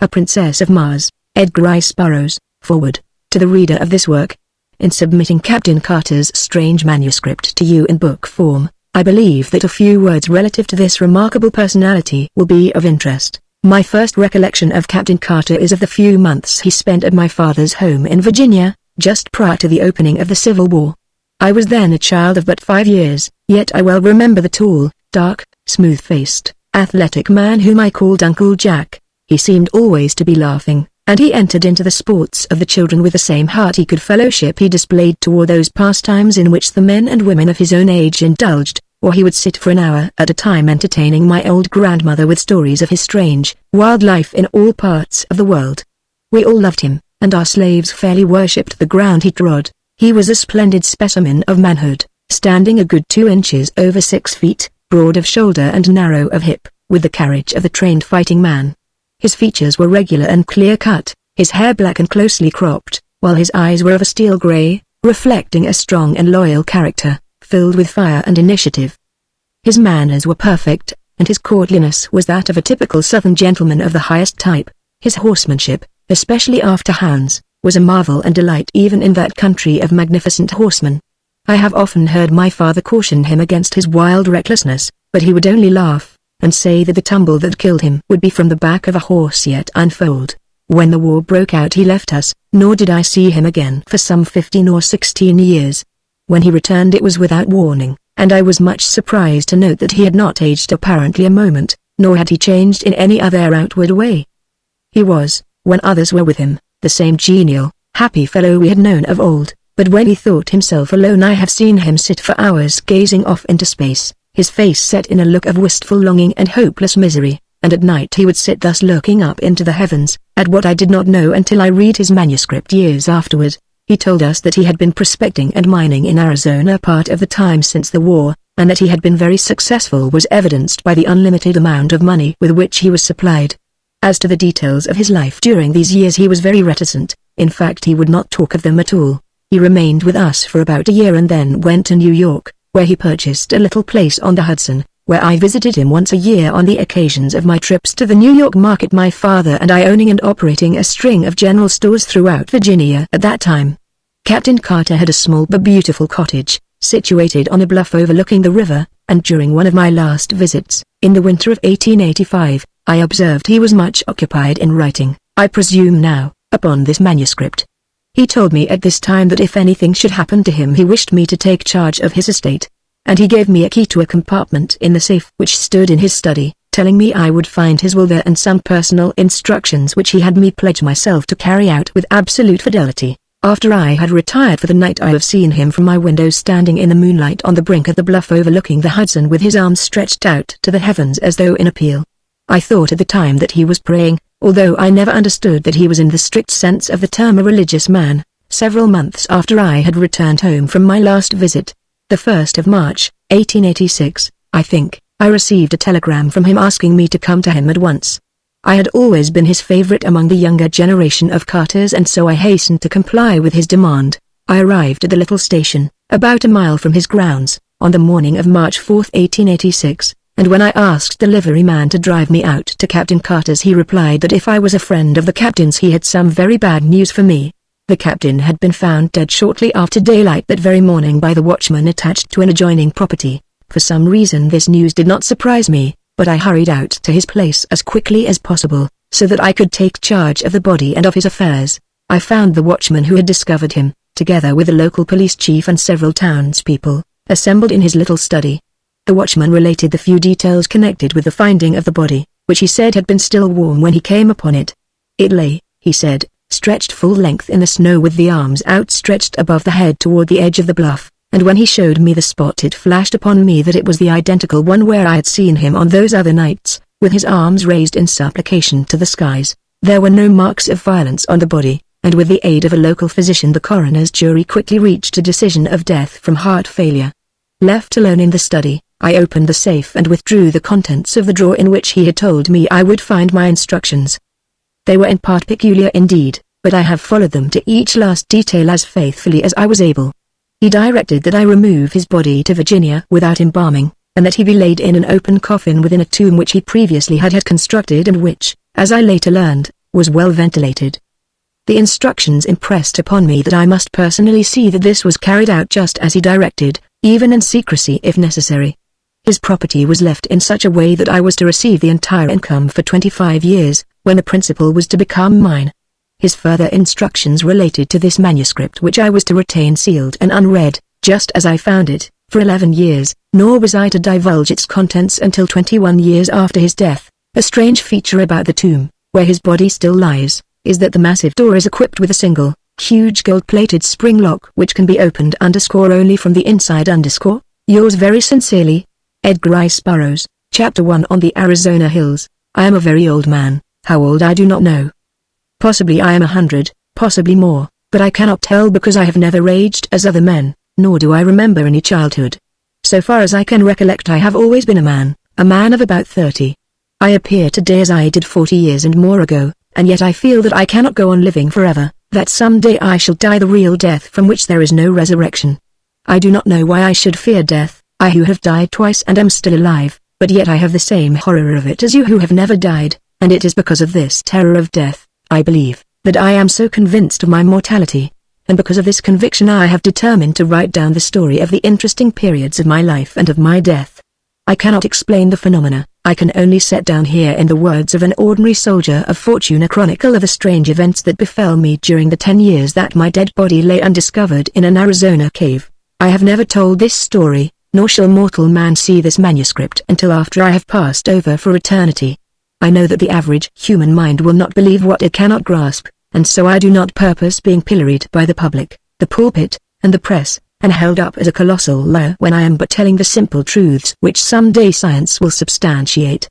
A Princess of Mars, Edgar Rice Burroughs. Forward. To the reader of this work. In submitting Captain Carter's strange manuscript to you in book form, I believe that a few words relative to this remarkable personality will be of interest. My first recollection of Captain Carter is of the few months he spent at my father's home in Virginia, just prior to the opening of the Civil War. I was then a child of but 5 years, yet I well remember the tall, dark, smooth-faced, athletic man whom I called Uncle Jack. He seemed always to be laughing, and he entered into the sports of the children with the same hearty good fellowship he displayed toward those pastimes in which the men and women of his own age indulged, or he would sit for an hour at a time entertaining my old grandmother with stories of his strange, wild life in all parts of the world. We all loved him, and our slaves fairly worshipped the ground he trod. He was a splendid specimen of manhood, standing a good 2 inches over 6 feet, broad of shoulder and narrow of hip, with the carriage of the trained fighting man. His features were regular and clear-cut, his hair black and closely cropped, while his eyes were of a steel gray, reflecting a strong and loyal character, filled with fire and initiative. His manners were perfect, and his courtliness was that of a typical Southern gentleman of the highest type. His horsemanship, especially after hounds, was a marvel and delight even in that country of magnificent horsemen. I have often heard my father caution him against his wild recklessness, but he would only laugh, and say that the tumble that killed him would be from the back of a horse yet unfoaled. When the war broke out he left us, nor did I see him again for some 15 or 16 years. When he returned it was without warning, and I was much surprised to note that he had not aged apparently a moment, nor had he changed in any other outward way. He was, when others were with him, the same genial, happy fellow we had known of old, but when he thought himself alone I have seen him sit for hours gazing off into space, his face set in a look of wistful longing and hopeless misery, and at night he would sit thus looking up into the heavens, at what I did not know until I read his manuscript years afterward. He told us that he had been prospecting and mining in Arizona part of the time since the war, and that he had been very successful was evidenced by the unlimited amount of money with which he was supplied. As to the details of his life during these years he was very reticent, in fact he would not talk of them at all. He remained with us for about a year and then went to New York, where he purchased a little place on the Hudson, where I visited him once a year on the occasions of my trips to the New York market, my father and I owning and operating a string of general stores throughout Virginia at that time. Captain Carter had a small but beautiful cottage, situated on a bluff overlooking the river, and during one of my last visits, in the winter of 1885, I observed he was much occupied in writing, I presume now, upon this manuscript. He told me at this time that if anything should happen to him he wished me to take charge of his estate, and he gave me a key to a compartment in the safe which stood in his study, telling me I would find his will there and some personal instructions which he had me pledge myself to carry out with absolute fidelity. After I had retired for the night I have seen him from my window standing in the moonlight on the brink of the bluff overlooking the Hudson with his arms stretched out to the heavens as though in appeal. I thought at the time that he was praying, although I never understood that he was in the strict sense of the term a religious man. Several months after I had returned home from my last visit, the 1st of March, 1886, I think, I received a telegram from him asking me to come to him at once. I had always been his favorite among the younger generation of Carters, and so I hastened to comply with his demand. I arrived at the little station, about a mile from his grounds, on the morning of March 4, 1886. And when I asked the liveryman to drive me out to Captain Carter's he replied that if I was a friend of the captain's he had some very bad news for me. The captain had been found dead shortly after daylight that very morning by the watchman attached to an adjoining property. For some reason this news did not surprise me, but I hurried out to his place as quickly as possible, so that I could take charge of the body and of his affairs. I found the watchman who had discovered him, together with the local police chief and several townspeople, assembled in his little study. The watchman related the few details connected with the finding of the body, which he said had been still warm when he came upon it. It lay, he said, stretched full length in the snow with the arms outstretched above the head toward the edge of the bluff, and when he showed me the spot it flashed upon me that it was the identical one where I had seen him on those other nights, with his arms raised in supplication to the skies. There were no marks of violence on the body, and with the aid of a local physician the coroner's jury quickly reached a decision of death from heart failure. Left alone in the study, I opened the safe and withdrew the contents of the drawer in which he had told me I would find my instructions. They were in part peculiar indeed, but I have followed them to each last detail as faithfully as I was able. He directed that I remove his body to Virginia without embalming, and that he be laid in an open coffin within a tomb which he previously had constructed and which, as I later learned, was well ventilated. The instructions impressed upon me that I must personally see that this was carried out just as he directed, even in secrecy if necessary. His property was left in such a way that I was to receive the entire income for 25 years, when the principal was to become mine. His further instructions related to this manuscript which I was to retain sealed and unread, just as I found it, for 11 years, nor was I to divulge its contents until 21 years after his death. A strange feature about the tomb, where his body still lies, is that the massive door is equipped with a single, huge gold-plated spring lock which can be opened only from the inside. Yours very sincerely, Edgar I. Burroughs. Chapter 1 On the Arizona Hills. I am a very old man. How old I do not know. Possibly I am 100, possibly more, but I cannot tell because I have never aged as other men, nor do I remember any childhood. So far as I can recollect I have always been a man of about 30. I appear today as I did 40 years and more ago, and yet I feel that I cannot go on living forever, that some day I shall die the real death from which there is no resurrection. I do not know why I should fear death, I who have died twice and am still alive, but yet I have the same horror of it as you who have never died, and it is because of this terror of death, I believe, that I am so convinced of my mortality, and because of this conviction I have determined to write down the story of the interesting periods of my life and of my death. I cannot explain the phenomena, I can only set down here in the words of an ordinary soldier of fortune a chronicle of the strange events that befell me during the 10 years that my dead body lay undiscovered in an Arizona cave. I have never told this story, nor shall mortal man see this manuscript until after I have passed over for eternity. I know that the average human mind will not believe what it cannot grasp, and so I do not purpose being pilloried by the public, the pulpit, and the press, and held up as a colossal liar when I am but telling the simple truths which some day science will substantiate.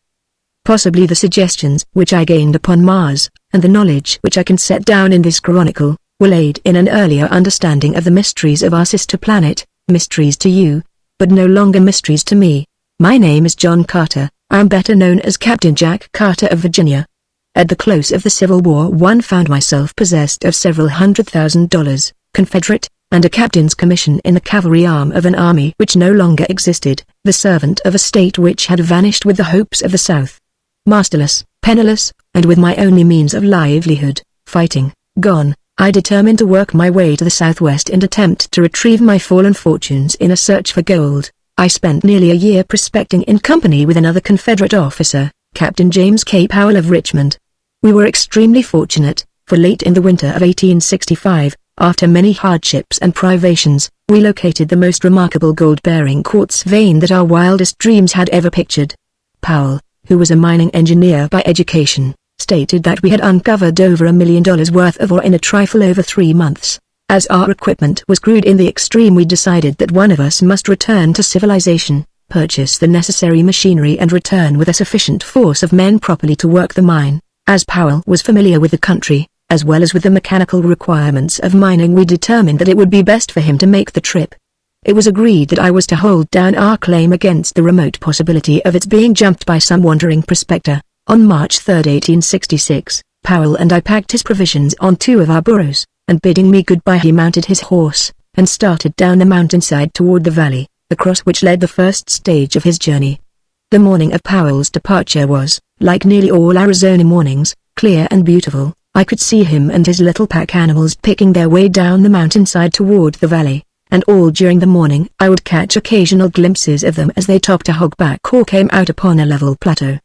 Possibly the suggestions which I gained upon Mars, and the knowledge which I can set down in this chronicle, will aid in an earlier understanding of the mysteries of our sister planet, mysteries to you, but no longer mysteries to me. My name is John Carter, I am better known as Captain Jack Carter of Virginia. At the close of the Civil War I found myself possessed of several $100,000, Confederate, and a captain's commission in the cavalry arm of an army which no longer existed, the servant of a state which had vanished with the hopes of the South. Masterless, penniless, and with my only means of livelihood, fighting, gone, I determined to work my way to the southwest and attempt to retrieve my fallen fortunes in a search for gold. I spent nearly a year prospecting in company with another Confederate officer, Captain James K. Powell of Richmond. We were extremely fortunate, for late in the winter of 1865, after many hardships and privations, we located the most remarkable gold-bearing quartz vein that our wildest dreams had ever pictured. Powell, who was a mining engineer by education, stated that we had uncovered over $1 million worth of ore in a trifle over 3 months. As our equipment was crude in the extreme, we decided that one of us must return to civilization, purchase the necessary machinery and return with a sufficient force of men properly to work the mine. As Powell was familiar with the country, as well as with the mechanical requirements of mining, we determined that it would be best for him to make the trip. It was agreed that I was to hold down our claim against the remote possibility of its being jumped by some wandering prospector. On March 3, 1866, Powell and I packed his provisions on 2 of our burros, and bidding me goodbye he mounted his horse, and started down the mountainside toward the valley, across which led the first stage of his journey. The morning of Powell's departure was, like nearly all Arizona mornings, clear and beautiful. I could see him and his little pack animals picking their way down the mountainside toward the valley, and all during the morning I would catch occasional glimpses of them as they topped a hogback or came out upon a level plateau.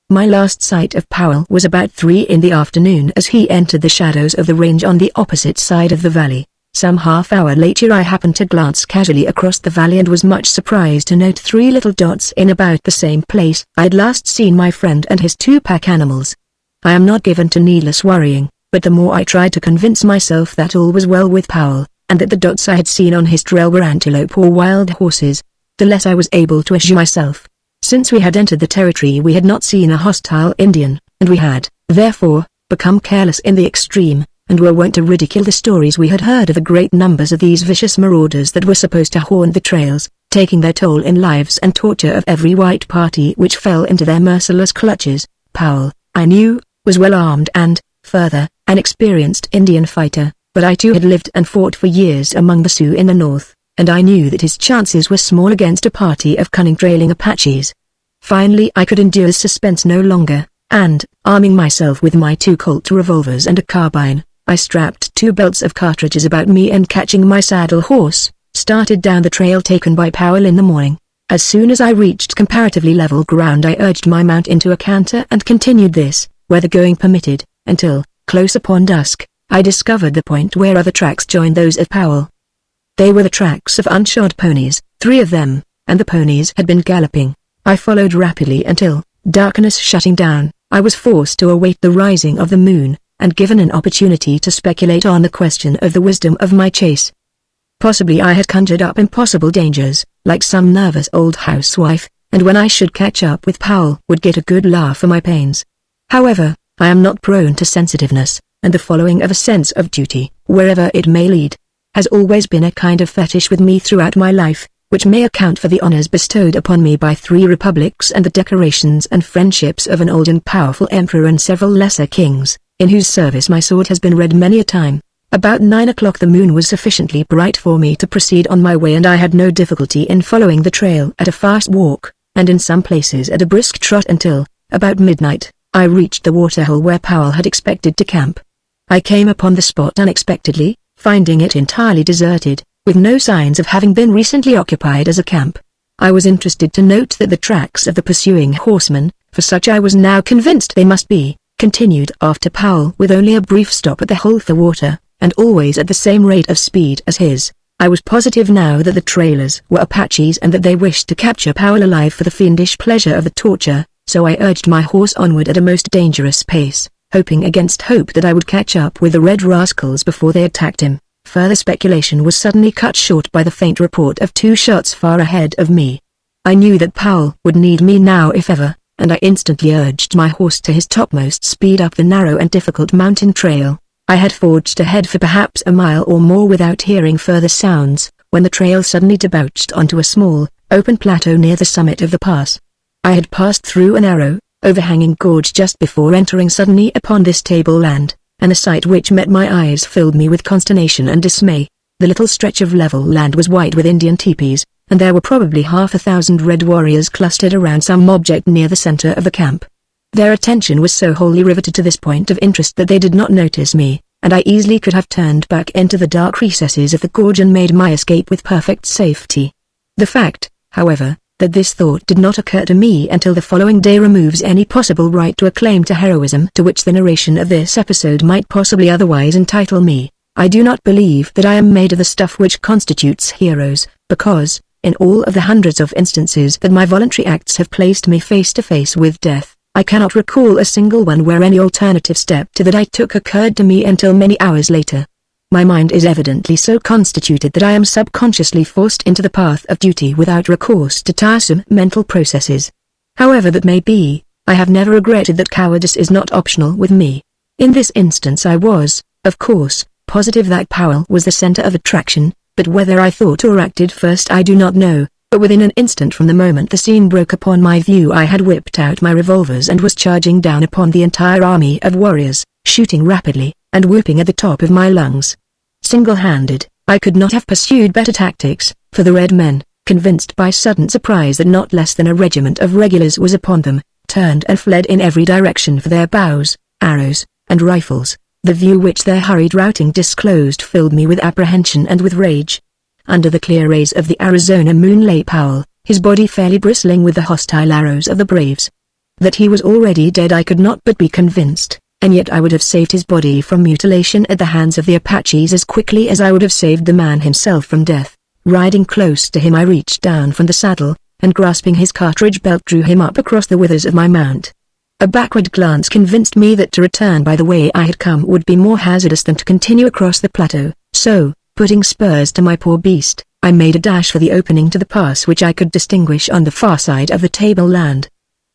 My last sight of Powell was about 3 in the afternoon as he entered the shadows of the range on the opposite side of the valley. Some half-hour later I happened to glance casually across the valley and was much surprised to note 3 little dots in about the same place I had last seen my friend and his 2 pack animals. I am not given to needless worrying, but the more I tried to convince myself that all was well with Powell, and that the dots I had seen on his trail were antelope or wild horses, the less I was able to assure myself. Since we had entered the territory we had not seen a hostile Indian, and we had, therefore, become careless in the extreme, and were wont to ridicule the stories we had heard of the great numbers of these vicious marauders that were supposed to haunt the trails, taking their toll in lives and torture of every white party which fell into their merciless clutches. Powell, I knew, was well armed and, further, an experienced Indian fighter, but I too had lived and fought for years among the Sioux in the north, and I knew that his chances were small against a party of cunning trailing Apaches. Finally I could endure this suspense no longer. and, arming myself with my 2 Colt revolvers and a carbine, I strapped 2 belts of cartridges about me and catching my saddle horse, started down the trail taken by Powell in the morning. As soon as I reached comparatively level ground I urged my mount into a canter and continued this, where the going permitted, until, close upon dusk, I discovered the point where other tracks joined those of Powell. They were the tracks of unshod ponies, 3 of them, and the ponies had been galloping. I followed rapidly until, darkness shutting down, I was forced to await the rising of the moon, and given an opportunity to speculate on the question of the wisdom of my chase. Possibly I had conjured up impossible dangers, like some nervous old housewife, and when I should catch up with Powell would get a good laugh for my pains. However, I am not prone to sensitiveness, and the following of a sense of duty, wherever it may lead, has always been a kind of fetish with me throughout my life, which may account for the honors bestowed upon me by 3 republics and the decorations and friendships of an old and powerful emperor and several lesser kings, in whose service my sword has been read many a time. About 9 o'clock the moon was sufficiently bright for me to proceed on my way and I had no difficulty in following the trail at a fast walk, and in some places at a brisk trot until, about midnight, I reached the waterhole where Powell had expected to camp. I came upon the spot unexpectedly, finding it entirely deserted, with no signs of having been recently occupied as a camp. I was interested to note that the tracks of the pursuing horsemen, for such I was now convinced they must be, continued after Powell with only a brief stop at the hole for water, and always at the same rate of speed as his. I was positive now that the trailers were Apaches and that they wished to capture Powell alive for the fiendish pleasure of the torture, so I urged my horse onward at a most dangerous pace, hoping against hope that I would catch up with the red rascals before they attacked him. Further speculation was suddenly cut short by the faint report of 2 shots far ahead of me. I knew that Powell would need me now if ever, and I instantly urged my horse to his topmost speed up the narrow and difficult mountain trail. I had forged ahead for perhaps a mile or more without hearing further sounds, when the trail suddenly debouched onto a small, open plateau near the summit of the pass. I had passed through a narrow, overhanging gorge just before entering suddenly upon this tableland, and the sight which met my eyes filled me with consternation and dismay. The little stretch of level land was white with Indian teepees, and there were probably 1,000 red warriors clustered around some object near the center of the camp. Their attention was so wholly riveted to this point of interest that they did not notice me, and I easily could have turned back into the dark recesses of the gorge and made my escape with perfect safety. The fact, however, that this thought did not occur to me until the following day removes any possible right to a claim to heroism to which the narration of this episode might possibly otherwise entitle me. I do not believe that I am made of the stuff which constitutes heroes, because, in all of the hundreds of instances that my voluntary acts have placed me face to face with death, I cannot recall a single one where any alternative step to that I took occurred to me until many hours later. My mind is evidently so constituted that I am subconsciously forced into the path of duty without recourse to tiresome mental processes. However that may be, I have never regretted that cowardice is not optional with me. In this instance I was, of course, positive that Powell was the center of attraction, but whether I thought or acted first I do not know. But within an instant from the moment the scene broke upon my view I had whipped out my revolvers and was charging down upon the entire army of warriors, shooting rapidly, and whooping at the top of my lungs. Single-handed, I could not have pursued better tactics, for the red men, convinced by sudden surprise that not less than a regiment of regulars was upon them, turned and fled in every direction for their bows, arrows, and rifles. The view which their hurried routing disclosed filled me with apprehension and with rage. Under the clear rays of the Arizona moon lay Powell, his body fairly bristling with the hostile arrows of the braves. That he was already dead I could not but be convinced, and yet I would have saved his body from mutilation at the hands of the Apaches as quickly as I would have saved the man himself from death. Riding close to him I reached down from the saddle, and grasping his cartridge belt drew him up across the withers of my mount. A backward glance convinced me that to return by the way I had come would be more hazardous than to continue across the plateau, so, putting spurs to my poor beast, I made a dash for the opening to the pass which I could distinguish on the far side of the tableland.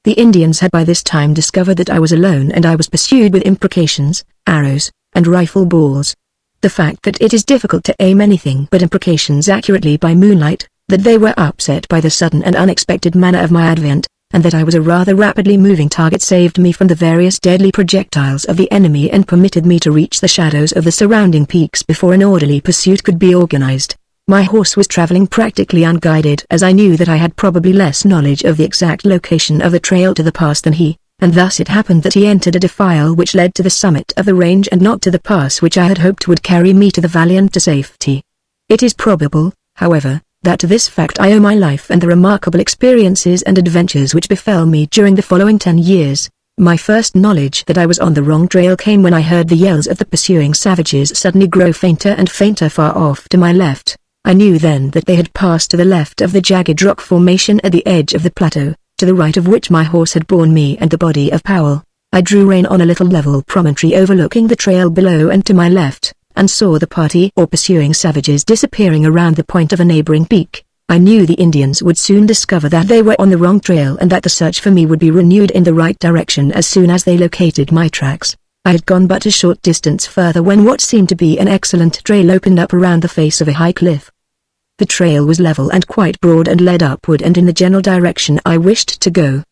The Indians had by this time discovered that I was alone and I was pursued with imprecations, arrows, and rifle balls. The fact that it is difficult to aim anything but imprecations accurately by moonlight, that they were upset by the sudden and unexpected manner of my advent, and that I was a rather rapidly moving target saved me from the various deadly projectiles of the enemy and permitted me to reach the shadows of the surrounding peaks before an orderly pursuit could be organized. My horse was traveling practically unguided as I knew that I had probably less knowledge of the exact location of the trail to the pass than he, and thus it happened that he entered a defile which led to the summit of the range and not to the pass which I had hoped would carry me to the valley and to safety. It is probable, however, that to this fact I owe my life and the remarkable experiences and adventures which befell me during the following 10 years. My first knowledge that I was on the wrong trail came when I heard the yells of the pursuing savages suddenly grow fainter and fainter far off to my left. I knew then that they had passed to the left of the jagged rock formation at the edge of the plateau, to the right of which my horse had borne me and the body of Powell. I drew rein on a little level promontory overlooking the trail below and to my left, and saw the party or pursuing savages disappearing around the point of a neighboring peak. I knew the Indians would soon discover that they were on the wrong trail and that the search for me would be renewed in the right direction as soon as they located my tracks. I had gone but a short distance further when what seemed to be an excellent trail opened up around the face of a high cliff. The trail was level and quite broad and led upward and in the general direction I wished to go.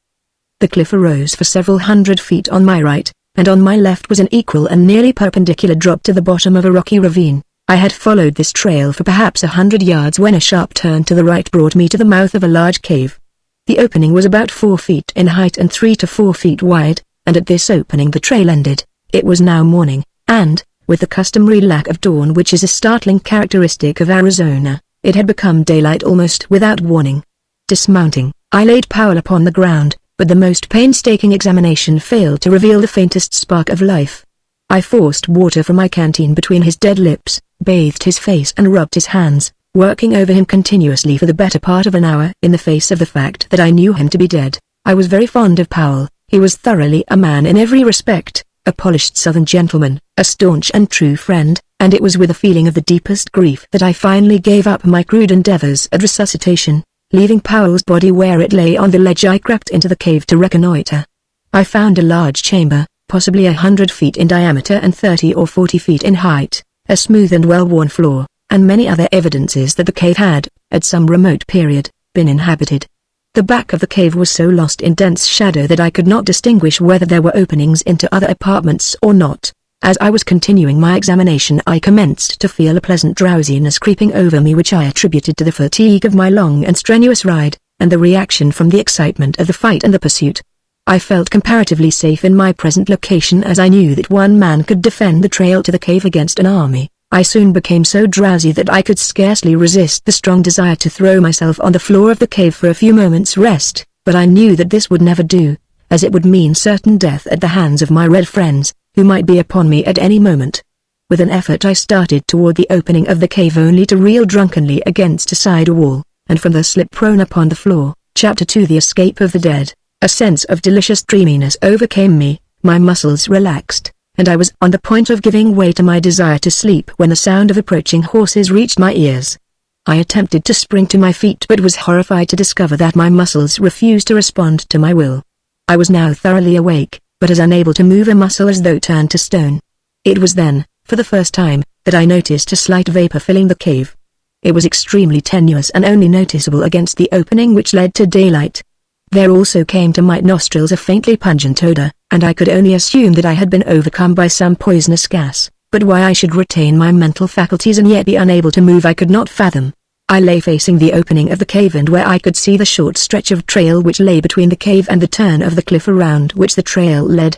The cliff arose for several hundred feet on my right, and on my left was an equal and nearly perpendicular drop to the bottom of a rocky ravine. I had followed this trail for perhaps 100 yards when a sharp turn to the right brought me to the mouth of a large cave. The opening was about 4 feet in height and 3 to 4 feet wide, and at this opening the trail ended. It was now morning, and, with the customary lack of dawn which is a startling characteristic of Arizona, it had become daylight almost without warning. Dismounting, I laid Powell upon the ground, but the most painstaking examination failed to reveal the faintest spark of life. I forced water from my canteen between his dead lips, bathed his face and rubbed his hands, working over him continuously for the better part of an hour in the face of the fact that I knew him to be dead. I was very fond of Powell. He was thoroughly a man in every respect, a polished Southern gentleman, a staunch and true friend, and it was with a feeling of the deepest grief that I finally gave up my crude endeavors at resuscitation. Leaving Powell's body where it lay on the ledge, I crept into the cave to reconnoiter. I found a large chamber, possibly 100 feet in diameter and 30 or 40 feet in height, a smooth and well-worn floor, and many other evidences that the cave had, at some remote period, been inhabited. The back of the cave was so lost in dense shadow that I could not distinguish whether there were openings into other apartments or not. As I was continuing my examination, I commenced to feel a pleasant drowsiness creeping over me which I attributed to the fatigue of my long and strenuous ride, and the reaction from the excitement of the fight and the pursuit. I felt comparatively safe in my present location as I knew that one man could defend the trail to the cave against an army. I soon became so drowsy that I could scarcely resist the strong desire to throw myself on the floor of the cave for a few moments' rest, but I knew that this would never do, as it would mean certain death at the hands of my red friends, who might be upon me at any moment. With an effort I started toward the opening of the cave only to reel drunkenly against a side wall, and from there slip prone upon the floor. Chapter 2: The Escape of the Dead. A sense of delicious dreaminess overcame me, my muscles relaxed, and I was on the point of giving way to my desire to sleep when the sound of approaching horses reached my ears. I attempted to spring to my feet but was horrified to discover that my muscles refused to respond to my will. I was now thoroughly awake, but as unable to move a muscle as though turned to stone. It was then, for the first time, that I noticed a slight vapor filling the cave. It was extremely tenuous and only noticeable against the opening which led to daylight. There also came to my nostrils a faintly pungent odor, and I could only assume that I had been overcome by some poisonous gas, but why I should retain my mental faculties and yet be unable to move I could not fathom. I lay facing the opening of the cave and where I could see the short stretch of trail which lay between the cave and the turn of the cliff around which the trail led.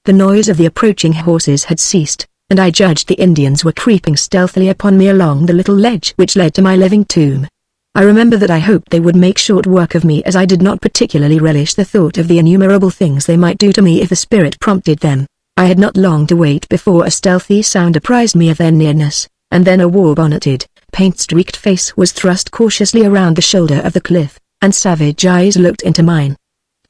The noise of the approaching horses had ceased, and I judged the Indians were creeping stealthily upon me along the little ledge which led to my living tomb. I remember that I hoped they would make short work of me as I did not particularly relish the thought of the innumerable things they might do to me if the spirit prompted them. I had not long to wait before a stealthy sound apprised me of their nearness, and then a war-bonneted, paint-streaked face was thrust cautiously around the shoulder of the cliff, and savage eyes looked into mine.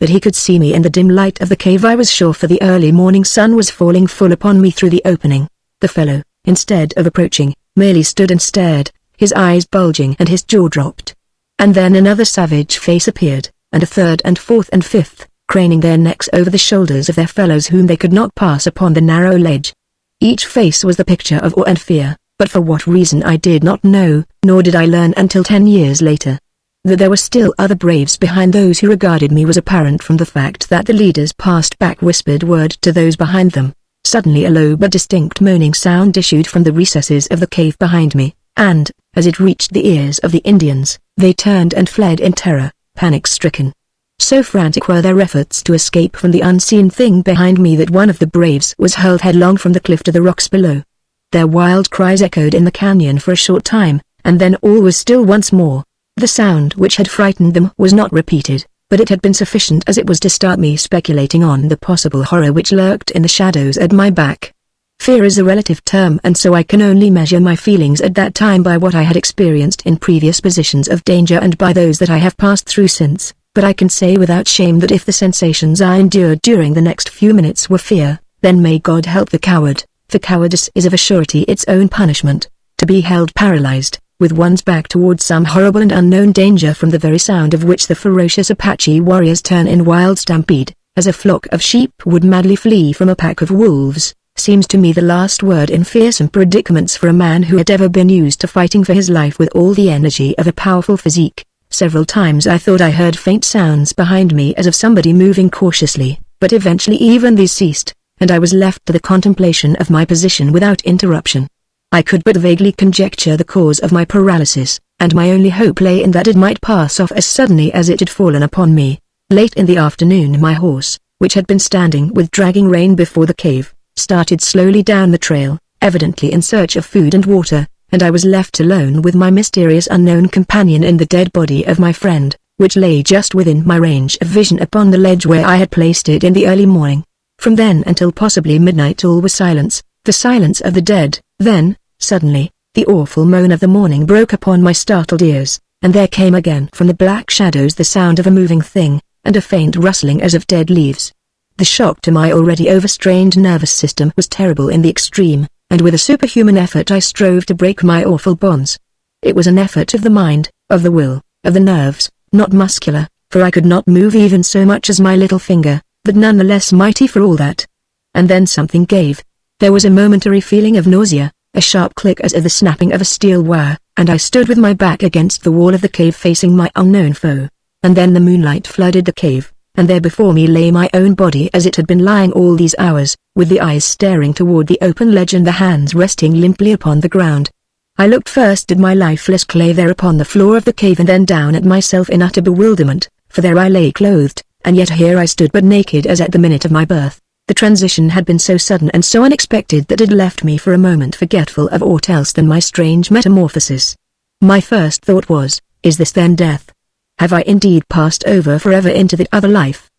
That he could see me in the dim light of the cave I was sure, for the early morning sun was falling full upon me through the opening. The fellow, instead of approaching, merely stood and stared, his eyes bulging and his jaw dropped. And then another savage face appeared, and a third and fourth and fifth, craning their necks over the shoulders of their fellows whom they could not pass upon the narrow ledge. Each face was the picture of awe and fear, but for what reason I did not know, nor did I learn until 10 years later. That there were still other braves behind those who regarded me was apparent from the fact that the leaders passed back whispered word to those behind them. Suddenly a low but distinct moaning sound issued from the recesses of the cave behind me, and, as it reached the ears of the Indians, they turned and fled in terror, panic-stricken. So frantic were their efforts to escape from the unseen thing behind me that one of the braves was hurled headlong from the cliff to the rocks below. Their wild cries echoed in the canyon for a short time, and then all was still once more. The sound which had frightened them was not repeated, but it had been sufficient as it was to start me speculating on the possible horror which lurked in the shadows at my back. Fear is a relative term, and so I can only measure my feelings at that time by what I had experienced in previous positions of danger and by those that I have passed through since, but I can say without shame that if the sensations I endured during the next few minutes were fear, then may God help the coward, for cowardice is of a surety its own punishment, to be held paralyzed, with one's back towards some horrible and unknown danger from the very sound of which the ferocious Apache warriors turn in wild stampede, as a flock of sheep would madly flee from a pack of wolves, seems to me the last word in fearsome predicaments for a man who had ever been used to fighting for his life with all the energy of a powerful physique. Several times I thought I heard faint sounds behind me as of somebody moving cautiously, but eventually even these ceased, and I was left to the contemplation of my position without interruption. I could but vaguely conjecture the cause of my paralysis, and my only hope lay in that it might pass off as suddenly as it had fallen upon me. Late in the afternoon my horse, which had been standing with dragging rein before the cave, started slowly down the trail, evidently in search of food and water, and I was left alone with my mysterious unknown companion in the dead body of my friend, which lay just within my range of vision upon the ledge where I had placed it in the early morning. From then until possibly midnight all was silence, the silence of the dead. Then, suddenly, the awful moan of the morning broke upon my startled ears, and there came again from the black shadows the sound of a moving thing, and a faint rustling as of dead leaves. The shock to my already overstrained nervous system was terrible in the extreme, and with a superhuman effort I strove to break my awful bonds. It was an effort of the mind, of the will, of the nerves, not muscular, for I could not move even so much as my little finger, but none the less mighty for all that. And then something gave. There was a momentary feeling of nausea, a sharp click as of the snapping of a steel wire, and I stood with my back against the wall of the cave facing my unknown foe. And then the moonlight flooded the cave, and there before me lay my own body as it had been lying all these hours, with the eyes staring toward the open ledge and the hands resting limply upon the ground. I looked first at my lifeless clay there upon the floor of the cave and then down at myself in utter bewilderment, for there I lay clothed, and yet here I stood but naked as at the minute of my birth. The transition had been so sudden and so unexpected that it left me for a moment forgetful of aught else than my strange metamorphosis. My first thought was, is this then death? Have I indeed passed over forever into the other life?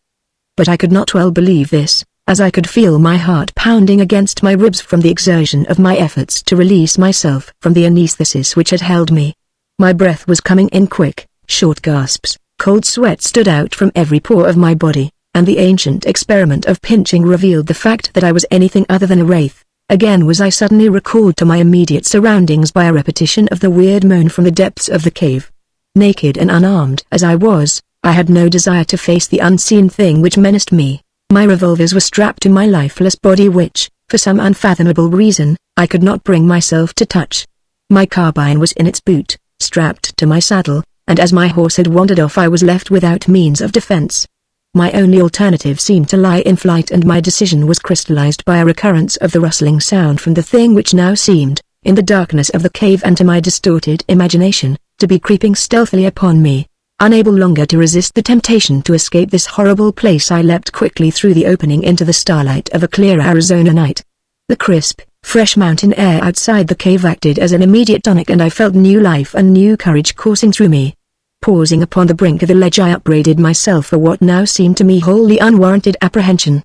But I could not well believe this, as I could feel my heart pounding against my ribs from the exertion of my efforts to release myself from the anaesthesis which had held me. My breath was coming in quick, short gasps, cold sweat stood out from every pore of my body, and the ancient experiment of pinching revealed the fact that I was anything other than a wraith. Again was I suddenly recalled to my immediate surroundings by a repetition of the weird moan from the depths of the cave. Naked and unarmed as I was, I had no desire to face the unseen thing which menaced me. My revolvers were strapped to my lifeless body which, for some unfathomable reason, I could not bring myself to touch. My carbine was in its boot, strapped to my saddle, and as my horse had wandered off I was left without means of defense. My only alternative seemed to lie in flight, and my decision was crystallized by a recurrence of the rustling sound from the thing which now seemed, in the darkness of the cave and to my distorted imagination, to be creeping stealthily upon me. Unable longer to resist the temptation to escape this horrible place, I leapt quickly through the opening into the starlight of a clear Arizona night. The crisp, fresh mountain air outside the cave acted as an immediate tonic, and I felt new life and new courage coursing through me. Pausing upon the brink of the ledge, I upbraided myself for what now seemed to me wholly unwarranted apprehension.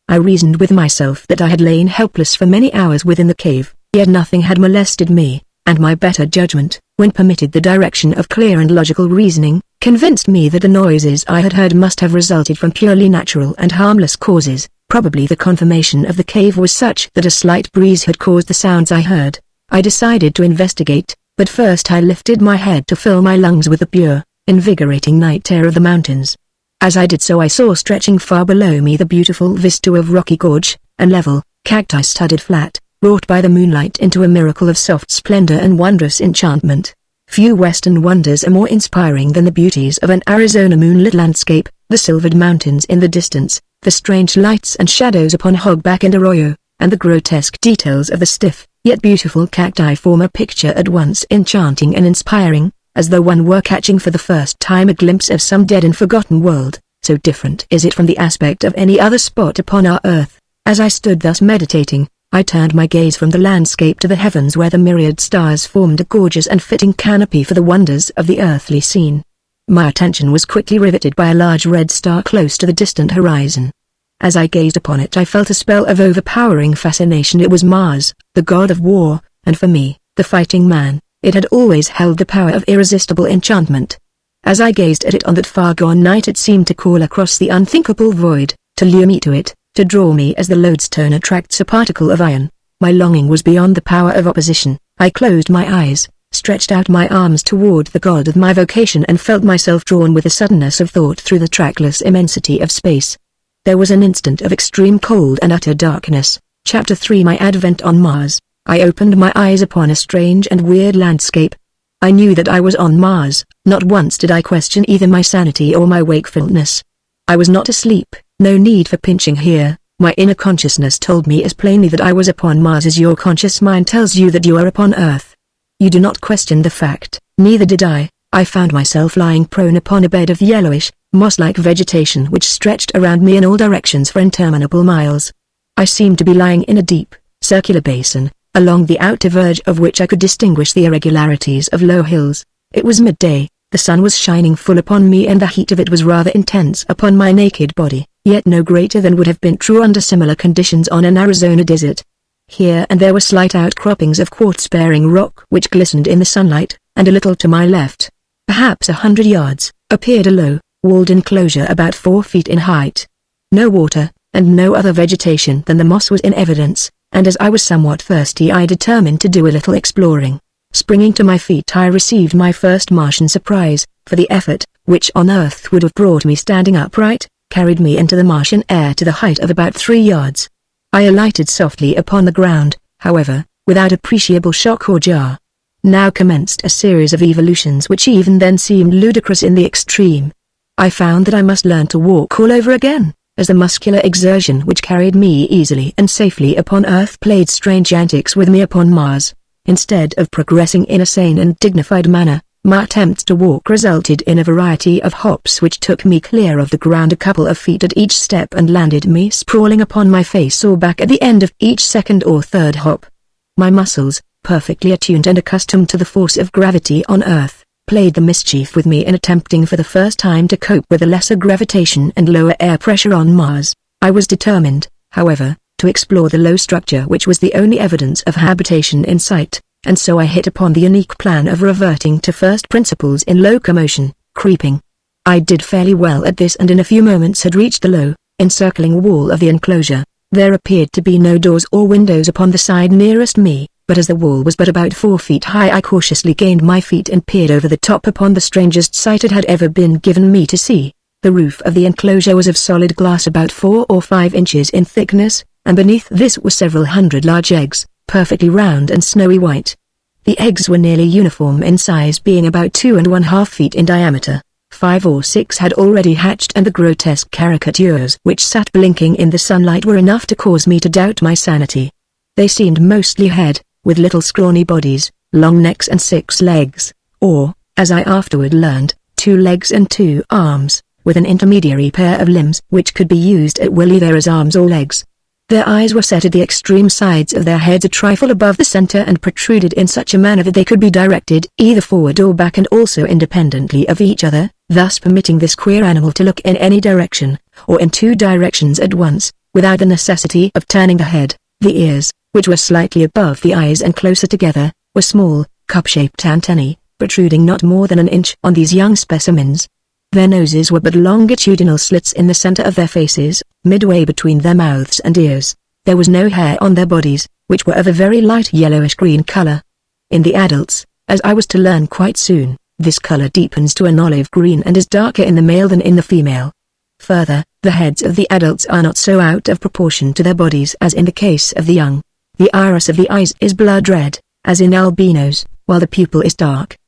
I reasoned with myself that I had lain helpless for many hours within the cave, yet nothing had molested me, and my better judgment, when permitted the direction of clear and logical reasoning, convinced me that the noises I had heard must have resulted from purely natural and harmless causes. Probably the conformation of the cave was such that a slight breeze had caused the sounds I heard. I decided to investigate, but first I lifted my head to fill my lungs with the pure, invigorating night air of the mountains. As I did so I saw stretching far below me the beautiful vista of rocky gorge, and level, cacti-studded flat, wrought by the moonlight into a miracle of soft splendor and wondrous enchantment. Few western wonders are more inspiring than the beauties of an Arizona moonlit landscape, the silvered mountains in the distance, the strange lights and shadows upon Hogback and Arroyo, and the grotesque details of the stiff, yet beautiful cacti form a picture at once enchanting and inspiring, as though one were catching for the first time a glimpse of some dead and forgotten world. so different is it from the aspect of any other spot upon our earth. As I stood thus meditating, I turned my gaze from the landscape to the heavens where the myriad stars formed a gorgeous and fitting canopy for the wonders of the earthly scene. My attention was quickly riveted by a large red star close to the distant horizon. As I gazed upon it I felt a spell of overpowering fascination. It was Mars, the god of war, and for me, the fighting man, it had always held the power of irresistible enchantment. As I gazed at it on that far-gone night it seemed to call across the unthinkable void, to lure me to it, to draw me as the lodestone attracts a particle of iron. My longing was beyond the power of opposition. I closed my eyes, stretched out my arms toward the god of my vocation and felt myself drawn with the suddenness of thought through the trackless immensity of space. There was an instant of extreme cold and utter darkness. Chapter 3 My Advent on Mars. I opened my eyes upon a strange and weird landscape. I knew that I was on Mars. Not once did I question either my sanity or my wakefulness. I was not asleep, no need for pinching here. My inner consciousness told me as plainly that I was upon Mars as your conscious mind tells you that you are upon Earth. You do not question the fact, neither did I. I found myself lying prone upon a bed of yellowish, moss-like vegetation which stretched around me in all directions for interminable miles. I seemed to be lying in a deep, circular basin, along the outer verge of which I could distinguish the irregularities of low hills. It was midday, the sun was shining full upon me and the heat of it was rather intense upon my naked body, yet no greater than would have been true under similar conditions on an Arizona desert. Here and there were slight outcroppings of quartz-bearing rock which glistened in the sunlight, and a little to my left, perhaps 100 yards, appeared a low, walled enclosure about 4 feet in height. No water, and no other vegetation than the moss was in evidence, and as I was somewhat thirsty I determined to do a little exploring. Springing to my feet I received my first Martian surprise, for the effort, which on Earth would have brought me standing upright, carried me into the Martian air to the height of about 3 yards. I alighted softly upon the ground, however, without appreciable shock or jar. Now commenced a series of evolutions which even then seemed ludicrous in the extreme. I found that I must learn to walk all over again, as the muscular exertion which carried me easily and safely upon Earth played strange antics with me upon Mars. Instead of progressing in a sane and dignified manner, my attempts to walk resulted in a variety of hops which took me clear of the ground a couple of feet at each step and landed me sprawling upon my face or back at the end of each second or third hop. My muscles, perfectly attuned and accustomed to the force of gravity on Earth, played the mischief with me in attempting for the first time to cope with a lesser gravitation and lower air pressure on Mars. I was determined, however, to explore the low structure which was the only evidence of habitation in sight, and so I hit upon the unique plan of reverting to first principles in locomotion, creeping. I did fairly well at this and in a few moments had reached the low, encircling wall of the enclosure. There appeared to be no doors or windows upon the side nearest me, but as the wall was but about 4 feet high I cautiously gained my feet and peered over the top upon the strangest sight it had ever been given me to see. The roof of the enclosure was of solid glass about 4 or 5 inches in thickness, and beneath this were several hundred large eggs, perfectly round and snowy white. The eggs were nearly uniform in size, being about 2½ feet in diameter. 5 or 6 had already hatched, and the grotesque caricatures which sat blinking in the sunlight were enough to cause me to doubt my sanity. They seemed mostly head, with little scrawny bodies, long necks and 6 legs, or, as I afterward learned, 2 legs and 2 arms, with an intermediary pair of limbs which could be used at will either as arms or legs. Their eyes were set at the extreme sides of their heads a trifle above the center and protruded in such a manner that they could be directed either forward or back and also independently of each other, thus permitting this queer animal to look in any direction, or in 2 directions at once, without the necessity of turning the head. The ears, which were slightly above the eyes and closer together, were small, cup-shaped antennae, protruding not more than an inch on these young specimens. Their noses were but longitudinal slits in the center of their faces, midway between their mouths and ears. There was no hair on their bodies, which were of a very light yellowish-green color. In the adults, as I was to learn quite soon, this color deepens to an olive green and is darker in the male than in the female. Further, the heads of the adults are not so out of proportion to their bodies as in the case of the young. The iris of the eyes is blood red, as in albinos, while the pupil is dark.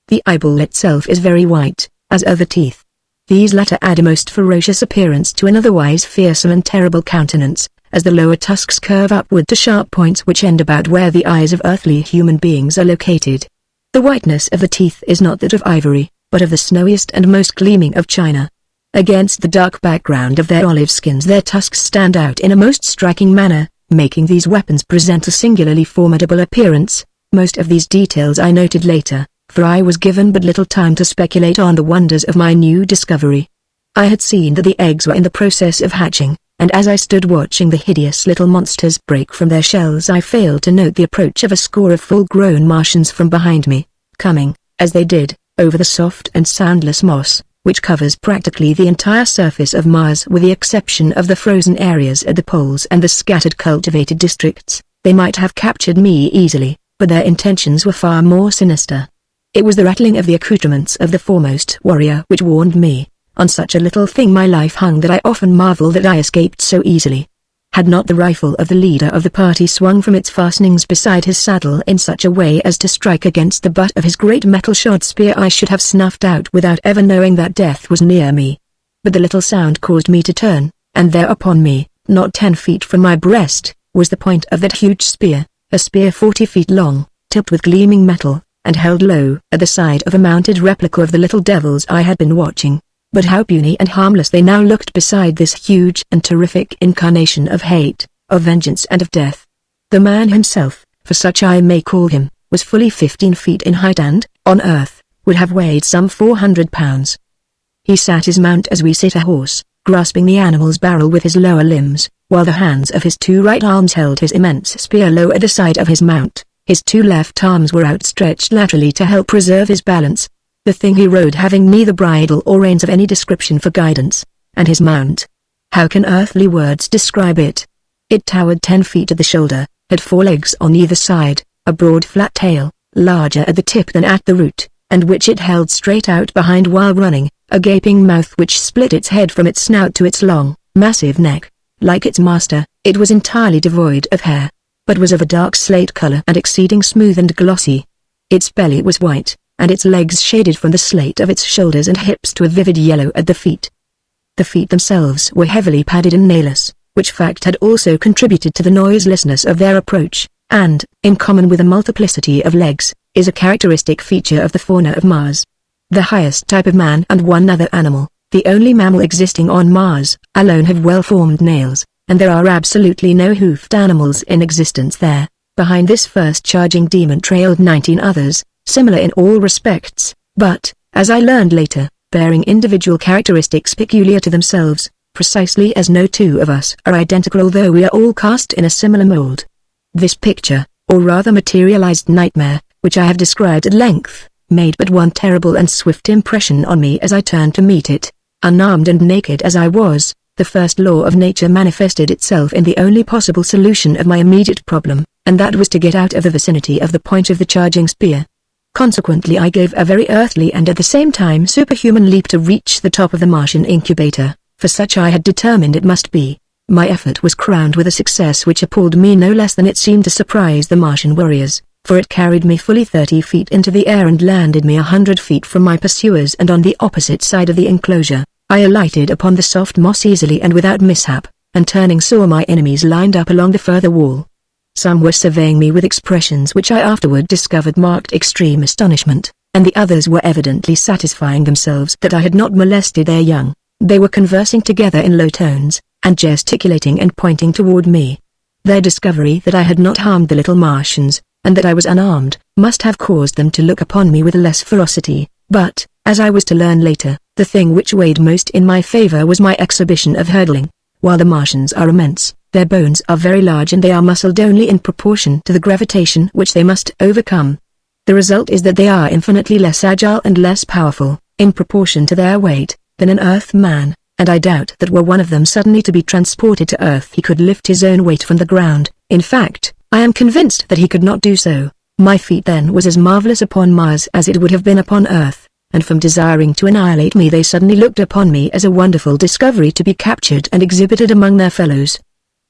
The eyeball itself is very white, as are the teeth. These latter add a most ferocious appearance to an otherwise fearsome and terrible countenance, as the lower tusks curve upward to sharp points which end about where the eyes of earthly human beings are located. The whiteness of the teeth is not that of ivory, but of the snowiest and most gleaming of china. Against the dark background of their olive skins their tusks stand out in a most striking manner, making these weapons present a singularly formidable appearance. Most of these details I noted later, for I was given but little time to speculate on the wonders of my new discovery. I had seen that the eggs were in the process of hatching, and as I stood watching the hideous little monsters break from their shells I failed to note the approach of a score of full-grown Martians from behind me, coming, as they did, over the soft and soundless moss, which covers practically the entire surface of Mars with the exception of the frozen areas at the poles and the scattered cultivated districts. They might have captured me easily, but their intentions were far more sinister. It was the rattling of the accoutrements of the foremost warrior which warned me. On such a little thing my life hung that I often marvel that I escaped so easily. Had not the rifle of the leader of the party swung from its fastenings beside his saddle in such a way as to strike against the butt of his great metal-shod spear I should have snuffed out without ever knowing that death was near me. But the little sound caused me to turn, and there upon me, not 10 feet from my breast, was the point of that huge spear, a spear 40 feet long, tipped with gleaming metal, and held low at the side of a mounted replica of the little devils I had been watching. But how puny and harmless they now looked beside this huge and terrific incarnation of hate, of vengeance and of death. The man himself, for such I may call him, was fully 15 feet in height and, on earth, would have weighed some 400 pounds. He sat his mount as we sit a horse, grasping the animal's barrel with his lower limbs, while the hands of his 2 right arms held his immense spear low at the side of his mount. His 2 left arms were outstretched laterally to help preserve his balance. The thing he rode having neither bridle or reins of any description for guidance, and his mount. How can earthly words describe it? It towered 10 feet at the shoulder, had 4 legs on either side, a broad flat tail, larger at the tip than at the root, and which it held straight out behind while running, a gaping mouth which split its head from its snout to its long, massive neck. Like its master, it was entirely devoid of hair, but was of a dark slate color and exceeding smooth and glossy. Its belly was white, and its legs shaded from the slate of its shoulders and hips to a vivid yellow at the feet. The feet themselves were heavily padded and nailless, which fact had also contributed to the noiselessness of their approach, and, in common with a multiplicity of legs, is a characteristic feature of the fauna of Mars. The highest type of man and one other animal, the only mammal existing on Mars, alone have well-formed nails, and there are absolutely no hoofed animals in existence there. Behind this first charging demon trailed 19 others, similar in all respects, but, as I learned later, bearing individual characteristics peculiar to themselves, precisely as no 2 of us are identical although we are all cast in a similar mold. This picture, or rather materialized nightmare, which I have described at length, made but one terrible and swift impression on me as I turned to meet it. Unarmed and naked as I was, the first law of nature manifested itself in the only possible solution of my immediate problem, and that was to get out of the vicinity of the point of the charging spear. Consequently I gave a very earthly and at the same time superhuman leap to reach the top of the Martian incubator, for such I had determined it must be. My effort was crowned with a success which appalled me no less than it seemed to surprise the Martian warriors, for it carried me fully 30 feet into the air and landed me 100 feet from my pursuers and on the opposite side of the enclosure. I alighted upon the soft moss easily and without mishap, and turning saw my enemies lined up along the further wall. Some were surveying me with expressions which I afterward discovered marked extreme astonishment, and the others were evidently satisfying themselves that I had not molested their young. They were conversing together in low tones, and gesticulating and pointing toward me. Their discovery that I had not harmed the little Martians, and that I was unarmed, must have caused them to look upon me with less ferocity, but, as I was to learn later, the thing which weighed most in my favor was my exhibition of hurdling. While the Martians are immense, their bones are very large and they are muscled only in proportion to the gravitation which they must overcome. The result is that they are infinitely less agile and less powerful, in proportion to their weight, than an Earth man, and I doubt that were one of them suddenly to be transported to Earth he could lift his own weight from the ground. In fact, I am convinced that he could not do so. My feat then was as marvelous upon Mars as it would have been upon Earth, and from desiring to annihilate me they suddenly looked upon me as a wonderful discovery to be captured and exhibited among their fellows.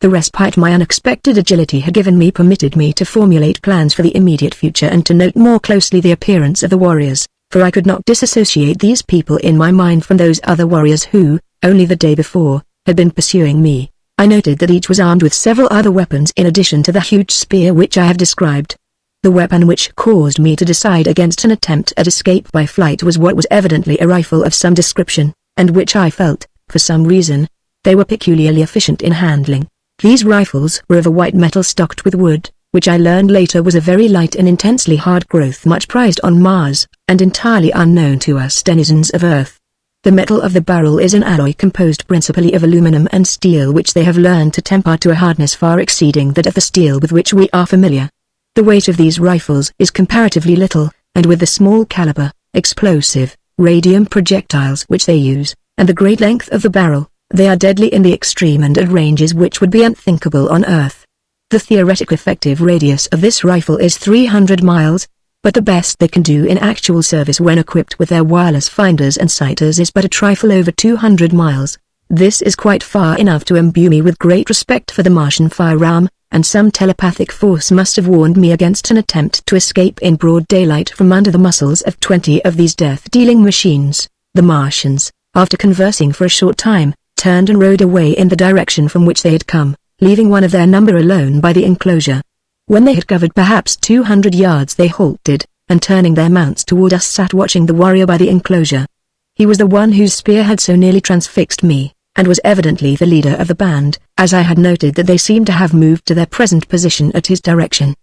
The respite my unexpected agility had given me permitted me to formulate plans for the immediate future and to note more closely the appearance of the warriors, for I could not disassociate these people in my mind from those other warriors who, only the day before, had been pursuing me. I noted that each was armed with several other weapons in addition to the huge spear which I have described. The weapon which caused me to decide against an attempt at escape by flight was what was evidently a rifle of some description, and which I felt, for some reason, they were peculiarly efficient in handling. These rifles were of a white metal stocked with wood, which I learned later was a very light and intensely hard growth much prized on Mars, and entirely unknown to us denizens of Earth. The metal of the barrel is an alloy composed principally of aluminum and steel, which they have learned to temper to a hardness far exceeding that of the steel with which we are familiar. The weight of these rifles is comparatively little, and with the small caliber, explosive, radium projectiles which they use, and the great length of the barrel, they are deadly in the extreme and at ranges which would be unthinkable on Earth. The theoretic effective radius of this rifle is 300 miles, but the best they can do in actual service when equipped with their wireless finders and sighters is but a trifle over 200 miles. This is quite far enough to imbue me with great respect for the Martian firearm, and some telepathic force must have warned me against an attempt to escape in broad daylight from under the muscles of 20 of these death-dealing machines. The Martians, after conversing for a short time, turned and rode away in the direction from which they had come, leaving one of their number alone by the enclosure. When they had covered perhaps 200 yards they halted, and turning their mounts toward us sat watching the warrior by the enclosure. He was the one whose spear had so nearly transfixed me, and was evidently the leader of the band, as I had noted that they seemed to have moved to their present position at his direction.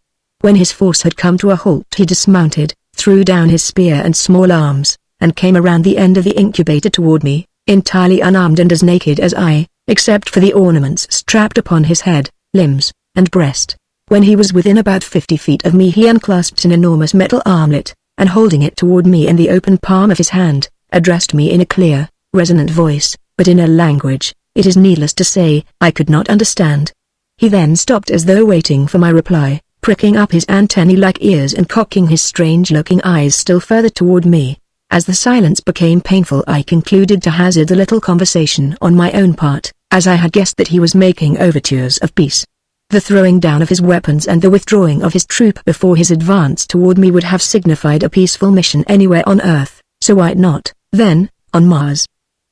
When his force had come to a halt he dismounted, threw down his spear and small arms, and came around the end of the incubator toward me, entirely unarmed and as naked as I, except for the ornaments strapped upon his head, limbs, and breast. When he was within about 50 feet of me he unclasped an enormous metal armlet, and holding it toward me in the open palm of his hand, addressed me in a clear, resonant voice, but in a language, it is needless to say, I could not understand. He then stopped as though waiting for my reply, pricking up his antennae-like ears and cocking his strange-looking eyes still further toward me. As the silence became painful I concluded to hazard a little conversation on my own part, as I had guessed that he was making overtures of peace. The throwing down of his weapons and the withdrawing of his troop before his advance toward me would have signified a peaceful mission anywhere on Earth, so why not, then, on Mars?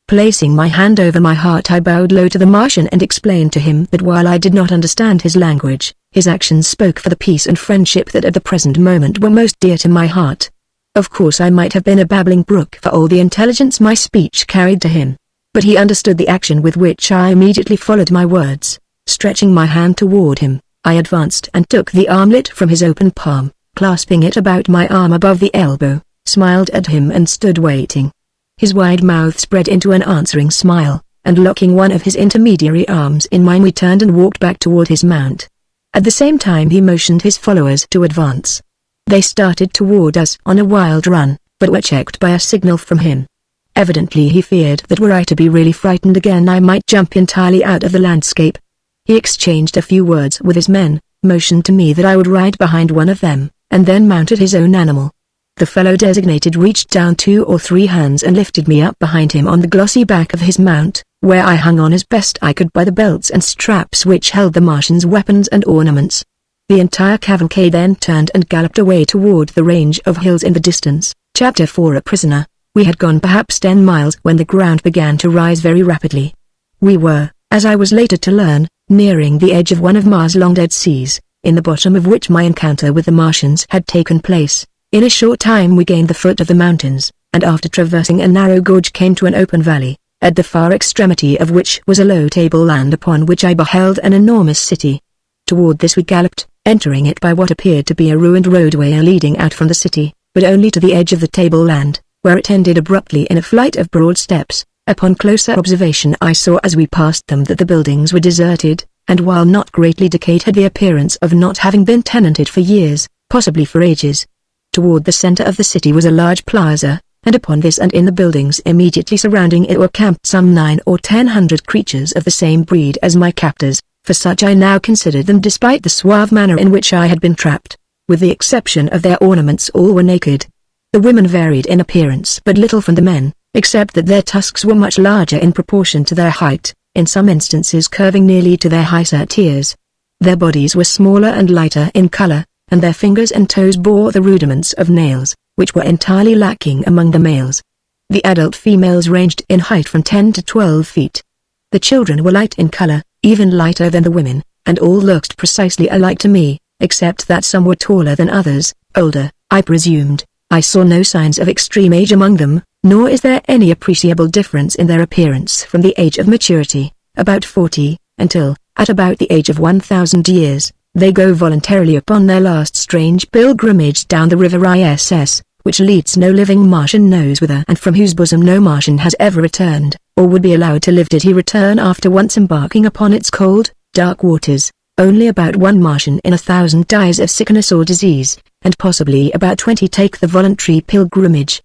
Placing my hand over my heart I bowed low to the Martian and explained to him that while I did not understand his language, his actions spoke for the peace and friendship that at the present moment were most dear to my heart. Of course I might have been a babbling brook for all the intelligence my speech carried to him, but he understood the action with which I immediately followed my words. Stretching my hand toward him, I advanced and took the armlet from his open palm, clasping it about my arm above the elbow, smiled at him and stood waiting. His wide mouth spread into an answering smile, and locking one of his intermediary arms in mine we turned and walked back toward his mount. At the same time he motioned his followers to advance. They started toward us on a wild run, but were checked by a signal from him. Evidently he feared that were I to be really frightened again I might jump entirely out of the landscape. He exchanged a few words with his men, motioned to me that I would ride behind one of them, and then mounted his own animal. The fellow designated reached down 2 or 3 hands and lifted me up behind him on the glossy back of his mount, where I hung on as best I could by the belts and straps which held the Martian's weapons and ornaments. The entire cavalcade then turned and galloped away toward the range of hills in the distance. Chapter 4 A prisoner. We had gone perhaps 10 miles when the ground began to rise very rapidly. We were, as I was later to learn, nearing the edge of one of Mars' long-dead seas, in the bottom of which my encounter with the Martians had taken place. In a short time we gained the foot of the mountains, and after traversing a narrow gorge came to an open valley, at the far extremity of which was a low tableland upon which I beheld an enormous city. Toward this we galloped, entering it by what appeared to be a ruined roadway leading out from the city, but only to the edge of the tableland, where it ended abruptly in a flight of broad steps. Upon closer observation I saw as we passed them that the buildings were deserted, and while not greatly decayed had the appearance of not having been tenanted for years, possibly for ages. Toward the center of the city was a large plaza, and upon this and in the buildings immediately surrounding it were camped some 9 or 10 creatures of the same breed as my captors, for such I now considered them despite the suave manner in which I had been trapped. With the exception of their ornaments all were naked. The women varied in appearance but little from the men, except that their tusks were much larger in proportion to their height, in some instances curving nearly to their high-set ears. Their bodies were smaller and lighter in color, and their fingers and toes bore the rudiments of nails, which were entirely lacking among the males. The adult females ranged in height from 10 to 12 feet. The children were light in color, even lighter than the women, and all looked precisely alike to me, except that some were taller than others, older, I presumed. I saw no signs of extreme age among them, nor is there any appreciable difference in their appearance from the age of maturity, about 40, until, at about the age of 1,000 years, they go voluntarily upon their last strange pilgrimage down the river ISS, which leads no living Martian knows whither and from whose bosom no Martian has ever returned, or would be allowed to live did he return after once embarking upon its cold, dark waters. Only about 1 Martian in 1,000 dies of sickness or disease, and possibly about 20 take the voluntary pilgrimage.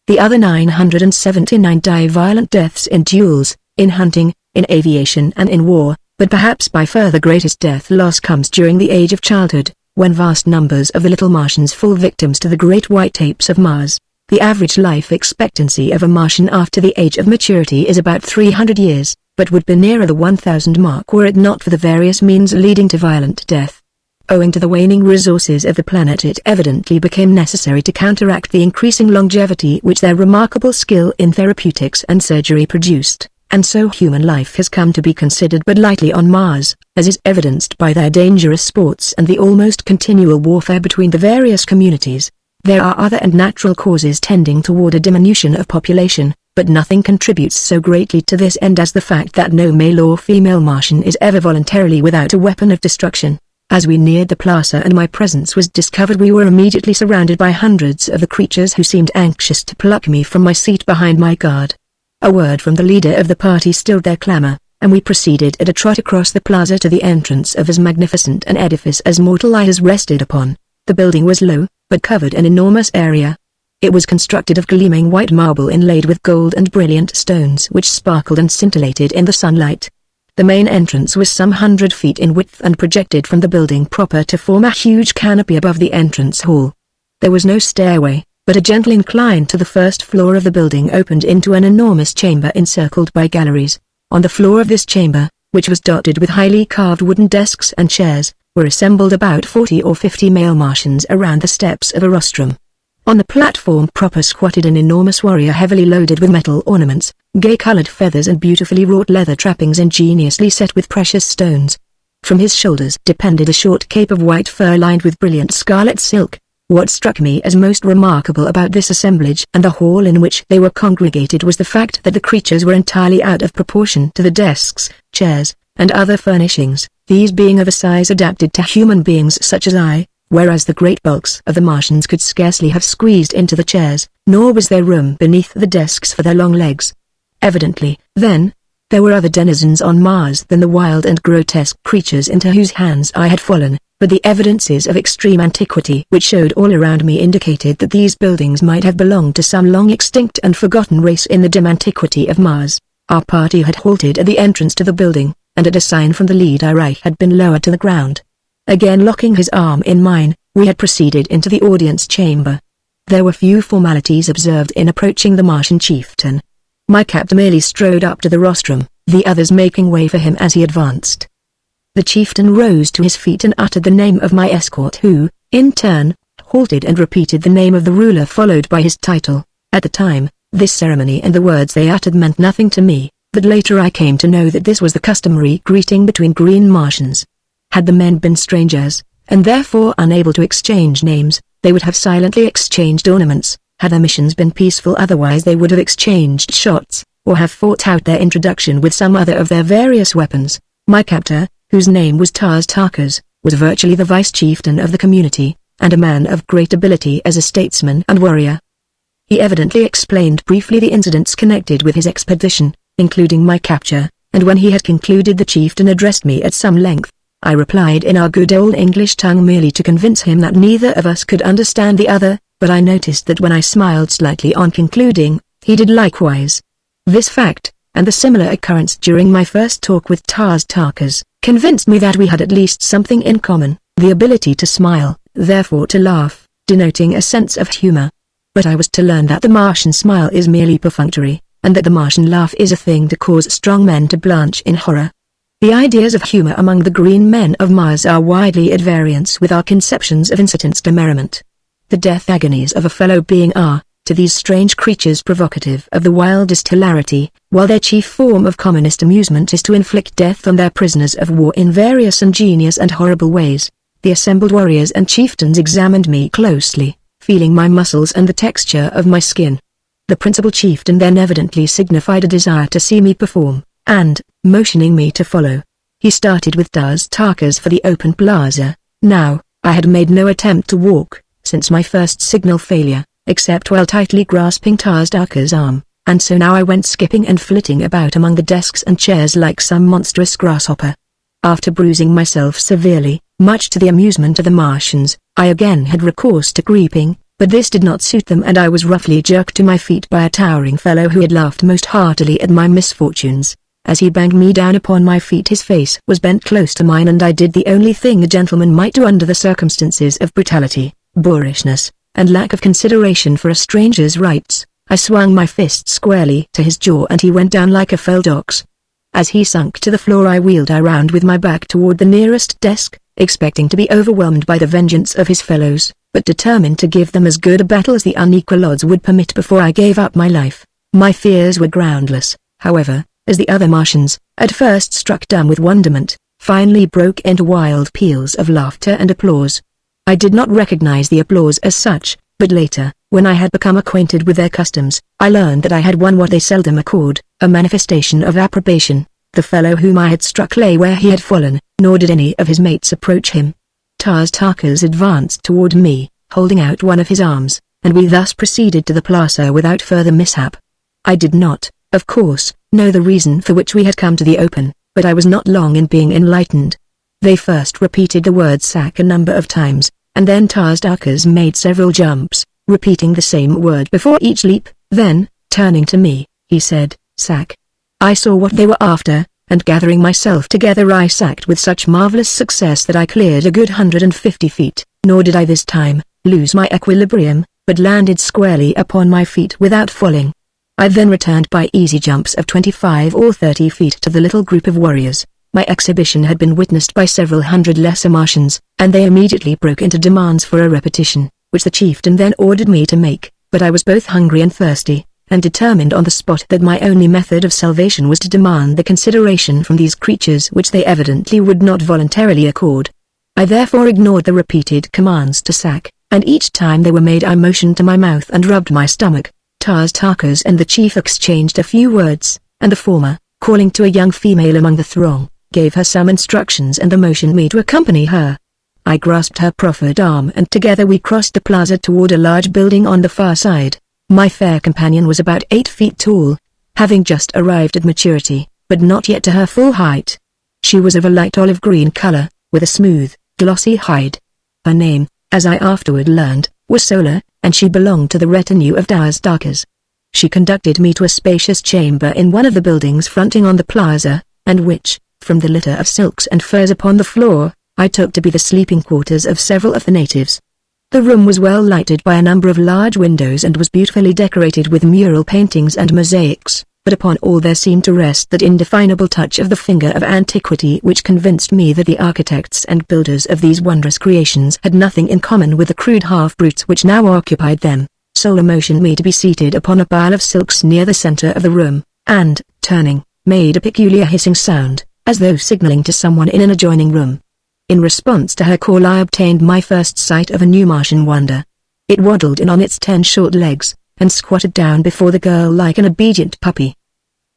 The other 979 die violent deaths in duels, in hunting, in aviation and in war, but perhaps by far the greatest death loss comes during the age of childhood, when vast numbers of the little Martians fall victims to the great white tapes of Mars. The average life expectancy of a Martian after the age of maturity is about 300 years, but would be nearer the 1,000 mark were it not for the various means leading to violent death. Owing to the waning resources of the planet, it evidently became necessary to counteract the increasing longevity which their remarkable skill in therapeutics and surgery produced, and so human life has come to be considered but lightly on Mars, as is evidenced by their dangerous sports and the almost continual warfare between the various communities. There are other and natural causes tending toward a diminution of population, but nothing contributes so greatly to this end as the fact that no male or female Martian is ever voluntarily without a weapon of destruction. As we neared the plaza and my presence was discovered, we were immediately surrounded by hundreds of the creatures who seemed anxious to pluck me from my seat behind my guard. A word from the leader of the party stilled their clamor, and we proceeded at a trot across the plaza to the entrance of as magnificent an edifice as mortal eye has rested upon. The building was low, but covered an enormous area. It was constructed of gleaming white marble inlaid with gold and brilliant stones which sparkled and scintillated in the sunlight. The main entrance was some 100 feet in width and projected from the building proper to form a huge canopy above the entrance hall. There was no stairway, but a gentle incline to the first floor of the building opened into an enormous chamber encircled by galleries. On the floor of this chamber, which was dotted with highly carved wooden desks and chairs, were assembled about 40 or 50 male Martians around the steps of a rostrum. On the platform proper squatted an enormous warrior heavily loaded with metal ornaments, gay-colored feathers and beautifully wrought leather trappings ingeniously set with precious stones. From his shoulders depended a short cape of white fur lined with brilliant scarlet silk. What struck me as most remarkable about this assemblage and the hall in which they were congregated was the fact that the creatures were entirely out of proportion to the desks, chairs, and other furnishings, these being of a size adapted to human beings such as I, whereas the great bulks of the Martians could scarcely have squeezed into the chairs, nor was there room beneath the desks for their long legs. Evidently, then, there were other denizens on Mars than the wild and grotesque creatures into whose hands I had fallen, but the evidences of extreme antiquity which showed all around me indicated that these buildings might have belonged to some long extinct and forgotten race in the dim antiquity of Mars. Our party had halted at the entrance to the building, and at a sign from the leader I had been lowered to the ground. Again locking his arm in mine, we had proceeded into the audience chamber. There were few formalities observed in approaching the Martian chieftain. My captor merely strode up to the rostrum, the others making way for him as he advanced. The chieftain rose to his feet and uttered the name of my escort, who, in turn, halted and repeated the name of the ruler followed by his title. At the time, this ceremony and the words they uttered meant nothing to me, but later I came to know that this was the customary greeting between green Martians. Had the men been strangers, and therefore unable to exchange names, they would have silently exchanged ornaments. Had their missions been peaceful, otherwise they would have exchanged shots, or have fought out their introduction with some other of their various weapons. My captor, whose name was Tarkas, was virtually the vice-chieftain of the community, and a man of great ability as a statesman and warrior. He evidently explained briefly the incidents connected with his expedition, including my capture, and when he had concluded the chieftain addressed me at some length. I replied in our good old English tongue merely to convince him that neither of us could understand the other, but I noticed that when I smiled slightly on concluding, he did likewise. This fact, and the similar occurrence during my first talk with Tarkas, convinced me that we had at least something in common, the ability to smile, therefore to laugh, denoting a sense of humor. But I was to learn that the Martian smile is merely perfunctory, and that the Martian laugh is a thing to cause strong men to blanch in horror. The ideas of humor among the green men of Mars are widely at variance with our conceptions of incitants to merriment. The death agonies of a fellow being are, to these strange creatures, provocative of the wildest hilarity, while their chief form of commonest amusement is to inflict death on their prisoners of war in various ingenious and horrible ways. The assembled warriors and chieftains examined me closely, feeling my muscles and the texture of my skin. The principal chieftain then evidently signified a desire to see me perform, and, motioning me to follow, he started with Das Tarkas for the open plaza. Now, I had made no attempt to walk, since my first signal failure, except while tightly grasping Tas Tarkas' arm, and so now I went skipping and flitting about among the desks and chairs like some monstrous grasshopper. After bruising myself severely, much to the amusement of the Martians, I again had recourse to creeping, but this did not suit them and I was roughly jerked to my feet by a towering fellow who had laughed most heartily at my misfortunes. As he banged me down upon my feet, his face was bent close to mine and I did the only thing a gentleman might do under the circumstances of brutality, boorishness, and lack of consideration for a stranger's rights. I swung my fist squarely to his jaw and he went down like a felled ox. As he sunk to the floor I wheeled around with my back toward the nearest desk, expecting to be overwhelmed by the vengeance of his fellows, but determined to give them as good a battle as the unequal odds would permit before I gave up my life. My fears were groundless, however, as the other Martians, at first struck dumb with wonderment, finally broke into wild peals of laughter and applause. I did not recognize the applause as such, but later, when I had become acquainted with their customs, I learned that I had won what they seldom accord, a manifestation of approbation. The fellow whom I had struck lay where he had fallen, nor did any of his mates approach him. Tas Tarkas advanced toward me, holding out one of his arms, and we thus proceeded to the plaza without further mishap. I did not, of course, know the reason for which we had come to the open, but I was not long in being enlightened. They first repeated the word sack a number of times, and then Tas Tarkas made several jumps, repeating the same word before each leap. Then, turning to me, he said, "Sack." I saw what they were after, and gathering myself together I sacked with such marvelous success that I cleared a good 150 feet, nor did I this time lose my equilibrium, but landed squarely upon my feet without falling. I then returned by easy jumps of 25 or 30 feet to the little group of warriors. My exhibition had been witnessed by several hundred lesser Martians, and they immediately broke into demands for a repetition, which the chieftain then ordered me to make, but I was both hungry and thirsty, and determined on the spot that my only method of salvation was to demand the consideration from these creatures which they evidently would not voluntarily accord. I therefore ignored the repeated commands to sack, and each time they were made I motioned to my mouth and rubbed my stomach. Tas Tarkas and the chief exchanged a few words, and the former, calling to a young female among the throng, gave her some instructions and motioned me to accompany her. I grasped her proffered arm and together we crossed the plaza toward a large building on the far side. My fair companion was about 8 feet tall, having just arrived at maturity, but not yet to her full height. She was of a light olive green color, with a smooth, glossy hide. Her name, as I afterward learned, was Sola, and she belonged to the retinue of Das Tarkas. She conducted me to a spacious chamber in one of the buildings fronting on the plaza, and which, from the litter of silks and furs upon the floor, I took to be the sleeping quarters of several of the natives. The room was well lighted by a number of large windows and was beautifully decorated with mural paintings and mosaics, but upon all there seemed to rest that indefinable touch of the finger of antiquity which convinced me that the architects and builders of these wondrous creations had nothing in common with the crude half-brutes which now occupied them. Sola motioned me to be seated upon a pile of silks near the center of the room, and, turning, made a peculiar hissing sound, as though signaling to someone in an adjoining room. In response to her call I obtained my first sight of a new Martian wonder. It waddled in on its 10 short legs, and squatted down before the girl like an obedient puppy.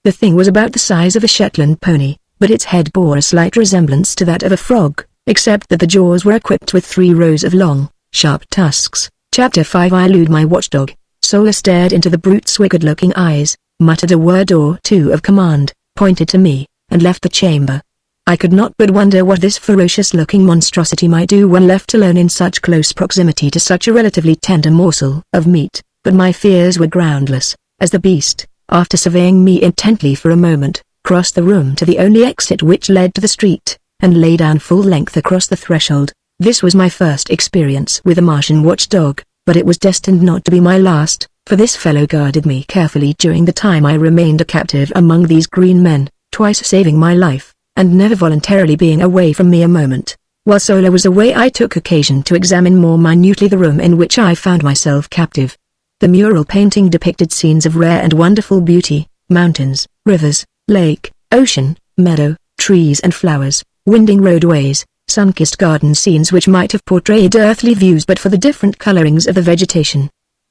The thing was about the size of a Shetland pony, but its head bore a slight resemblance to that of a frog, except that the jaws were equipped with 3 rows of long, sharp tusks. Chapter 5 I elude my watchdog. Sola stared into the brute's wicked-looking eyes, muttered a word or two of command, pointed to me, and left the chamber. I could not but wonder what this ferocious-looking monstrosity might do when left alone in such close proximity to such a relatively tender morsel of meat, but my fears were groundless, as the beast, after surveying me intently for a moment, crossed the room to the only exit which led to the street, and lay down full length across the threshold. This was my first experience with a Martian watchdog, but it was destined not to be my last, for this fellow guarded me carefully during the time I remained a captive among these green men, twice saving my life, and never voluntarily being away from me a moment. While Sola was away I took occasion to examine more minutely the room in which I found myself captive. The mural painting depicted scenes of rare and wonderful beauty, mountains, rivers, lake, ocean, meadow, trees and flowers, winding roadways, sun-kissed garden scenes which might have portrayed earthly views but for the different colorings of the vegetation.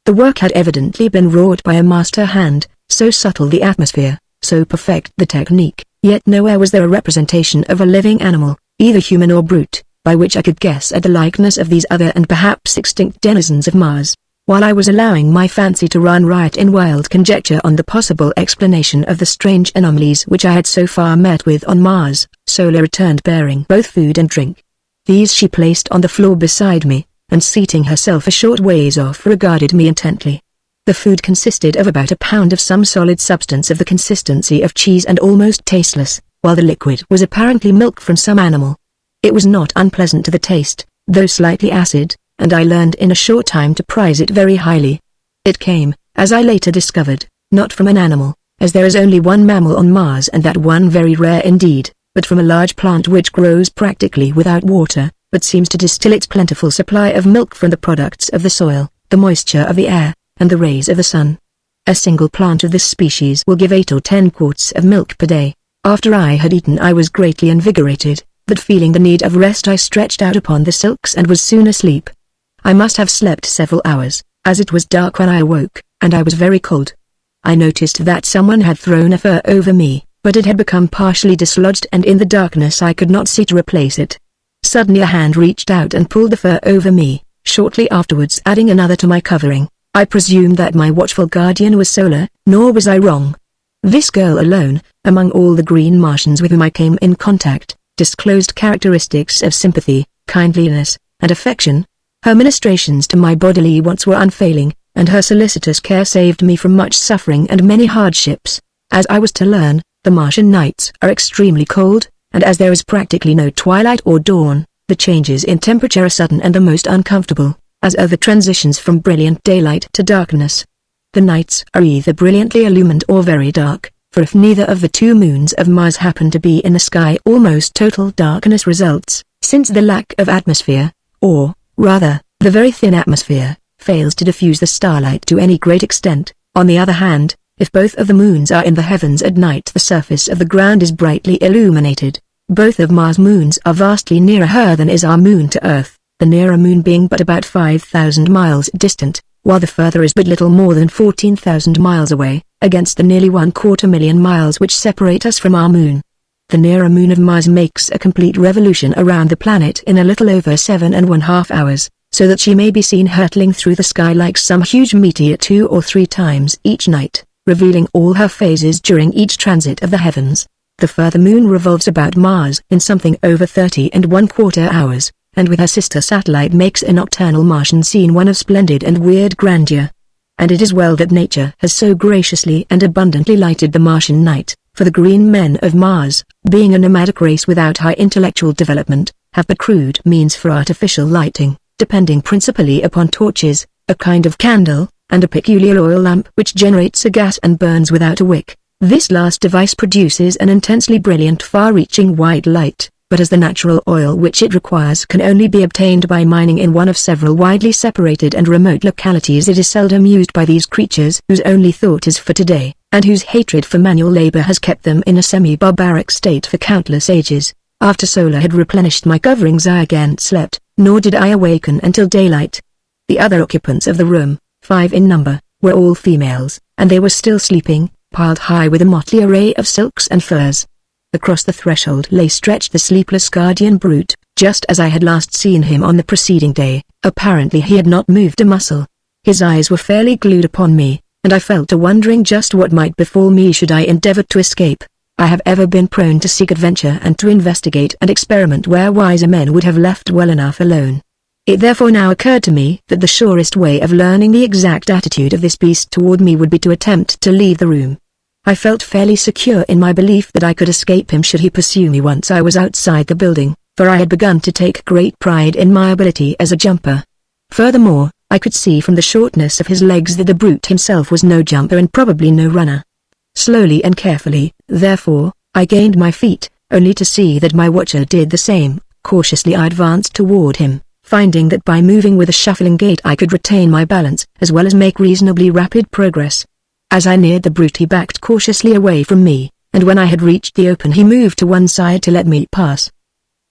The work had evidently been wrought by a master hand, so subtle the atmosphere, so perfect the technique, yet nowhere was there a representation of a living animal, either human or brute, by which I could guess at the likeness of these other and perhaps extinct denizens of Mars. While I was allowing my fancy to run riot in wild conjecture on the possible explanation of the strange anomalies which I had so far met with on Mars, Sola returned bearing both food and drink. These she placed on the floor beside me, and seating herself a short ways off regarded me intently. The food consisted of about a pound of some solid substance of the consistency of cheese and almost tasteless, while the liquid was apparently milk from some animal. It was not unpleasant to the taste, though slightly acid, and I learned in a short time to prize it very highly. It came, as I later discovered, not from an animal, as there is only one mammal on Mars and that one very rare indeed, but from a large plant which grows practically without water, but seems to distill its plentiful supply of milk from the products of the soil, the moisture of the air, and the rays of the sun. A single plant of this species will give 8 or 10 quarts of milk per day. After I had eaten I was greatly invigorated, but feeling the need of rest I stretched out upon the silks and was soon asleep. I must have slept several hours, as it was dark when I awoke, and I was very cold. I noticed that someone had thrown a fur over me, but it had become partially dislodged and in the darkness I could not see to replace it. Suddenly a hand reached out and pulled the fur over me, shortly afterwards adding another to my covering. I presumed that my watchful guardian was Sola, nor was I wrong. This girl alone, among all the green Martians with whom I came in contact, disclosed characteristics of sympathy, kindliness, and affection. Her ministrations to my bodily wants were unfailing, and her solicitous care saved me from much suffering and many hardships. As I was to learn, the Martian nights are extremely cold, and as there is practically no twilight or dawn, the changes in temperature are sudden and the most uncomfortable, as are the transitions from brilliant daylight to darkness. The nights are either brilliantly illumined or very dark, for if neither of the 2 moons of Mars happen to be in the sky almost total darkness results, since the lack of atmosphere, or, rather, the very thin atmosphere, fails to diffuse the starlight to any great extent. On the other hand, if both of the moons are in the heavens at night the surface of the ground is brightly illuminated. Both of Mars' moons are vastly nearer her than is our moon to Earth, the nearer moon being but about 5,000 miles distant, while the further is but little more than 14,000 miles away, against the nearly 250,000 miles which separate us from our moon. The nearer moon of Mars makes a complete revolution around the planet in a little over 7½ hours, so that she may be seen hurtling through the sky like some huge meteor 2 or 3 times each night, revealing all her phases during each transit of the heavens. The further moon revolves about Mars in something over 30¼ hours, and with her sister satellite makes a nocturnal Martian scene one of splendid and weird grandeur. And it is well that nature has so graciously and abundantly lighted the Martian night, for the green men of Mars, being a nomadic race without high intellectual development, have but crude means for artificial lighting, depending principally upon torches, a kind of candle, and a peculiar oil lamp which generates a gas and burns without a wick. This last device produces an intensely brilliant far-reaching white light, but as the natural oil which it requires can only be obtained by mining in one of several widely separated and remote localities, it is seldom used by these creatures whose only thought is for today, and whose hatred for manual labor has kept them in a semi-barbaric state for countless ages. After Sola had replenished my coverings I again slept, nor did I awaken until daylight. The other occupants of the room, 5 in number, were all females, and they were still sleeping, piled high with a motley array of silks and furs. Across the threshold lay stretched the sleepless guardian brute, just as I had last seen him on the preceding day. Apparently he had not moved a muscle. His eyes were fairly glued upon me, and I fell to wondering just what might befall me should I endeavor to escape. I have ever been prone to seek adventure and to investigate and experiment where wiser men would have left well enough alone. It therefore now occurred to me that the surest way of learning the exact attitude of this beast toward me would be to attempt to leave the room. I felt fairly secure in my belief that I could escape him should he pursue me once I was outside the building, for I had begun to take great pride in my ability as a jumper. Furthermore, I could see from the shortness of his legs that the brute himself was no jumper and probably no runner. Slowly and carefully, therefore, I gained my feet, only to see that my watcher did the same. Cautiously I advanced toward him, finding that by moving with a shuffling gait I could retain my balance as well as make reasonably rapid progress. As I neared the brute he backed cautiously away from me, and when I had reached the open he moved to one side to let me pass.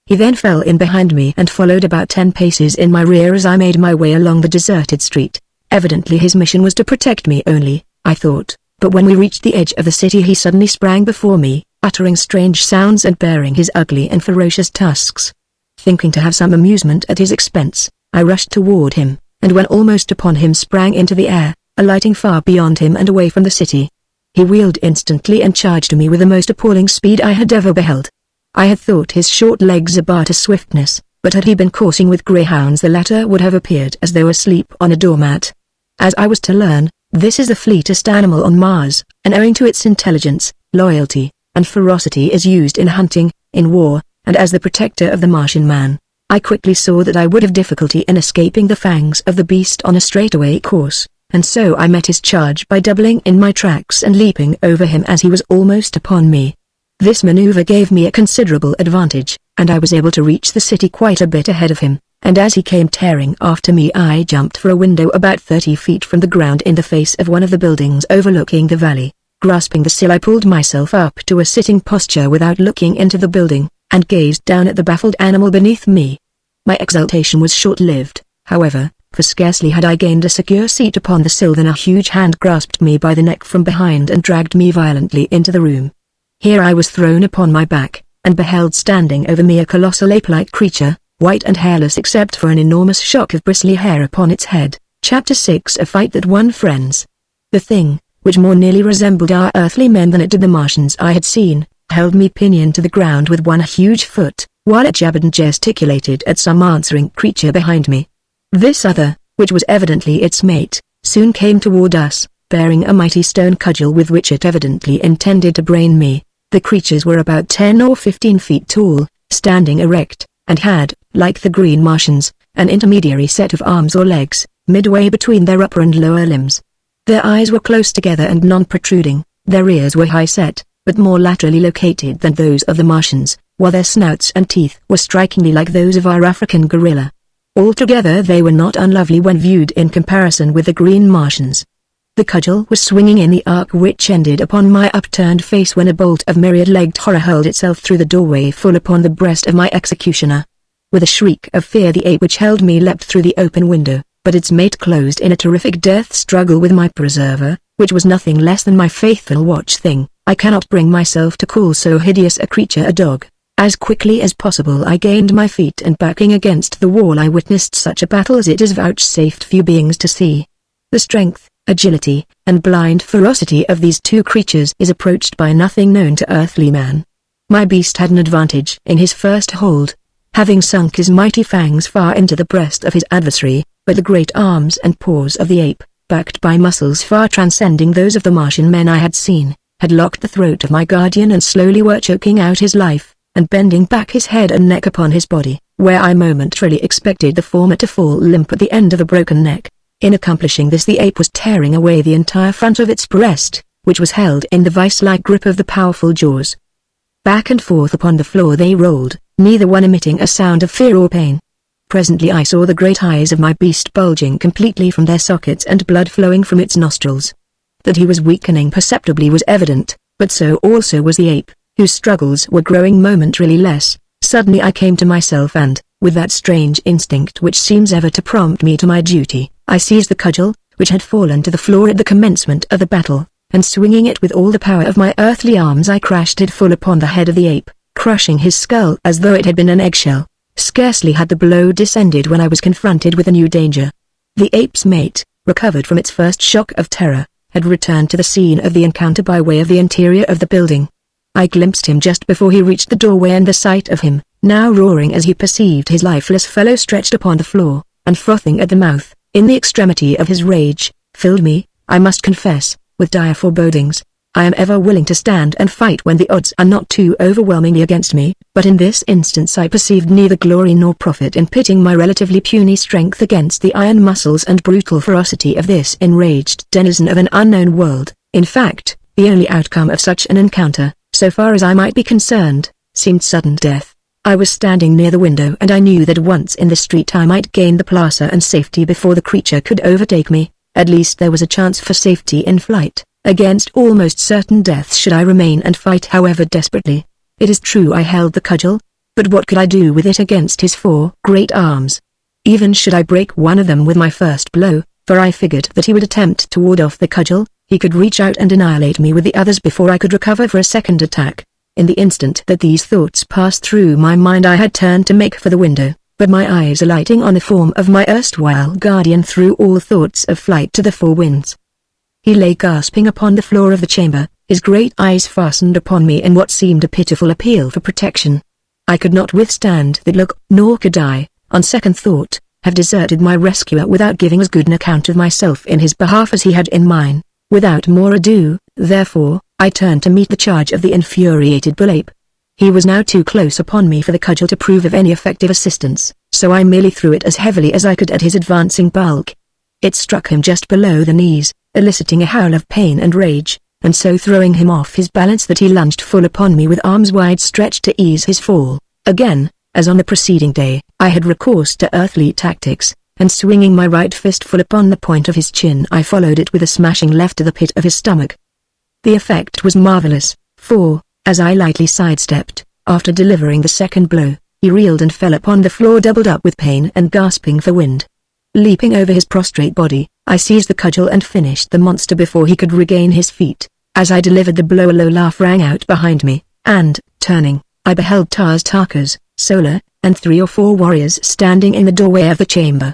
He then fell in behind me and followed about 10 paces in my rear as I made my way along the deserted street. Evidently his mission was to protect me only, I thought, but when we reached the edge of the city he suddenly sprang before me, uttering strange sounds and baring his ugly and ferocious tusks. Thinking to have some amusement at his expense, I rushed toward him, and when almost upon him sprang into the air, alighting far beyond him and away from the city. He wheeled instantly and charged me with the most appalling speed I had ever beheld. I had thought his short legs a bar to swiftness, but had he been coursing with greyhounds the latter would have appeared as though asleep on a doormat. As I was to learn, this is the fleetest animal on Mars, and owing to its intelligence, loyalty, and ferocity is used in hunting, in war, and as the protector of the Martian man. I quickly saw that I would have difficulty in escaping the fangs of the beast on a straightaway course, and so I met his charge by doubling in my tracks and leaping over him as he was almost upon me. This maneuver gave me a considerable advantage, and I was able to reach the city quite a bit ahead of him, and as he came tearing after me I jumped for a window about 30 feet from the ground in the face of one of the buildings overlooking the valley. Grasping the sill I pulled myself up to a sitting posture without looking into the building, and gazed down at the baffled animal beneath me. My exultation was short-lived, however, for scarcely had I gained a secure seat upon the sill than a huge hand grasped me by the neck from behind and dragged me violently into the room. Here I was thrown upon my back, and beheld standing over me a colossal ape-like creature, white and hairless except for an enormous shock of bristly hair upon its head. Chapter 6: A Fight That Won Friends. The thing, which more nearly resembled our earthly men than it did the Martians I had seen, held me pinioned to the ground with one huge foot, while it jabbered and gesticulated at some answering creature behind me. This other, which was evidently its mate, soon came toward us, bearing a mighty stone cudgel with which it evidently intended to brain me. The creatures were about 10 or 15 feet tall, standing erect, and had, like the green Martians, an intermediary set of arms or legs, midway between their upper and lower limbs. Their eyes were close together and non-protruding, their ears were high-set, but more laterally located than those of the Martians, while their snouts and teeth were strikingly like those of our African gorilla. Altogether they were not unlovely when viewed in comparison with the green Martians. The cudgel was swinging in the arc which ended upon my upturned face when a bolt of myriad-legged horror hurled itself through the doorway full upon the breast of my executioner. With a shriek of fear the ape which held me leapt through the open window, but its mate closed in a terrific death struggle with my preserver, which was nothing less than my faithful watch-thing. I cannot bring myself to call so hideous a creature a dog. As quickly as possible I gained my feet and backing against the wall I witnessed such a battle as it is vouchsafed few beings to see. The strength, agility, and blind ferocity of these two creatures is approached by nothing known to earthly man. My beast had an advantage in his first hold, having sunk his mighty fangs far into the breast of his adversary, but the great arms and paws of the ape, backed by muscles far transcending those of the Martian men I had seen, had locked the throat of my guardian and slowly were choking out his life, and bending back his head and neck upon his body, where I momentarily expected the former to fall limp at the end of a broken neck. In accomplishing this the ape was tearing away the entire front of its breast, which was held in the vice-like grip of the powerful jaws. Back and forth upon the floor they rolled, neither one emitting a sound of fear or pain. Presently I saw the great eyes of my beast bulging completely from their sockets and blood flowing from its nostrils. That he was weakening perceptibly was evident, but so also was the ape, whose struggles were growing momentarily less. Suddenly I came to myself and, with that strange instinct which seems ever to prompt me to my duty, I seized the cudgel, which had fallen to the floor at the commencement of the battle, and swinging it with all the power of my earthly arms I crashed it full upon the head of the ape, crushing his skull as though it had been an eggshell. Scarcely had the blow descended when I was confronted with a new danger. The ape's mate, recovered from its first shock of terror, had returned to the scene of the encounter by way of the interior of the building. I glimpsed him just before he reached the doorway, and the sight of him, now roaring as he perceived his lifeless fellow stretched upon the floor, and frothing at the mouth, in the extremity of his rage, filled me, I must confess, with dire forebodings. I am ever willing to stand and fight when the odds are not too overwhelmingly against me, but in this instance I perceived neither glory nor profit in pitting my relatively puny strength against the iron muscles and brutal ferocity of this enraged denizen of an unknown world. In fact, the only outcome of such an encounter, so far as I might be concerned, seemed sudden death. I was standing near the window and I knew that once in the street I might gain the plaza and safety before the creature could overtake me. At least there was a chance for safety in flight. Against almost certain death should I remain and fight however desperately. It is true I held the cudgel, but what could I do with it against his 4 great arms? Even should I break one of them with my first blow, for I figured that he would attempt to ward off the cudgel. He could reach out and annihilate me with the others before I could recover for a second attack. In the instant that these thoughts passed through my mind, I had turned to make for the window, but my eyes alighting on the form of my erstwhile guardian threw all thoughts of flight to the four winds. He lay gasping upon the floor of the chamber, his great eyes fastened upon me in what seemed a pitiful appeal for protection. I could not withstand that look, nor could I, on second thought, have deserted my rescuer without giving as good an account of myself in his behalf as he had in mine. Without more ado, therefore, I turned to meet the charge of the infuriated bull ape. He was now too close upon me for the cudgel to prove of any effective assistance, so I merely threw it as heavily as I could at his advancing bulk. It struck him just below the knees, eliciting a howl of pain and rage, and so throwing him off his balance that he lunged full upon me with arms wide stretched to ease his fall. Again, as on the preceding day, I had recourse to earthly tactics, and swinging my right fist full upon the point of his chin, I followed it with a smashing left to the pit of his stomach. The effect was marvelous, for, as I lightly sidestepped, after delivering the second blow, he reeled and fell upon the floor doubled up with pain and gasping for wind. Leaping over his prostrate body, I seized the cudgel and finished the monster before he could regain his feet. As I delivered the blow, a low laugh rang out behind me, and, turning, I beheld Tarkas, Solar, and 3 or 4 warriors standing in the doorway of the chamber.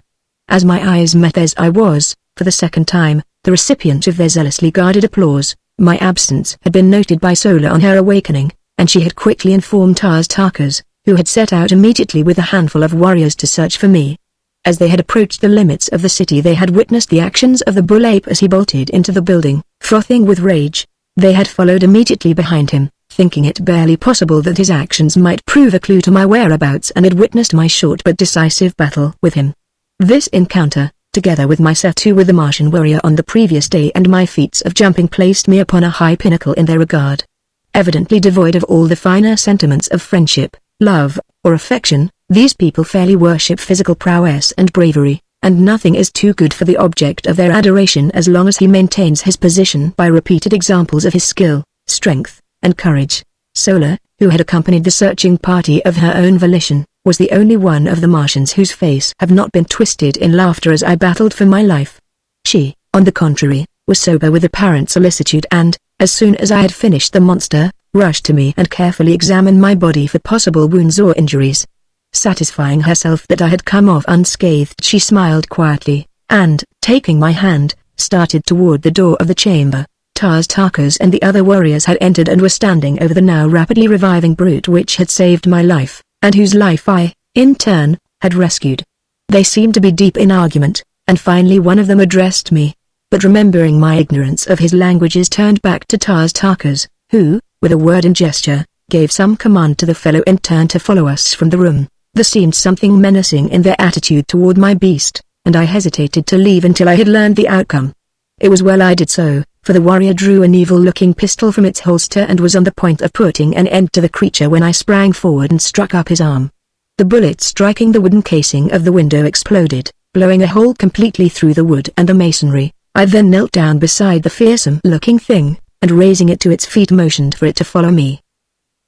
As my eyes met theirs, I was, for the second time, the recipient of their zealously guarded applause. My absence had been noted by Solar on her awakening, and she had quickly informed Tarkas, who had set out immediately with a handful of warriors to search for me. As they had approached the limits of the city, they had witnessed the actions of the bull ape as he bolted into the building, frothing with rage. They had followed immediately behind him, thinking it barely possible that his actions might prove a clue to my whereabouts, and had witnessed my short but decisive battle with him. This encounter, together with my settle with the Martian warrior on the previous day and my feats of jumping, placed me upon a high pinnacle in their regard. Evidently devoid of all the finer sentiments of friendship, love, or affection, these people fairly worship physical prowess and bravery, and nothing is too good for the object of their adoration as long as he maintains his position by repeated examples of his skill, strength, and courage. Solar, who had accompanied the searching party of her own volition, was the only one of the Martians whose face had not been twisted in laughter as I battled for my life. She, on the contrary, was sober with apparent solicitude and, as soon as I had finished the monster, rushed to me and carefully examined my body for possible wounds or injuries. Satisfying herself that I had come off unscathed, she smiled quietly, and, taking my hand, started toward the door of the chamber. Tarkas and the other warriors had entered and were standing over the now rapidly reviving brute which had saved my life, and whose life I, in turn, had rescued. They seemed to be deep in argument, and finally one of them addressed me, but remembering my ignorance of his languages, turned back to Tarkas, who, with a word and gesture, gave some command to the fellow and turned to follow us from the room. There seemed something menacing in their attitude toward my beast, and I hesitated to leave until I had learned the outcome. It was well I did so, for the warrior drew an evil-looking pistol from its holster and was on the point of putting an end to the creature when I sprang forward and struck up his arm. The bullet, striking the wooden casing of the window, exploded, blowing a hole completely through the wood and the masonry. I then knelt down beside the fearsome-looking thing, and raising it to its feet motioned for it to follow me.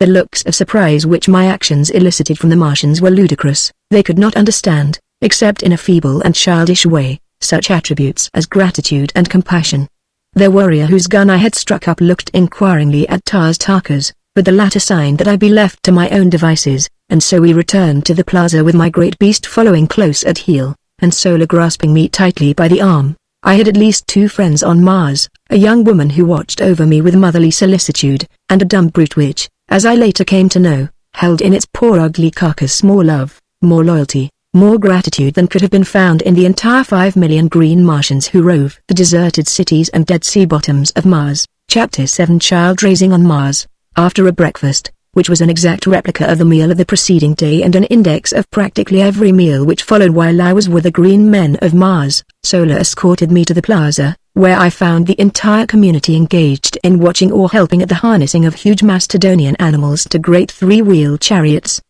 The looks of surprise which my actions elicited from the Martians were ludicrous. They could not understand, except in a feeble and childish way, such attributes as gratitude and compassion. Their warrior, whose gun I had struck up, looked inquiringly at Tarkas, but the latter signed that I be left to my own devices, and so we returned to the plaza with my great beast following close at heel, and Solar grasping me tightly by the arm. I had at least 2 friends on Mars, a young woman who watched over me with motherly solicitude, and a dumb brute which, as I later came to know, held in its poor ugly carcass more love, more loyalty, more gratitude than could have been found in the entire 5 million green Martians who rove the deserted cities and dead sea bottoms of Mars. Chapter 7, Child Raising on Mars. After a breakfast, which was an exact replica of the meal of the preceding day and an index of practically every meal which followed while I was with the green men of Mars, Solar escorted me to the plaza, where I found the entire community engaged in watching or helping at the harnessing of huge Mastodonian animals to great 3-wheel chariots.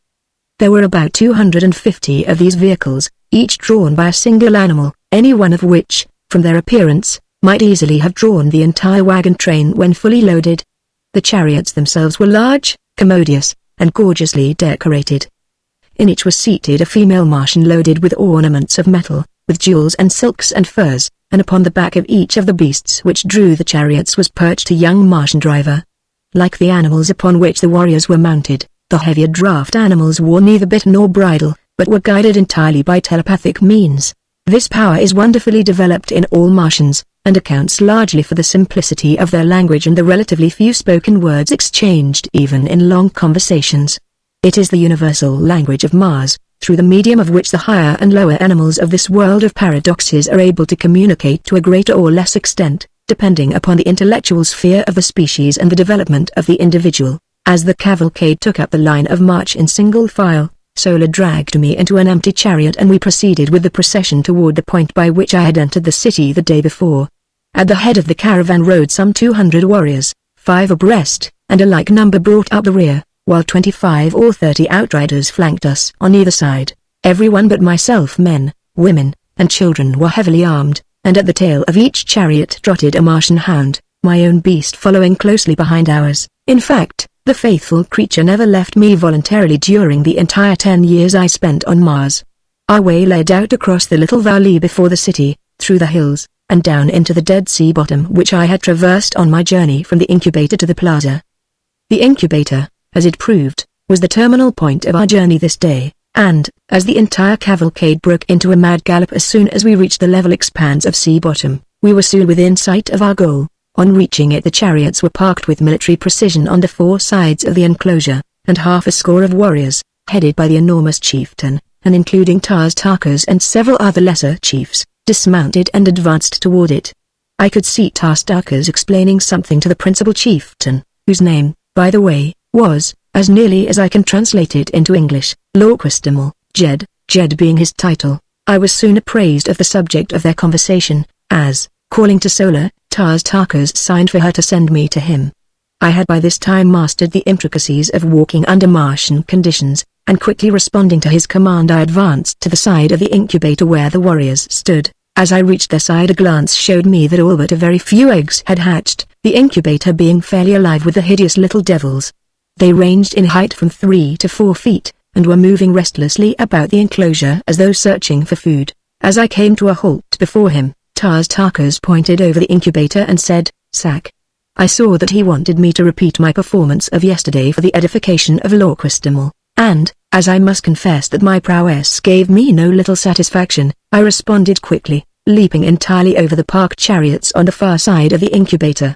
There were about 250 of these vehicles, each drawn by a single animal, any one of which, from their appearance, might easily have drawn the entire wagon train when fully loaded. The chariots themselves were large, commodious, and gorgeously decorated. In each was seated a female Martian loaded with ornaments of metal, with jewels and silks and furs, and upon the back of each of the beasts which drew the chariots was perched a young Martian driver. Like the animals upon which the warriors were mounted, the heavier draft animals wore neither bit nor bridle, but were guided entirely by telepathic means. This power is wonderfully developed in all Martians, and accounts largely for the simplicity of their language and the relatively few spoken words exchanged even in long conversations. It is the universal language of Mars, through the medium of which the higher and lower animals of this world of paradoxes are able to communicate to a greater or less extent, depending upon the intellectual sphere of the species and the development of the individual. As the cavalcade took up the line of march in single file, Solar dragged me into an empty chariot and we proceeded with the procession toward the point by which I had entered the city the day before. At the head of the caravan rode some 200 warriors, 5 abreast, and a like number brought up the rear, while 25 or 30 outriders flanked us on either side. Everyone but myself, men, women, and children, were heavily armed, and at the tail of each chariot trotted a Martian hound, my own beast following closely behind ours. In fact, the faithful creature never left me voluntarily during the entire 10 years I spent on Mars. Our way led out across the little valley before the city, through the hills, and down into the Dead Sea bottom which I had traversed on my journey from the incubator to the plaza. The incubator, as it proved, was the terminal point of our journey this day, and, as the entire cavalcade broke into a mad gallop as soon as we reached the level expanse of sea bottom, we were soon within sight of our goal. On reaching it, the chariots were parked with military precision on the 4 sides of the enclosure, and half a score of warriors, headed by the enormous chieftain, and including Tarkas and several other lesser chiefs, dismounted and advanced toward it. I could see Tarkas explaining something to the principal chieftain, whose name, by the way, was, as nearly as I can translate it into English, Lorquistimal, Jed being his title. I was soon apprised of the subject of their conversation, as, calling to Solar, Tarkas signed for her to send me to him. I had by this time mastered the intricacies of walking under Martian conditions, and quickly responding to his command I advanced to the side of the incubator where the warriors stood. As I reached their side, a glance showed me that all but a very few eggs had hatched, the incubator being fairly alive with the hideous little devils. They ranged in height from 3 to 4 feet, and were moving restlessly about the enclosure as though searching for food. As I came to a halt before him, Tarkas pointed over the incubator and said, "Sack." I saw that he wanted me to repeat my performance of yesterday for the edification of Lorquistimal, and, as I must confess that my prowess gave me no little satisfaction, I responded quickly, leaping entirely over the parked chariots on the far side of the incubator.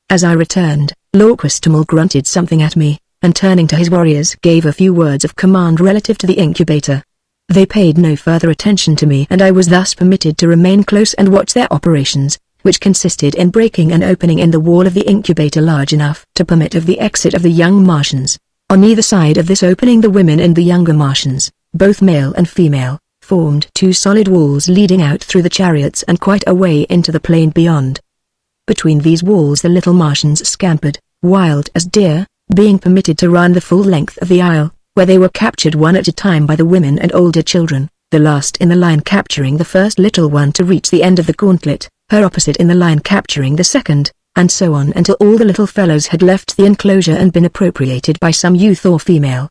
As I returned, Lorquistimal grunted something at me, and turning to his warriors gave a few words of command relative to the incubator. They paid no further attention to me, and I was thus permitted to remain close and watch their operations, which consisted in breaking an opening in the wall of the incubator large enough to permit of the exit of the young Martians. On either side of this opening the women and the younger Martians, both male and female, formed 2 solid walls leading out through the chariots and quite a way into the plain beyond. Between these walls the little Martians scampered, wild as deer, being permitted to run the full length of the aisle, where they were captured one at a time by the women and older children, the last in the line capturing the first little one to reach the end of the gauntlet, her opposite in the line capturing the second, and so on until all the little fellows had left the enclosure and been appropriated by some youth or female.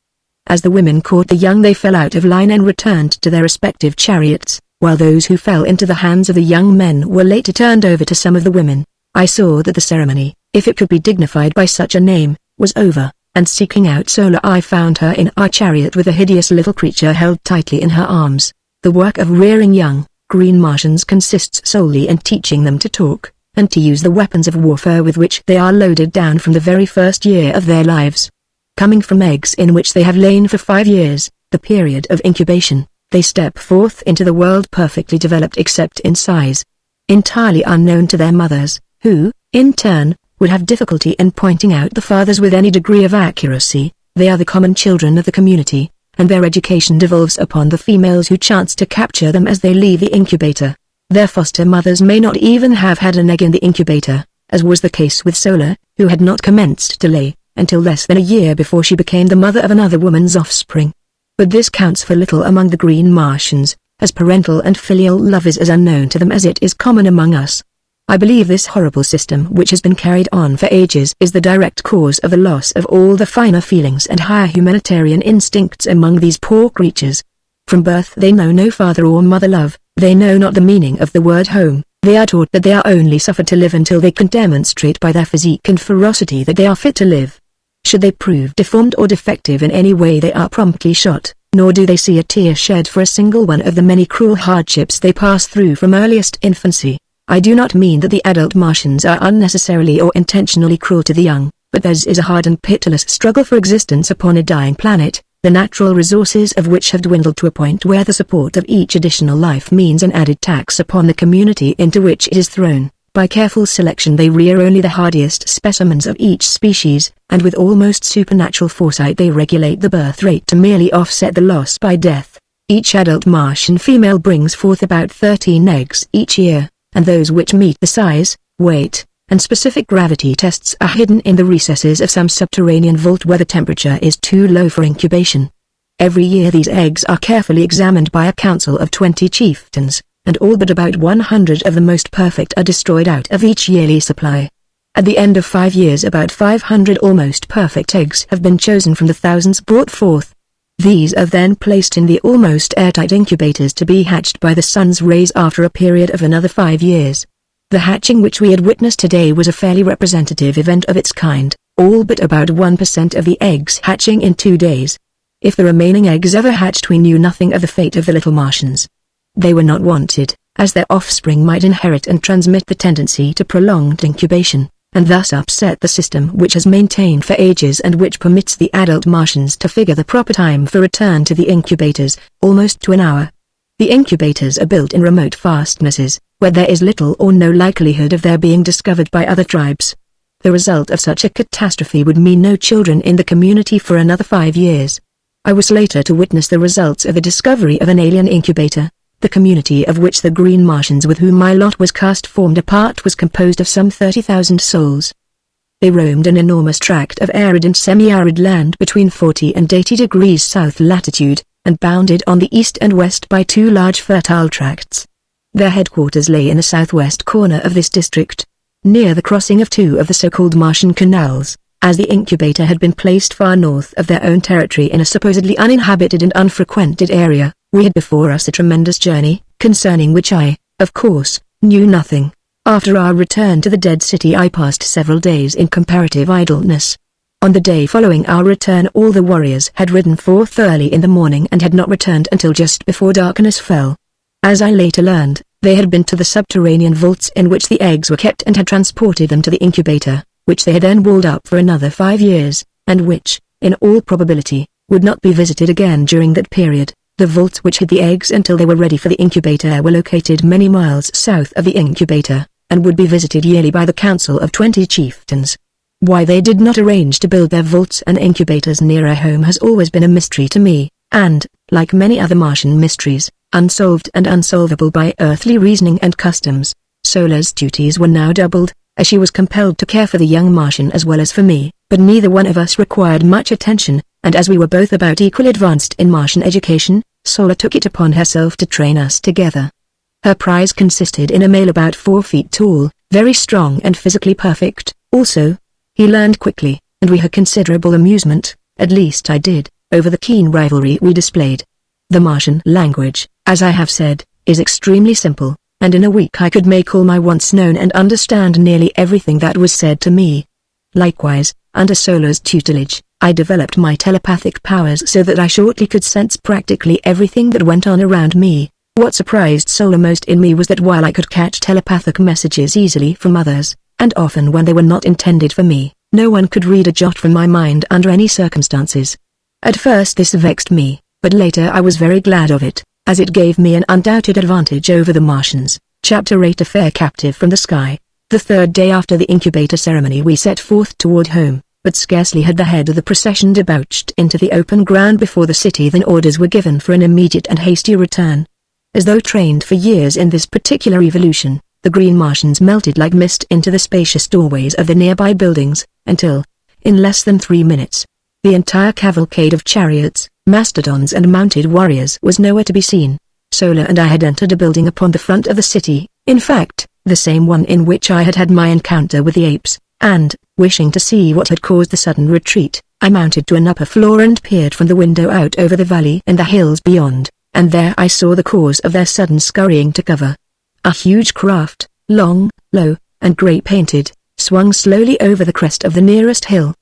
As the women caught the young they fell out of line and returned to their respective chariots, while those who fell into the hands of the young men were later turned over to some of the women. I saw that the ceremony, if it could be dignified by such a name, was over, and seeking out Solar I found her in our chariot with a hideous little creature held tightly in her arms. The work of rearing young, green Martians consists solely in teaching them to talk, and to use the weapons of warfare with which they are loaded down from the very first year of their lives. Coming from eggs in which they have lain for 5 years, the period of incubation, they step forth into the world perfectly developed except in size. Entirely unknown to their mothers, who, in turn, would have difficulty in pointing out the fathers with any degree of accuracy, they are the common children of the community, and their education devolves upon the females who chance to capture them as they leave the incubator. Their foster mothers may not even have had an egg in the incubator, as was the case with Solar, who had not commenced to lay, until less than a year before she became the mother of another woman's offspring. But this counts for little among the green Martians, as parental and filial love is as unknown to them as it is common among us. I believe this horrible system which has been carried on for ages is the direct cause of the loss of all the finer feelings and higher humanitarian instincts among these poor creatures. From birth they know no father or mother love, They know not the meaning of the word home. They are taught that they are only suffered to live until they can demonstrate by their physique and ferocity that they are fit to live. Should they prove deformed or defective in any way, they are promptly shot, nor do they see a tear shed for a single one of the many cruel hardships they pass through from earliest infancy. I do not mean that the adult Martians are unnecessarily or intentionally cruel to the young, but theirs is a hard and pitiless struggle for existence upon a dying planet, the natural resources of which have dwindled to a point where the support of each additional life means an added tax upon the community into which it is thrown. By careful selection they rear only the hardiest specimens of each species, and with almost supernatural foresight they regulate the birth rate to merely offset the loss by death. Each adult Martian female brings forth about 13 eggs each year, and those which meet the size, weight, and specific gravity tests are hidden in the recesses of some subterranean vault where the temperature is too low for incubation. Every year these eggs are carefully examined by a council of 20 chieftains, and all but about 100 of the most perfect are destroyed out of each yearly supply. At the end of 5 years about 500 almost perfect eggs have been chosen from the thousands brought forth. These are then placed in the almost airtight incubators to be hatched by the sun's rays after a period of another 5 years. The hatching which we had witnessed today was a fairly representative event of its kind, all but about 1% of the eggs hatching in 2 days. If the remaining eggs ever hatched, we knew nothing of the fate of the little Martians. They were not wanted, as their offspring might inherit and transmit the tendency to prolonged incubation, and thus upset the system which has maintained for ages and which permits the adult Martians to figure the proper time for return to the incubators, almost to an hour. The incubators are built in remote fastnesses, where there is little or no likelihood of their being discovered by other tribes. The result of such a catastrophe would mean no children in the community for another 5 years. I was later to witness the results of the discovery of an alien incubator. The community of which the Green Martians with whom my lot was cast formed a part was composed of some 30,000 souls. They roamed an enormous tract of arid and semi-arid land between 40 and 80 degrees south latitude, and bounded on the east and west by 2 large fertile tracts. Their headquarters lay in the southwest corner of this district, near the crossing of 2 of the so-called Martian canals. As the incubator had been placed far north of their own territory in a supposedly uninhabited and unfrequented area, we had before us a tremendous journey, concerning which I, of course, knew nothing. After our return to the dead city I passed several days in comparative idleness. On the day following our return all the warriors had ridden forth early in the morning and had not returned until just before darkness fell. As I later learned, they had been to the subterranean vaults in which the eggs were kept and had transported them to the incubator, which they had then walled up for another 5 years, and which, in all probability, would not be visited again during that period. The vaults which hid the eggs until they were ready for the incubator were located many miles south of the incubator, and would be visited yearly by the council of 20 chieftains. Why they did not arrange to build their vaults and incubators nearer home has always been a mystery to me, and, like many other Martian mysteries, unsolved and unsolvable by earthly reasoning and customs. Sola's duties were now doubled, as she was compelled to care for the young Martian as well as for me, but neither one of us required much attention, and as we were both about equally advanced in Martian education, Sola took it upon herself to train us together. Her prize consisted in a male about 4 feet tall, very strong and physically perfect. Also, he learned quickly, and we had considerable amusement, at least I did, over the keen rivalry we displayed. The Martian language, as I have said, is extremely simple, and in a week I could make all my wants known and understand nearly everything that was said to me. Likewise, under Sola's tutelage, I developed my telepathic powers so that I shortly could sense practically everything that went on around me. What surprised Sola most in me was that while I could catch telepathic messages easily from others, and often when they were not intended for me, no one could read a jot from my mind under any circumstances. At first this vexed me, but later I was very glad of it, as it gave me an undoubted advantage over the Martians. Chapter 8: A Fair Captive from the Sky. The 3rd day after the incubator ceremony we set forth toward home, but scarcely had the head of the procession debouched into the open ground before the city than orders were given for an immediate and hasty return. As though trained for years in this particular evolution, the Green Martians melted like mist into the spacious doorways of the nearby buildings, until, in less than 3 minutes, the entire cavalcade of chariots, mastodons and mounted warriors was nowhere to be seen. Sola and I had entered a building upon the front of the city, in fact, the same one in which I had had my encounter with the apes, and, wishing to see what had caused the sudden retreat, I mounted to an upper floor and peered from the window out over the valley and the hills beyond. and there I saw the cause of their sudden scurrying to cover. A huge craft, long, low, and grey-painted, swung slowly over the crest of the nearest hill.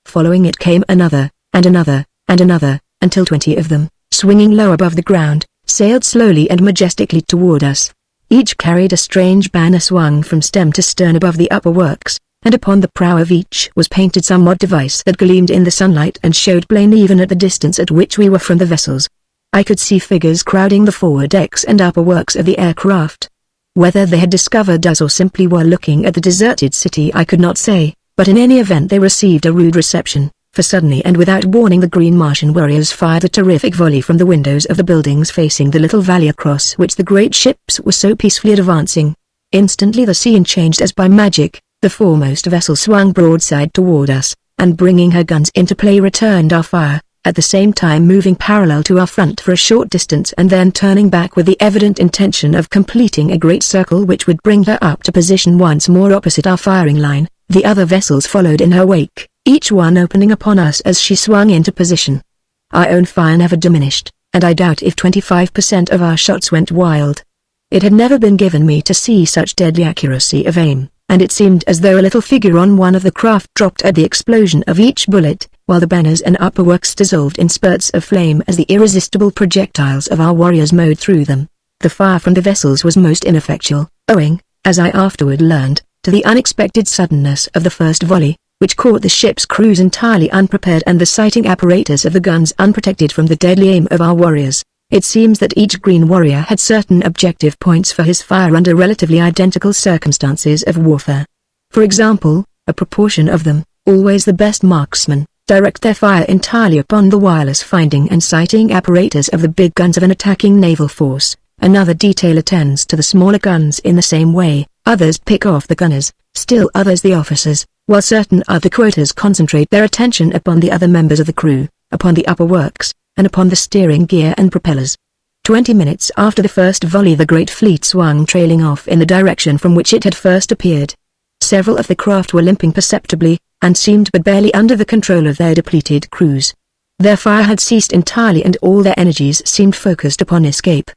Following it came another, and another, and another, until 20 of them, swinging low above the ground, sailed slowly and majestically toward us. Each carried a strange banner swung from stem to stern above the upper works, and upon the prow of each was painted some odd device that gleamed in the sunlight and showed plain even at the distance at which we were from the vessels. I could see figures crowding the forward decks and upper works of the aircraft. Whether they had discovered us or simply were looking at the deserted city I could not say, but in any event they received a rude reception, for suddenly and without warning the green Martian warriors fired a terrific volley from the windows of the buildings facing the little valley across which the great ships were so peacefully advancing. Instantly the scene changed as by magic. The foremost vessel swung broadside toward us, and bringing her guns into play returned our fire, at the same time moving parallel to our front for a short distance and then turning back with the evident intention of completing a great circle which would bring her up to position once more opposite our firing line. The other vessels followed in her wake, each one opening upon us as she swung into position. Our own fire never diminished, and I doubt if 25% of our shots went wild. It had never been given me to see such deadly accuracy of aim, and it seemed as though a little figure on one of the craft dropped at the explosion of each bullet, while the banners and upper works dissolved in spurts of flame as the irresistible projectiles of our warriors mowed through them. The fire from the vessels was most ineffectual, owing, as I afterward learned, to the unexpected suddenness of the first volley, which caught the ship's crews entirely unprepared and the sighting apparatus of the guns unprotected from the deadly aim of our warriors. It seems that each green warrior had certain objective points for his fire under relatively identical circumstances of warfare. For example, a proportion of them, always the best marksmen, direct their fire entirely upon the wireless finding and sighting apparatus of the big guns of an attacking naval force. Another detail attends to the smaller guns in the same way, others pick off the gunners, still others the officers, while certain other quotas concentrate their attention upon the other members of the crew, upon the upper works, and upon the steering gear and propellers. 20 minutes after the first volley the great fleet swung trailing off in the direction from which it had first appeared. Several of the craft were limping perceptibly, and seemed but barely under the control of their depleted crews. Their fire had ceased entirely and all their energies seemed focused upon escape.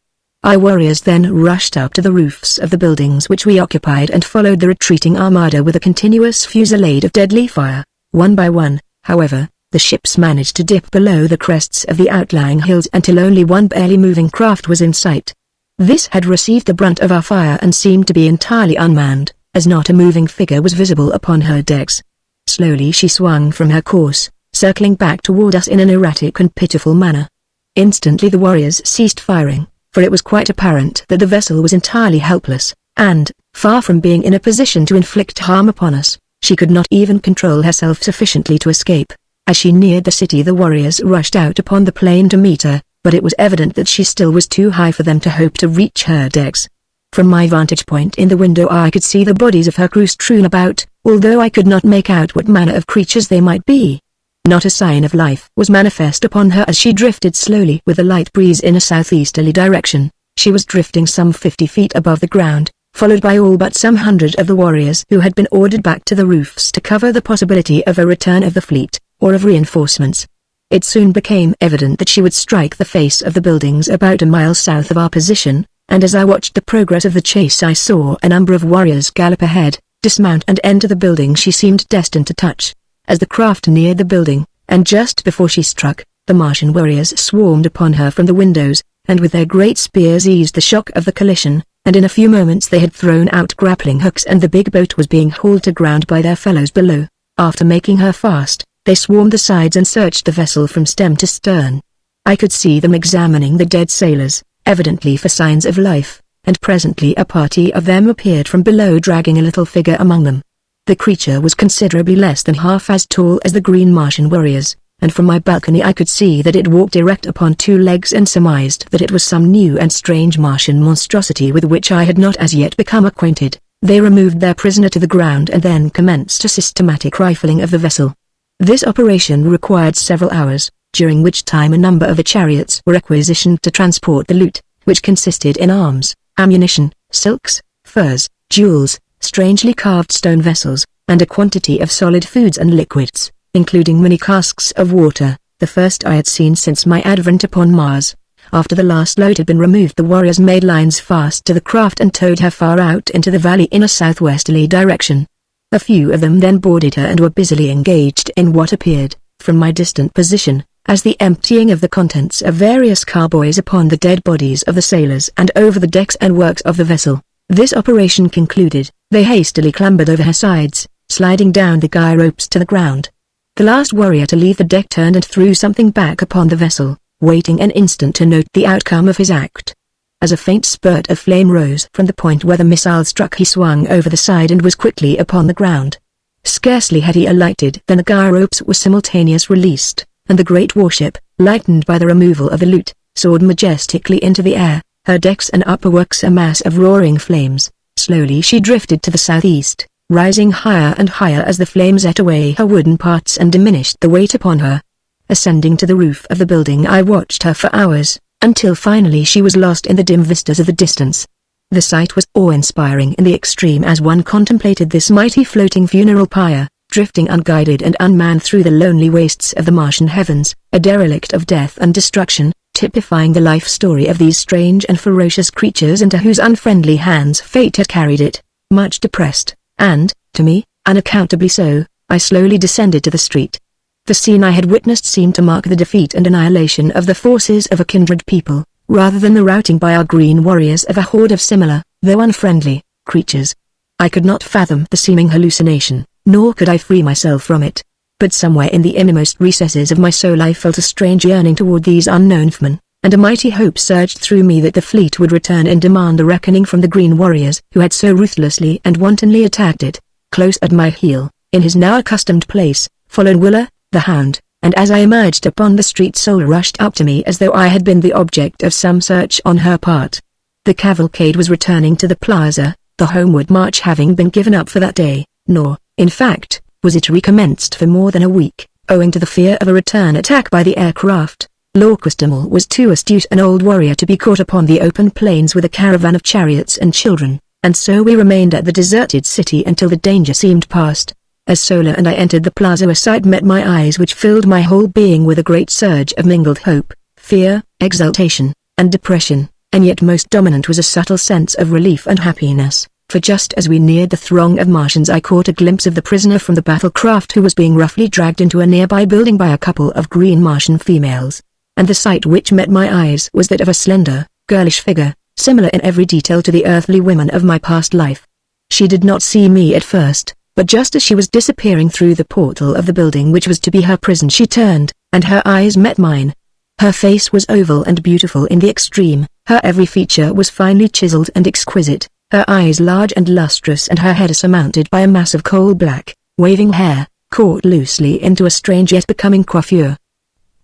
Our warriors then rushed up to the roofs of the buildings which we occupied and followed the retreating armada with a continuous fusillade of deadly fire. One by one, however, the ships managed to dip below the crests of the outlying hills until only one barely moving craft was in sight. This had received the brunt of our fire and seemed to be entirely unmanned, as not a moving figure was visible upon her decks. Slowly she swung from her course, circling back toward us in an erratic and pitiful manner. Instantly the warriors ceased firing, for it was quite apparent that the vessel was entirely helpless, and, far from being in a position to inflict harm upon us, she could not even control herself sufficiently to escape. As she neared the city the warriors rushed out upon the plain to meet her, but it was evident that she still was too high for them to hope to reach her decks. From my vantage point in the window I could see the bodies of her crew strewn about, although I could not make out what manner of creatures they might be. Not a sign of life was manifest upon her as she drifted slowly with a light breeze in a southeasterly direction. She was drifting some 50 feet above the ground, followed by all but some 100 of the warriors who had been ordered back to the roofs to cover the possibility of a return of the fleet, or of reinforcements. It soon became evident that she would strike the face of the buildings about a mile south of our position, and as I watched the progress of the chase I saw a number of warriors gallop ahead, dismount and enter the building she seemed destined to touch. As the craft neared the building, and just before she struck, the Martian warriors swarmed upon her from the windows, and with their great spears eased the shock of the collision, and in a few moments they had thrown out grappling hooks and the big boat was being hauled to ground by their fellows below. After making her fast, they swarmed the sides and searched the vessel from stem to stern. I could see them examining the dead sailors, evidently for signs of life, and presently a party of them appeared from below dragging a little figure among them. The creature was considerably less than half as tall as the green Martian warriors, and from my balcony I could see that it walked erect upon two legs and surmised that it was some new and strange Martian monstrosity with which I had not as yet become acquainted. They removed their prisoner to the ground and then commenced a systematic rifling of the vessel. This operation required several hours, during which time a number of the chariots were requisitioned to transport the loot, which consisted in arms, ammunition, silks, furs, jewels, strangely carved stone vessels, and a quantity of solid foods and liquids, including many casks of water, the first I had seen since my advent upon Mars. After the last load had been removed, the warriors made lines fast to the craft and towed her far out into the valley in a southwesterly direction. A few of them then boarded her and were busily engaged in what appeared, from my distant position, as the emptying of the contents of various carboys upon the dead bodies of the sailors and over the decks and works of the vessel. This operation concluded, they hastily clambered over her sides, sliding down the guy ropes to the ground. The last warrior to leave the deck turned and threw something back upon the vessel, waiting an instant to note the outcome of his act. As a faint spurt of flame rose from the point where the missile struck, he swung over the side and was quickly upon the ground. Scarcely had he alighted than the guy ropes were simultaneously released, and the great warship, lightened by the removal of the loot, soared majestically into the air, her decks and upper works a mass of roaring flames. Slowly she drifted to the southeast, rising higher and higher as the flames ate away her wooden parts and diminished the weight upon her. Ascending to the roof of the building, I watched her for hours, until finally she was lost in the dim vistas of the distance. The sight was awe-inspiring in the extreme as one contemplated this mighty floating funeral pyre, drifting unguided and unmanned through the lonely wastes of the Martian heavens, a derelict of death and destruction, typifying the life story of these strange and ferocious creatures into whose unfriendly hands fate had carried it. Much depressed, and, to me, unaccountably so, I slowly descended to the street. The scene I had witnessed seemed to mark the defeat and annihilation of the forces of a kindred people, rather than the routing by our green warriors of a horde of similar, though unfriendly, creatures. I could not fathom the seeming hallucination, nor could I free myself from it. But somewhere in the innermost recesses of my soul I felt a strange yearning toward these unknown foemen, and a mighty hope surged through me that the fleet would return and demand a reckoning from the green warriors who had so ruthlessly and wantonly attacked it. Close at my heel, in his now accustomed place, followed Willa, the hound, and as I emerged upon the street, Sola rushed up to me as though I had been the object of some search on her part. The cavalcade was returning to the plaza, the homeward march having been given up for that day, nor, in fact, was it recommenced for more than a week, owing to the fear of a return attack by the aircraft. Lorquistimal was too astute an old warrior to be caught upon the open plains with a caravan of chariots and children, and so we remained at the deserted city until the danger seemed past. As Sola and I entered the plaza, a sight met my eyes which filled my whole being with a great surge of mingled hope, fear, exultation, and depression, and yet most dominant was a subtle sense of relief and happiness, for just as we neared the throng of Martians I caught a glimpse of the prisoner from the battlecraft who was being roughly dragged into a nearby building by a couple of green Martian females. And the sight which met my eyes was that of a slender, girlish figure, similar in every detail to the earthly women of my past life. She did not see me at first, but just as she was disappearing through the portal of the building which was to be her prison, she turned, and her eyes met mine. Her face was oval and beautiful in the extreme, her every feature was finely chiseled and exquisite, her eyes large and lustrous, and her head surmounted by a mass of coal-black, waving hair, caught loosely into a strange yet becoming coiffure.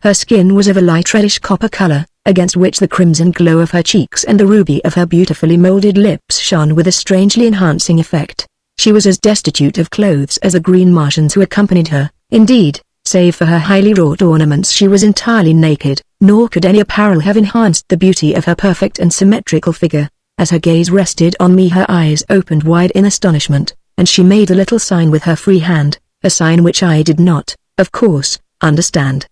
Her skin was of a light reddish copper color, against which the crimson glow of her cheeks and the ruby of her beautifully molded lips shone with a strangely enhancing effect. She was as destitute of clothes as the green Martians who accompanied her. Indeed, save for her highly wrought ornaments, she was entirely naked, nor could any apparel have enhanced the beauty of her perfect and symmetrical figure. As her gaze rested on me, her eyes opened wide in astonishment, and she made a little sign with her free hand, a sign which I did not, of course, understand.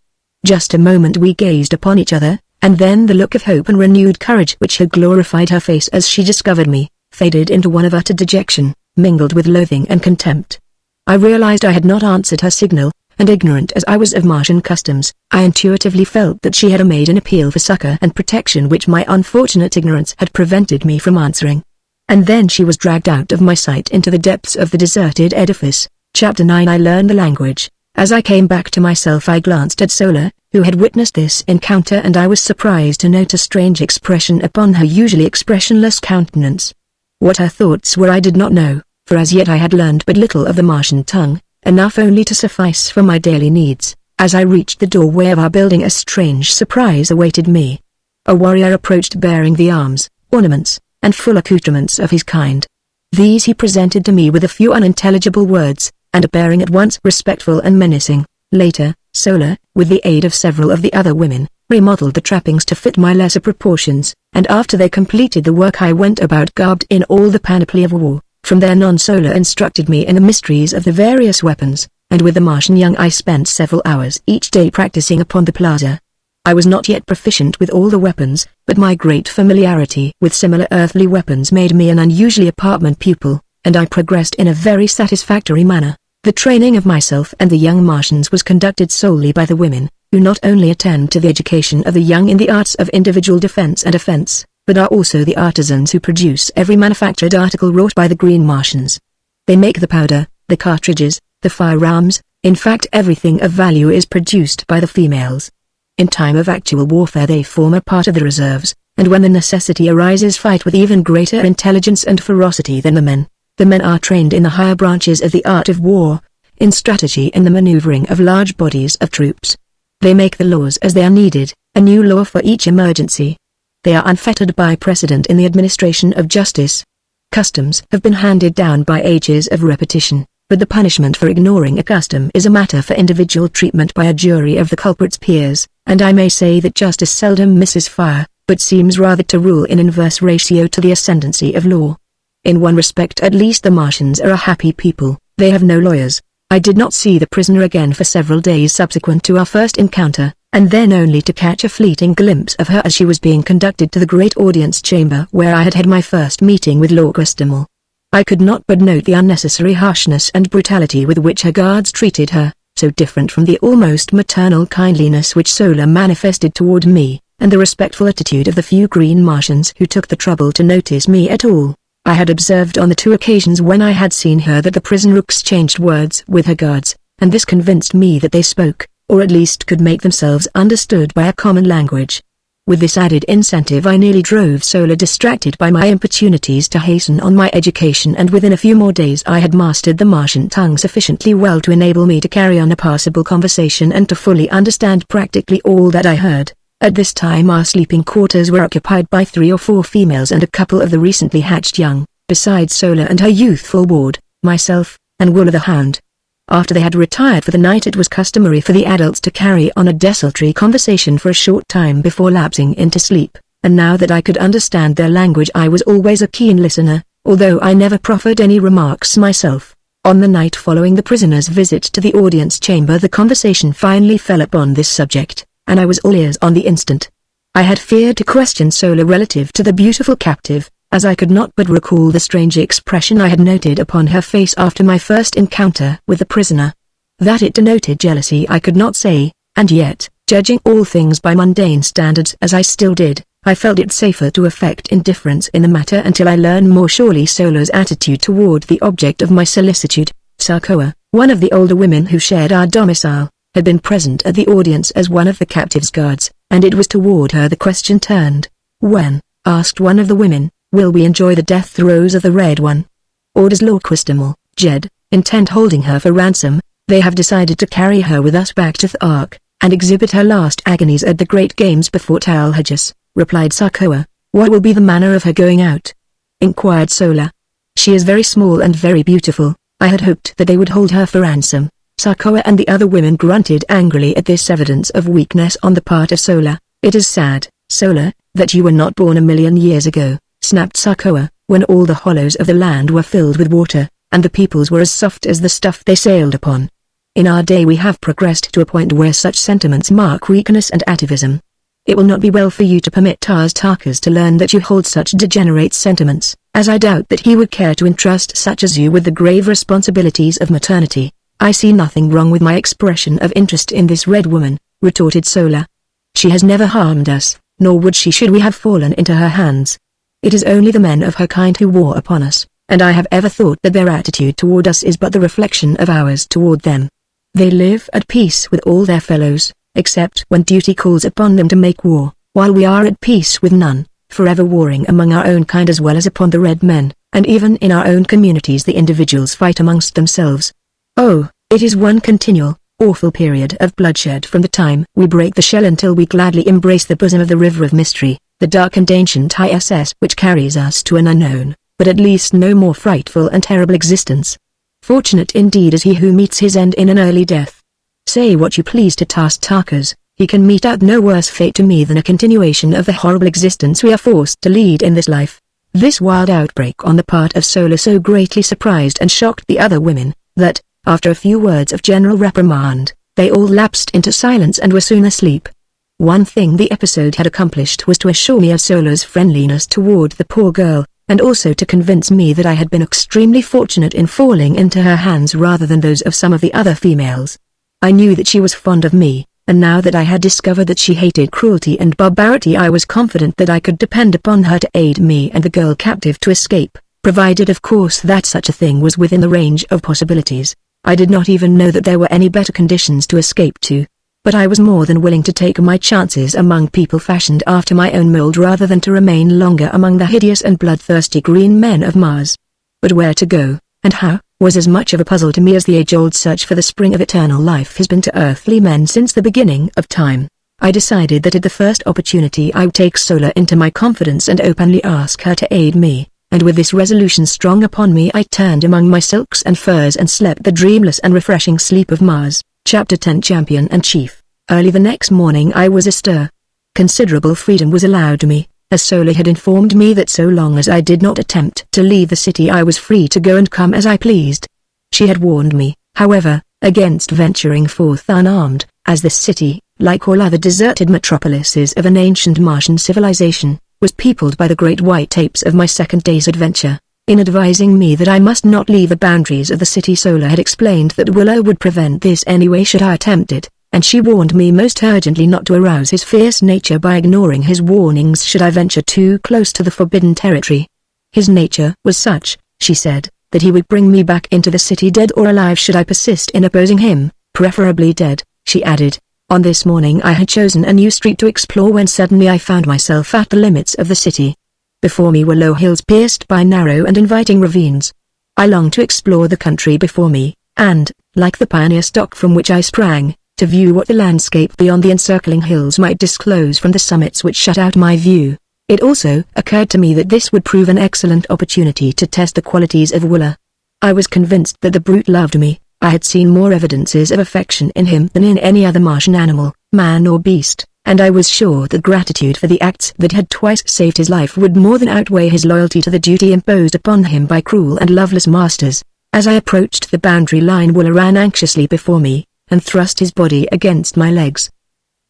Just a moment we gazed upon each other, and then the look of hope and renewed courage which had glorified her face as she discovered me, faded into one of utter dejection, mingled with loathing and contempt. I realized I had not answered her signal, and ignorant as I was of Martian customs, I intuitively felt that she had made an appeal for succor and protection which my unfortunate ignorance had prevented me from answering. And then she was dragged out of my sight into the depths of the deserted edifice. Chapter 9. I learned the language. As I came back to myself I glanced at Sola, who had witnessed this encounter, and I was surprised to note a strange expression upon her usually expressionless countenance. What her thoughts were I did not know, for as yet I had learned but little of the Martian tongue, enough only to suffice for my daily needs. As I reached the doorway of our building a strange surprise awaited me. A warrior approached bearing the arms, ornaments, and full accoutrements of his kind. These he presented to me with a few unintelligible words, and a bearing at once respectful and menacing. Later, Sola, with the aid of several of the other women, remodeled the trappings to fit my lesser proportions, and after they completed the work I went about garbed in all the panoply of war. From there on Sola instructed me in the mysteries of the various weapons, and with the Martian young I spent several hours each day practicing upon the plaza. I was not yet proficient with all the weapons, but my great familiarity with similar earthly weapons made me an unusually apartment pupil, and I progressed in a very satisfactory manner. The training of myself and the young Martians was conducted solely by the women, who not only attend to the education of the young in the arts of individual defense and offense, but are also the artisans who produce every manufactured article wrought by the Green Martians. They make the powder, the cartridges, the firearms, in fact everything of value is produced by the females. In time of actual warfare they form a part of the reserves, and when the necessity arises fight with even greater intelligence and ferocity than the men. The men are trained in the higher branches of the art of war, in strategy and the maneuvering of large bodies of troops. They make the laws as they are needed, a new law for each emergency. They are unfettered by precedent in the administration of justice. Customs have been handed down by ages of repetition, but the punishment for ignoring a custom is a matter for individual treatment by a jury of the culprit's peers, and I may say that justice seldom misses fire, but seems rather to rule in inverse ratio to the ascendancy of law. In one respect at least the Martians are a happy people, they have no lawyers. I did not see the prisoner again for several days subsequent to our first encounter, and then only to catch a fleeting glimpse of her as she was being conducted to the great audience chamber where I had had my first meeting with Lord Christamel. I could not but note the unnecessary harshness and brutality with which her guards treated her, so different from the almost maternal kindliness which Sola manifested toward me, and the respectful attitude of the few Green Martians who took the trouble to notice me at all. I had observed on the 2 occasions when I had seen her that the prisoner exchanged words with her guards, and this convinced me that they spoke, or at least could make themselves understood by a common language. With this added incentive I nearly drove Sola distracted by my importunities to hasten on my education, and within a few more days I had mastered the Martian tongue sufficiently well to enable me to carry on a passable conversation and to fully understand practically all that I heard. At this time our sleeping quarters were occupied by 3 or 4 females and a couple of the recently hatched young, besides Sola and her youthful ward, myself, and Wooler the Hound. After they had retired for the night it was customary for the adults to carry on a desultory conversation for a short time before lapsing into sleep, and now that I could understand their language I was always a keen listener, although I never proffered any remarks myself. On the night following the prisoner's visit to the audience chamber the conversation finally fell upon this subject, and I was all ears on the instant. I had feared to question Sola relative to the beautiful captive, as I could not but recall the strange expression I had noted upon her face after my first encounter with the prisoner. That it denoted jealousy I could not say, and yet, judging all things by mundane standards as I still did, I felt it safer to affect indifference in the matter until I learned more surely Sola's attitude toward the object of my solicitude. Sarkoa, one of the older women who shared our domicile, had been present at the audience as one of the captive's guards, and it was toward her the question turned. When, asked one of the women, will we enjoy the death throes of the Red One? Or does Lord Christamel, Jed, intend holding her for ransom? They have decided to carry her with us back to the Ark, and exhibit her last agonies at the great games before Talhajas, replied Sarkoa. What will be the manner of her going out? Inquired Sola. She is very small and very beautiful. I had hoped that they would hold her for ransom. Sarkoa and the other women grunted angrily at this evidence of weakness on the part of Sola. It is sad, Sola, that you were not born 1,000,000 years ago, snapped Sarkoa, when all the hollows of the land were filled with water, and the peoples were as soft as the stuff they sailed upon. In our day we have progressed to a point where such sentiments mark weakness and atavism. It will not be well for you to permit Tarkas to learn that you hold such degenerate sentiments, as I doubt that he would care to entrust such as you with the grave responsibilities of maternity. I see nothing wrong with my expression of interest in this Red Woman, retorted Sola. She has never harmed us, nor would she should we have fallen into her hands. It is only the men of her kind who war upon us, and I have ever thought that their attitude toward us is but the reflection of ours toward them. They live at peace with all their fellows, except when duty calls upon them to make war, while we are at peace with none, forever warring among our own kind as well as upon the Red Men, and even in our own communities the individuals fight amongst themselves. Oh, it is one continual, awful period of bloodshed from the time we break the shell until we gladly embrace the bosom of the river of mystery, the dark and ancient ISS which carries us to an unknown, but at least no more frightful and terrible existence. Fortunate indeed is he who meets his end in an early death. Say what you please to Tarkas, he can mete out no worse fate to me than a continuation of the horrible existence we are forced to lead in this life. This wild outbreak on the part of Sola so greatly surprised and shocked the other women, that, after a few words of general reprimand, they all lapsed into silence and were soon asleep. One thing the episode had accomplished was to assure me of Sola's friendliness toward the poor girl, and also to convince me that I had been extremely fortunate in falling into her hands rather than those of some of the other females. I knew that she was fond of me, and now that I had discovered that she hated cruelty and barbarity, I was confident that I could depend upon her to aid me and the girl captive to escape, provided of course that such a thing was within the range of possibilities. I did not even know that there were any better conditions to escape to. But I was more than willing to take my chances among people fashioned after my own mold rather than to remain longer among the hideous and bloodthirsty green men of Mars. But where to go, and how, was as much of a puzzle to me as the age-old search for the spring of eternal life has been to earthly men since the beginning of time. I decided that at the first opportunity I would take Sola into my confidence and openly ask her to aid me, and with this resolution strong upon me I turned among my silks and furs and slept the dreamless and refreshing sleep of Mars. Chapter 10 Champion and Chief. Early the next morning I was astir. Considerable freedom was allowed me, as Sola had informed me that so long as I did not attempt to leave the city I was free to go and come as I pleased. She had warned me, however, against venturing forth unarmed, as this city, like all other deserted metropolises of an ancient Martian civilization, was peopled by the great white apes of my second day's adventure. In advising me that I must not leave the boundaries of the city, Sola had explained that Willow would prevent this anyway should I attempt it, and she warned me most urgently not to arouse his fierce nature by ignoring his warnings should I venture too close to the forbidden territory. His nature was such, she said, that he would bring me back into the city dead or alive should I persist in opposing him, preferably dead, she added. On this morning I had chosen a new street to explore when suddenly I found myself at the limits of the city. Before me were low hills pierced by narrow and inviting ravines. I longed to explore the country before me, and, like the pioneer stock from which I sprang, to view what the landscape beyond the encircling hills might disclose from the summits which shut out my view. It also occurred to me that this would prove an excellent opportunity to test the qualities of Willa. I was convinced that the brute loved me. I had seen more evidences of affection in him than in any other Martian animal, man or beast, and I was sure that gratitude for the acts that had twice saved his life would more than outweigh his loyalty to the duty imposed upon him by cruel and loveless masters. As I approached the boundary line, Willa ran anxiously before me, and thrust his body against my legs.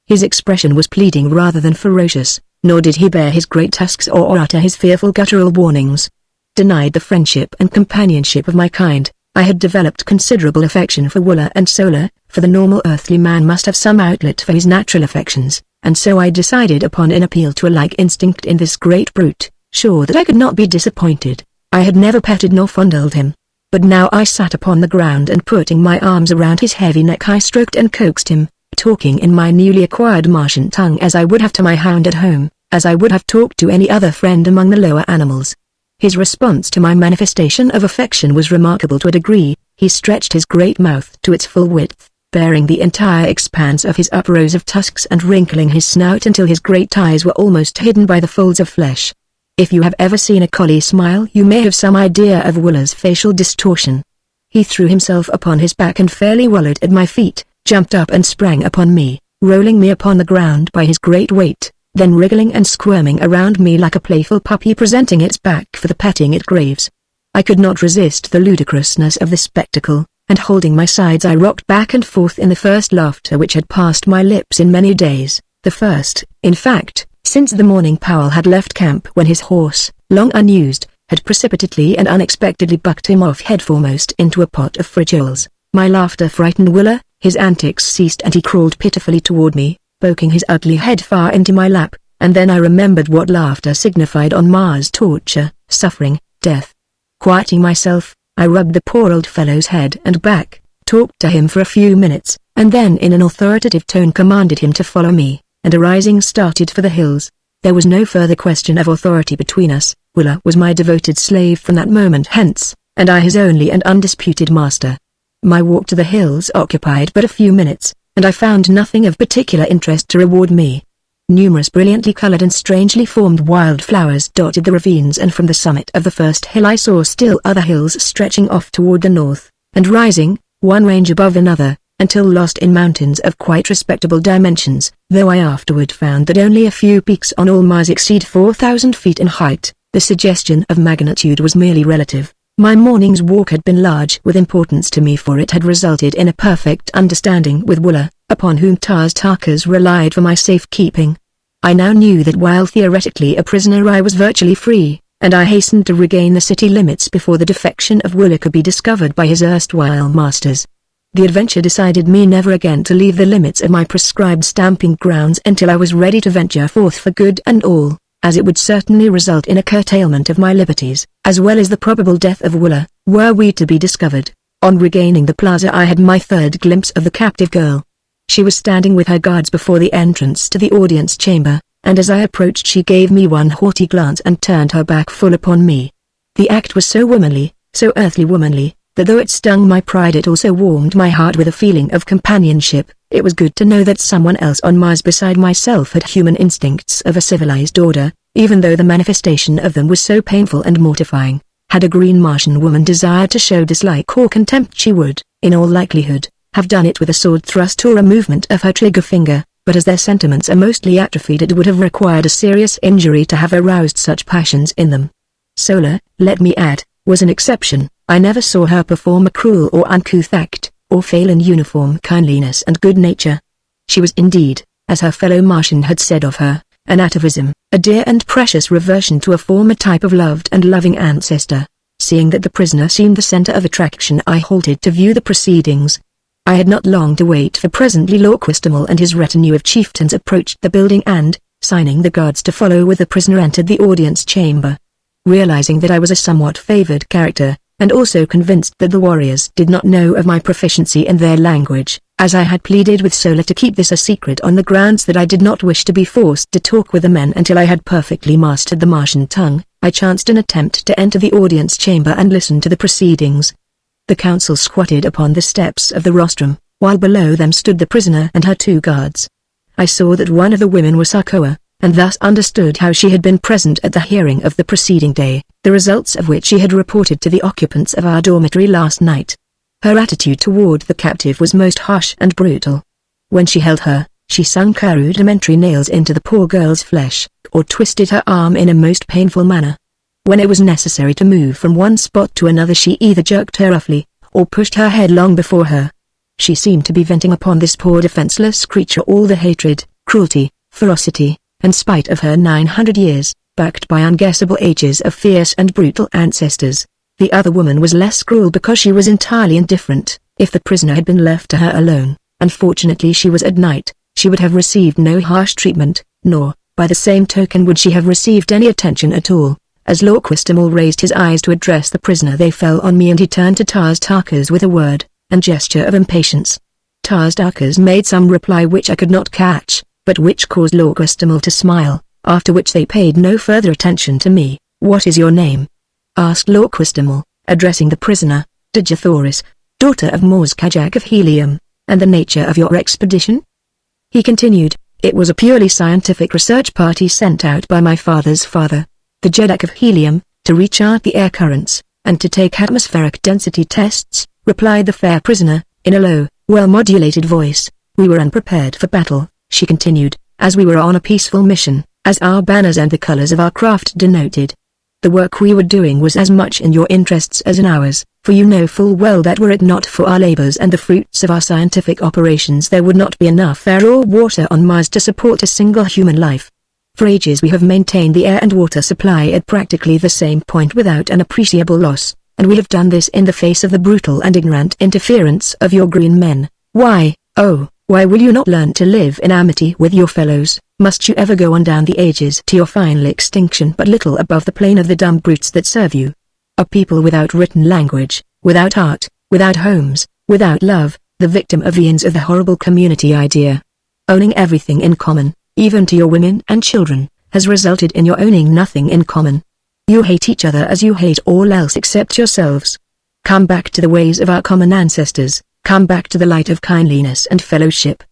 His expression was pleading rather than ferocious, nor did he bare his great tusks or utter his fearful guttural warnings. Denied the friendship and companionship of my kind, I had developed considerable affection for Willa and Sola, for the normal earthly man must have some outlet for his natural affections, and so I decided upon an appeal to a like instinct in this great brute, sure that I could not be disappointed. I had never petted nor fondled him. But now I sat upon the ground and putting my arms around his heavy neck I stroked and coaxed him, talking in my newly acquired Martian tongue as I would have to my hound at home, as I would have talked to any other friend among the lower animals. His response to my manifestation of affection was remarkable to a degree. He stretched his great mouth to its full width, baring the entire expanse of his uprows of tusks and wrinkling his snout until his great eyes were almost hidden by the folds of flesh. If you have ever seen a collie smile, you may have some idea of Willa's facial distortion. He threw himself upon his back and fairly wallowed at my feet, jumped up and sprang upon me, rolling me upon the ground by his great weight, then wriggling and squirming around me like a playful puppy presenting its back for the petting it craves. I could not resist the ludicrousness of the spectacle, and holding my sides I rocked back and forth in the first laughter which had passed my lips in many days, the first, in fact, since the morning Powell had left camp when his horse, long unused, had precipitately and unexpectedly bucked him off headforemost into a pot of frijoles. My laughter frightened Willa, his antics ceased and he crawled pitifully toward me, poking his ugly head far into my lap, and then I remembered what laughter signified on Mars: torture, suffering, death. Quieting myself, I rubbed the poor old fellow's head and back, talked to him for a few minutes, and then in an authoritative tone commanded him to follow me, and arising started for the hills. There was no further question of authority between us. Willa was my devoted slave from that moment hence, and I his only and undisputed master. My walk to the hills occupied but a few minutes, and I found nothing of particular interest to reward me. Numerous brilliantly colored and strangely formed wildflowers dotted the ravines, and from the summit of the first hill I saw still other hills stretching off toward the north, and rising, one range above another, until lost in mountains of quite respectable dimensions, though I afterward found that only a few peaks on all Mars exceed 4,000 feet in height. The suggestion of magnitude was merely relative. My morning's walk had been large with importance to me, for it had resulted in a perfect understanding with Wooler, upon whom Tars Tarkas relied for my safekeeping. I now knew that while theoretically a prisoner I was virtually free, and I hastened to regain the city limits before the defection of Wooler could be discovered by his erstwhile masters. The adventure decided me never again to leave the limits of my prescribed stamping grounds until I was ready to venture forth for good and all, as it would certainly result in a curtailment of my liberties, as well as the probable death of Wooler, were we to be discovered. On regaining the plaza I had my third glimpse of the captive girl. She was standing with her guards before the entrance to the audience chamber, and as I approached she gave me one haughty glance and turned her back full upon me. The act was so womanly, so earthly womanly, that though it stung my pride it also warmed my heart with a feeling of companionship. It was good to know that someone else on Mars beside myself had human instincts of a civilized order, even though the manifestation of them was so painful and mortifying. Had a green Martian woman desired to show dislike or contempt she would, in all likelihood, have done it with a sword thrust or a movement of her trigger finger, but as their sentiments are mostly atrophied it would have required a serious injury to have aroused such passions in them. Solar, let me add, was an exception. I never saw her perform a cruel or uncouth act, or fail in uniform kindliness and good nature. She was indeed, as her fellow Martian had said of her, an atavism, a dear and precious reversion to a former type of loved and loving ancestor. Seeing that the prisoner seemed the center of attraction I halted to view the proceedings. I had not long to wait, for presently Lord Quistimal and his retinue of chieftains approached the building and, signing the guards to follow with the prisoner, entered the audience chamber. Realizing that I was a somewhat favored character, and also convinced that the warriors did not know of my proficiency in their language, as I had pleaded with Solar to keep this a secret on the grounds that I did not wish to be forced to talk with the men until I had perfectly mastered the Martian tongue, I chanced an attempt to enter the audience chamber and listen to the proceedings. The council squatted upon the steps of the rostrum, while below them stood the prisoner and her two guards. I saw that one of the women was Sarkoa, and thus understood how she had been present at the hearing of the preceding day, the results of which she had reported to the occupants of our dormitory last night. Her attitude toward the captive was most harsh and brutal. When she held her, she sunk her rudimentary nails into the poor girl's flesh, or twisted her arm in a most painful manner. When it was necessary to move from one spot to another she either jerked her roughly, or pushed her headlong before her. She seemed to be venting upon this poor defenseless creature all the hatred, cruelty, ferocity, and spite of her 900 years, backed by unguessable ages of fierce and brutal ancestors. The other woman was less cruel because she was entirely indifferent. If the prisoner had been left to her alone, unfortunately she was at night, she would have received no harsh treatment, nor, by the same token, would she have received any attention at all. As Lord Quistimal raised his eyes to address the prisoner they fell on me, and he turned to Tars Tarkas with a word and gesture of impatience. Tars Tarkas made some reply which I could not catch, but which caused Lord Quistimal to smile, after which they paid no further attention to me. "What is your name?" asked Lord Quistimal, addressing the prisoner. "Digithoris, daughter of Mors Kajak of Helium, and the nature of your expedition?" He continued. "It was a purely scientific research party sent out by my father's father, the Jeddak of Helium, to rechart the air currents, and to take atmospheric density tests," replied the fair prisoner, in a low, well-modulated voice. "We were unprepared for battle," she continued, "as we were on a peaceful mission, as our banners and the colors of our craft denoted. The work we were doing was as much in your interests as in ours, for you know full well that were it not for our labors and the fruits of our scientific operations there would not be enough air or water on Mars to support a single human life. For ages we have maintained the air and water supply at practically the same point without an appreciable loss, and we have done this in the face of the brutal and ignorant interference of your green men. Why, oh, why will you not learn to live in amity with your fellows? Must you ever go on down the ages to your final extinction but little above the plane of the dumb brutes that serve you? A people without written language, without art, without homes, without love, the victim of eons of the horrible community idea. Owning everything in common, even to your women and children, has resulted in your owning nothing in common. You hate each other as you hate all else except yourselves. Come back to the ways of our common ancestors, come back to the light of kindliness and fellowship.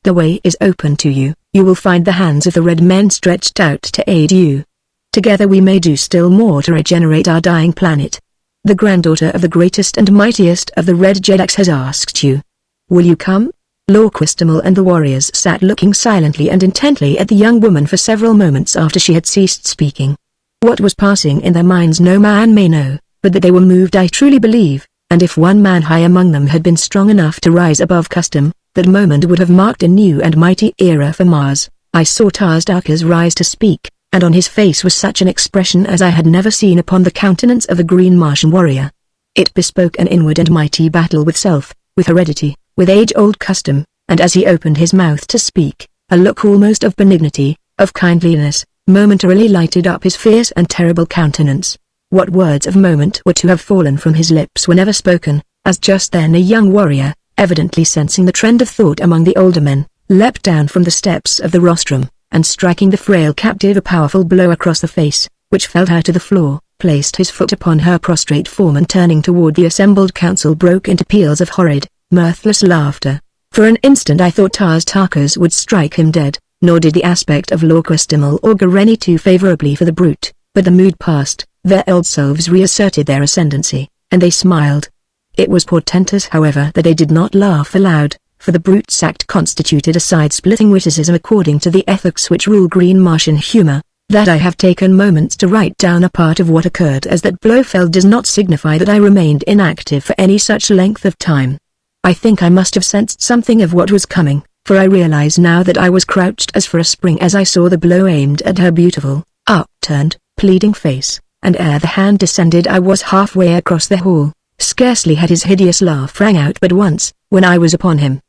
The way is open to you, you will find the hands of the red men stretched out to aid you. Together we may do still more to regenerate our dying planet. The granddaughter of the greatest and mightiest of the Red Jedaks has asked you. Will you come?" Lord Quistimal and the warriors sat looking silently and intently at the young woman for several moments after she had ceased speaking. What was passing in their minds no man may know, but that they were moved I truly believe, and if one man high among them had been strong enough to rise above custom, that moment would have marked a new and mighty era for Mars. I saw Tar's rise to speak, and on his face was such an expression as I had never seen upon the countenance of a green Martian warrior. It bespoke an inward and mighty battle with self, with heredity, with age-old custom, and as he opened his mouth to speak, a look almost of benignity, of kindliness, momentarily lighted up his fierce and terrible countenance. What words of moment were to have fallen from his lips were never spoken, as just then a young warrior, evidently sensing the trend of thought among the older men, leapt down from the steps of the rostrum, and striking the frail captive a powerful blow across the face, which felled her to the floor, placed his foot upon her prostrate form and turning toward the assembled council broke into peals of horrid, mirthless laughter. For an instant I thought Tar's would strike him dead, nor did the aspect of Lorquestimal augur any too favorably for the brute, but the mood passed, their old selves reasserted their ascendancy, and they smiled. It was portentous however that they did not laugh aloud, for the brute's act constituted a side-splitting witticism according to the ethics which rule green Martian humor. That I have taken moments to write down a part of what occurred as that blow fell does not signify that I remained inactive for any such length of time. I think I must have sensed something of what was coming, for I realize now that I was crouched as for a spring as I saw the blow aimed at her beautiful, upturned, pleading face, and ere the hand descended I was halfway across the hall. Scarcely had his hideous laugh rang out but once, when I was upon him.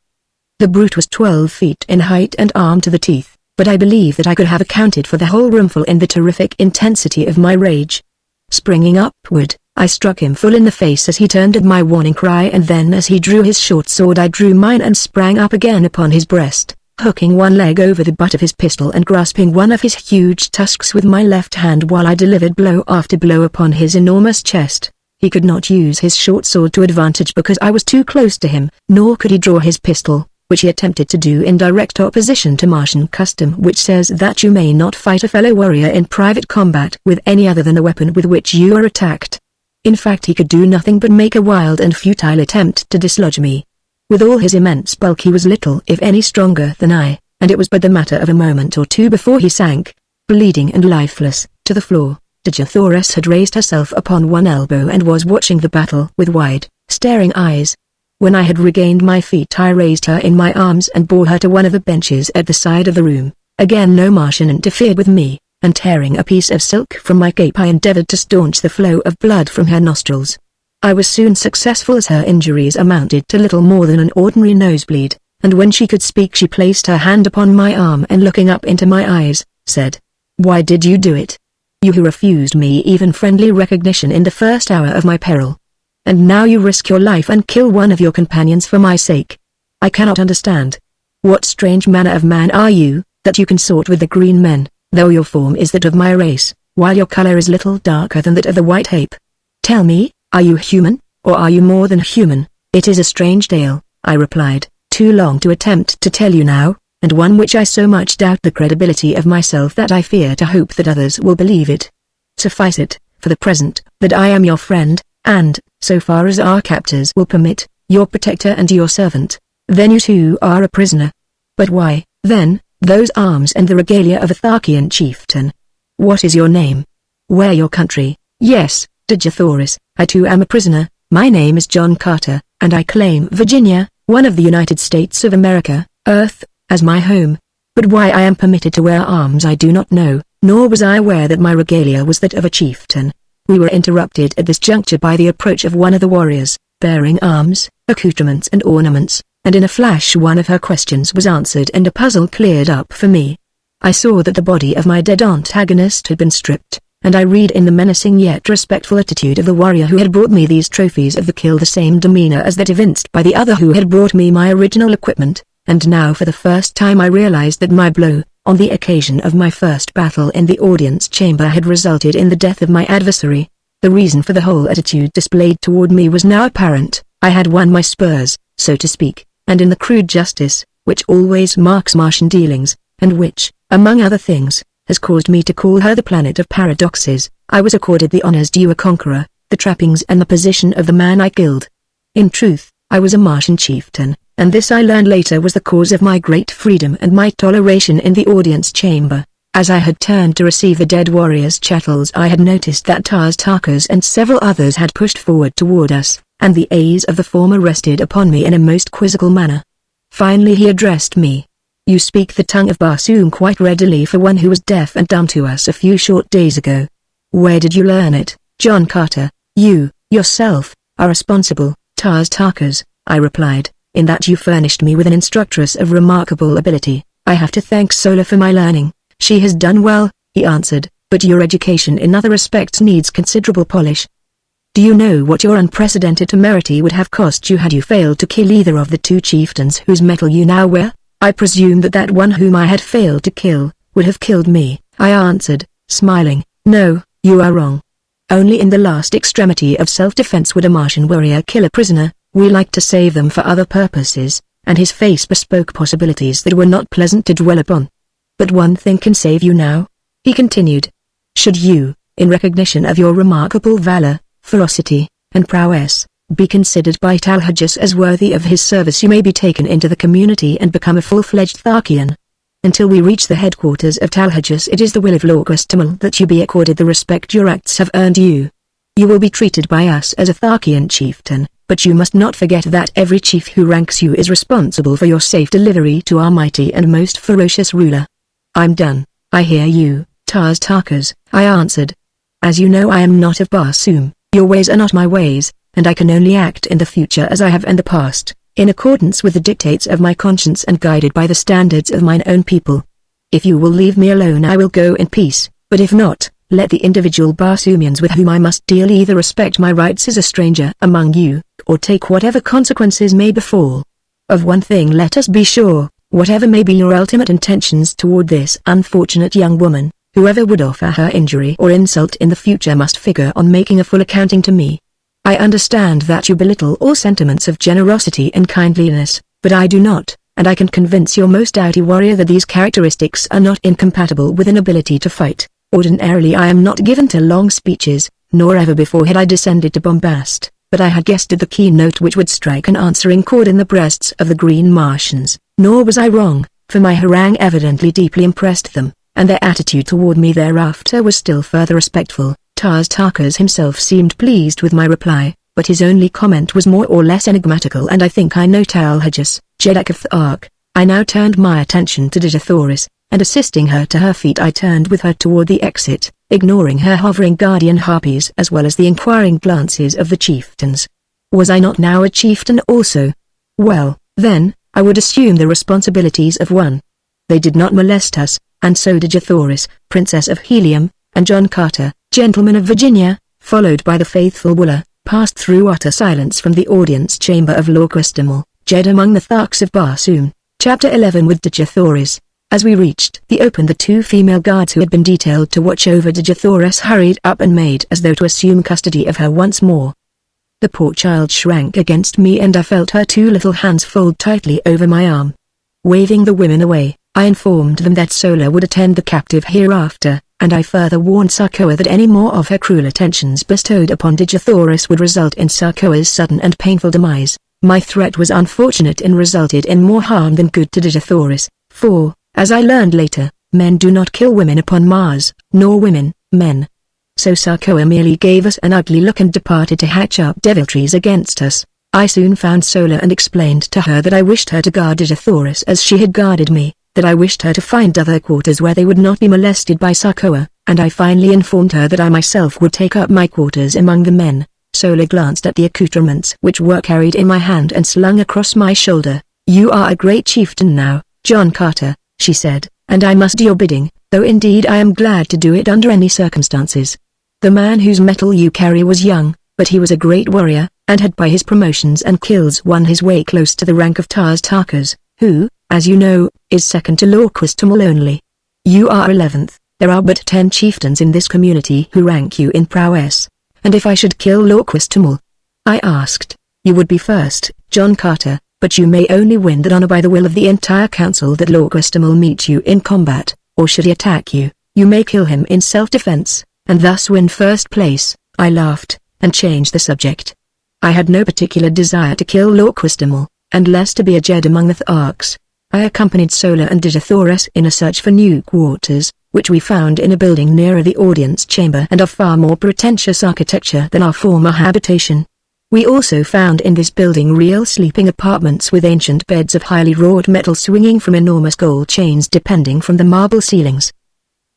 The brute was 12 feet in height and armed to the teeth, but I believe that I could have accounted for the whole roomful in the terrific intensity of my rage. Springing upward, I struck him full in the face as he turned at my warning cry, and then as he drew his short sword I drew mine and sprang up again upon his breast, hooking one leg over the butt of his pistol and grasping one of his huge tusks with my left hand while I delivered blow after blow upon his enormous chest. He could not use his short sword to advantage because I was too close to him, nor could he draw his pistol, which he attempted to do in direct opposition to Martian custom, which says that you may not fight a fellow warrior in private combat with any other than the weapon with which you are attacked. In fact, he could do nothing but make a wild and futile attempt to dislodge me. With all his immense bulk he was little if any stronger than I, and it was but the matter of a moment or two before he sank, bleeding and lifeless, to the floor. Dejathoris had raised herself upon one elbow and was watching the battle with wide, staring eyes. When I had regained my feet I raised her in my arms and bore her to one of the benches at the side of the room. Again no Martian interfered with me, and tearing a piece of silk from my cape I endeavored to staunch the flow of blood from her nostrils. I was soon successful as her injuries amounted to little more than an ordinary nosebleed, and when she could speak she placed her hand upon my arm and looking up into my eyes, said, "Why did you do it? You who refused me even friendly recognition in the first hour of my peril. And now you risk your life and kill one of your companions for my sake. I cannot understand. What strange manner of man are you, that you consort with the green men, though your form is that of my race, while your color is little darker than that of the white ape? Tell me, are you human, or are you more than human?" "It is a strange tale," I replied, "too long to attempt to tell you now, and one which I so much doubt the credibility of myself that I fear to hope that others will believe it. Suffice it, for the present, that I am your friend, and, so far as our captors will permit, your protector and your servant. Then you too are a prisoner. But why, then, those arms and the regalia of a Tharkian chieftain? What is your name? Where your country?" "Yes, Dejathoris, I too am a prisoner. My name is John Carter, and I claim Virginia, one of the United States of America, Earth, as my home. But why I am permitted to wear arms I do not know, nor was I aware that my regalia was that of a chieftain." We were interrupted at this juncture by the approach of one of the warriors, bearing arms, accoutrements and ornaments, and in a flash one of her questions was answered and a puzzle cleared up for me. I saw that the body of my dead antagonist had been stripped, and I read in the menacing yet respectful attitude of the warrior who had brought me these trophies of the kill the same demeanor as that evinced by the other who had brought me my original equipment, and now for the first time I realized that my blow, on the occasion of my first battle in the audience chamber, had resulted in the death of my adversary. The reason for the whole attitude displayed toward me was now apparent. I had won my spurs, so to speak, and in the crude justice, which always marks Martian dealings, and which, among other things, has caused me to call her the planet of paradoxes, I was accorded the honors due a conqueror, the trappings and the position of the man I killed. In truth, I was a Martian chieftain, and this I learned later was the cause of my great freedom and my toleration in the audience chamber. As I had turned to receive the dead warrior's chattels, I had noticed that Tarkas and several others had pushed forward toward us, and the eyes of the former rested upon me in a most quizzical manner. Finally he addressed me. "You speak the tongue of Barsoom quite readily for one who was deaf and dumb to us a few short days ago. Where did you learn it, John Carter? You, yourself, are responsible, Tarkas," I replied, "in that you furnished me with an instructress of remarkable ability. I have to thank Sola for my learning." "She has done well," he answered, "but your education in other respects needs considerable polish. Do you know what your unprecedented temerity would have cost you had you failed to kill either of the two chieftains whose metal you now wear?" "I presume that one whom I had failed to kill, would have killed me," I answered, smiling. "No, you are wrong. Only in the last extremity of self-defense would a Martian warrior kill a prisoner. We like to save them for other purposes," and his face bespoke possibilities that were not pleasant to dwell upon. "But one thing can save you now," he continued. "Should you, in recognition of your remarkable valor, ferocity, and prowess, be considered by Talhajas as worthy of his service, you may be taken into the community and become a full-fledged Tharkian. Until we reach the headquarters of Talhajas, it is the will of Lord Questemel that you be accorded the respect your acts have earned you. You will be treated by us as a Tharkian chieftain, but you must not forget that every chief who ranks you is responsible for your safe delivery to our mighty and most ferocious ruler." "I'm done, I hear you, Tarkas," I answered. "As you know, I am not of Barsoom. Your ways are not my ways, and I can only act in the future as I have in the past, in accordance with the dictates of my conscience and guided by the standards of mine own people. If you will leave me alone, I will go in peace, but if not, let the individual Barsoomians with whom I must deal either respect my rights as a stranger among you, or take whatever consequences may befall. Of one thing let us be sure, whatever may be your ultimate intentions toward this unfortunate young woman, whoever would offer her injury or insult in the future must figure on making a full accounting to me. I understand that you belittle all sentiments of generosity and kindliness, but I do not, and I can convince your most doughty warrior that these characteristics are not incompatible with an ability to fight. Ordinarily I am not given to long speeches, nor ever before had I descended to bombast, but I had guessed at the key note which would strike an answering chord in the breasts of the Green Martians, nor was I wrong, for my harangue evidently deeply impressed them, and their attitude toward me thereafter was still further respectful. Tarkas himself seemed pleased with my reply, but his only comment was more or less enigmatical. "And I think I know Talhajas, Jeddak of Thark." I now turned my attention to Digithoris, and assisting her to her feet I turned with her toward the exit, ignoring her hovering guardian harpies as well as the inquiring glances of the chieftains. Was I not now a chieftain also? Well, then, I would assume the responsibilities of one. They did not molest us, and so did Digithoris, Princess of Helium, and John Carter, Gentleman of Virginia, followed by the faithful Wooler, passed through utter silence from the audience chamber of Lord Questemel, Jed among the Tharks of Barsoom. Chapter 11. With Digithoris. As we reached the open, the two female guards who had been detailed to watch over Digithoris hurried up and made as though to assume custody of her once more. The poor child shrank against me and I felt her two little hands fold tightly over my arm. Waving the women away, I informed them that Sola would attend the captive hereafter, and I further warned Sarkoa that any more of her cruel attentions bestowed upon Digithoris would result in Sarkoa's sudden and painful demise. My threat was unfortunate and resulted in more harm than good to Digithoris, for, as I learned later, men do not kill women upon Mars, nor women, men. So Sarkoa merely gave us an ugly look and departed to hatch up deviltries against us. I soon found Sola and explained to her that I wished her to guard Digithoris as she had guarded me, that I wished her to find other quarters where they would not be molested by Sarkoa, and I finally informed her that I myself would take up my quarters among the men. Sola glanced at the accoutrements which were carried in my hand and slung across my shoulder. "You are a great chieftain now, John Carter," she said, "and I must do your bidding, though indeed I am glad to do it under any circumstances. The man whose metal you carry was young, but he was a great warrior, and had by his promotions and kills won his way close to the rank of Tarkas, who, as you know, is second to Lord Questemel only. You are 11th, there are but 10 chieftains in this community who rank you in prowess. And if I should kill Lord Questemel?" I asked. "You would be first, John Carter, but you may only win that honor by the will of the entire council that Lord Questemel meet you in combat, or should he attack you, you may kill him in self-defense, and thus win first place." I laughed, and changed the subject. I had no particular desire to kill Lord Questemel, and less to be a Jed among the Tharks. I accompanied Sola and Digithoris in a search for new quarters, which we found in a building nearer the audience chamber and of far more pretentious architecture than our former habitation. We also found in this building real sleeping apartments with ancient beds of highly wrought metal swinging from enormous gold chains depending from the marble ceilings.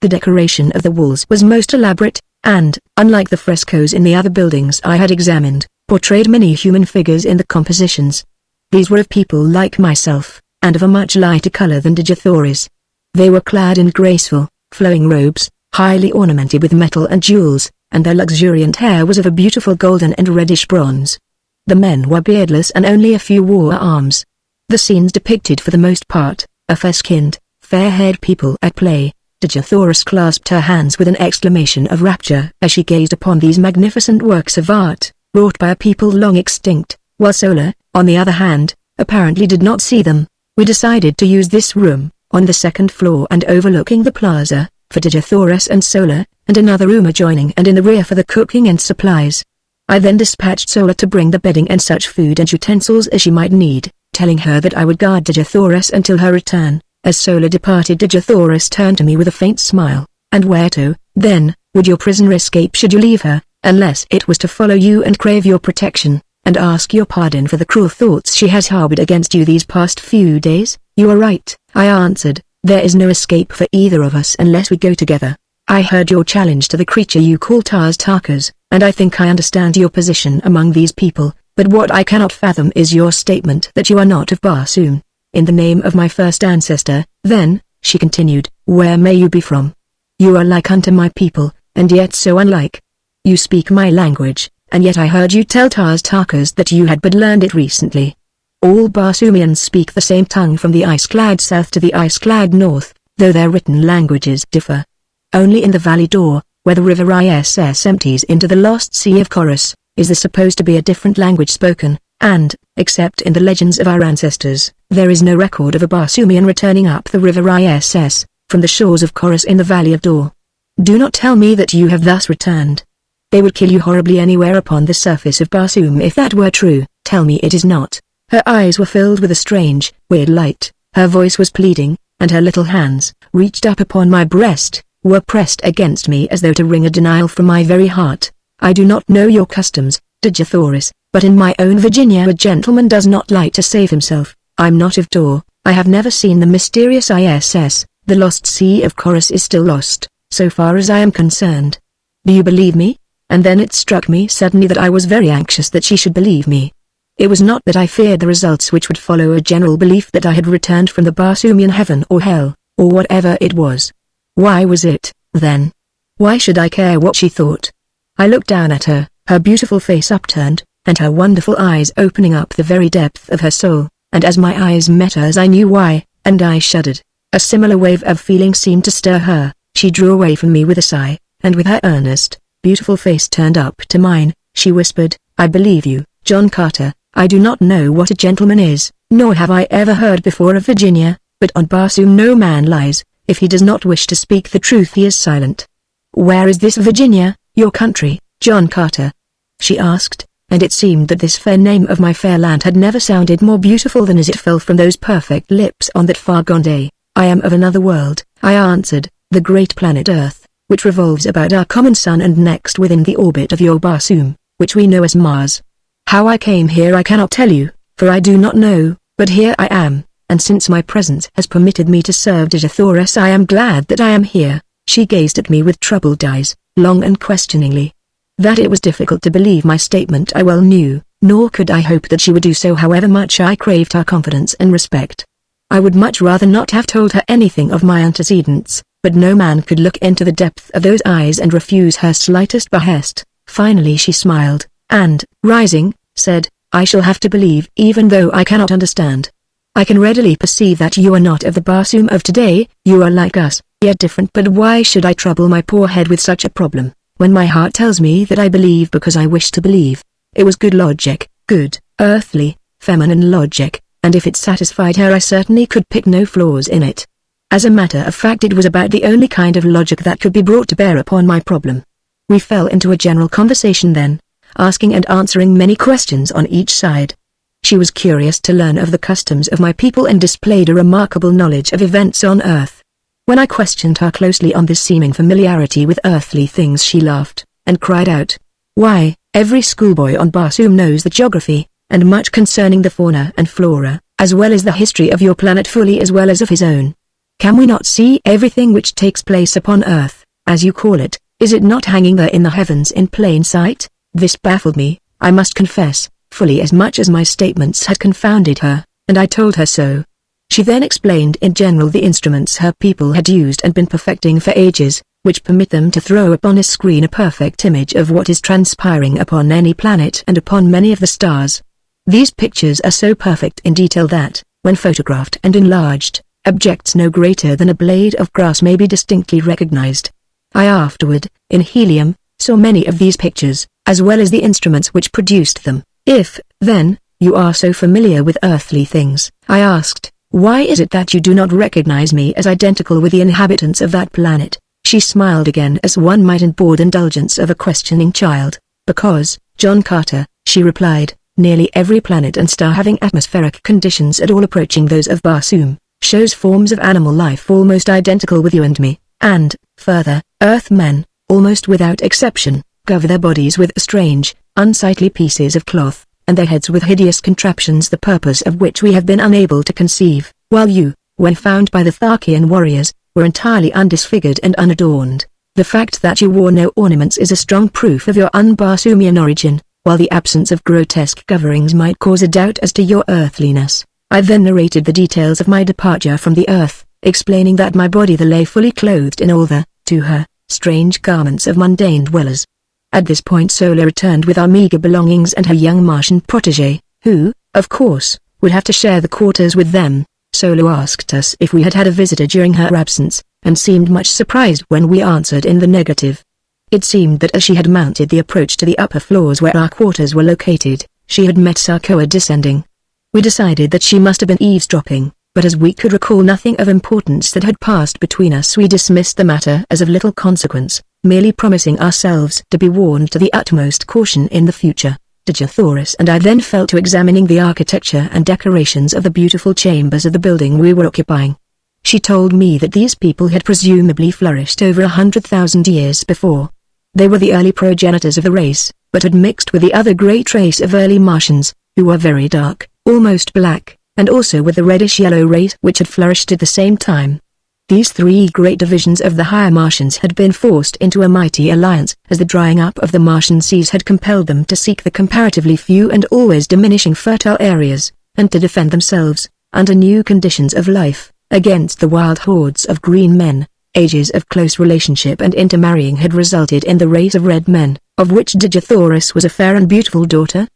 The decoration of the walls was most elaborate, and, unlike the frescoes in the other buildings I had examined, portrayed many human figures in the compositions. These were of people like myself, and of a much lighter color than Digithoris. They were clad in graceful, flowing robes, highly ornamented with metal and jewels, and their luxuriant hair was of a beautiful golden and reddish bronze. The men were beardless and only a few wore arms. The scenes depicted for the most part, a fair-skinned, fair-haired people at play. Digithoris clasped her hands with an exclamation of rapture as she gazed upon these magnificent works of art, wrought by a people long extinct, while Sola, on the other hand, apparently did not see them. We decided to use this room, on the second floor and overlooking the plaza, for Digithoris and Sola, and another room adjoining and in the rear for the cooking and supplies. I then dispatched Sola to bring the bedding and such food and utensils as she might need, telling her that I would guard Digithoris until her return. As Sola departed, Digithoris turned to me with a faint smile, "And where to, then, would your prisoner escape should you leave her, unless it was to follow you and crave your protection, and ask your pardon for the cruel thoughts she has harbored against you these past few days?" "You are right," I answered, "there is no escape for either of us unless we go together. I heard your challenge to the creature you call Tarkas, and I think I understand your position among these people, but what I cannot fathom is your statement that you are not of Barsoom. In the name of my first ancestor, then," she continued, "where may you be from? You are like unto my people, and yet so unlike. You speak my language, and yet I heard you tell Tarkas that you had but learned it recently. All Barsoomians speak the same tongue from the ice-clad south to the ice-clad north, though their written languages differ. Only in the valley door, where the river Iss empties into the lost sea of Chorus, is there supposed to be a different language spoken, and, except in the legends of our ancestors, there is no record of a Barsoomian returning up the river Iss, from the shores of Chorus in the valley of Dor. Do not tell me that you have thus returned. They would kill you horribly anywhere upon the surface of Barsoom if that were true. Tell me it is not." Her eyes were filled with a strange, weird light, her voice was pleading, and her little hands, reached up upon my breast, were pressed against me as though to wring a denial from my very heart. "I do not know your customs, Digithoris, but in my own Virginia a gentleman does not like to save himself. I'm not of Dor, I have never seen the mysterious Iss, the lost sea of Chorus is still lost, so far as I am concerned. Do you believe me?" And then it struck me suddenly that I was very anxious that she should believe me. It was not that I feared the results which would follow a general belief that I had returned from the Barsoomian heaven or hell, or whatever it was. Why was it, then? Why should I care what she thought? I looked down at her, her beautiful face upturned, and her wonderful eyes opening up the very depth of her soul, and as my eyes met hers I knew why, and I shuddered. A similar wave of feeling seemed to stir her. She drew away from me with a sigh, and with her earnest, beautiful face turned up to mine, she whispered, "I believe you, John Carter. I do not know what a gentleman is, nor have I ever heard before of Virginia, but on Barsoom no man lies. If he does not wish to speak the truth he is silent." "Where is this Virginia, your country, John Carter?" she asked, and it seemed that this fair name of my fair land had never sounded more beautiful than as it fell from those perfect lips on that far-gone day. "I am of another world," I answered, "the great planet Earth, which revolves about our common sun and next within the orbit of your Barsoom, which we know as Mars. How I came here I cannot tell you, for I do not know, but here I am, and since my presence has permitted me to serve Digithoris I am glad that I am here." She gazed at me with troubled eyes, long and questioningly. That it was difficult to believe my statement I well knew, nor could I hope that she would do so however much I craved her confidence and respect. I would much rather not have told her anything of my antecedents, but no man could look into the depth of those eyes and refuse her slightest behest. Finally she smiled, and, rising, said, "I shall have to believe even though I cannot understand. I can readily perceive that you are not of the Barsoom of today, you are like us, yet different. But why should I trouble my poor head with such a problem, when my heart tells me that I believe because I wish to believe?" It was good logic, good, earthly, feminine logic, and if it satisfied her I certainly could pick no flaws in it. As a matter of fact it was about the only kind of logic that could be brought to bear upon my problem. We fell into a general conversation then, asking and answering many questions on each side. She was curious to learn of the customs of my people and displayed a remarkable knowledge of events on earth. When I questioned her closely on this seeming familiarity with earthly things, she laughed, and cried out, "Why, every schoolboy on Barsoom knows the geography, and much concerning the fauna and flora, as well as the history of your planet fully as well as of his own. Can we not see everything which takes place upon Earth, as you call it? Is it not hanging there in the heavens in plain sight?" This baffled me, I must confess, fully as much as my statements had confounded her, and I told her so. She then explained in general the instruments her people had used and been perfecting for ages, which permit them to throw upon a screen a perfect image of what is transpiring upon any planet and upon many of the stars. These pictures are so perfect in detail that, when photographed and enlarged, objects no greater than a blade of grass may be distinctly recognized. I afterward, in helium, saw many of these pictures, as well as the instruments which produced them. "If, then, you are so familiar with earthly things," I asked, "why is it that you do not recognize me as identical with the inhabitants of that planet?" She smiled again as one might in bored indulgence of a questioning child. "Because, John Carter," she replied, "nearly every planet and star having atmospheric conditions at all approaching those of Barsoom, shows forms of animal life almost identical with you and me, and, further, Earthmen, almost without exception, cover their bodies with strange, unsightly pieces of cloth, and their heads with hideous contraptions the purpose of which we have been unable to conceive, while you, when found by the Tharkian warriors, were entirely undisfigured and unadorned. The fact that you wore no ornaments is a strong proof of your un-Barsoomian origin, while the absence of grotesque coverings might cause a doubt as to your earthliness." I then narrated the details of my departure from the earth, explaining that my body there lay fully clothed in all the, to her, strange garments of mundane dwellers. At this point Sola returned with our meager belongings and her young Martian protégé, who, of course, would have to share the quarters with them. Sola asked us if we had had a visitor during her absence, and seemed much surprised when we answered in the negative. It seemed that as she had mounted the approach to the upper floors where our quarters were located, she had met Sarkoa descending. We decided that she must have been eavesdropping, but as we could recall nothing of importance that had passed between us, we dismissed the matter as of little consequence, merely promising ourselves to be warned to the utmost caution in the future. Dejathoris and I then fell to examining the architecture and decorations of the beautiful chambers of the building we were occupying. She told me that these people had presumably flourished over 100,000 years before. They were the early progenitors of the race, but had mixed with the other great race of early Martians, who were very dark, almost black, and also with the reddish-yellow race which had flourished at the same time. These three great divisions of the higher Martians had been forced into a mighty alliance, as the drying up of the Martian seas had compelled them to seek the comparatively few and always diminishing fertile areas, and to defend themselves, under new conditions of life, against the wild hordes of green men. Ages of close relationship and intermarrying had resulted in the race of red men, of which Dejathoris was a fair and beautiful daughter.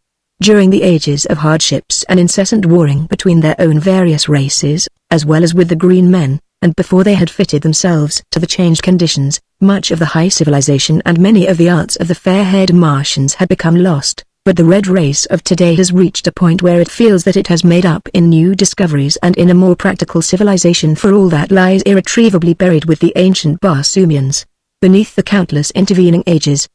During the ages of hardships and incessant warring between their own various races, as well as with the green men, and before they had fitted themselves to the changed conditions, much of the high civilization and many of the arts of the fair-haired Martians had become lost, but the red race of today has reached a point where it feels that it has made up in new discoveries and in a more practical civilization for all that lies irretrievably buried with the ancient Barsoomians, beneath the countless intervening ages.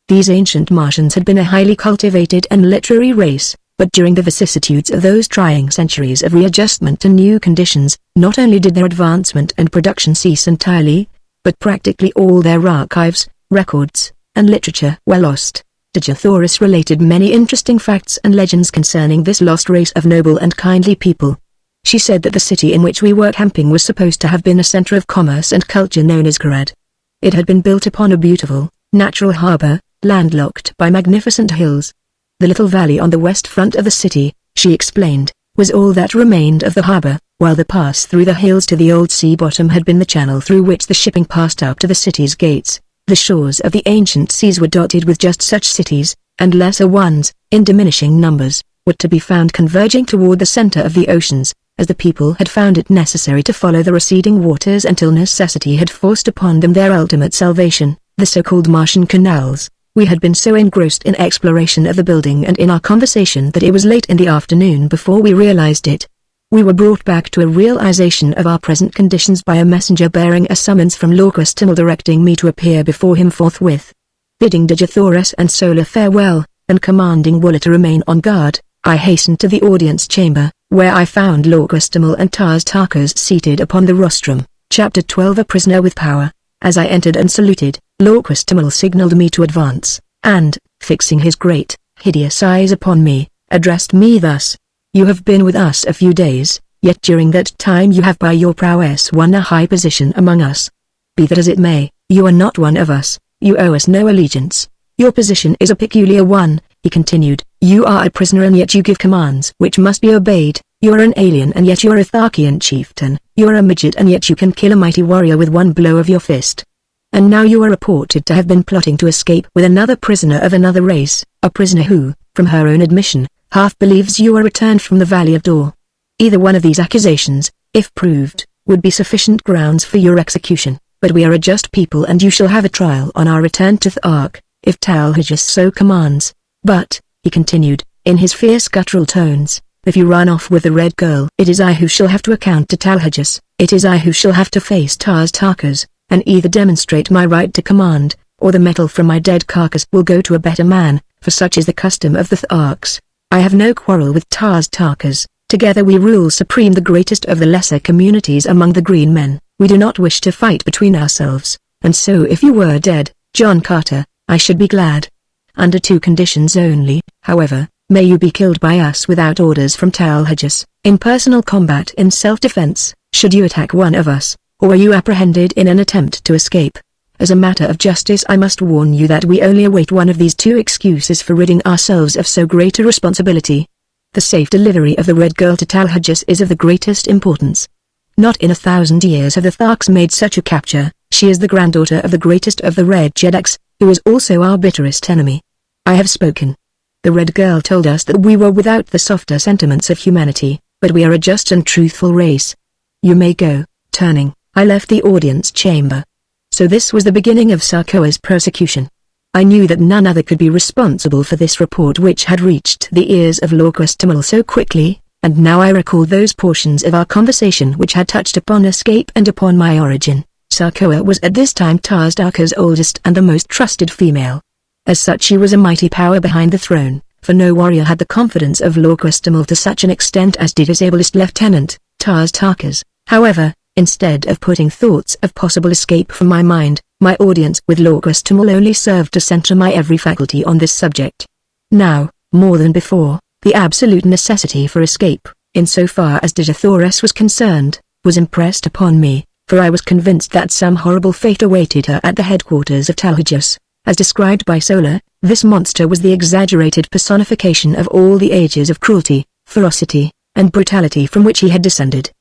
These ancient Martians had been a highly cultivated and literary race, but during the vicissitudes of those trying centuries of readjustment to new conditions, not only did their advancement and production cease entirely, but practically all their archives, records, and literature were lost. Dejathoris related many interesting facts and legends concerning this lost race of noble and kindly people. She said that the city in which we were camping was supposed to have been a center of commerce and culture known as Garad. It had been built upon a beautiful, natural harbor, landlocked by magnificent hills. The little valley on the west front of the city, she explained, was all that remained of the harbor, while the pass through the hills to the old sea bottom had been the channel through which the shipping passed up to the city's gates. The shores of the ancient seas were dotted with just such cities, and lesser ones, in diminishing numbers, were to be found converging toward the center of the oceans, as the people had found it necessary to follow the receding waters until necessity had forced upon them their ultimate salvation, the so-called Martian canals. We had been so engrossed in exploration of the building and in our conversation that it was late in the afternoon before we realized it. We were brought back to a realization of our present conditions by a messenger bearing a summons from Lorquestimal directing me to appear before him forthwith. Bidding Dejathoris and Sola farewell, and commanding Walla to remain on guard, I hastened to the audience chamber, where I found Lorquestimal and Taz Tarkas seated upon the rostrum. Chapter 12 A Prisoner with Power. As I entered and saluted, Lord Questemel signaled me to advance, and, fixing his great, hideous eyes upon me, addressed me thus. You have been with us a few days, yet during that time you have by your prowess won a high position among us. Be that as it may, you are not one of us, you owe us no allegiance. Your position is a peculiar one, he continued. You are a prisoner and yet you give commands which must be obeyed. You are an alien and yet you are a Tharkian chieftain. You are a midget and yet you can kill a mighty warrior with one blow of your fist. And now you are reported to have been plotting to escape with another prisoner of another race, a prisoner who, from her own admission, half believes you are returned from the Valley of Dor. Either one of these accusations, if proved, would be sufficient grounds for your execution, but we are a just people and you shall have a trial on our return to Thark, if Talhajas so commands. But, he continued, in his fierce guttural tones, if you run off with the red girl, it is I who shall have to account to Talhajas, it is I who shall have to face Tars Tarkas, and either demonstrate my right to command, or the metal from my dead carcass will go to a better man, for such is the custom of the Tharks. I have no quarrel with Tars Tarkas, together we rule supreme the greatest of the lesser communities among the green men. We do not wish to fight between ourselves, and so if you were dead, John Carter, I should be glad. Under two conditions only, however, may you be killed by us without orders from Talhajas, in personal combat in self-defense, should you attack one of us, or are you apprehended in an attempt to escape. As a matter of justice I must warn you that we only await one of these two excuses for ridding ourselves of so great a responsibility. The safe delivery of the Red Girl to Talhajas is of the greatest importance. Not in 1,000 years have the Tharks made such a capture. She is the granddaughter of the greatest of the Red Jedaks, who is also our bitterest enemy. I have spoken. The Red Girl told us that we were without the softer sentiments of humanity, but we are a just and truthful race. You may go. Turning, I left the audience chamber. So this was the beginning of Sarkoa's persecution. I knew that none other could be responsible for this report which had reached the ears of Lord Questemel so quickly, and now I recalled those portions of our conversation which had touched upon escape and upon my origin. Sarkoa was at this time Tars Tarka's oldest and the most trusted female. As such she was a mighty power behind the throne, for no warrior had the confidence of Lord Questemel to such an extent as did his ablest lieutenant, Tars Tarkas. However, instead of putting thoughts of possible escape from my mind, my audience with Lord Questemel only served to center my every faculty on this subject. Now, more than before, the absolute necessity for escape, insofar as Digithoris was concerned, was impressed upon me, for I was convinced that some horrible fate awaited her at the headquarters of Talhajas. As described by Solar, this monster was the exaggerated personification of all the ages of cruelty, ferocity, and brutality from which he had descended.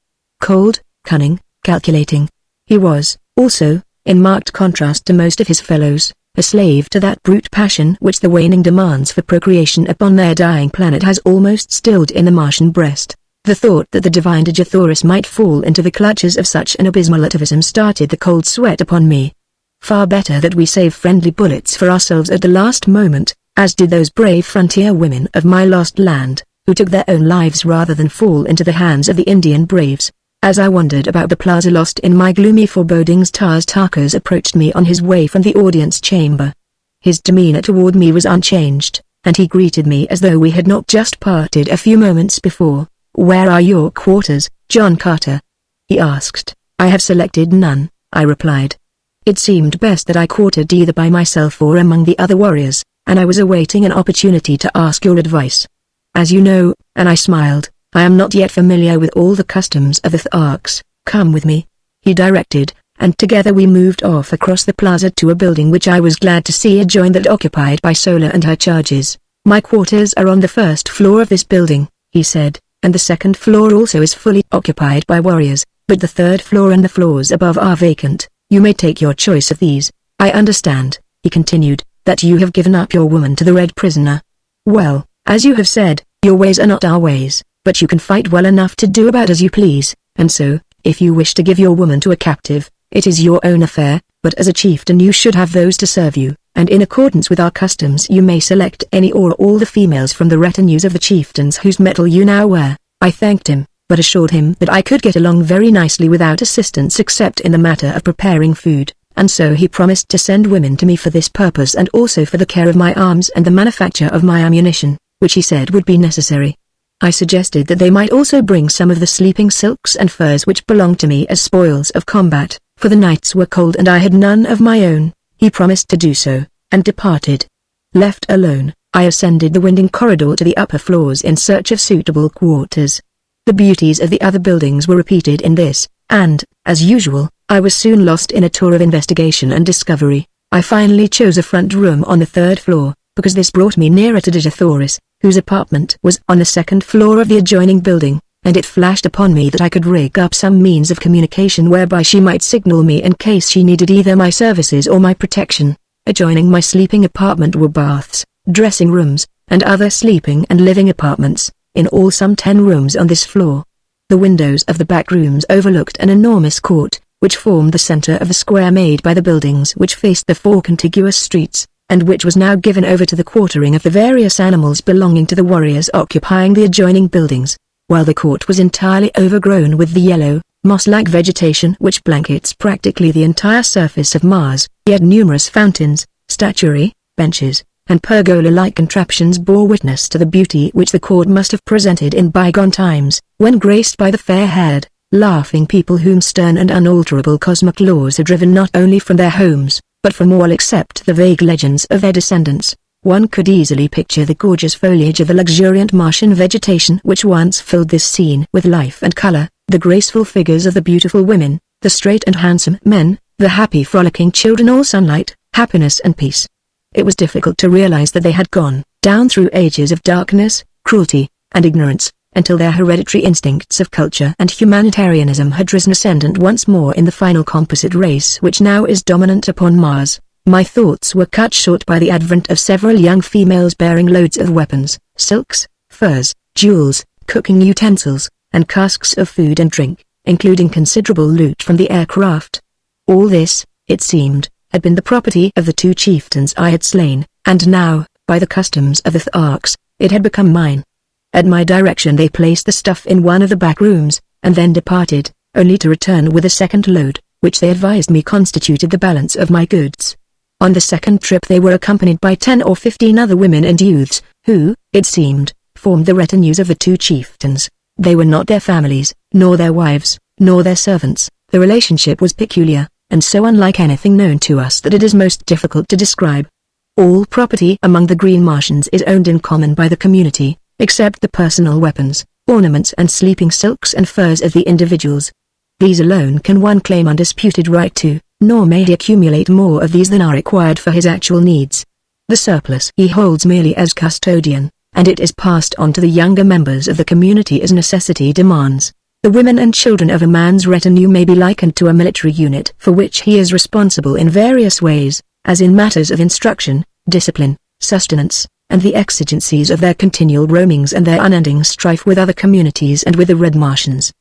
Cold, cunning, calculating. He was, also, in marked contrast to most of his fellows, a slave to that brute passion which the waning demands for procreation upon their dying planet has almost stilled in the Martian breast. The thought that the divine Digithoris might fall into the clutches of such an abysmal atavism started the cold sweat upon me. Far better that we save friendly bullets for ourselves at the last moment, as did those brave frontier women of my lost land, who took their own lives rather than fall into the hands of the Indian braves. As I wandered about the plaza lost in my gloomy forebodings, Tars Tarkas approached me on his way from the audience chamber. His demeanor toward me was unchanged, and he greeted me as though we had not just parted a few moments before. "Where are your quarters, John Carter?" he asked. "I have selected none," I replied. It seemed best that I quartered either by myself or among the other warriors, and I was awaiting an opportunity to ask your advice. "As you know," and I smiled, "I am not yet familiar with all the customs of the Tharks. Come with me," he directed, and together we moved off across the plaza to a building which I was glad to see adjoined that occupied by Solar and her charges. "My quarters are on the first floor of this building," he said, "and the second floor also is fully occupied by warriors, but the third floor and the floors above are vacant. You may take your choice of these. I understand," he continued, "that you have given up your woman to the Red Prisoner. Well, as you have said, your ways are not our ways, but you can fight well enough to do about as you please, and so, if you wish to give your woman to a captive, it is your own affair, but as a chieftain you should have those to serve you, and in accordance with our customs you may select any or all the females from the retinues of the chieftains whose metal you now wear." I thanked him, but assured him that I could get along very nicely without assistance except in the matter of preparing food, and so he promised to send women to me for this purpose and also for the care of my arms and the manufacture of my ammunition, which he said would be necessary. I suggested that they might also bring some of the sleeping silks and furs which belonged to me as spoils of combat, for the nights were cold and I had none of my own. He promised to do so, and departed. Left alone, I ascended the winding corridor to the upper floors in search of suitable quarters. The beauties of the other buildings were repeated in this, and, as usual, I was soon lost in a tour of investigation and discovery. I finally chose a front room on the 3rd floor, because this brought me nearer to Digithoris, whose apartment was on the 2nd floor of the adjoining building, and it flashed upon me that I could rig up some means of communication whereby she might signal me in case she needed either my services or my protection. Adjoining my sleeping apartment were baths, dressing rooms, and other sleeping and living apartments, in all some 10 rooms on this floor. The windows of the back rooms overlooked an enormous court, which formed the center of the square made by the buildings which faced the 4 contiguous streets, and which was now given over to the quartering of the various animals belonging to the warriors occupying the adjoining buildings. While the court was entirely overgrown with the yellow, moss-like vegetation which blankets practically the entire surface of Mars, yet numerous fountains, statuary, benches, and pergola-like contraptions bore witness to the beauty which the court must have presented in bygone times, when graced by the fair-haired, laughing people whom stern and unalterable cosmic laws had driven not only from their homes, but from all except the vague legends of their descendants. One could easily picture the gorgeous foliage of the luxuriant Martian vegetation which once filled this scene with life and color, the graceful figures of the beautiful women, the straight and handsome men, the happy frolicking children, all sunlight, happiness and peace. It was difficult to realize that they had gone down through ages of darkness, cruelty, and ignorance, until their hereditary instincts of culture and humanitarianism had risen ascendant once more in the final composite race which now is dominant upon Mars. My thoughts were cut short by the advent of several young females bearing loads of weapons, silks, furs, jewels, cooking utensils, and casks of food and drink, including considerable loot from the aircraft. All this, it seemed, had been the property of the 2 chieftains I had slain, and now, by the customs of the Tharks, it had become mine. At my direction they placed the stuff in one of the back rooms, and then departed, only to return with a second load, which they advised me constituted the balance of my goods. On the second trip they were accompanied by 10 or 15 other women and youths, who, it seemed, formed the retinues of the 2 chieftains. They were not their families, nor their wives, nor their servants. The relationship was peculiar, and so unlike anything known to us that it is most difficult to describe. All property among the Green Martians is owned in common by the community, except the personal weapons, ornaments and sleeping silks and furs of the individuals. These alone can one claim undisputed right to, nor may he accumulate more of these than are required for his actual needs. The surplus he holds merely as custodian, and it is passed on to the younger members of the community as necessity demands. The women and children of a man's retinue may be likened to a military unit for which he is responsible in various ways, as in matters of instruction, discipline, sustenance, and the exigencies of their continual roamings and their unending strife with other communities and with the Red Martians.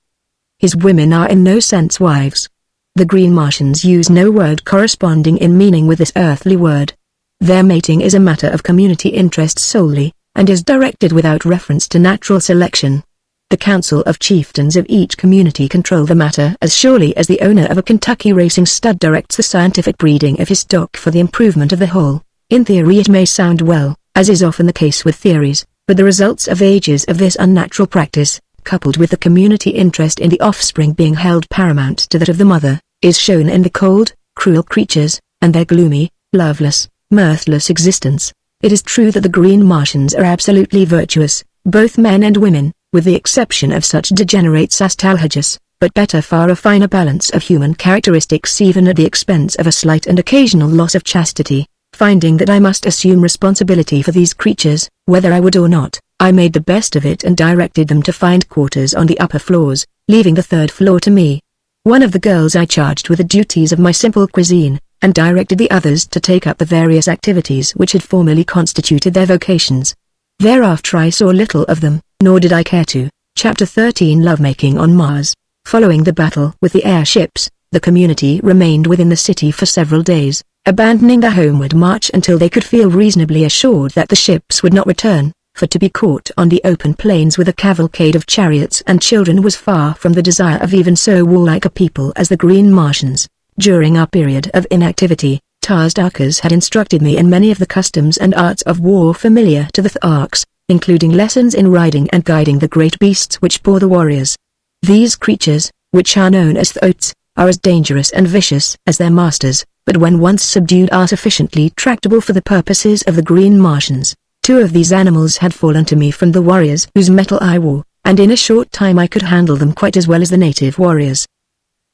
His women are in no sense wives. The Green Martians use no word corresponding in meaning with this earthly word. Their mating is a matter of community interest solely, and is directed without reference to natural selection. The Council of Chieftains of each community control the matter as surely as the owner of a Kentucky racing stud directs the scientific breeding of his stock for the improvement of the whole. In theory it may sound well, as is often the case with theories, but the results of ages of this unnatural practice, coupled with the community interest in the offspring being held paramount to that of the mother, is shown in the cold, cruel creatures, and their gloomy, loveless, mirthless existence. It is true that the Green Martians are absolutely virtuous, both men and women, with the exception of such degenerates as Talhagus, but better far a finer balance of human characteristics even at the expense of a slight and occasional loss of chastity. Finding that I must assume responsibility for these creatures, whether I would or not, I made the best of it and directed them to find quarters on the upper floors, leaving the 3rd floor to me. One of the girls I charged with the duties of my simple cuisine, and directed the others to take up the various activities which had formerly constituted their vocations. Thereafter I saw little of them, nor did I care to. Chapter 13 Lovemaking on Mars. Following the battle with the airships, the community remained within the city for several days, abandoning their homeward march until they could feel reasonably assured that the ships would not return, for to be caught on the open plains with a cavalcade of chariots and children was far from the desire of even so warlike a people as the Green Martians. During our period of inactivity, Tarsdarkers had instructed me in many of the customs and arts of war familiar to the Tharks, including lessons in riding and guiding the great beasts which bore the warriors. These creatures, which are known as thoats, are as dangerous and vicious as their masters, but when once subdued are sufficiently tractable for the purposes of the Green Martians. 2 of these animals had fallen to me from the warriors whose metal I wore, and in a short time I could handle them quite as well as the native warriors.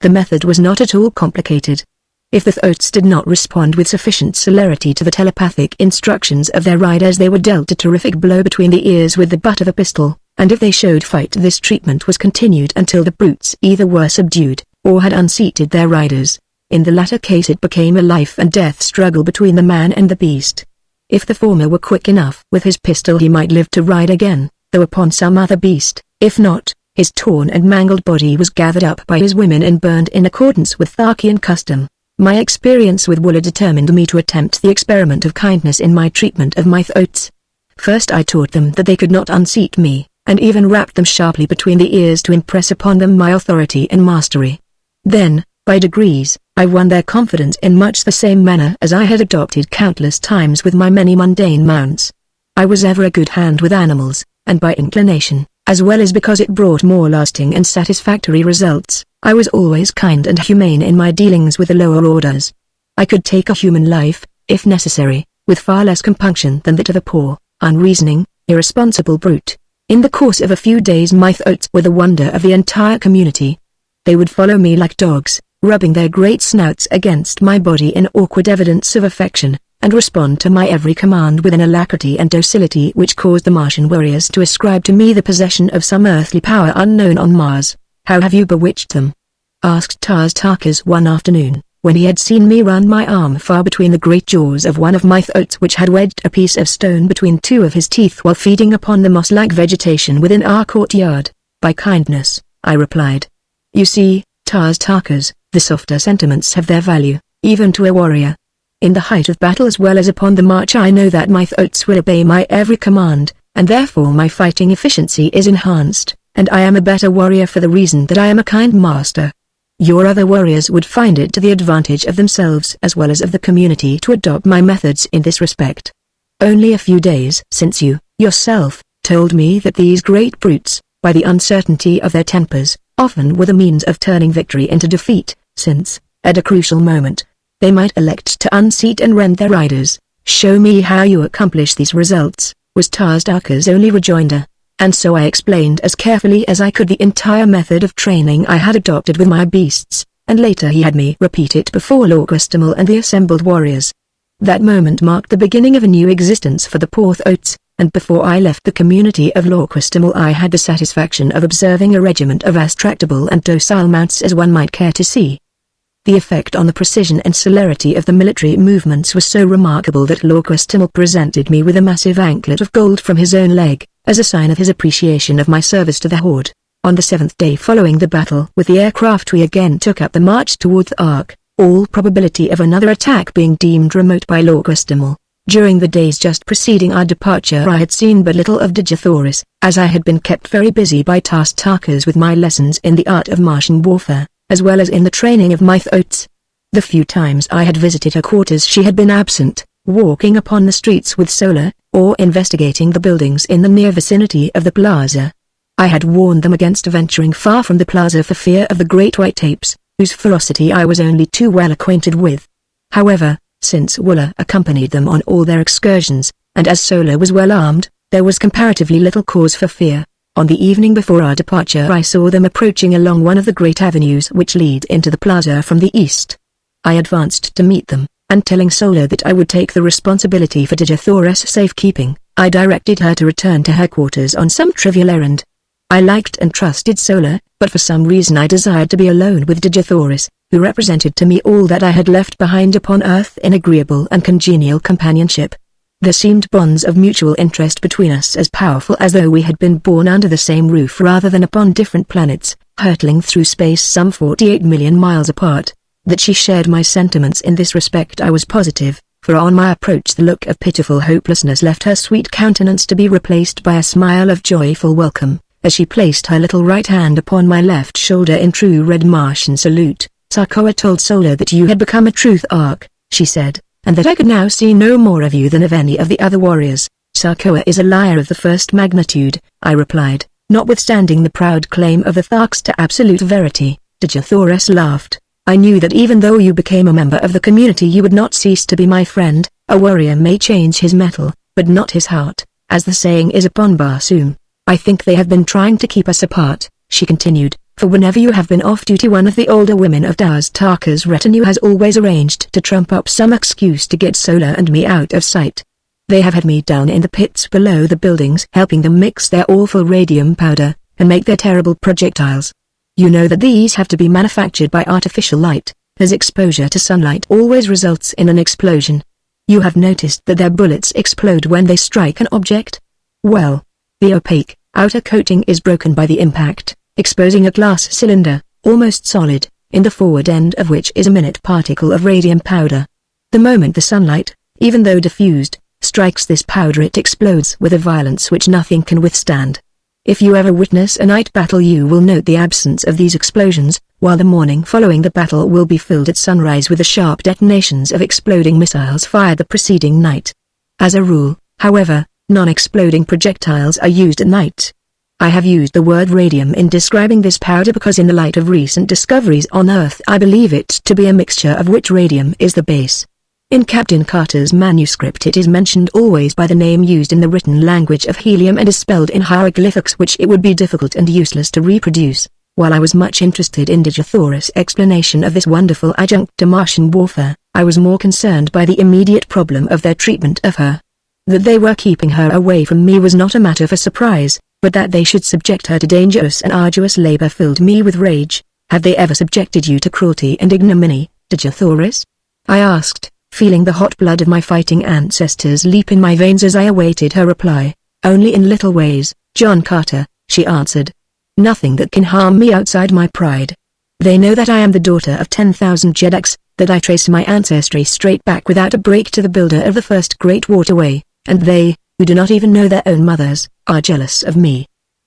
The method was not at all complicated. If the thoats did not respond with sufficient celerity to the telepathic instructions of their riders, they were dealt a terrific blow between the ears with the butt of a pistol, and if they showed fight, this treatment was continued until the brutes either were subdued, or had unseated their riders. In the latter case it became a life-and-death struggle between the man and the beast. If the former were quick enough with his pistol, he might live to ride again, though upon some other beast. If not, his torn and mangled body was gathered up by his women and burned in accordance with Tharkian custom. My experience with Wooler determined me to attempt the experiment of kindness in my treatment of my thoats. First I taught them that they could not unseat me, and even rapped them sharply between the ears to impress upon them my authority and mastery. Then, by degrees, I won their confidence in much the same manner as I had adopted countless times with my many mundane mounts. I was ever a good hand with animals, and by inclination, as well as because it brought more lasting and satisfactory results, I was always kind and humane in my dealings with the lower orders. I could take a human life, if necessary, with far less compunction than that of a poor, unreasoning, irresponsible brute. In the course of a few days my thoats were the wonder of the entire community. They would follow me like dogs, rubbing their great snouts against my body in awkward evidence of affection, and respond to my every command with an alacrity and docility which caused the Martian warriors to ascribe to me the possession of some earthly power unknown on Mars. "How have you bewitched them?" asked Tarkas one afternoon, when he had seen me run my arm far between the great jaws of one of my thoats which had wedged a piece of stone between 2 of his teeth while feeding upon the moss-like vegetation within our courtyard. "By kindness," I replied. "You see, Tarkas, the softer sentiments have their value, even to a warrior. In the height of battle as well as upon the march I know that my thoats will obey my every command, and therefore my fighting efficiency is enhanced, and I am a better warrior for the reason that I am a kind master. Your other warriors would find it to the advantage of themselves as well as of the community to adopt my methods in this respect. Only a few days since you, yourself, told me that these great brutes, by the uncertainty of their tempers, often were the means of turning victory into defeat, since, at a crucial moment, they might elect to unseat and rend their riders. "Show me how you accomplish these results," was Tarkas' only rejoinder. And so I explained as carefully as I could the entire method of training I had adopted with my beasts, and later he had me repeat it before Lorquestimal and the assembled warriors. That moment marked the beginning of a new existence for the poor thoats, and before I left the community of Lorquestimal I had the satisfaction of observing a regiment of as tractable and docile mounts as one might care to see. The effect on the precision and celerity of the military movements was so remarkable that Lorquestimal presented me with a massive anklet of gold from his own leg, as a sign of his appreciation of my service to the Horde. On the 7th day following the battle with the aircraft we again took up the march toward the Ark, all probability of another attack being deemed remote by Lorquestimal. During the days just preceding our departure I had seen but little of Digithoris, as I had been kept very busy by Tarkas with my lessons in the art of Martian warfare, as well as in the training of my thoats. The few times I had visited her quarters she had been absent, walking upon the streets with Solar, or investigating the buildings in the near vicinity of the plaza. I had warned them against venturing far from the plaza for fear of the great white tapes, whose ferocity I was only too well acquainted with. However, since Wooler accompanied them on all their excursions, and as Solar was well armed, there was comparatively little cause for fear. On the evening before our departure I saw them approaching along one of the great avenues which lead into the plaza from the east. I advanced to meet them, and telling Solar that I would take the responsibility for Digithoris' safekeeping, I directed her to return to her quarters on some trivial errand. I liked and trusted Solar, but for some reason I desired to be alone with Digithoris, who represented to me all that I had left behind upon Earth in agreeable and congenial companionship. There seemed bonds of mutual interest between us as powerful as though we had been born under the same roof rather than upon different planets, hurtling through space some 48 million miles apart. That she shared my sentiments in this respect I was positive, for on my approach the look of pitiful hopelessness left her sweet countenance to be replaced by a smile of joyful welcome, as she placed her little right hand upon my left shoulder in true red Martian salute. "Sarkoa told Solar that you had become a truth Ark," she said, "and that I could now see no more of you than of any of the other warriors. Sarkoa is a liar of the first magnitude, I replied, notwithstanding the proud claim of the Tharks to absolute verity. Digisaurus laughed. I knew that even though you became a member of the community you would not cease to be my friend. A warrior may change his mettle, but not his heart, as the saying is upon Barsoom. I think they have been trying to keep us apart, she continued, for whenever you have been off duty one of the older women of Daztaka's retinue has always arranged to trump up some excuse to get Solar and me out of sight. They have had me down in the pits below the buildings helping them mix their awful radium powder, and make their terrible projectiles. You know that these have to be manufactured by artificial light, as exposure to sunlight always results in an explosion. You have noticed that their bullets explode when they strike an object? Well, the opaque, outer coating is broken by the impact, exposing a glass cylinder, almost solid, in the forward end of which is a minute particle of radium powder. The moment the sunlight, even though diffused, strikes this powder it explodes with a violence which nothing can withstand. If you ever witness a night battle you will note the absence of these explosions, while the morning following the battle will be filled at sunrise with the sharp detonations of exploding missiles fired the preceding night. As a rule, however, non-exploding projectiles are used at night. I have used the word radium in describing this powder because in the light of recent discoveries on Earth I believe it to be a mixture of which radium is the base. In Captain Carter's manuscript it is mentioned always by the name used in the written language of helium and is spelled in hieroglyphics which it would be difficult and useless to reproduce. While I was much interested in Digisaurus' explanation of this wonderful adjunct to Martian warfare, I was more concerned by the immediate problem of their treatment of her. That they were keeping her away from me was not a matter for surprise, but that they should subject her to dangerous and arduous labor filled me with rage. Have they ever subjected you to cruelty and ignominy, Digisaurus? I asked, feeling the hot blood of my fighting ancestors leap in my veins as I awaited her reply. Only in little ways, John Carter, she answered. Nothing that can harm me outside my pride. They know that I am the daughter of 10,000 Jedaks, that I trace my ancestry straight back without a break to the builder of the first great waterway, and they, who do not even know their own mothers, are jealous of me.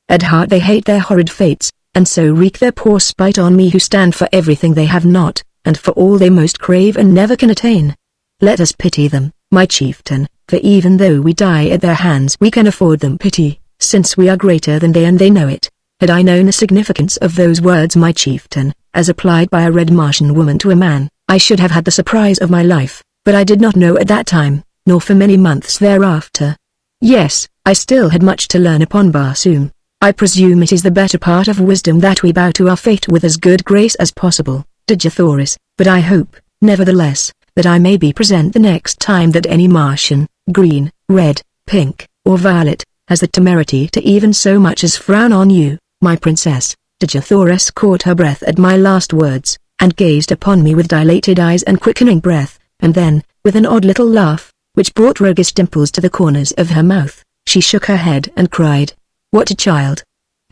At heart they hate their horrid fates, and so wreak their poor spite on me who stand for everything they have not, and for all they most crave and never can attain. Let us pity them, my chieftain, for even though we die at their hands we can afford them pity, since we are greater than they and they know it. Had I known the significance of those words my chieftain, as applied by a red Martian woman to a man, I should have had the surprise of my life, but I did not know at that time, nor for many months thereafter. Yes, I still had much to learn upon Barsoom. I presume it is the better part of wisdom that we bow to our fate with as good grace as possible, Digisaurus, but I hope, nevertheless, that I may be present the next time that any Martian, green, red, pink, or violet, has the temerity to even so much as frown on you, my princess. Digisaurus caught her breath at my last words, and gazed upon me with dilated eyes and quickening breath, and then, with an odd little laugh, which brought roguish dimples to the corners of her mouth, she shook her head and cried, "What a child!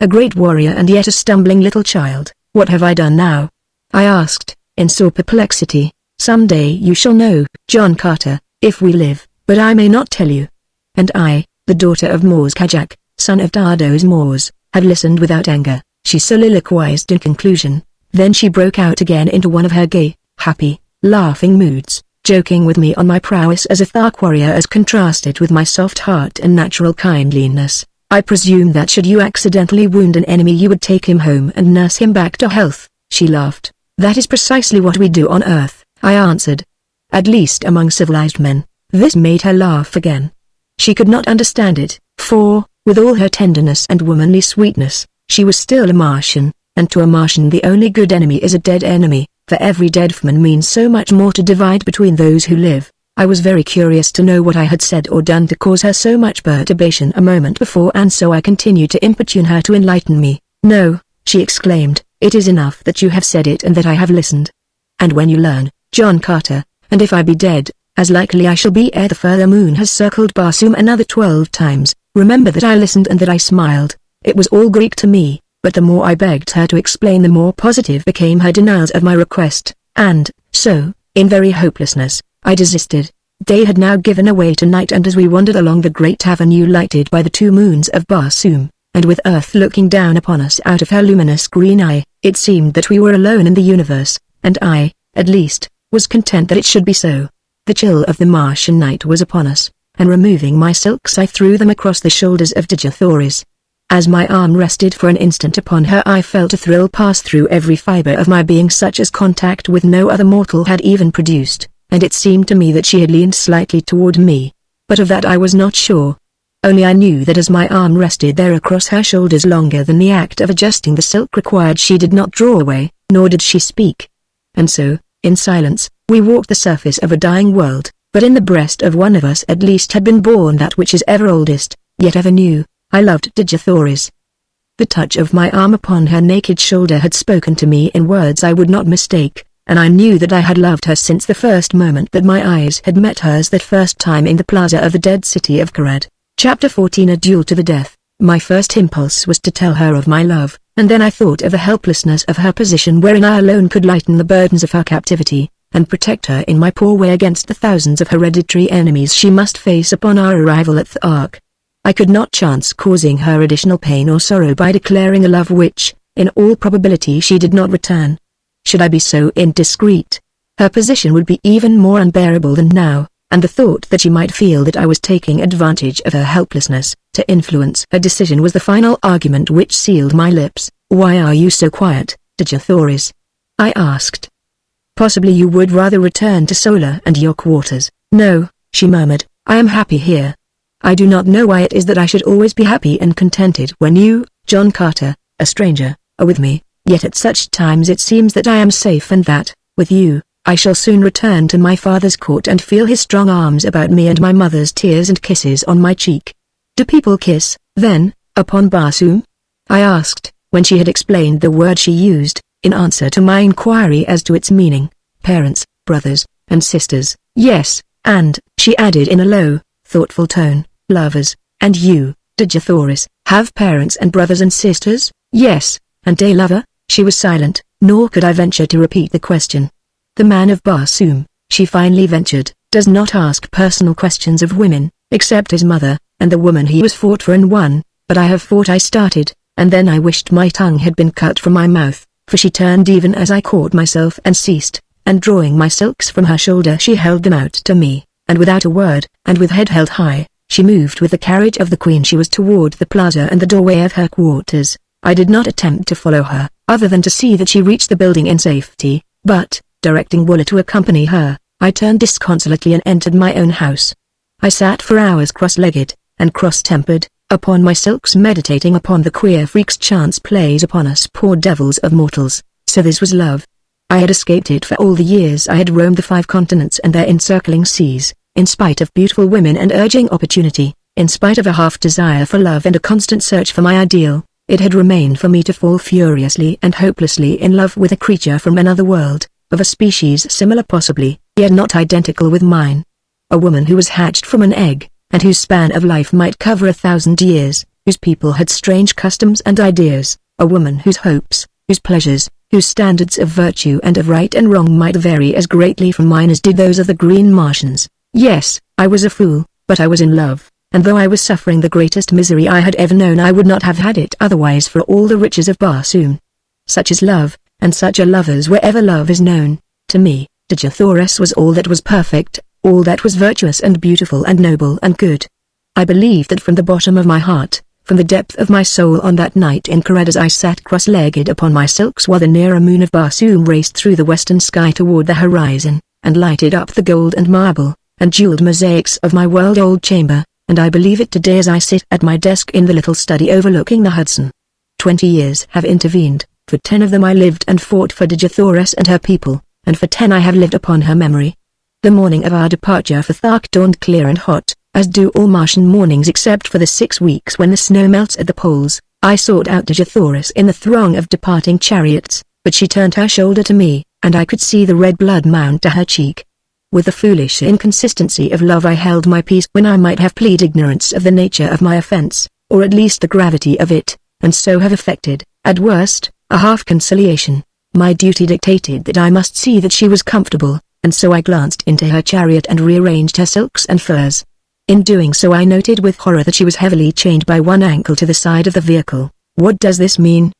A great warrior and yet a stumbling little child. What have I done now?" I asked, in sore perplexity. "Someday you shall know, John Carter, if we live, but I may not tell you. And I, the daughter of Mors Kajak, son of Dardos Mors, have listened without anger," she soliloquized in conclusion. Then she broke out again into one of her gay, happy, laughing moods, joking with me on my prowess as a Thark warrior as contrasted with my soft heart and natural kindliness. "I presume that should you accidentally wound an enemy you would take him home and nurse him back to health," she laughed. "That is precisely what we do on Earth," I answered. "At least among civilized men." This made her laugh again. She could not understand it, for, with all her tenderness and womanly sweetness, she was still a Martian, and to a Martian the only good enemy is a dead enemy, for every dead man means so much more to divide between those who live. I was very curious to know what I had said or done to cause her so much perturbation a moment before, and so I continued to importune her to enlighten me. "No," she exclaimed, "it is enough that you have said it and that I have listened. And when you learn, John Carter, and if I be dead, as likely I shall be ere the further moon has circled Barsoom another 12 times, remember that I listened and that I smiled. It was all Greek to me, but the more I begged her to explain the more positive became her denials of my request, and, so, in very hopelessness, I desisted. Day had now given away to night, and as we wandered along the great avenue lighted by the 2 moons of Barsoom, and with Earth looking down upon us out of her luminous green eye, it seemed that we were alone in the universe, and I, at least, was content that it should be so. The chill of the Martian night was upon us, and removing my silks I threw them across the shoulders of Digithoris. As my arm rested for an instant upon her, I felt a thrill pass through every fiber of my being such as contact with no other mortal had even produced, and it seemed to me that she had leaned slightly toward me. But of that I was not sure. Only I knew that as my arm rested there across her shoulders longer than the act of adjusting the silk required, she did not draw away, nor did she speak. And so, in silence, we walked the surface of a dying world, but in the breast of one of us at least had been born that which is ever oldest, yet ever new. I loved Digithoris. The touch of my arm upon her naked shoulder had spoken to me in words I would not mistake, and I knew that I had loved her since the first moment that my eyes had met hers that first time in the plaza of the dead city of Karad. Chapter 14 A Duel to the Death. My first impulse was to tell her of my love, and then I thought of the helplessness of her position wherein I alone could lighten the burdens of her captivity, and protect her in my poor way against the thousands of hereditary enemies she must face upon our arrival at the Ark. I could not chance causing her additional pain or sorrow by declaring a love which, in all probability, she did not return. Should I be so indiscreet, her position would be even more unbearable than now, and the thought that she might feel that I was taking advantage of her helplessness to influence her decision was the final argument which sealed my lips. "Why are you so quiet, Digithoris?" I asked. "Possibly you would rather return to Sola and your quarters." "No," she murmured, "I am happy here. I do not know why it is that I should always be happy and contented when you, John Carter, a stranger, are with me, yet at such times it seems that I am safe and that, with you, I shall soon return to my father's court and feel his strong arms about me and my mother's tears and kisses on my cheek." "Do people kiss, then, upon Barsoom?" I asked, when she had explained the word she used, in answer to my inquiry as to its meaning. "Parents, brothers, and sisters, yes, and," she added in a low, thoughtful tone, "lovers, and you, Digithoris, have parents and brothers and sisters?" "Yes, and a lover?" She was silent, nor could I venture to repeat the question. "The man of Barsoom," she finally ventured, "does not ask personal questions of women, except his mother, and the woman he was fought for and won, but I have fought." I started, and then I wished my tongue had been cut from my mouth, for she turned even as I caught myself and ceased, and drawing my silks from her shoulder she held them out to me, and without a word, and with head held high, she moved with the carriage of the queen. She was toward the plaza and the doorway of her quarters. I did not attempt to follow her, other than to see that she reached the building in safety, but, directing Wooler to accompany her, I turned disconsolately and entered my own house. I sat for hours cross-legged, and cross-tempered, upon my silks meditating upon the queer freaks chance plays upon us poor devils of mortals. So this was love. I had escaped it for all the years I had roamed the 5 continents and their encircling seas, in spite of beautiful women and urging opportunity, in spite of a half-desire for love and a constant search for my ideal. It had remained for me to fall furiously and hopelessly in love with a creature from another world, of a species similar possibly, yet not identical with mine. A woman who was hatched from an egg, and whose span of life might cover 1,000 years, whose people had strange customs and ideas, a woman whose hopes, whose pleasures, whose standards of virtue and of right and wrong might vary as greatly from mine as did those of the Green Martians. Yes, I was a fool, but I was in love, and though I was suffering the greatest misery I had ever known, I would not have had it otherwise for all the riches of Barsoom. Such is love, and such are lovers wherever love is known. To me, Digithoris was all that was perfect, all that was virtuous and beautiful and noble and good. I believe that from the bottom of my heart, from the depth of my soul, on that night in Karad, as I sat cross-legged upon my silks while the nearer moon of Barsoom raced through the western sky toward the horizon, and lighted up the gold and marble and jeweled mosaics of my world-old chamber, and I believe it today as I sit at my desk in the little study overlooking the Hudson. 20 years have intervened. For 10 of them I lived and fought for Digithoris and her people, and for 10 I have lived upon her memory. The morning of our departure for Thark dawned clear and hot, as do all Martian mornings except for the 6 weeks when the snow melts at the poles. I sought out Digithoris in the throng of departing chariots, but she turned her shoulder to me, and I could see the red blood mount to her cheek. With the foolish inconsistency of love I held my peace when I might have pleaded ignorance of the nature of my offense, or at least the gravity of it, and so have effected, at worst, a half-conciliation. My duty dictated that I must see that she was comfortable, and so I glanced into her chariot and rearranged her silks and furs. In doing so I noted with horror that she was heavily chained by one ankle to the side of the vehicle. "What does this mean?"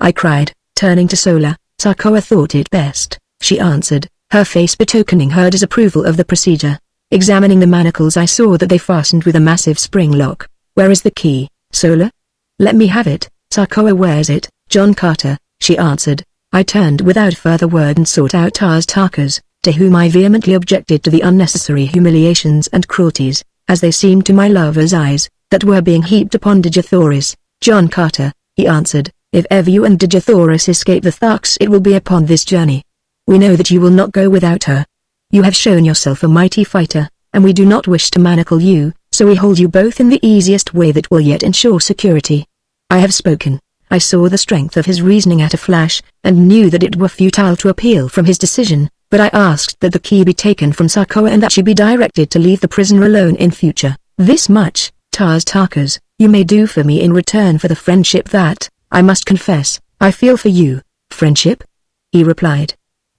I cried, turning to Sola. "Sarkoa thought it best," she answered, her face betokening her disapproval of the procedure. Examining the manacles, I saw that they fastened with a massive spring lock. "Where is the key, Sola?" "Let me have it, Sarkoa wears it, John Carter," she answered. I turned without further word and sought out Tarkas, to whom I vehemently objected to the unnecessary humiliations and cruelties, as they seemed to my lover's eyes, that were being heaped upon Digithoris. "John Carter," he answered, "if ever you and Digithoris escape the Tharks, it will be upon this journey. We know that you will not go without her. You have shown yourself a mighty fighter, and we do not wish to manacle you, so we hold you both in the easiest way that will yet ensure security." I have spoken. I saw the strength of his reasoning at a flash, and knew that it were futile to appeal from his decision, but I asked that the key be taken from Sarkoa and that she be directed to leave the prisoner alone in future. "This much, Tarkas, you may do for me in return for the friendship that, I must confess, I feel for you." "Friendship?" he replied.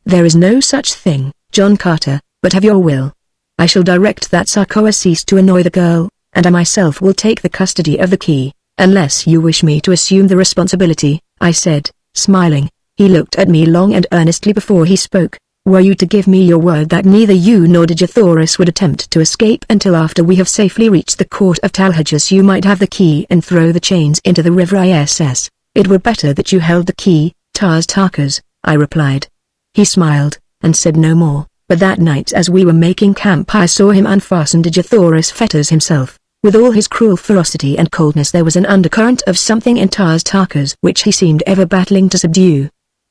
"There is no such thing, John Carter, but have your will. I shall direct that Sarkoa cease to annoy the girl, and I myself will take the custody of the key, unless you wish me to assume the responsibility," I said, smiling. He looked at me long and earnestly before he spoke. "Were you to give me your word that neither you nor Digithoris would attempt to escape until after we have safely reached the court of Talhajas, you might have the key and throw the chains into the river ISS. It were better that you held the key, Tarkas," I replied. He smiled, and said no more, but that night as we were making camp I saw him unfasten Digithoris' fetters himself. With all his cruel ferocity and coldness there was an undercurrent of something in Tarkas which he seemed ever battling to subdue.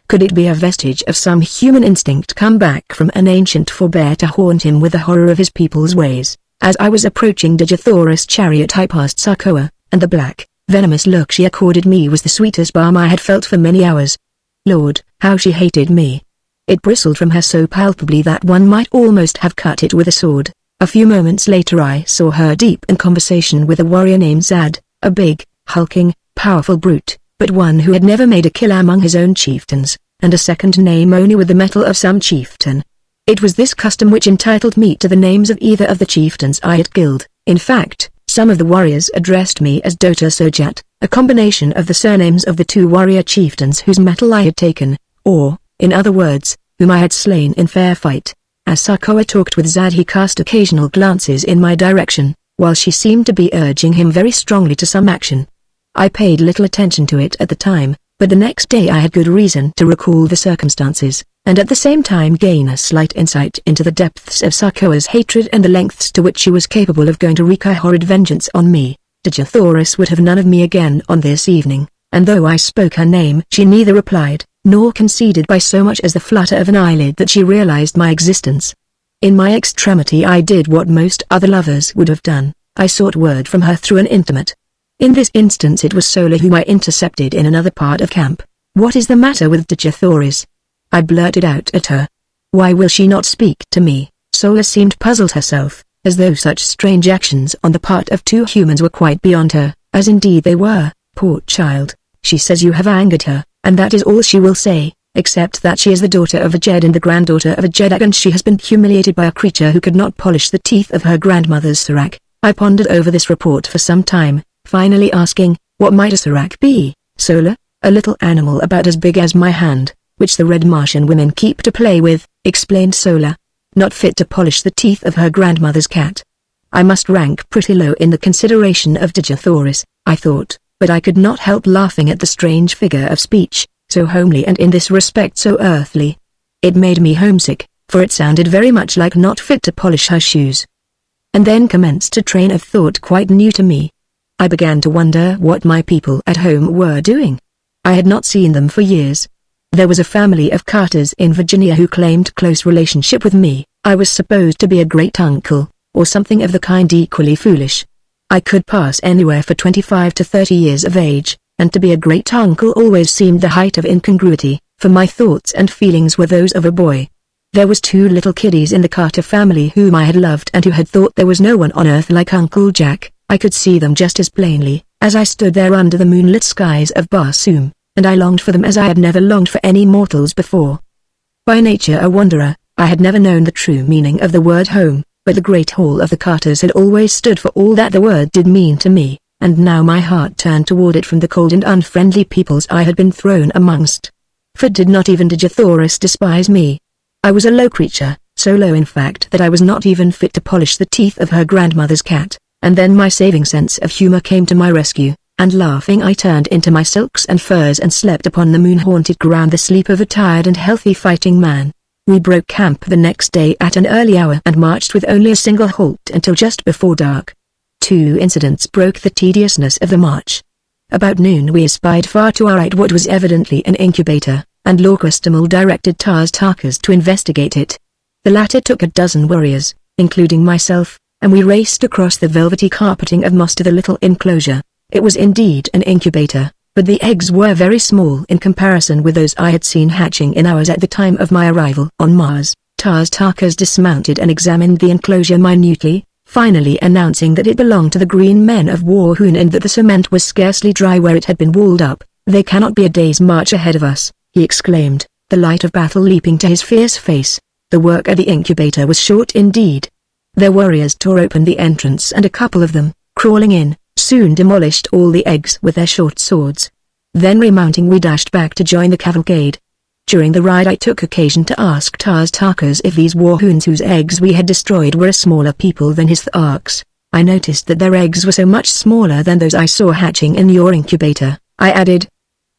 Could it be a vestige of some human instinct come back from an ancient forebear to haunt him with the horror of his people's ways? As I was approaching Digithoris' chariot I passed Sarkoa, and the black, venomous look she accorded me was the sweetest balm I had felt for many hours. Lord, how she hated me! It bristled from her so palpably that one might almost have cut it with a sword. A few moments later I saw her deep in conversation with a warrior named Zad, a big, hulking, powerful brute, but one who had never made a kill among his own chieftains, and a second name only with the metal of some chieftain. It was this custom which entitled me to the names of either of the chieftains I had killed. In fact, some of the warriors addressed me as Dota Sojat, a combination of the surnames of the two warrior chieftains whose metal I had taken, or, in other words, whom I had slain in fair fight. As Sarkoa talked with Zad he cast occasional glances in my direction, while she seemed to be urging him very strongly to some action. I paid little attention to it at the time, but the next day I had good reason to recall the circumstances, and at the same time gain a slight insight into the depths of Sarkoa's hatred and the lengths to which she was capable of going to wreak her horrid vengeance on me. Digithoris would have none of me again on this evening, and though I spoke her name she neither replied, nor conceded by so much as the flutter of an eyelid that she realized my existence. In my extremity I did what most other lovers would have done, I sought word from her through an intimate. In this instance it was Sola whom I intercepted in another part of camp. "What is the matter with Digithoris?" I blurted out at her. "Why will she not speak to me?" Sola seemed puzzled herself, as though such strange actions on the part of two humans were quite beyond her, as indeed they were. "Poor child, she says you have angered her, and that is all she will say, except that she is the daughter of a Jed and the granddaughter of a Jedak, and she has been humiliated by a creature who could not polish the teeth of her grandmother's Sarak." I pondered over this report for some time, finally asking, "What might a Sarak be, Sola?" "A little animal about as big as my hand, which the Red Martian women keep to play with," explained Sola. "Not fit to polish the teeth of her grandmother's cat." I must rank pretty low in the consideration of Digithoris, I thought, but I could not help laughing at the strange figure of speech, so homely and in this respect so earthly. It made me homesick, for it sounded very much like not fit to polish her shoes. And then commenced a train of thought quite new to me. I began to wonder what my people at home were doing. I had not seen them for years. There was a family of Carters in Virginia who claimed close relationship with me. I was supposed to be a great-uncle, or something of the kind equally foolish. I could pass anywhere for 25 to 30 years of age, and to be a great-uncle always seemed the height of incongruity, for my thoughts and feelings were those of a boy. There was two little kiddies in the Carter family whom I had loved and who had thought there was no one on earth like Uncle Jack. I could see them just as plainly, as I stood there under the moonlit skies of Barsoom, and I longed for them as I had never longed for any mortals before. By nature a wanderer, I had never known the true meaning of the word home, but the great hall of the Carters had always stood for all that the word did mean to me, and now my heart turned toward it from the cold and unfriendly peoples I had been thrown amongst. For did not even Digithoris despise me? I was a low creature, so low in fact that I was not even fit to polish the teeth of her grandmother's cat, and then my saving sense of humor came to my rescue, and laughing I turned into my silks and furs and slept upon the moon-haunted ground the sleep of a tired and healthy fighting man. We broke camp the next day at an early hour and marched with only a single halt until just before dark. 2 incidents broke the tediousness of the march. About noon we espied far to our right what was evidently an incubator, and Lorquistamal directed Tarkas to investigate it. The latter took a dozen warriors, including myself, and we raced across the velvety carpeting of moss to the little enclosure. It was indeed an incubator, but the eggs were very small in comparison with those I had seen hatching in ours at the time of my arrival on Mars. Tarkas dismounted and examined the enclosure minutely, finally announcing that it belonged to the green men of Warhoon and that the cement was scarcely dry where it had been walled up. "They cannot be a day's march ahead of us," he exclaimed, the light of battle leaping to his fierce face. The work at the incubator was short indeed. Their warriors tore open the entrance and a couple of them, crawling in, soon demolished all the eggs with their short swords. Then remounting we dashed back to join the cavalcade. During the ride I took occasion to ask Tarkas if these Warhoons whose eggs we had destroyed were a smaller people than his Tharks. I noticed that their eggs were so much smaller than those I saw hatching in your incubator, I added.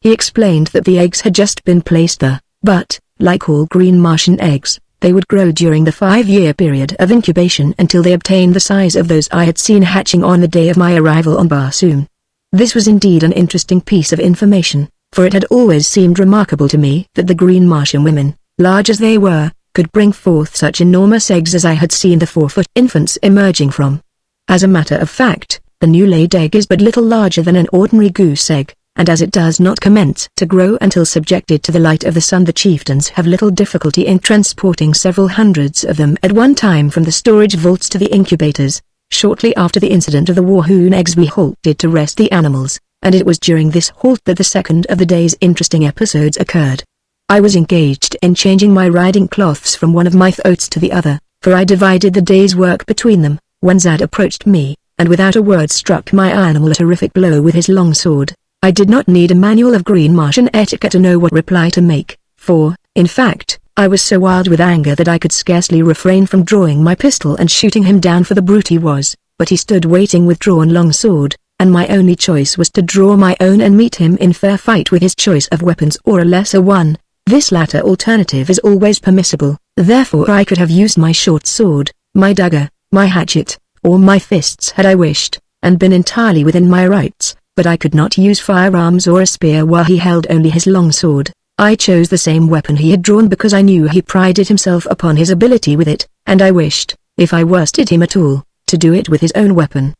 He explained that the eggs had just been placed there, but, like all green Martian eggs, they would grow during the 5-year period of incubation until they obtained the size of those I had seen hatching on the day of my arrival on Barsoom. This was indeed an interesting piece of information, for it had always seemed remarkable to me that the green Martian women, large as they were, could bring forth such enormous eggs as I had seen the 4-foot infants emerging from. As a matter of fact, the new laid egg is but little larger than an ordinary goose egg, and as it does not commence to grow until subjected to the light of the sun, the chieftains have little difficulty in transporting several hundreds of them at one time from the storage vaults to the incubators. Shortly after the incident of the Warhoon eggs we halted to rest the animals, and it was during this halt that the second of the day's interesting episodes occurred. I was engaged in changing my riding cloths from one of my throats to the other, for I divided the day's work between them, when Zad approached me, and without a word struck my animal a terrific blow with his long sword. I did not need a manual of green Martian etiquette to know what reply to make, for, in fact, I was so wild with anger that I could scarcely refrain from drawing my pistol and shooting him down, for the brute he was, but he stood waiting with drawn long sword, and my only choice was to draw my own and meet him in fair fight with his choice of weapons or a lesser one. This latter alternative is always permissible, therefore I could have used my short sword, my dagger, my hatchet, or my fists had I wished, and been entirely within my rights, but I could not use firearms or a spear while he held only his long sword. I chose the same weapon he had drawn because I knew he prided himself upon his ability with it, and I wished, if I worsted him at all, to do it with his own weapon.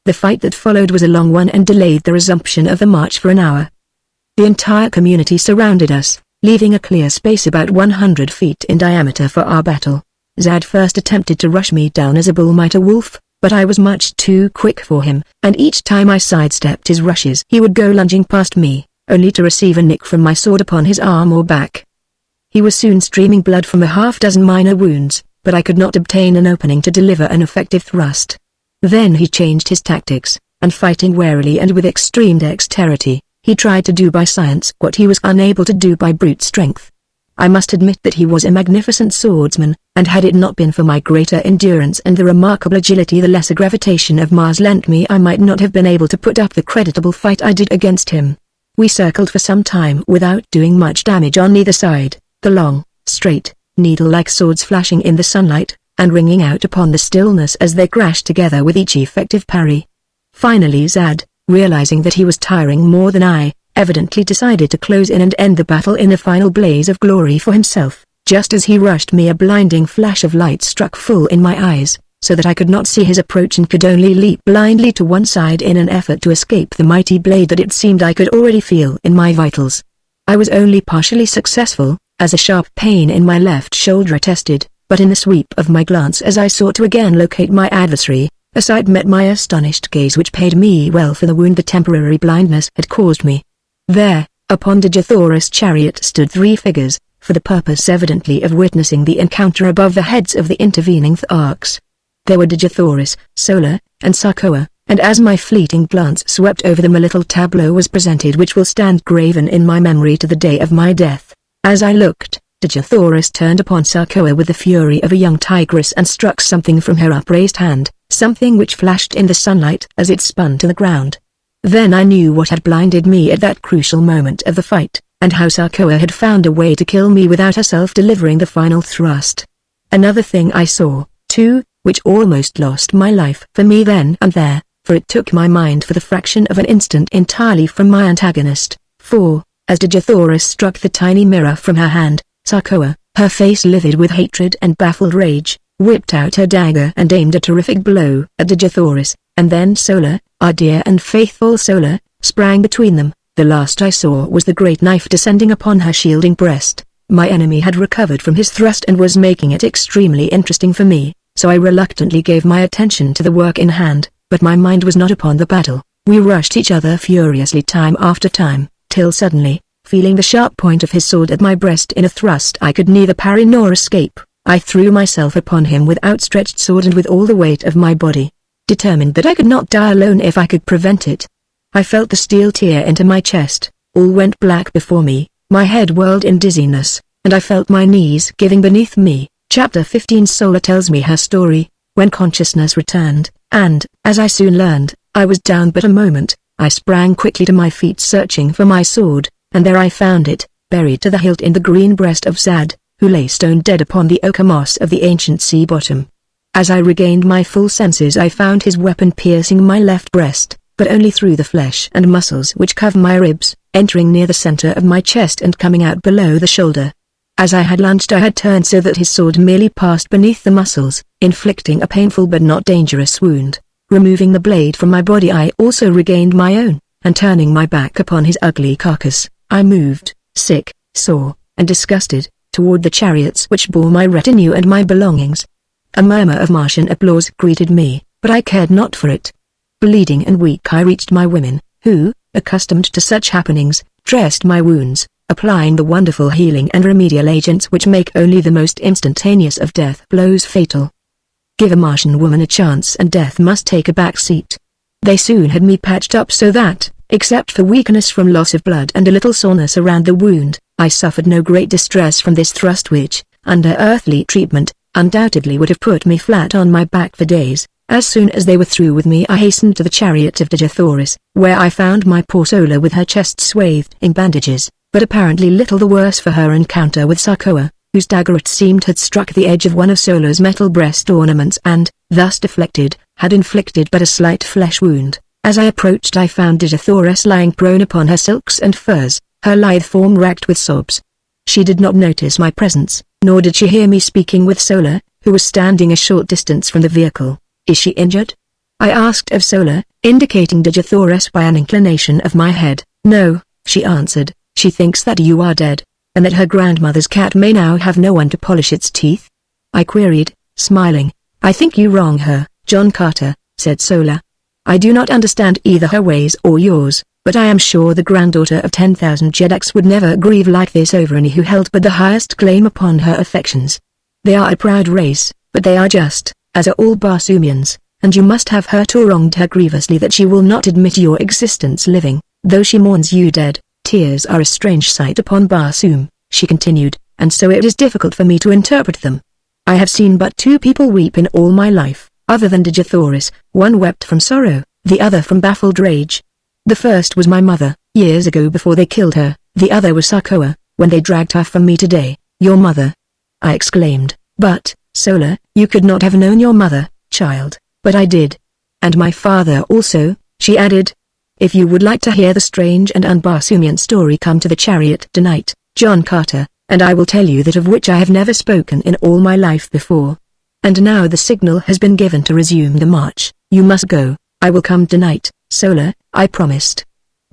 The fight that followed was a long one and delayed the resumption of the march for an hour. The entire community surrounded us, leaving a clear space about 100 feet in diameter for our battle. Zad first attempted to rush me down as a bull might a wolf, but I was much too quick for him, and each time I sidestepped his rushes he would go lunging past me, only to receive a nick from my sword upon his arm or back. He was soon streaming blood from a half-dozen minor wounds, but I could not obtain an opening to deliver an effective thrust. Then he changed his tactics, and fighting warily and with extreme dexterity, he tried to do by science what he was unable to do by brute strength. I must admit that he was a magnificent swordsman, and had it not been for my greater endurance and the remarkable agility the lesser gravitation of Mars lent me, I might not have been able to put up the creditable fight I did against him. We circled for some time without doing much damage on either side, the long, straight, needle-like swords flashing in the sunlight, and ringing out upon the stillness as they crashed together with each effective parry. Finally Zad, realizing that he was tiring more than I, evidently decided to close in and end the battle in a final blaze of glory for himself. Just as he rushed me, a blinding flash of light struck full in my eyes, so that I could not see his approach and could only leap blindly to one side in an effort to escape the mighty blade that it seemed I could already feel in my vitals. I was only partially successful, as a sharp pain in my left shoulder attested, but in the sweep of my glance as I sought to again locate my adversary, a sight met my astonished gaze which paid me well for the wound the temporary blindness had caused me. There, upon Digithoris' chariot stood 3 figures, for the purpose evidently of witnessing the encounter above the heads of the intervening Tharks. There were Digithoris, Solar, and Sarkoa, and as my fleeting glance swept over them a little tableau was presented which will stand graven in my memory to the day of my death. As I looked, Dejathoris turned upon Sarkoa with the fury of a young tigress and struck something from her upraised hand, something which flashed in the sunlight as it spun to the ground. Then I knew what had blinded me at that crucial moment of the fight, and how Sarkoa had found a way to kill me without herself delivering the final thrust. Another thing I saw, too, which almost lost my life for me then and there, for it took my mind for the fraction of an instant entirely from my antagonist, for, as Dejathoris struck the tiny mirror from her hand, Sarkoa, her face livid with hatred and baffled rage, whipped out her dagger and aimed a terrific blow at Dejathoris, and then Sola, our dear and faithful Sola, sprang between them. The last I saw was the great knife descending upon her shielding breast. My enemy had recovered from his thrust and was making it extremely interesting for me, so I reluctantly gave my attention to the work in hand, but my mind was not upon the battle. We rushed each other furiously time after time, till suddenly, feeling the sharp point of his sword at my breast in a thrust I could neither parry nor escape, I threw myself upon him with outstretched sword and with all the weight of my body, determined that I could not die alone if I could prevent it. I felt the steel tear into my chest, all went black before me, my head whirled in dizziness, and I felt my knees giving beneath me. Chapter 15 Sola tells me her story, when consciousness returned, and, as I soon learned, I was down but a moment. I sprang quickly to my feet searching for my sword, and there I found it, buried to the hilt in the green breast of Zad, who lay stone dead upon the ochre moss of the ancient sea bottom. As I regained my full senses I found his weapon piercing my left breast, but only through the flesh and muscles which cover my ribs, entering near the center of my chest and coming out below the shoulder. As I had lunged I had turned so that his sword merely passed beneath the muscles, inflicting a painful but not dangerous wound. Removing the blade from my body I also regained my own, and turning my back upon his ugly carcass, I moved, sick, sore, and disgusted, toward the chariots which bore my retinue and my belongings. A murmur of Martian applause greeted me, but I cared not for it. Bleeding and weak I reached my women, who, accustomed to such happenings, dressed my wounds, applying the wonderful healing and remedial agents which make only the most instantaneous of death blows fatal. Give a Martian woman a chance and death must take a back seat. They soon had me patched up so that, except for weakness from loss of blood and a little soreness around the wound, I suffered no great distress from this thrust which, under earthly treatment, undoubtedly would have put me flat on my back for days. As soon as they were through with me I hastened to the chariot of Dejathoris, where I found my poor Sola with her chest swathed in bandages, but apparently little the worse for her encounter with Sarkoa, whose dagger it seemed had struck the edge of one of Sola's metal breast ornaments and, thus deflected, had inflicted but a slight flesh wound. As I approached I found Dejathoris lying prone upon her silks and furs, her lithe form racked with sobs. She did not notice my presence, nor did she hear me speaking with Sola, who was standing a short distance from the vehicle. Is she injured? I asked of Sola, indicating Dejathoris by an inclination of my head. No, she answered, she thinks that you are dead, and that her grandmother's cat may now have no one to polish its teeth. I queried, smiling. I think you wrong her, John Carter, said Sola. I do not understand either her ways or yours, but I am sure the granddaughter of 10,000 Jedaks would never grieve like this over any who held but the highest claim upon her affections. They are a proud race, but they are just, as are all Barsumians, and you must have hurt or wronged her grievously that she will not admit your existence living, though she mourns you dead. Tears are a strange sight upon Barsum, she continued, and so it is difficult for me to interpret them. I have seen but two people weep in all my life, other than Dejathoris. One wept from sorrow, the other from baffled rage. The first was my mother, years ago before they killed her, the other was Sarkoa, when they dragged her from me today. Your mother? I exclaimed, but, Sola, you could not have known your mother, child, but I did. And my father also, she added. If you would like to hear the strange and unbarsumian story, come to the chariot tonight, John Carter, and I will tell you that of which I have never spoken in all my life before. And now the signal has been given to resume the march. You must go. I will come tonight, Sola, I promised.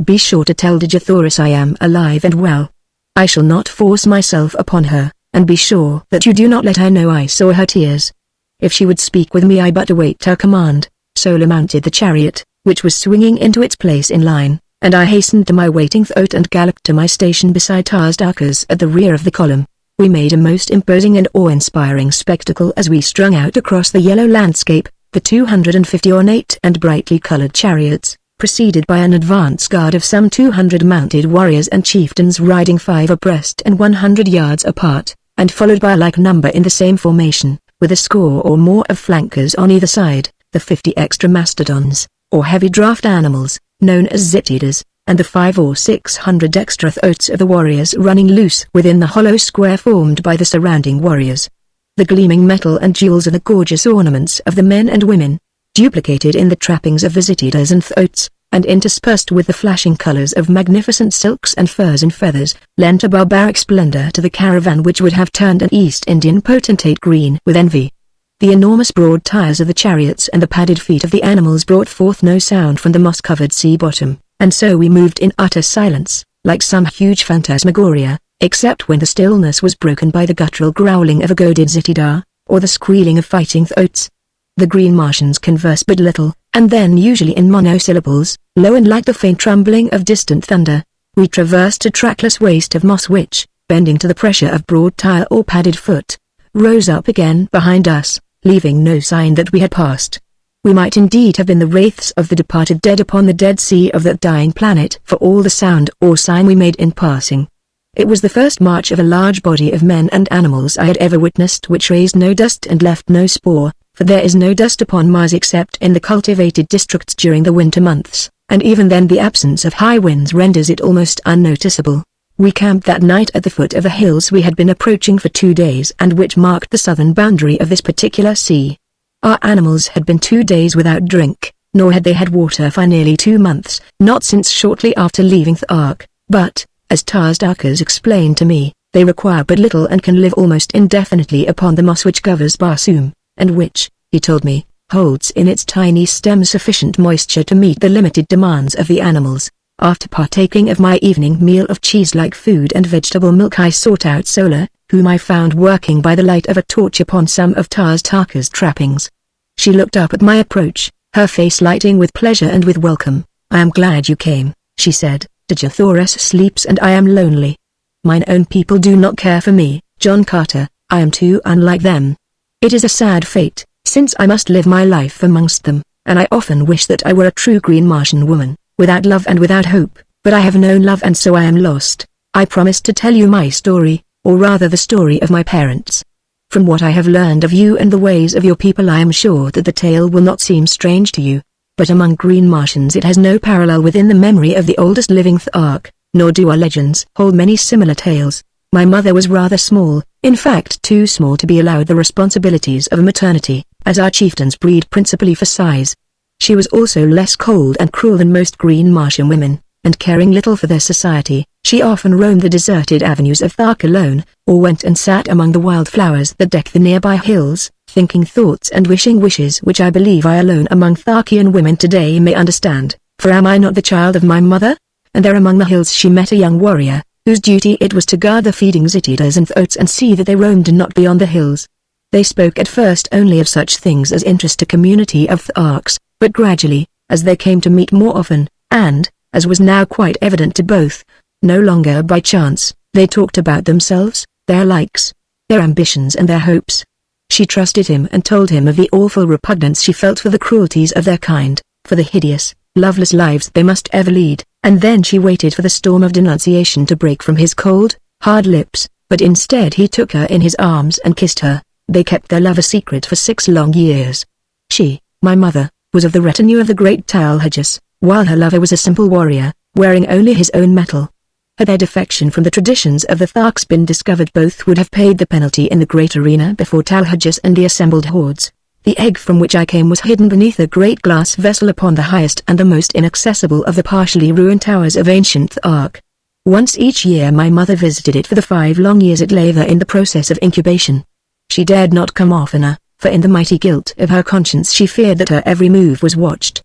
Be sure to tell Dejathoris I am alive and well. I shall not force myself upon her, and be sure that you do not let her know I saw her tears. If she would speak with me I but await her command. Sola mounted the chariot, which was swinging into its place in line, and I hastened to my waiting throat and galloped to my station beside Tazdakas at the rear of the column. We made a most imposing and awe-inspiring spectacle as we strung out across the yellow landscape, the 250 ornate and brightly colored chariots, preceded by an advance guard of some 200 mounted warriors and chieftains riding 5 abreast and 100 yards apart, and followed by a like number in the same formation, with a score or more of flankers on either side, the 50 extra mastodons, or heavy draft animals, known as zitidas, and the 500 or 600 extra thoats of the warriors running loose within the hollow square formed by the surrounding warriors. The gleaming metal and jewels are the gorgeous ornaments of the men and women, duplicated in the trappings of the zitidas and thoats, and interspersed with the flashing colors of magnificent silks and furs and feathers, lent a barbaric splendor to the caravan which would have turned an East Indian potentate green with envy. The enormous broad tires of the chariots and the padded feet of the animals brought forth no sound from the moss-covered sea bottom, and so we moved in utter silence, like some huge phantasmagoria, except when the stillness was broken by the guttural growling of a goaded zitida, or the squealing of fighting thoats. The green Martians converse but little, and then usually in monosyllables, low and like the faint rumbling of distant thunder. We traversed a trackless waste of moss which, bending to the pressure of broad tire or padded foot, rose up again behind us, leaving no sign that we had passed. We might indeed have been the wraiths of the departed dead upon the dead sea of that dying planet for all the sound or sign we made in passing. It was the first march of a large body of men and animals I had ever witnessed which raised no dust and left no spoor, for there is no dust upon Mars except in the cultivated districts during the winter months, and even then the absence of high winds renders it almost unnoticeable. We camped that night at the foot of the hills we had been approaching for 2 days and which marked the southern boundary of this particular sea. Our animals had been 2 days without drink, nor had they had water for nearly 2 months, not since shortly after leaving the Ark, but, as Tarsdarkers explained to me, they require but little and can live almost indefinitely upon the moss which covers Barsoom, and which, he told me, holds in its tiny stem sufficient moisture to meet the limited demands of the animals. After partaking of my evening meal of cheese-like food and vegetable milk I sought out Sola, whom I found working by the light of a torch upon some of Tarsdarker's trappings. She looked up at my approach, her face lighting with pleasure and with welcome. "I am glad you came," she said. "Djathoras sleeps and I am lonely. Mine own people do not care for me, John Carter. I am too unlike them. It is a sad fate, since I must live my life amongst them, and I often wish that I were a true green Martian woman, without love and without hope, but I have known love and so I am lost. I promised to tell you my story, or rather the story of my parents. From what I have learned of you and the ways of your people I am sure that the tale will not seem strange to you, but among green Martians it has no parallel within the memory of the oldest living Thark, nor do our legends hold many similar tales. My mother was rather small, in fact too small to be allowed the responsibilities of maternity, as our chieftains breed principally for size. She was also less cold and cruel than most green Martian women, and caring little for their society, she often roamed the deserted avenues of Thark alone, or went and sat among the wild flowers that deck the nearby hills, thinking thoughts and wishing wishes which I believe I alone among Tharkian women today may understand, for am I not the child of my mother? And there among the hills she met a young warrior, whose duty it was to guard the feeding zitidas and thoats and see that they roamed not beyond the hills. They spoke at first only of such things as interest a community of Tharks, but gradually, as they came to meet more often, and, as was now quite evident to both, no longer by chance, they talked about themselves, their likes, their ambitions and their hopes. She trusted him and told him of the awful repugnance she felt for the cruelties of their kind, for the hideous, loveless lives they must ever lead, and then she waited for the storm of denunciation to break from his cold, hard lips, but instead he took her in his arms and kissed her. They kept their love a secret for 6 long years. She, my mother, was of the retinue of the great Talhajas, while her lover was a simple warrior, wearing only his own metal. Had their defection from the traditions of the Tharks been discovered, both would have paid the penalty in the great arena before Talhajas and the assembled hordes. The egg from which I came was hidden beneath a great glass vessel upon the highest and the most inaccessible of the partially ruined towers of ancient Thark. Once each year my mother visited it for the 5 long years it lay there in the process of incubation. She dared not come oftener, for in the mighty guilt of her conscience she feared that her every move was watched.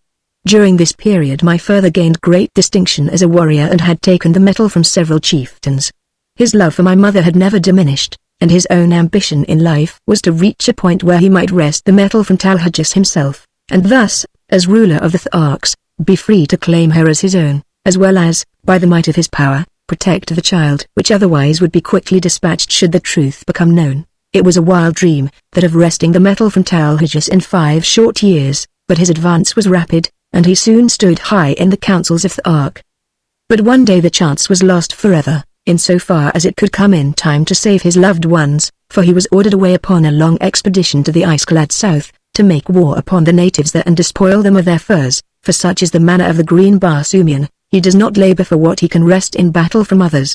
During this period my father gained great distinction as a warrior and had taken the metal from several chieftains. His love for my mother had never diminished, and his own ambition in life was to reach a point where he might wrest the metal from Talhajas himself, and thus, as ruler of the Tharks, be free to claim her as his own, as well as, by the might of his power, protect the child which otherwise would be quickly dispatched should the truth become known. It was a wild dream, that of wresting the metal from Talhajas in 5 short years, but his advance was rapid, and he soon stood high in the councils of the Ark. But one day the chance was lost forever, insofar as it could come in time to save his loved ones, for he was ordered away upon a long expedition to the ice-clad south, to make war upon the natives there and despoil them of their furs, for such is the manner of the green Barsoomian, he does not labor for what he can wrest in battle from others.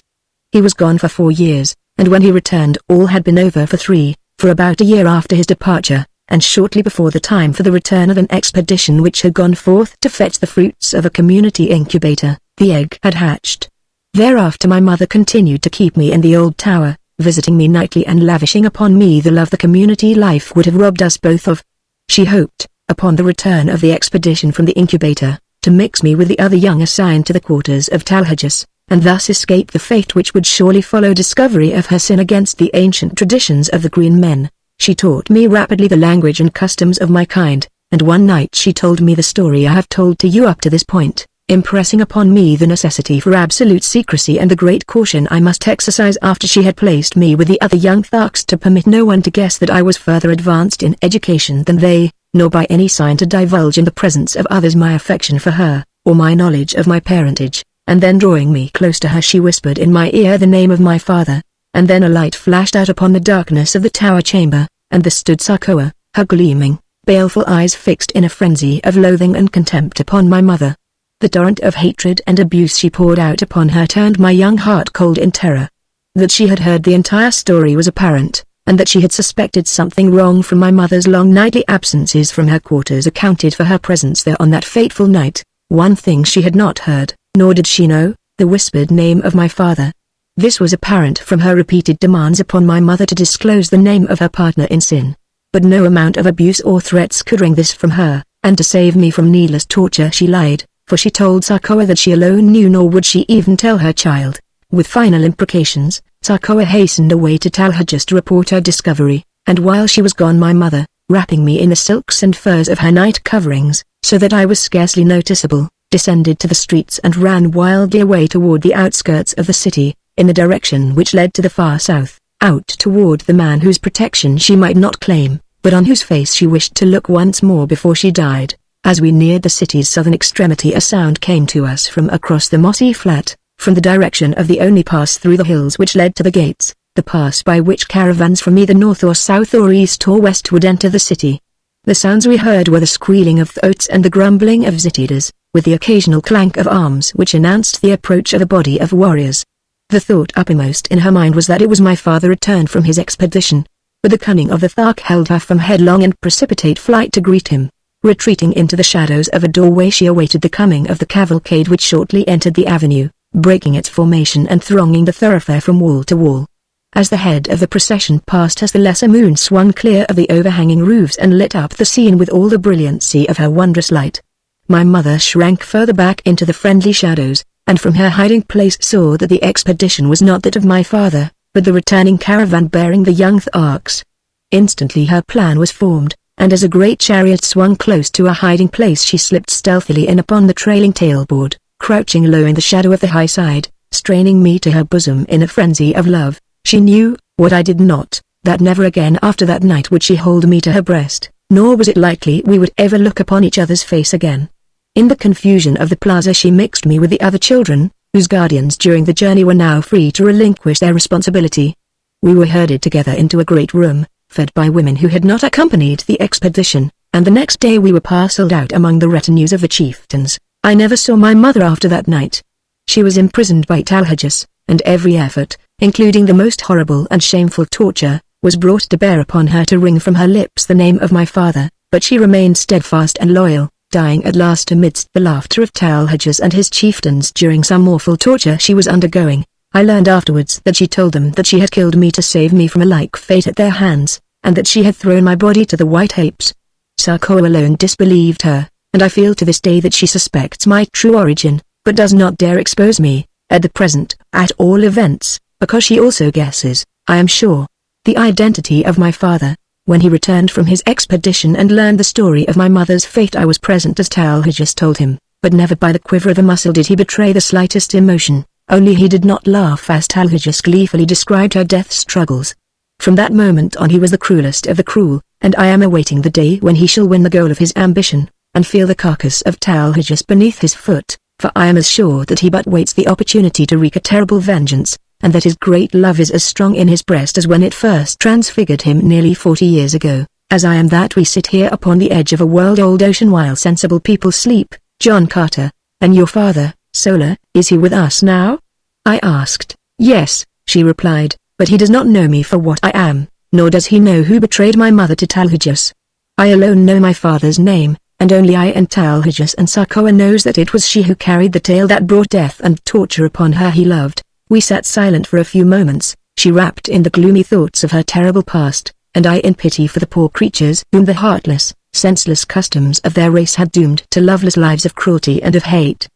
He was gone for 4 years, and when he returned all had been over for 3, for about a year after his departure, and shortly before the time for the return of an expedition which had gone forth to fetch the fruits of a community incubator, the egg had hatched. Thereafter my mother continued to keep me in the old tower, visiting me nightly and lavishing upon me the love the community life would have robbed us both of. She hoped, upon the return of the expedition from the incubator, to mix me with the other young assigned to the quarters of Talhajas, and thus escape the fate which would surely follow discovery of her sin against the ancient traditions of the green men. She taught me rapidly the language and customs of my kind, and one night she told me the story I have told to you up to this point, impressing upon me the necessity for absolute secrecy and the great caution I must exercise after she had placed me with the other young Tharks to permit no one to guess that I was further advanced in education than they, nor by any sign to divulge in the presence of others my affection for her, or my knowledge of my parentage. And then drawing me close to her she whispered in my ear the name of my father, and then a light flashed out upon the darkness of the tower chamber, and there stood Sarkoa, her gleaming, baleful eyes fixed in a frenzy of loathing and contempt upon my mother. The torrent of hatred and abuse she poured out upon her turned my young heart cold in terror. That she had heard the entire story was apparent, and that she had suspected something wrong from my mother's long nightly absences from her quarters accounted for her presence there on that fateful night. One thing she had not heard, nor did she know, the whispered name of my father. This was apparent from her repeated demands upon my mother to disclose the name of her partner in sin. But no amount of abuse or threats could wring this from her, and to save me from needless torture she lied, for she told Sarkoa that she alone knew, nor would she even tell her child. With final imprecations, Sarkoa hastened away to Talhajas to report her discovery, and while she was gone my mother, wrapping me in the silks and furs of her night coverings, so that I was scarcely noticeable, descended to the streets and ran wildly away toward the outskirts of the city, in the direction which led to the far south, out toward the man whose protection she might not claim, but on whose face she wished to look once more before she died. As we neared the city's southern extremity a sound came to us from across the mossy flat, from the direction of the only pass through the hills which led to the gates, the pass by which caravans from either north or south or east or west would enter the city. The sounds we heard were the squealing of throats and the grumbling of zitidas, with the occasional clank of arms which announced the approach of a body of warriors. The thought uppermost in her mind was that it was my father returned from his expedition, but the cunning of the Thark held her from headlong and precipitate flight to greet him. Retreating into the shadows of a doorway she awaited the coming of the cavalcade which shortly entered the avenue, breaking its formation and thronging the thoroughfare from wall to wall. As the head of the procession passed us the lesser moon swung clear of the overhanging roofs and lit up the scene with all the brilliancy of her wondrous light. My mother shrank further back into the friendly shadows, and from her hiding place saw that the expedition was not that of my father, but the returning caravan bearing the young Tharks. Instantly her plan was formed, and as a great chariot swung close to a hiding place she slipped stealthily in upon the trailing tailboard, crouching low in the shadow of the high side, straining me to her bosom in a frenzy of love. She knew, what I did not, that never again after that night would she hold me to her breast, nor was it likely we would ever look upon each other's face again. In the confusion of the plaza she mixed me with the other children, whose guardians during the journey were now free to relinquish their responsibility. We were herded together into a great room, fed by women who had not accompanied the expedition, and the next day we were parceled out among the retinues of the chieftains. I never saw my mother after that night. She was imprisoned by Talhajas, and every effort, including the most horrible and shameful torture, was brought to bear upon her to wring from her lips the name of my father, but she remained steadfast and loyal, dying at last amidst the laughter of Talhajas and his chieftains during some awful torture she was undergoing. I learned afterwards that she told them that she had killed me to save me from a like fate at their hands, and that she had thrown my body to the white apes. Sarkoa alone disbelieved her, and I feel to this day that she suspects my true origin, but does not dare expose me, at the present, at all events, because she also guesses, I am sure, the identity of my father. When he returned from his expedition and learned the story of my mother's fate I was present as Talhajas told him, but never by the quiver of a muscle did he betray the slightest emotion. Only he did not laugh as Talhajas gleefully described her death struggles. From that moment on he was the cruelest of the cruel, and I am awaiting the day when he shall win the goal of his ambition, and feel the carcass of Talhajas beneath his foot, for I am as sure that he but waits the opportunity to wreak a terrible vengeance, and that his great love is as strong in his breast as when it first transfigured him nearly 40 years ago, as I am that we sit here upon the edge of a world-old ocean while sensible people sleep. John Carter, and your father, Solar, is he with us now? I asked. Yes, she replied, but he does not know me for what I am, nor does he know who betrayed my mother to Talhajas. I alone know my father's name, and only I and Talhajas and Sarkoa knows that it was she who carried the tale that brought death and torture upon her he loved. We sat silent for a few moments, she wrapped in the gloomy thoughts of her terrible past, and I in pity for the poor creatures whom the heartless, senseless customs of their race had doomed to loveless lives of cruelty and of hate.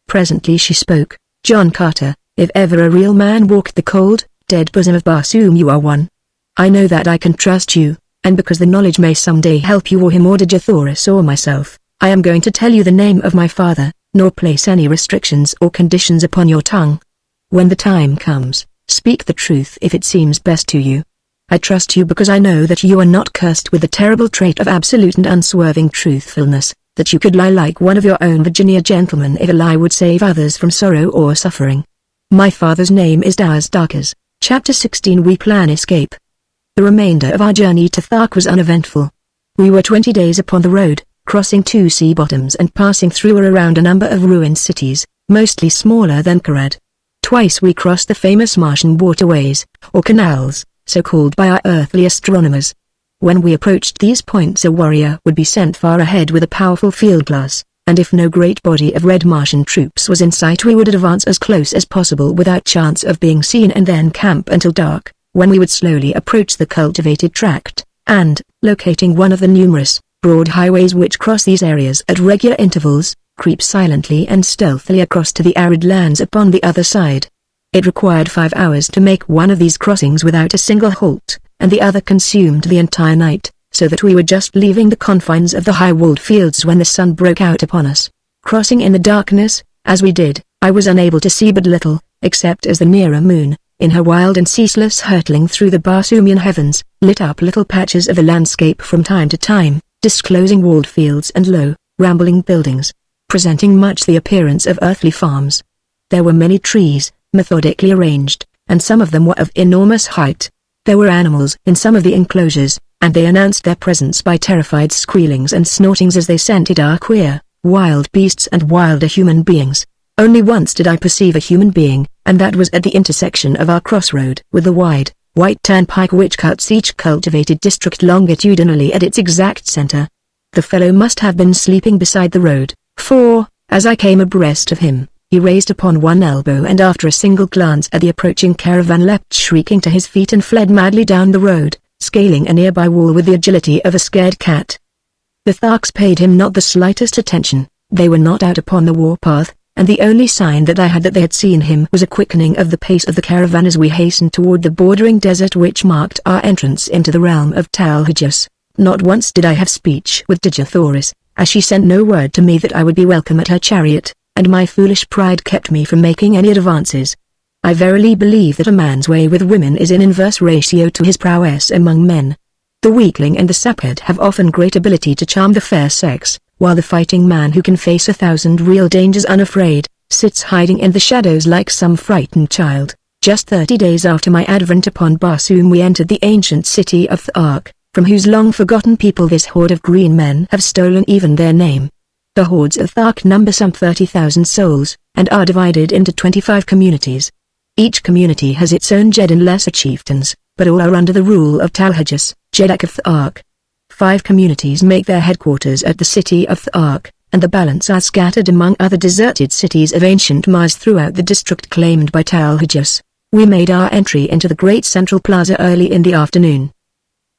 Presently she spoke. John Carter, if ever a real man walked the cold, dead bosom of Barsoom, you are one. I know that I can trust you, and because the knowledge may someday help you or him or Digithoris or myself, I am going to tell you the name of my father, nor place any restrictions or conditions upon your tongue. When the time comes, speak the truth if it seems best to you. I trust you because I know that you are not cursed with the terrible trait of absolute and unswerving truthfulness, that you could lie like one of your own Virginia gentlemen if a lie would save others from sorrow or suffering. My father's name is Daz Darkers. Chapter 16. We plan escape. The remainder of our journey to Thark was uneventful. We were 20 days upon the road, crossing 2 sea bottoms and passing through or around a number of ruined cities, mostly smaller than Karad. Twice we crossed the famous Martian waterways, or canals, so called by our earthly astronomers. When we approached these points a warrior would be sent far ahead with a powerful field glass, and if no great body of red Martian troops was in sight we would advance as close as possible without chance of being seen and then camp until dark, when we would slowly approach the cultivated tract, and, locating one of the numerous, broad highways which cross these areas at regular intervals, creep silently and stealthily across to the arid lands upon the other side. It required 5 hours to make one of these crossings without a single halt, and the other consumed the entire night, so that we were just leaving the confines of the high-walled fields when the sun broke out upon us. Crossing in the darkness, as we did, I was unable to see but little, except as the nearer moon, in her wild and ceaseless hurtling through the Barsoomian heavens, lit up little patches of the landscape from time to time, disclosing walled fields and low, rambling buildings, presenting much the appearance of earthly farms. There were many trees, methodically arranged, and some of them were of enormous height. There were animals in some of the enclosures, and they announced their presence by terrified squealings and snortings as they scented our queer, wild beasts and wilder human beings. Only once did I perceive a human being, and that was at the intersection of our crossroad with the wide, white turnpike which cuts each cultivated district longitudinally at its exact center. The fellow must have been sleeping beside the road, for, as I came abreast of him, he raised upon one elbow and after a single glance at the approaching caravan leapt shrieking to his feet and fled madly down the road, scaling a nearby wall with the agility of a scared cat. The Tharks paid him not the slightest attention. They were not out upon the warpath, and the only sign that I had that they had seen him was a quickening of the pace of the caravan as we hastened toward the bordering desert which marked our entrance into the realm of Talhajas. Not once did I have speech with Digithoris, as she sent no word to me that I would be welcome at her chariot, and my foolish pride kept me from making any advances. I verily believe that a man's way with women is in inverse ratio to his prowess among men. The weakling and the saphead have often great ability to charm the fair sex, while the fighting man who can face 1,000 real dangers unafraid, sits hiding in the shadows like some frightened child. Just 30 days after my advent upon Barsoom we entered the ancient city of Thark, from whose long-forgotten people this horde of green men have stolen even their name. The hordes of Thark number some 30,000 souls, and are divided into 25 communities. Each community has its own Jed and lesser chieftains, but all are under the rule of Talhajas, Jeddak of Thark. 5 communities make their headquarters at the city of Thark, and the balance are scattered among other deserted cities of ancient Mars throughout the district claimed by Talhajas. We made our entry into the great central plaza early in the afternoon.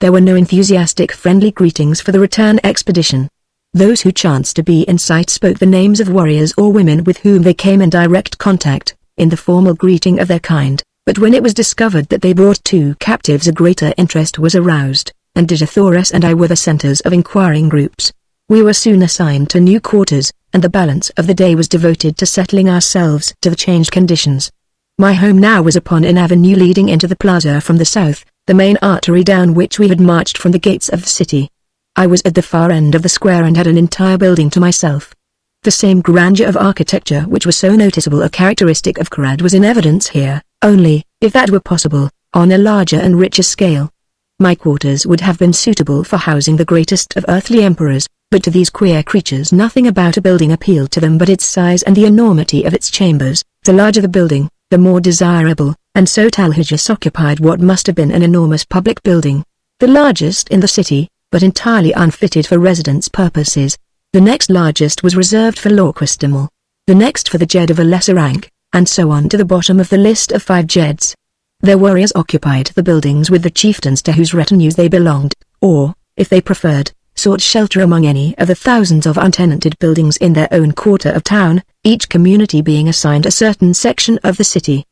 There were no enthusiastic friendly greetings for the return expedition. Those who chanced to be in sight spoke the names of warriors or women with whom they came in direct contact, in the formal greeting of their kind, but when it was discovered that they brought 2 captives a greater interest was aroused, and Digithoris and I were the centers of inquiring groups. We were soon assigned to new quarters, and the balance of the day was devoted to settling ourselves to the changed conditions. My home now was upon an avenue leading into the plaza from the south, the main artery down which we had marched from the gates of the city. I was at the far end of the square and had an entire building to myself. The same grandeur of architecture which was so noticeable a characteristic of Karad was in evidence here, only, if that were possible, on a larger and richer scale. My quarters would have been suitable for housing the greatest of earthly emperors, but to these queer creatures nothing about a building appealed to them but its size and the enormity of its chambers. The larger the building, the more desirable, and so Talhajas occupied what must have been an enormous public building, the largest in the city, but entirely unfitted for residence purposes. The next largest was reserved for Lorquestimal, the next for the Jed of a lesser rank, and so on to the bottom of the list of 5 Jeds. Their warriors occupied the buildings with the chieftains to whose retinues they belonged, or, if they preferred, sought shelter among any of the thousands of untenanted buildings in their own quarter of town, each community being assigned a certain section of the city.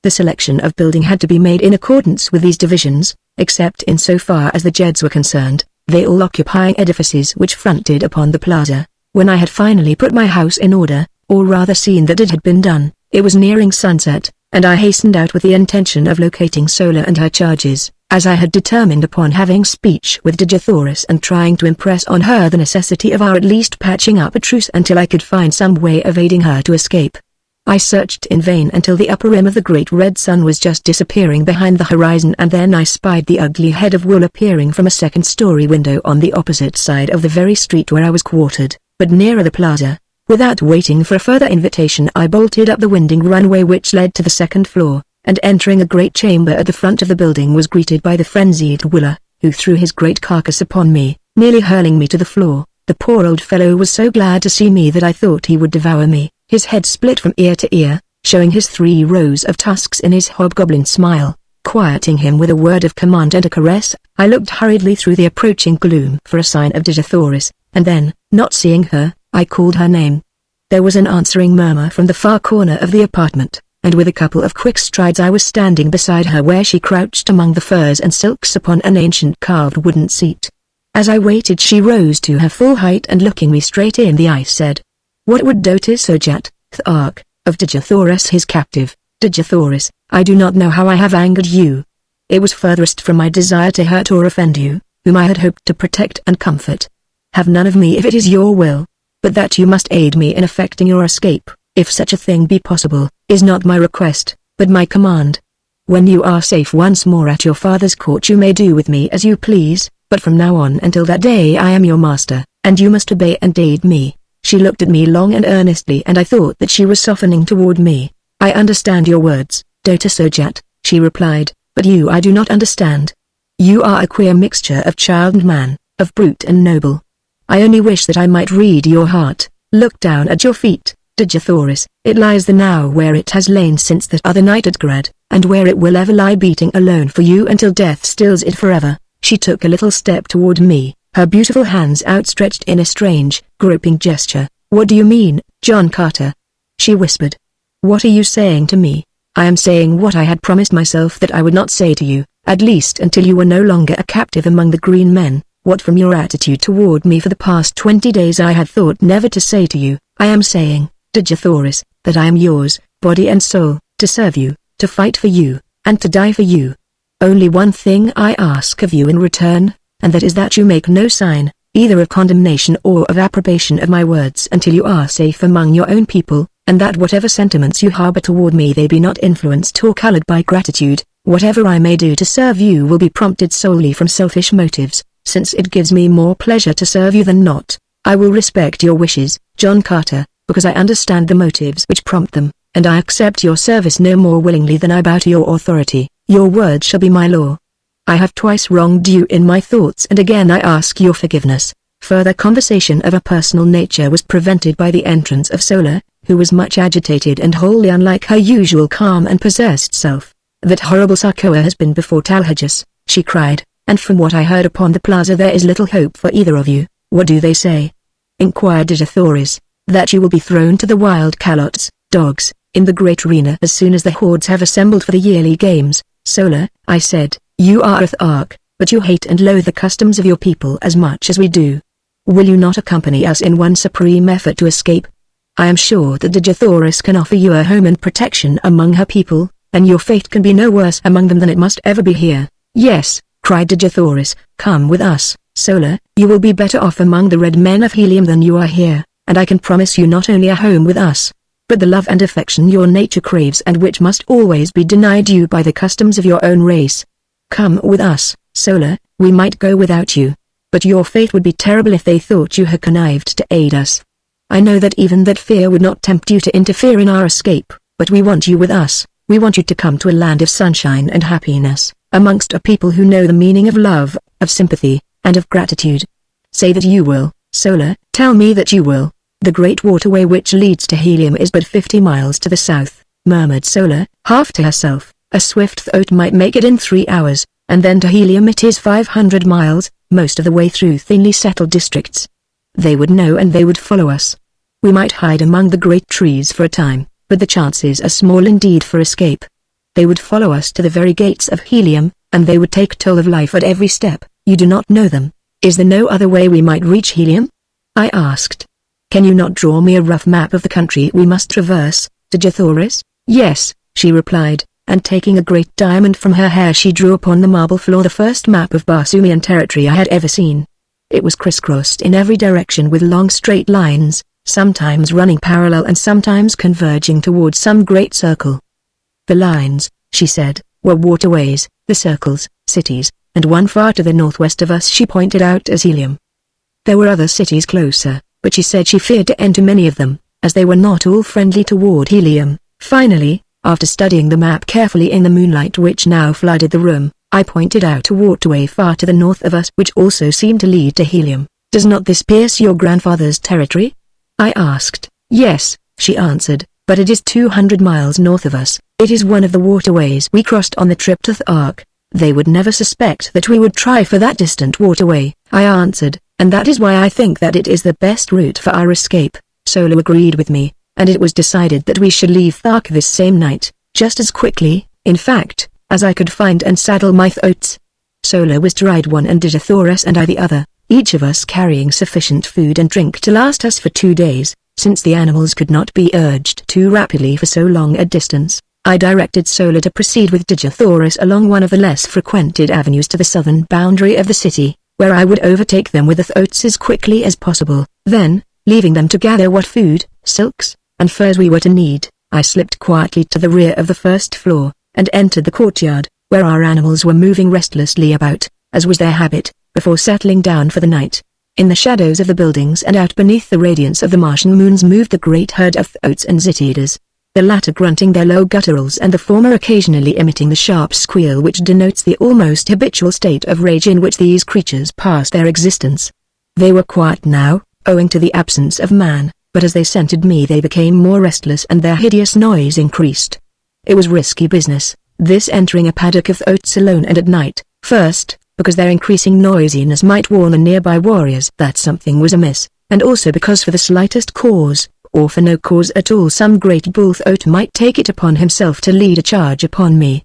The selection of building had to be made in accordance with these divisions, except in so far as the Jeds were concerned, they all occupying edifices which fronted upon the plaza. When I had finally put my house in order, or rather seen that it had been done, it was nearing sunset, and I hastened out with the intention of locating Sola and her charges, as I had determined upon having speech with Digithoris and trying to impress on her the necessity of our at least patching up a truce until I could find some way of aiding her to escape. I searched in vain until the upper rim of the great red sun was just disappearing behind the horizon, and then I spied the ugly head of wool appearing from a second-story window on the opposite side of the very street where I was quartered, but nearer the plaza. Without waiting for a further invitation I bolted up the winding runway which led to the second floor, and entering a great chamber at the front of the building was greeted by the frenzied Wooler, who threw his great carcass upon me, nearly hurling me to the floor. The poor old fellow was so glad to see me that I thought he would devour me. His head split from ear to ear, showing his 3 rows of tusks in his hobgoblin smile. Quieting him with a word of command and a caress, I looked hurriedly through the approaching gloom for a sign of Digithoris, and then, not seeing her, I called her name. There was an answering murmur from the far corner of the apartment, and with a couple of quick strides I was standing beside her where she crouched among the furs and silks upon an ancient carved wooden seat. As I waited she rose to her full height and looking me straight in the eye said, "What would Dotisojat, the Ark, of Digithoris his captive? Digithoris, I do not know how I have angered you. It was furthest from my desire to hurt or offend you, whom I had hoped to protect and comfort. Have none of me if it is your will, but that you must aid me in effecting your escape, if such a thing be possible, is not my request, but my command. When you are safe once more at your father's court you may do with me as you please, but from now on until that day I am your master, and you must obey and aid me." She looked at me long and earnestly and I thought that she was softening toward me. "I understand your words, Dotisojat," she replied, "but you I do not understand. You are a queer mixture of child and man, of brute and noble. I only wish that I might read your heart. Look down at your feet, Digithoris, it lies there now where it has lain since that other night at Grad, and where it will ever lie beating alone for you until death stills it forever." She took a little step toward me, her beautiful hands outstretched in a strange, groping gesture. "What do you mean, John Carter?" she whispered. "What are you saying to me?" "I am saying what I had promised myself that I would not say to you, at least until you were no longer a captive among the green men. What from your attitude toward me for the past 20 days I had thought never to say to you. I am saying, Digithoris, that I am yours, body and soul, to serve you, to fight for you, and to die for you. Only one thing I ask of you in return, and that is that you make no sign, either of condemnation or of approbation of my words until you are safe among your own people, and that whatever sentiments you harbor toward me they be not influenced or colored by gratitude. Whatever I may do to serve you will be prompted solely from selfish motives, since it gives me more pleasure to serve you than not. I will respect your wishes, John Carter, because I understand the motives which prompt them, and I accept your service no more willingly than I bow to your authority. Your word shall be my law. I have twice wronged you in my thoughts and again I ask your forgiveness." Further conversation of a personal nature was prevented by the entrance of Sola, who was much agitated and wholly unlike her usual calm and possessed self. "That horrible Sarkoa has been before Talhajas," she cried, "and from what I heard upon the plaza there is little hope for either of you." "What do they say?" inquired Digithoris. "That you will be thrown to the wild calots, dogs, in the great arena as soon as the hordes have assembled for the yearly games." "Sola," I said, "you are a Ark, but you hate and loathe the customs of your people as much as we do. Will you not accompany us in one supreme effort to escape? I am sure that Digithoris can offer you a home and protection among her people, and your fate can be no worse among them than it must ever be here." "Yes," cried Digithoris, "come with us, Solar, you will be better off among the red men of Helium than you are here, and I can promise you not only a home with us, but the love and affection your nature craves and which must always be denied you by the customs of your own race. Come with us, Solar, we might go without you, but your fate would be terrible if they thought you had connived to aid us. I know that even that fear would not tempt you to interfere in our escape, but we want you with us, we want you to come to a land of sunshine and happiness, amongst a people who know the meaning of love, of sympathy, and of gratitude. Say that you will, Solar, tell me that you will. The great waterway which leads to Helium is but 50 miles to the south, murmured Solar, half to herself. A swift thought might make it in 3 hours, and then to Helium it is 500 miles, most of the way through thinly settled districts. They would know and they would follow us. We might hide among the great trees for a time, but the chances are small indeed for escape. They would follow us to the very gates of Helium, and they would take toll of life at every step. You do not know them. Is there no other way we might reach Helium? I asked. Can you not draw me a rough map of the country we must traverse, Dejathoris? Yes, she replied, and taking a great diamond from her hair she drew upon the marble floor the first map of Barsumian territory I had ever seen. It was crisscrossed in every direction with long straight lines, sometimes running parallel and sometimes converging towards some great circle. The lines, she said, were waterways, the circles, cities, and one far to the northwest of us she pointed out as Helium. There were other cities closer, but she said she feared to enter many of them, as they were not all friendly toward Helium. Finally, after studying the map carefully in the moonlight which now flooded the room, I pointed out a waterway far to the north of us which also seemed to lead to Helium. Does not this pierce your grandfather's territory? I asked. Yes, she answered, but it is 200 miles north of us. It is one of the waterways we crossed on the trip to the Ark. They would never suspect that we would try for that distant waterway, I answered, and that is why I think that it is the best route for our escape. Solar agreed with me, and it was decided that we should leave Thark this same night, just as quickly, in fact, as I could find and saddle my thoats. Solar was to ride one and Dejathoris and I the other, each of us carrying sufficient food and drink to last us for 2 days, since the animals could not be urged too rapidly for so long a distance. I directed Solar to proceed with Dejathoris along one of the less frequented avenues to the southern boundary of the city, where I would overtake them with the thoats as quickly as possible. Then, leaving them to gather what food, silks, and furs we were to need, I slipped quietly to the rear of the first floor, and entered the courtyard, where our animals were moving restlessly about, as was their habit, before settling down for the night. In the shadows of the buildings and out beneath the radiance of the Martian moons moved the great herd of thoats and zitidas, the latter grunting their low gutturals and the former occasionally emitting the sharp squeal which denotes the almost habitual state of rage in which these creatures pass their existence. They were quiet now, owing to the absence of man, but as they scented me they became more restless and their hideous noise increased. It was risky business, this entering a paddock of thoats alone and at night, first, because their increasing noisiness might warn the nearby warriors that something was amiss, and also because for the slightest cause, or for no cause at all some great bull thoat might take it upon himself to lead a charge upon me.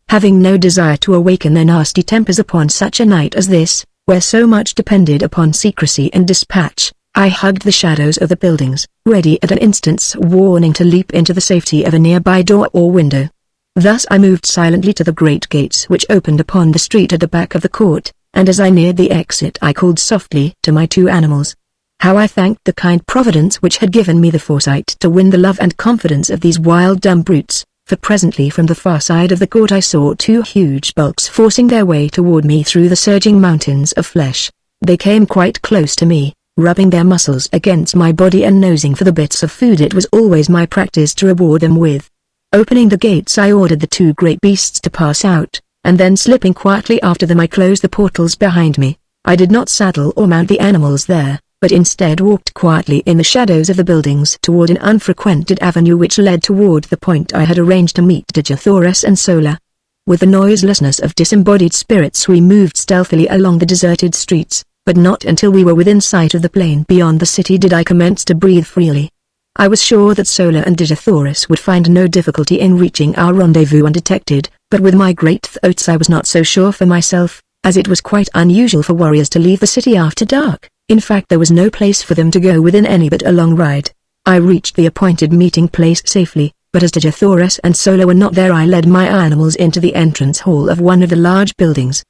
Having no desire to awaken their nasty tempers upon such a night as this, where so much depended upon secrecy and dispatch, I hugged the shadows of the buildings, ready at an instant's warning to leap into the safety of a nearby door or window. Thus I moved silently to the great gates which opened upon the street at the back of the court, and as I neared the exit I called softly to my 2 animals. How I thanked the kind Providence which had given me the foresight to win the love and confidence of these wild dumb brutes, for presently from the far side of the court I saw 2 huge bulks forcing their way toward me through the surging mountains of flesh. They came quite close to me, rubbing their muscles against my body and nosing for the bits of food it was always my practice to reward them with. Opening the gates I ordered the 2 great beasts to pass out, and then slipping quietly after them I closed the portals behind me. I did not saddle or mount the animals there, but instead walked quietly in the shadows of the buildings toward an unfrequented avenue which led toward the point I had arranged to meet Dejathoris and Solar. With the noiselessness of disembodied spirits we moved stealthily along the deserted streets, but not until we were within sight of the plain beyond the city did I commence to breathe freely. I was sure that Solar and Dejathoris would find no difficulty in reaching our rendezvous undetected, but with my great thoats I was not so sure for myself, as it was quite unusual for warriors to leave the city after dark. In fact there was no place for them to go within any but a long ride. I reached the appointed meeting place safely, but as Dejathoris and Solar were not there I led my animals into the entrance hall of one of the large buildings.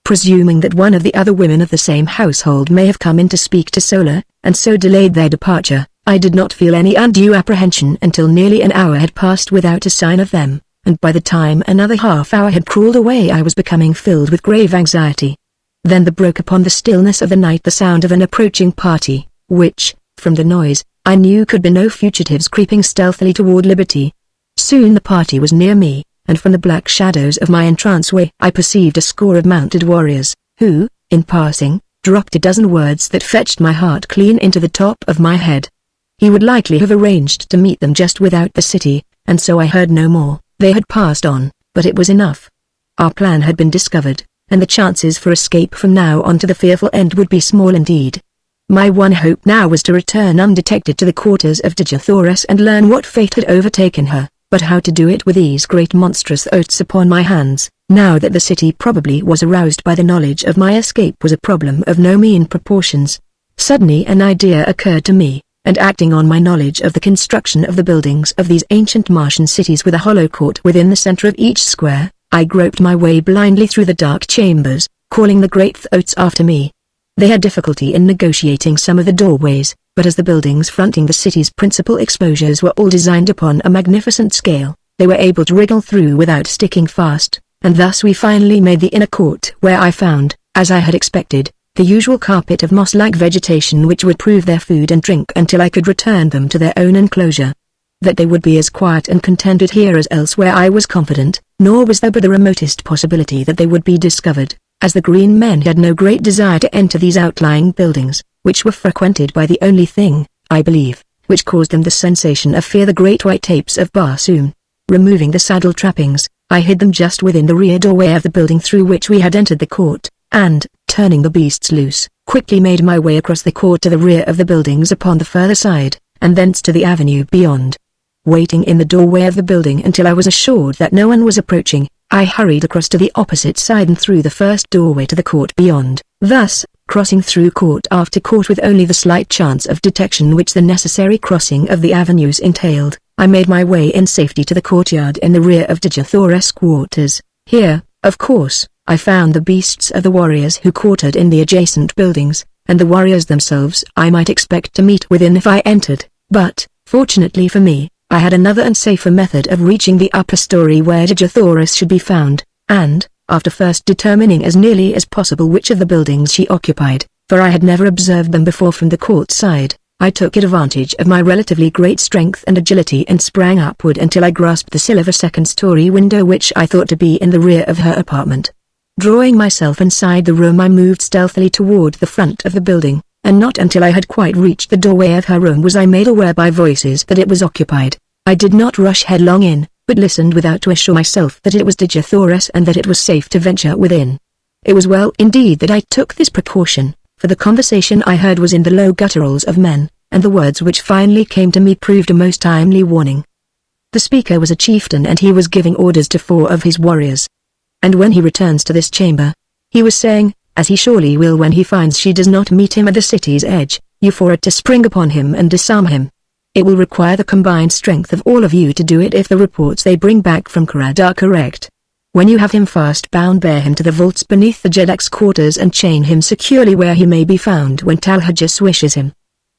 presuming that one of the other women of the same household may have come in to speak to Sola, and so delayed their departure. I did not feel any undue apprehension until nearly an hour had passed without a sign of them, and by the time another half hour had crawled away I was becoming filled with grave anxiety. Then there broke upon the stillness of the night the sound of an approaching party, which, from the noise, I knew could be no fugitives creeping stealthily toward liberty. Soon the party was near me, and from the black shadows of my entranceway I perceived a score of mounted warriors, who, in passing, dropped a dozen words that fetched my heart clean into the top of my head. He would likely have arranged to meet them just without the city, and so I heard no more. They had passed on, but it was enough. Our plan had been discovered, and the chances for escape from now on to the fearful end would be small indeed. My one hope now was to return undetected to the quarters of Dejathoris and learn what fate had overtaken her, but how to do it with these great monstrous oaths upon my hands, now that the city probably was aroused by the knowledge of my escape, was a problem of no mean proportions. Suddenly an idea occurred to me, and acting on my knowledge of the construction of the buildings of these ancient Martian cities with a hollow court within the center of each square, I groped my way blindly through the dark chambers, calling the great thoats after me. They had difficulty in negotiating some of the doorways, but as the buildings fronting the city's principal exposures were all designed upon a magnificent scale, they were able to wriggle through without sticking fast, and thus we finally made the inner court, where I found, as I had expected, the usual carpet of moss-like vegetation which would prove their food and drink until I could return them to their own enclosure. That they would be as quiet and contented here as elsewhere I was confident, nor was there but the remotest possibility that they would be discovered, as the green men had no great desire to enter these outlying buildings, which were frequented by the only thing, I believe, which caused them the sensation of fear, the great white tapes of Barsoom. Removing the saddle trappings, I hid them just within the rear doorway of the building through which we had entered the court, and, turning the beasts loose, quickly made my way across the court to the rear of the buildings upon the further side, and thence to the avenue beyond. Waiting in the doorway of the building until I was assured that no one was approaching, I hurried across to the opposite side and through the first doorway to the court beyond. Thus, crossing through court after court with only the slight chance of detection which the necessary crossing of the avenues entailed, I made my way in safety to the courtyard in the rear of Dejathoris' quarters. Here, of course, I found the beasts of the warriors who quartered in the adjacent buildings, and the warriors themselves I might expect to meet within if I entered, but, fortunately for me, I had another and safer method of reaching the upper story where Dejathoris should be found, and, after first determining as nearly as possible which of the buildings she occupied, for I had never observed them before from the court side, I took advantage of my relatively great strength and agility and sprang upward until I grasped the sill of a second-story window which I thought to be in the rear of her apartment. Drawing myself inside the room I moved stealthily toward the front of the building, and not until I had quite reached the doorway of her room was I made aware by voices that it was occupied. I did not rush headlong in, but listened without to assure myself that it was Dejathoris and that it was safe to venture within. It was well indeed that I took this precaution, for the conversation I heard was in the low gutturals of men, and the words which finally came to me proved a most timely warning. The speaker was a chieftain and he was giving orders to 4 of his warriors. And when he returns to this chamber, he was saying, as he surely will when he finds she does not meet him at the city's edge, you 4 are to spring upon him and disarm him. It will require the combined strength of all of you to do it if the reports they bring back from Karad are correct. When you have him fast bound, bear him to the vaults beneath the Jedak's quarters and chain him securely where he may be found when Talhajus wishes him.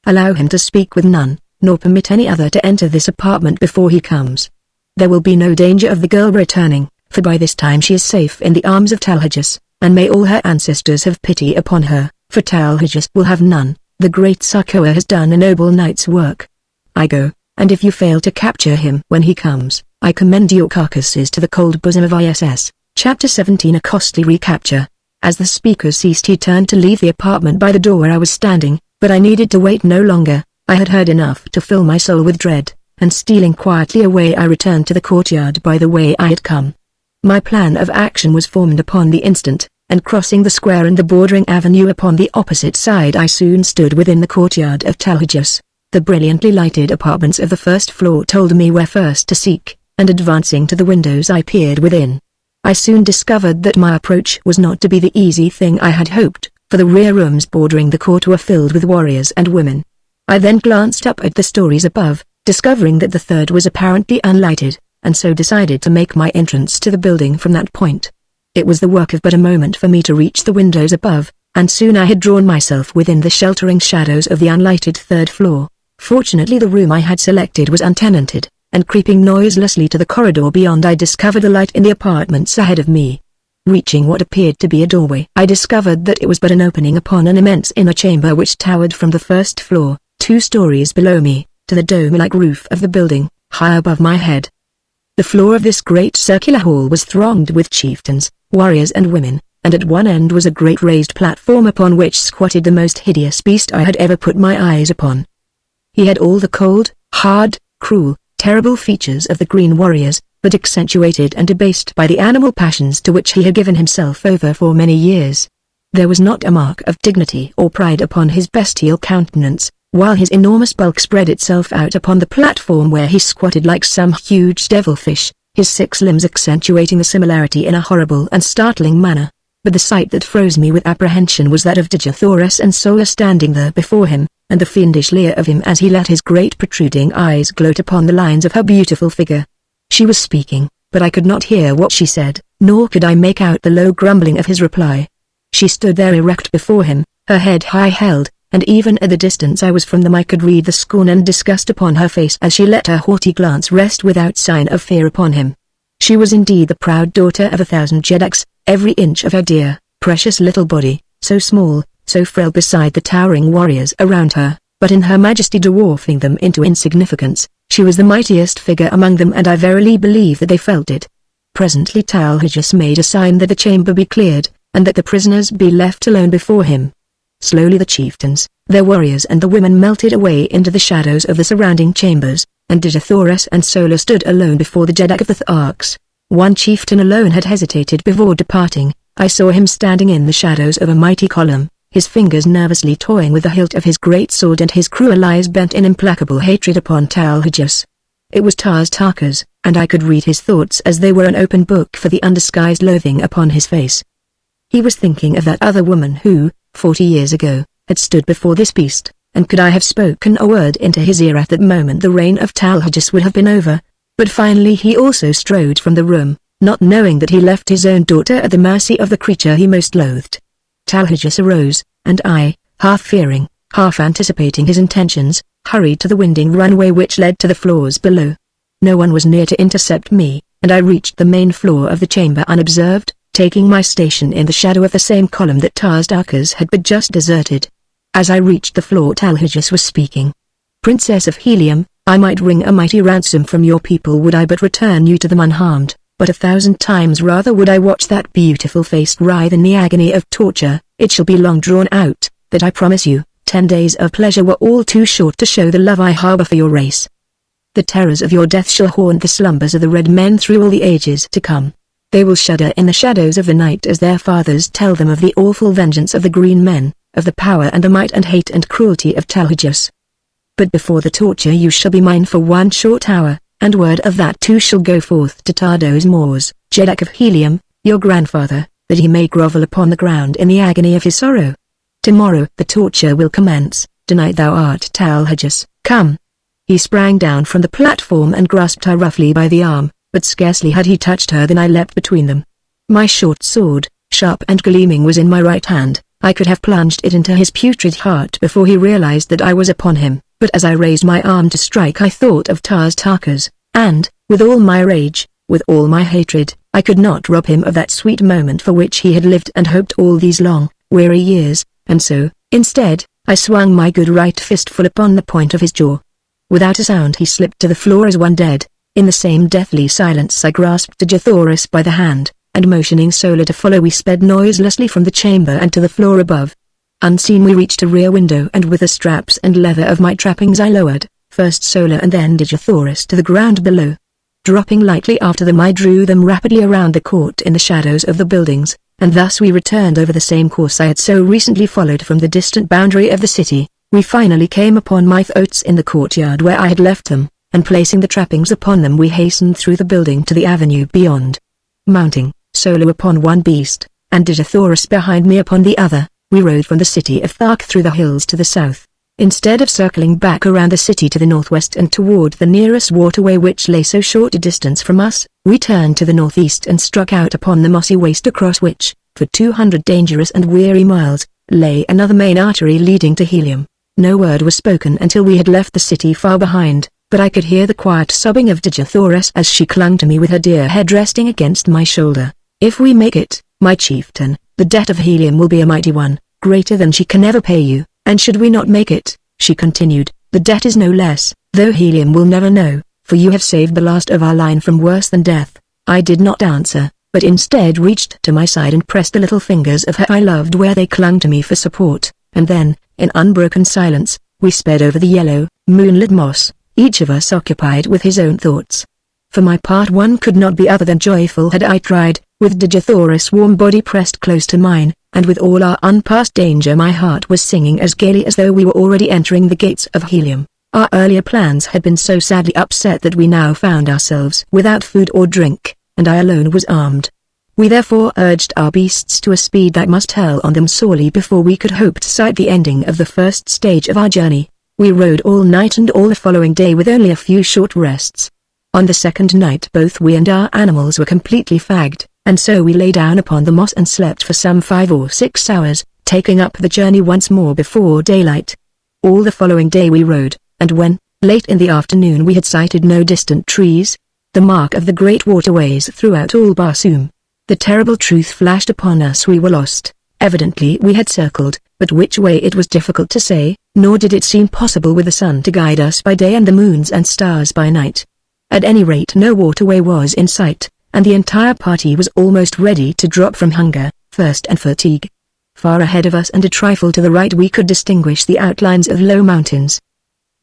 Allow him to speak with none, nor permit any other to enter this apartment before he comes. There will be no danger of the girl returning, for by this time she is safe in the arms of Talhajus, and may all her ancestors have pity upon her, for Talhajus will have none. The great Sarkoa has done a noble knight's work. I go, and if you fail to capture him when he comes, I commend your carcasses to the cold bosom of ISS. Chapter 17 A Costly Recapture. As the speaker ceased he turned to leave the apartment by the door where I was standing, but I needed to wait no longer. I had heard enough to fill my soul with dread, and stealing quietly away I returned to the courtyard by the way I had come. My plan of action was formed upon the instant, and crossing the square and the bordering avenue upon the opposite side I soon stood within the courtyard of Talhajus. The brilliantly lighted apartments of the first floor told me where first to seek, and advancing to the windows I peered within. I soon discovered that my approach was not to be the easy thing I had hoped, for the rear rooms bordering the court were filled with warriors and women. I then glanced up at the stories above, discovering that the third was apparently unlighted, and so decided to make my entrance to the building from that point. It was the work of but a moment for me to reach the windows above, and soon I had drawn myself within the sheltering shadows of the unlighted third floor. Fortunately the room I had selected was untenanted, and creeping noiselessly to the corridor beyond I discovered a light in the apartments ahead of me. Reaching what appeared to be a doorway, I discovered that it was but an opening upon an immense inner chamber which towered from the first floor, 2 stories below me, to the dome-like roof of the building, high above my head. The floor of this great circular hall was thronged with chieftains, warriors and women, and at one end was a great raised platform upon which squatted the most hideous beast I had ever put my eyes upon. He had all the cold, hard, cruel, terrible features of the Green Warriors, but accentuated and debased by the animal passions to which he had given himself over for many years. There was not a mark of dignity or pride upon his bestial countenance, while his enormous bulk spread itself out upon the platform where he squatted like some huge devilfish, his 6 limbs accentuating the similarity in a horrible and startling manner. But the sight that froze me with apprehension was that of Digisaurus and Sola standing there before him, and the fiendish leer of him as he let his great protruding eyes gloat upon the lines of her beautiful figure. She was speaking, but I could not hear what she said, nor could I make out the low grumbling of his reply. She stood there erect before him, her head high held, and even at the distance I was from them I could read the scorn and disgust upon her face as she let her haughty glance rest without sign of fear upon him. She was indeed the proud daughter of 1,000 Jedaks, every inch of her dear, precious little body, so small, so frail beside the towering warriors around her, but in her majesty dwarfing them into insignificance. She was the mightiest figure among them, and I verily believe that they felt it. Presently Talhajas made a sign that the chamber be cleared, and that the prisoners be left alone before him. Slowly the chieftains, their warriors and the women melted away into the shadows of the surrounding chambers, and Digisaurus and Sola stood alone before the Jedak of the Tharks. One chieftain alone had hesitated before departing. I saw him standing in the shadows of a mighty column, his fingers nervously toying with the hilt of his great sword and his cruel eyes bent in implacable hatred upon Talhajas. It was Tarkas, and I could read his thoughts as they were an open book for the undisguised loathing upon his face. He was thinking of that other woman who, 40 years ago, had stood before this beast, and could I have spoken a word into his ear at that moment the reign of Talhajas would have been over. But finally he also strode from the room, not knowing that he left his own daughter at the mercy of the creature he most loathed. Talhajas arose, and I, half fearing, half anticipating his intentions, hurried to the winding runway which led to the floors below. No one was near to intercept me, and I reached the main floor of the chamber unobserved, taking my station in the shadow of the same column that Tarkas had but just deserted. As I reached the floor Talhajas was speaking. "Princess of Helium, I might wring a mighty ransom from your people would I but return you to them unharmed, but 1,000 times rather would I watch that beautiful face writhe in the agony of torture. It shall be long drawn out, that I promise you. 10 days of pleasure were all too short to show the love I harbor for your race. The terrors of your death shall haunt the slumbers of the red men through all the ages to come. They will shudder in the shadows of the night as their fathers tell them of the awful vengeance of the green men, of the power and the might and hate and cruelty of Talhajas. But before the torture you shall be mine for 1 short hour, and word of that too shall go forth to Tardos Mors, Jedak of Helium, your grandfather, that he may grovel upon the ground in the agony of his sorrow. Tomorrow the torture will commence. Tonight thou art Talhajas. Come." He sprang down from the platform and grasped her roughly by the arm, but scarcely had he touched her than I leapt between them. My short sword, sharp and gleaming, was in my right hand. I could have plunged it into his putrid heart before he realized that I was upon him, but as I raised my arm to strike I thought of Tarkas, and, with all my rage, with all my hatred, I could not rob him of that sweet moment for which he had lived and hoped all these long, weary years, and so, instead, I swung my good right fist full upon the point of his jaw. Without a sound he slipped to the floor as one dead. In the same deathly silence I grasped Digisaurus by the hand, and motioning Sola to follow we sped noiselessly from the chamber and to the floor above. Unseen we reached a rear window, and with the straps and leather of my trappings I lowered, first Sola and then Digisaurus to the ground below. Dropping lightly after them I drew them rapidly around the court in the shadows of the buildings, and thus we returned over the same course I had so recently followed from the distant boundary of the city. We finally came upon my oats in the courtyard where I had left them, and placing the trappings upon them we hastened through the building to the avenue beyond. Mounting, Sola upon one beast, and Digisaurus behind me upon the other, we rode from the city of Thark through the hills to the south. Instead of circling back around the city to the northwest and toward the nearest waterway which lay so short a distance from us, we turned to the northeast and struck out upon the mossy waste across which, for 200 dangerous and weary miles, lay another main artery leading to Helium. No word was spoken until we had left the city far behind, but I could hear the quiet sobbing of Dejathoris as she clung to me with her dear head resting against my shoulder. If we make it, my chieftain, the debt of Helium will be a mighty one, greater than she can ever pay you. And should we not make it, she continued, the debt is no less, though Helium will never know, for you have saved the last of our line from worse than death. I did not answer, but instead reached to my side and pressed the little fingers of her I loved where they clung to me for support, and then, in unbroken silence, we sped over the yellow, moonlit moss, each of us occupied with his own thoughts. For my part, one could not be other than joyful had I tried, with Dejathoris' warm body pressed close to mine, and with all our unpassed danger my heart was singing as gaily as though we were already entering the gates of Helium. Our earlier plans had been so sadly upset that we now found ourselves without food or drink, and I alone was armed. We therefore urged our beasts to a speed that must tell on them sorely before we could hope to sight the ending of the first stage of our journey. We rode all night and all the following day with only a few short rests. On the second night both we and our animals were completely fagged, and so we lay down upon the moss and slept for some 5 or 6 hours, taking up the journey once more before daylight. All the following day we rode, and when, late in the afternoon, we had sighted no distant trees, the mark of the great waterways throughout all Barsoom, the terrible truth flashed upon us: we were lost. Evidently we had circled, but which way it was difficult to say, nor did it seem possible with the sun to guide us by day and the moons and stars by night. At any rate, no waterway was in sight, and the entire party was almost ready to drop from hunger, thirst and fatigue. Far ahead of us and a trifle to the right we could distinguish the outlines of low mountains.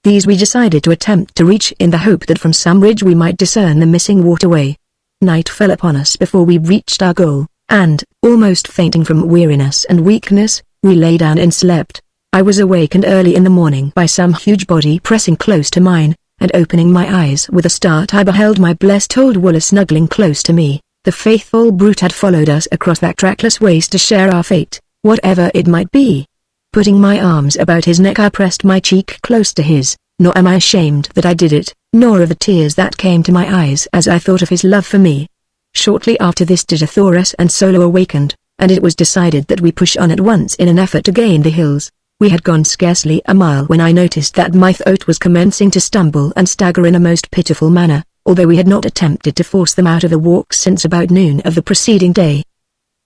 These we decided to attempt to reach in the hope that from some ridge we might discern the missing waterway. Night fell upon us before we reached our goal, and, almost fainting from weariness and weakness, we lay down and slept. I was awakened early in the morning by some huge body pressing close to mine, and opening my eyes with a start I beheld my blessed old Waller snuggling close to me. The faithful brute had followed us across that trackless waste to share our fate, whatever it might be. Putting my arms about his neck I pressed my cheek close to his, nor am I ashamed that I did it, nor of the tears that came to my eyes as I thought of his love for me. Shortly after this Dejathoris and Solo awakened, and it was decided that we push on at once in an effort to gain the hills. We had gone scarcely a mile when I noticed that my throat was commencing to stumble and stagger in a most pitiful manner, although we had not attempted to force them out of the walk since about noon of the preceding day.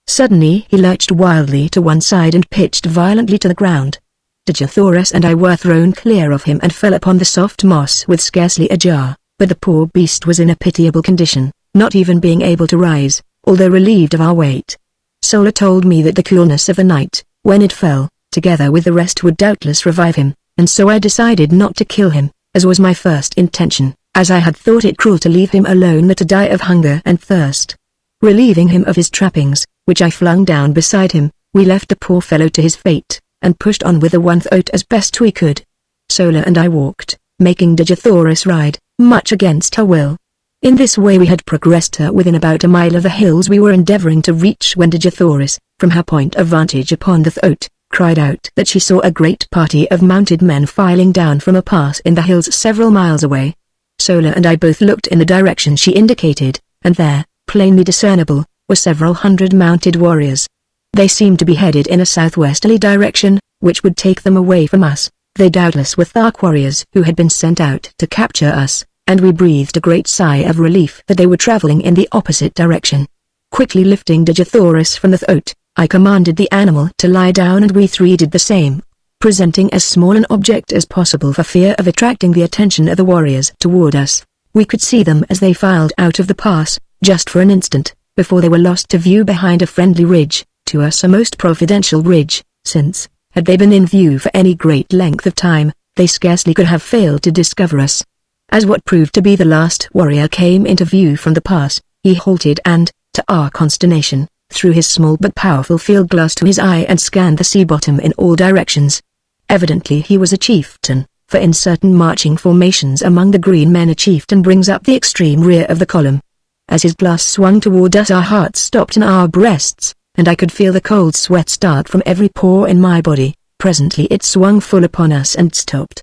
Suddenly he lurched wildly to one side and pitched violently to the ground. Dejathoris and I were thrown clear of him and fell upon the soft moss with scarcely a jar, but the poor beast was in a pitiable condition, not even being able to rise, although relieved of our weight. Sola told me that the coolness of the night, when it fell, together with the rest would doubtless revive him, and so I decided not to kill him, as was my first intention, as I had thought it cruel to leave him alone to die of hunger and thirst. Relieving him of his trappings, which I flung down beside him, we left the poor fellow to his fate, and pushed on with the one throat as best we could. Sola and I walked, making Dejathoris ride, much against her will. In this way we had progressed her within about a mile of the hills we were endeavoring to reach when Dejathoris, from her point of vantage upon the throat, cried out that she saw a great party of mounted men filing down from a pass in the hills several miles away. Sola and I both looked in the direction she indicated, and there, plainly discernible, were several hundred mounted warriors. They seemed to be headed in a southwesterly direction, which would take them away from us. They doubtless were Thark warriors who had been sent out to capture us, and we breathed a great sigh of relief that they were traveling in the opposite direction. Quickly lifting Dejathoris from the throat, I commanded the animal to lie down and we three did the same, presenting as small an object as possible for fear of attracting the attention of the warriors toward us. We could see them as they filed out of the pass, just for an instant, before they were lost to view behind a friendly ridge, to us a most providential ridge, since, had they been in view for any great length of time, they scarcely could have failed to discover us. As what proved to be the last warrior came into view from the pass, he halted and, to our consternation, threw his small but powerful field glass to his eye and scanned the sea bottom in all directions. Evidently he was a chieftain, for in certain marching formations among the green men a chieftain brings up the extreme rear of the column. As his glass swung toward us our hearts stopped in our breasts, and I could feel the cold sweat start from every pore in my body, presently it swung full upon us and stopped.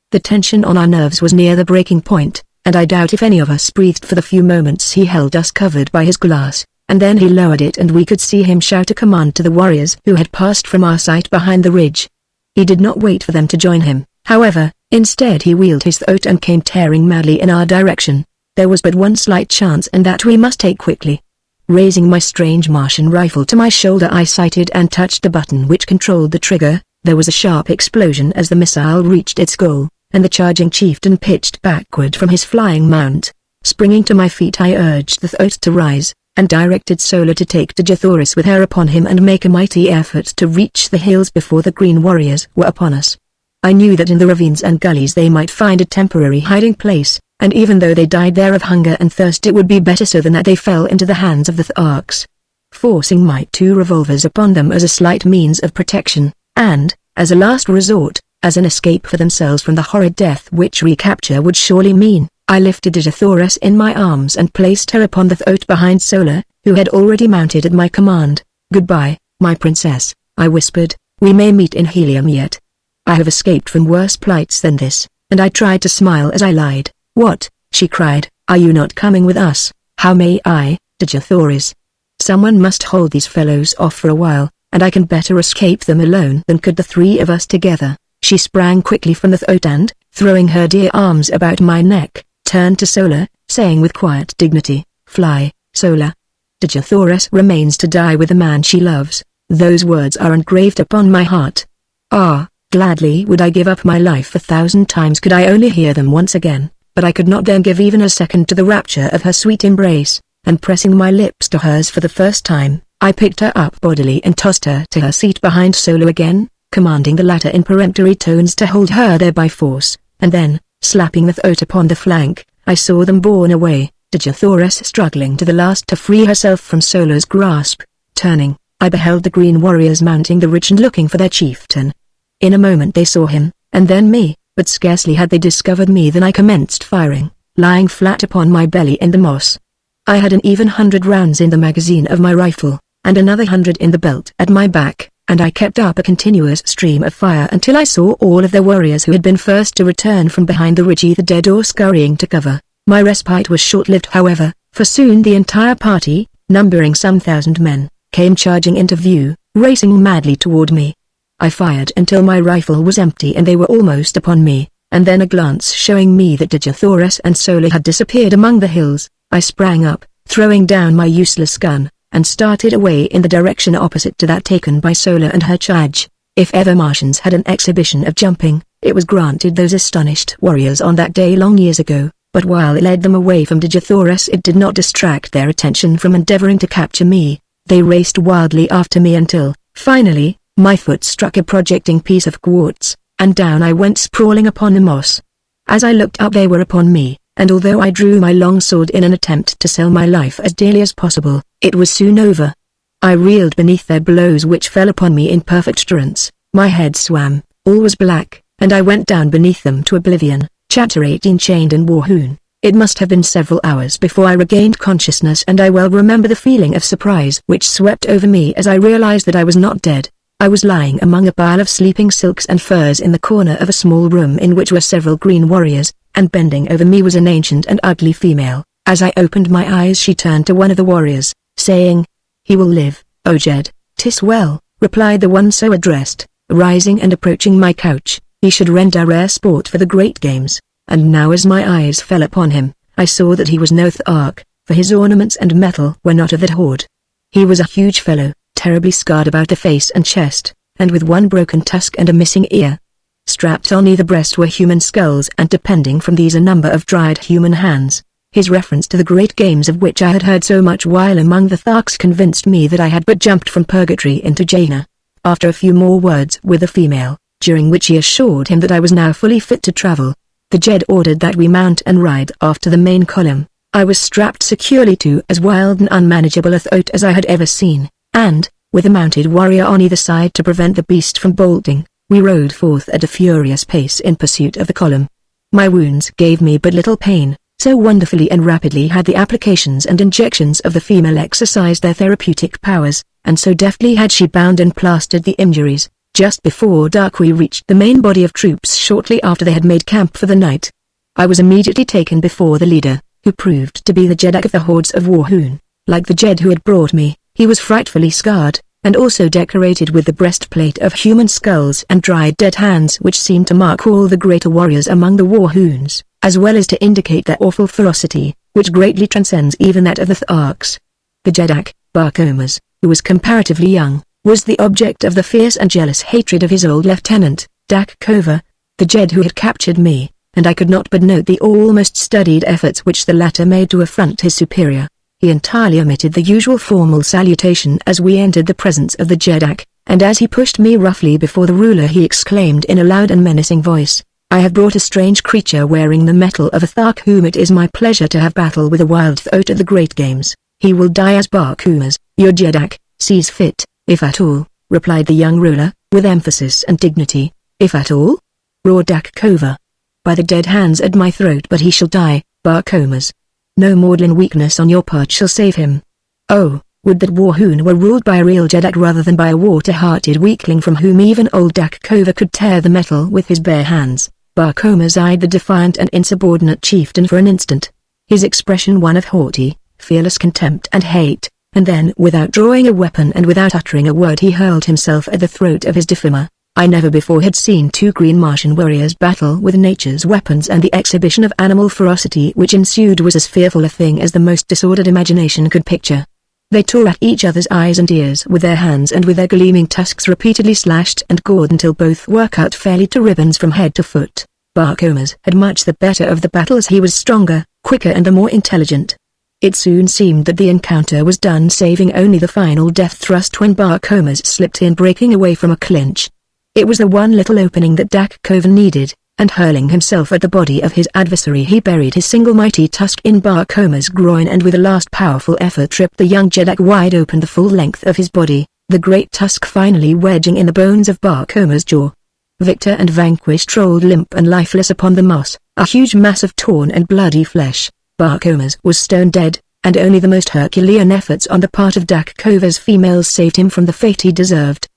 The tension on our nerves was near the breaking point, and I doubt if any of us breathed for the few moments he held us covered by his glass, and then he lowered it and we could see him shout a command to the warriors who had passed from our sight behind the ridge. He did not wait for them to join him, however. Instead he wheeled his throat and came tearing madly in our direction. There was but one slight chance, and that we must take quickly. Raising my strange Martian rifle to my shoulder, I sighted and touched the button which controlled the trigger. There was a sharp explosion as the missile reached its goal, and the charging chieftain pitched backward from his flying mount. Springing to my feet, I urged the throat to rise, and directed Solar to take Dejathoris with her upon him and make a mighty effort to reach the hills before the green warriors were upon us. I knew that in the ravines and gullies they might find a temporary hiding place, and even though they died there of hunger and thirst, it would be better so than that they fell into the hands of the Tharks. Forcing my 2 revolvers upon them as a slight means of protection, and, as a last resort, as an escape for themselves from the horrid death which recapture would surely mean, I lifted Dejathoris in my arms and placed her upon the throat behind Solar, who had already mounted at my command. "Goodbye, my princess," I whispered, "we may meet in Helium yet. I have escaped from worse plights than this," and I tried to smile as I lied. "What?" she cried, "are you not coming with us?" "How may I, Dejathoris? Someone must hold these fellows off for a while, and I can better escape them alone than could the 3 of us together." She sprang quickly from the throat and, throwing her dear arms about my neck, turned to Solar, saying with quiet dignity, "Fly, Solar. Dejathoris remains to die with the man she loves." Those words are engraved upon my heart. Ah! Gladly would I give up my life 1,000 times could I only hear them once again, but I could not then give even a second to the rapture of her sweet embrace, and pressing my lips to hers for the first time, I picked her up bodily and tossed her to her seat behind Solar again, commanding the latter in peremptory tones to hold her there by force, and then, slapping the throat upon the flank, I saw them borne away, Dejathoris struggling to the last to free herself from Solar's grasp. Turning, I beheld the green warriors mounting the ridge and looking for their chieftain. In a moment they saw him, and then me, but scarcely had they discovered me than I commenced firing, lying flat upon my belly in the moss. I had an even 100 rounds in the magazine of my rifle, and another 100 in the belt at my back, and I kept up a continuous stream of fire until I saw all of the warriors who had been first to return from behind the ridge either dead or scurrying to cover. My respite was short-lived however, for soon the entire party, numbering some 1,000 men, came charging into view, racing madly toward me. I fired until my rifle was empty and they were almost upon me, and then a glance showing me that Dejathoris and Solar had disappeared among the hills, I sprang up, throwing down my useless gun, and started away in the direction opposite to that taken by Solar and her charge. If ever Martians had an exhibition of jumping, it was granted those astonished warriors on that day long years ago, but while it led them away from Dejathoris it did not distract their attention from endeavoring to capture me. They raced wildly after me until, finally, my foot struck a projecting piece of quartz, and down I went sprawling upon the moss. As I looked up they were upon me, and although I drew my long sword in an attempt to sell my life as dearly as possible, it was soon over. I reeled beneath their blows which fell upon me in perfect durance, my head swam, all was black, and I went down beneath them to oblivion, Chapter 18 Chained and Warhoon. It must have been several hours before I regained consciousness, and I well remember the feeling of surprise which swept over me as I realized that I was not dead. I was lying among a pile of sleeping silks and furs in the corner of a small room in which were several green warriors, and bending over me was an ancient and ugly female. As I opened my eyes she turned to one of the warriors, saying, "He will live, O Jed." "'Tis well," replied the one so addressed, rising and approaching my couch. "He should render rare sport for the great games." And now as my eyes fell upon him, I saw that he was no Thark, for his ornaments and metal were not of that horde. He was a huge fellow, terribly scarred about the face and chest, and with one broken tusk and a missing ear. Strapped on either breast were human skulls, and depending from these a number of dried human hands. His reference to the great games of which I had heard so much while among the Tharks convinced me that I had but jumped from purgatory into Jaina. After a few more words with the female, during which he assured him that I was now fully fit to travel, the Jed ordered that we mount and ride after the main column. I was strapped securely to as wild and unmanageable a throat as I had ever seen, and, with a mounted warrior on either side to prevent the beast from bolting, we rode forth at a furious pace in pursuit of the column. My wounds gave me but little pain, so wonderfully and rapidly had the applications and injections of the female exercised their therapeutic powers, and so deftly had she bound and plastered the injuries, Just before dark we reached the main body of troops shortly after they had made camp for the night. I was immediately taken before the leader, who proved to be the Jeddak of the hordes of Warhoon. Like the Jed who had brought me, he was frightfully scarred, and also decorated with the breastplate of human skulls and dried dead hands which seemed to mark all the greater warriors among the Warhoons, as well as to indicate their awful ferocity, which greatly transcends even that of the Tharks. The Jeddak, Barcomas, who was comparatively young, was the object of the fierce and jealous hatred of his old lieutenant, Dak Kova, the Jed who had captured me, and I could not but note the almost studied efforts which the latter made to affront his superior. He entirely omitted the usual formal salutation as we entered the presence of the Jeddak, and as he pushed me roughly before the ruler he exclaimed in a loud and menacing voice, "I have brought a strange creature wearing the metal of a Thark whom it is my pleasure to have battle with a wild throat at the Great Games. He will die as Barcomas, your Jeddak, sees fit, if at all," replied the young ruler, with emphasis and dignity. "If at all?" roared Dak Kova. "By the dead hands at my throat, but he shall die, Barcomas. No maudlin weakness on your part shall save him. Oh, would that Warhoon were ruled by a real Jeddak rather than by a water-hearted weakling from whom even old Dak Kova could tear the metal with his bare hands." Barcomas eyed the defiant and insubordinate chieftain for an instant, his expression one of haughty, fearless contempt and hate, and then without drawing a weapon and without uttering a word he hurled himself at the throat of his defamer. I never before had seen two green Martian warriors battle with nature's weapons, and the exhibition of animal ferocity which ensued was as fearful a thing as the most disordered imagination could picture. They tore at each other's eyes and ears with their hands, and with their gleaming tusks repeatedly slashed and gored until both were cut fairly to ribbons from head to foot. Barcomas had much the better of the battle as he was stronger, quicker and the more intelligent. It soon seemed that the encounter was done, saving only the final death thrust when Barcomas slipped in, breaking away from a clinch. It was the one little opening that Dak Kova needed, and hurling himself at the body of his adversary he buried his single mighty tusk in Barcomas' groin, and with a last powerful effort tripped the young Jeddak wide open the full length of his body, the great tusk finally wedging in the bones of Barcomas' jaw. Victor and vanquished rolled limp and lifeless upon the moss, a huge mass of torn and bloody flesh. Barcomas was stone dead, and only the most Herculean efforts on the part of Dak Kova's females saved him from the fate he deserved.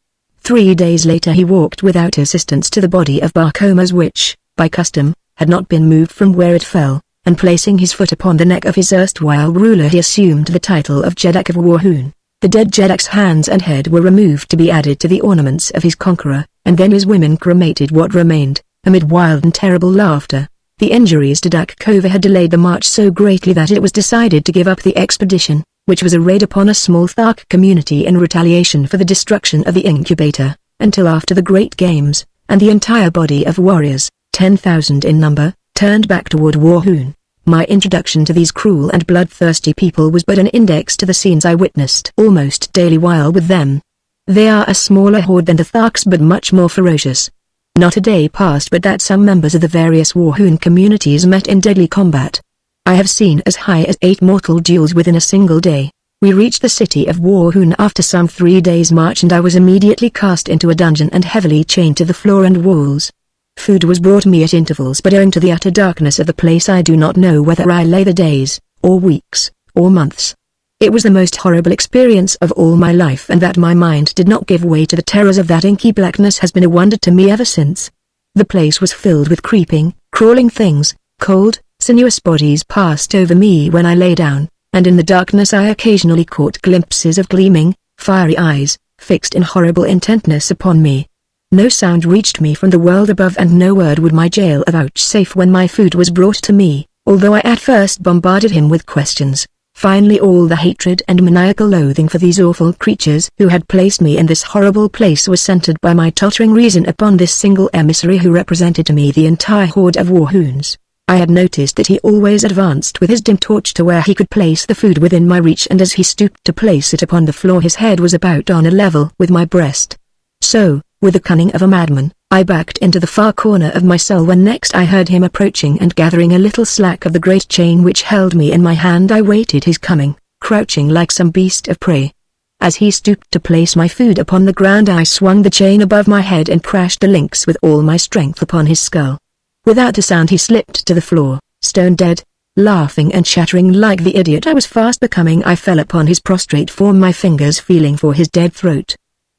3 days later he walked without assistance to the body of Barcomas, which, by custom, had not been moved from where it fell, and placing his foot upon the neck of his erstwhile ruler he assumed the title of Jeddak of Warhoon. The dead Jeddak's hands and head were removed to be added to the ornaments of his conqueror, and then his women cremated what remained, amid wild and terrible laughter. The injuries to Dak Kova had delayed the march so greatly that it was decided to give up the expedition, which was a raid upon a small Thark community in retaliation for the destruction of the incubator, until after the Great Games, and the entire body of warriors, 10,000 in number, turned back toward Warhoon. My introduction to these cruel and bloodthirsty people was but an index to the scenes I witnessed almost daily while with them. They are a smaller horde than the Tharks, but much more ferocious. Not a day passed but that some members of the various Warhoon communities met in deadly combat. I have seen as high as 8 mortal duels within a single day. We reached the city of Warhoon after some 3 days' march, and I was immediately cast into a dungeon and heavily chained to the floor and walls. Food was brought me at intervals, but owing to the utter darkness of the place I do not know whether I lay the days, or weeks, or months. It was the most horrible experience of all my life, and that my mind did not give way to the terrors of that inky blackness has been a wonder to me ever since. The place was filled with creeping, crawling things. Cold, sinuous bodies passed over me when I lay down, and in the darkness I occasionally caught glimpses of gleaming, fiery eyes, fixed in horrible intentness upon me. No sound reached me from the world above, and no word would my jail vouchsafe when my food was brought to me, although I at first bombarded him with questions. Finally all the hatred and maniacal loathing for these awful creatures who had placed me in this horrible place was centered by my tottering reason upon this single emissary who represented to me the entire horde of Warhoons. I had noticed that he always advanced with his dim torch to where he could place the food within my reach, and as he stooped to place it upon the floor his head was about on a level with my breast. So, with the cunning of a madman, I backed into the far corner of my cell when next I heard him approaching, and gathering a little slack of the great chain which held me in my hand I waited his coming, crouching like some beast of prey. As he stooped to place my food upon the ground I swung the chain above my head and crashed the links with all my strength upon his skull. Without a sound he slipped to the floor, stone dead. Laughing and chattering like the idiot I was fast becoming, I fell upon his prostrate form, my fingers feeling for his dead throat.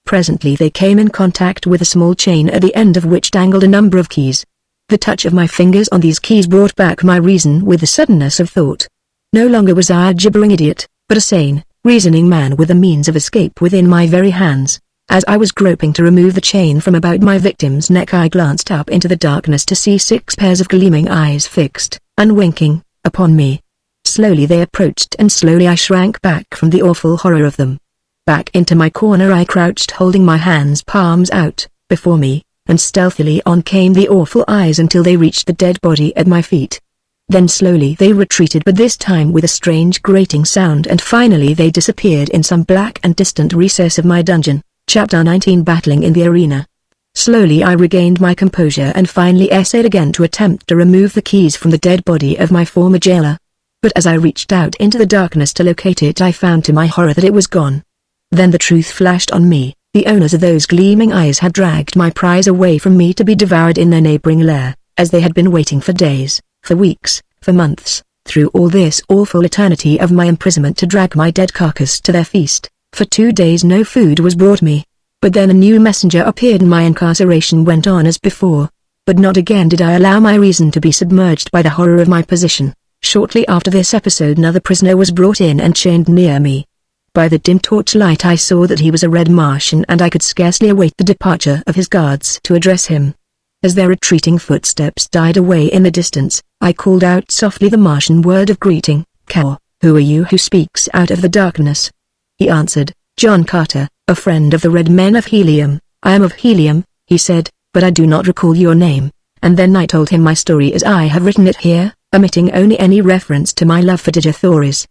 Presently they came in contact with a small chain at the end of which dangled a number of keys. The touch of my fingers on these keys brought back my reason with the suddenness of thought. No longer was I a gibbering idiot, but a sane, reasoning man with a means of escape within my very hands. As I was groping to remove the chain from about my victim's neck, I glanced up into the darkness to see 6 pairs of gleaming eyes fixed, unwinking, upon me. Slowly they approached and slowly I shrank back from the awful horror of them. Back into my corner I crouched, holding my hands palms out, before me, and stealthily on came the awful eyes until they reached the dead body at my feet. Then slowly they retreated, but this time with a strange grating sound, and finally they disappeared in some black and distant recess of my dungeon. Chapter 19 Battling in the Arena. Slowly I regained my composure and finally essayed again to attempt to remove the keys from the dead body of my former jailer. But as I reached out into the darkness to locate it, I found to my horror that it was gone. Then the truth flashed on me. The owners of those gleaming eyes had dragged my prize away from me to be devoured in their neighboring lair, as they had been waiting for days, for weeks, for months, through all this awful eternity of my imprisonment, to drag my dead carcass to their feast. For 2 days no food was brought me. But then a new messenger appeared and my incarceration went on as before. But not again did I allow my reason to be submerged by the horror of my position. Shortly after this episode another prisoner was brought in and chained near me. By the dim torchlight I saw that he was a red Martian, and I could scarcely await the departure of his guards to address him. As their retreating footsteps died away in the distance, I called out softly the Martian word of greeting, "Cow, who are you who speaks out of the darkness?" He answered, "John Carter, a friend of the Red Men of Helium." "I am of Helium," he said, "but I do not recall your name." And then I told him my story as I have written it here, omitting only any reference to my love for Digithoris.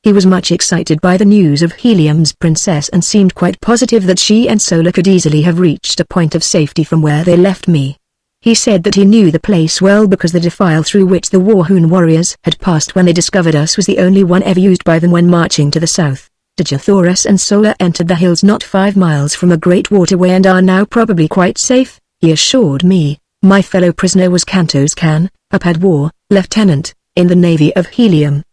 He was much excited by the news of Helium's princess and seemed quite positive that she and Sola could easily have reached a point of safety from where they left me. He said that he knew the place well because the defile through which the Warhoon warriors had passed when they discovered us was the only one ever used by them when marching to the south. Digithoris and Sola entered the hills not 5 miles from a great waterway and are now probably quite safe, he assured me. My fellow prisoner was Kantos Kan, a Padwar lieutenant, in the Navy of Helium.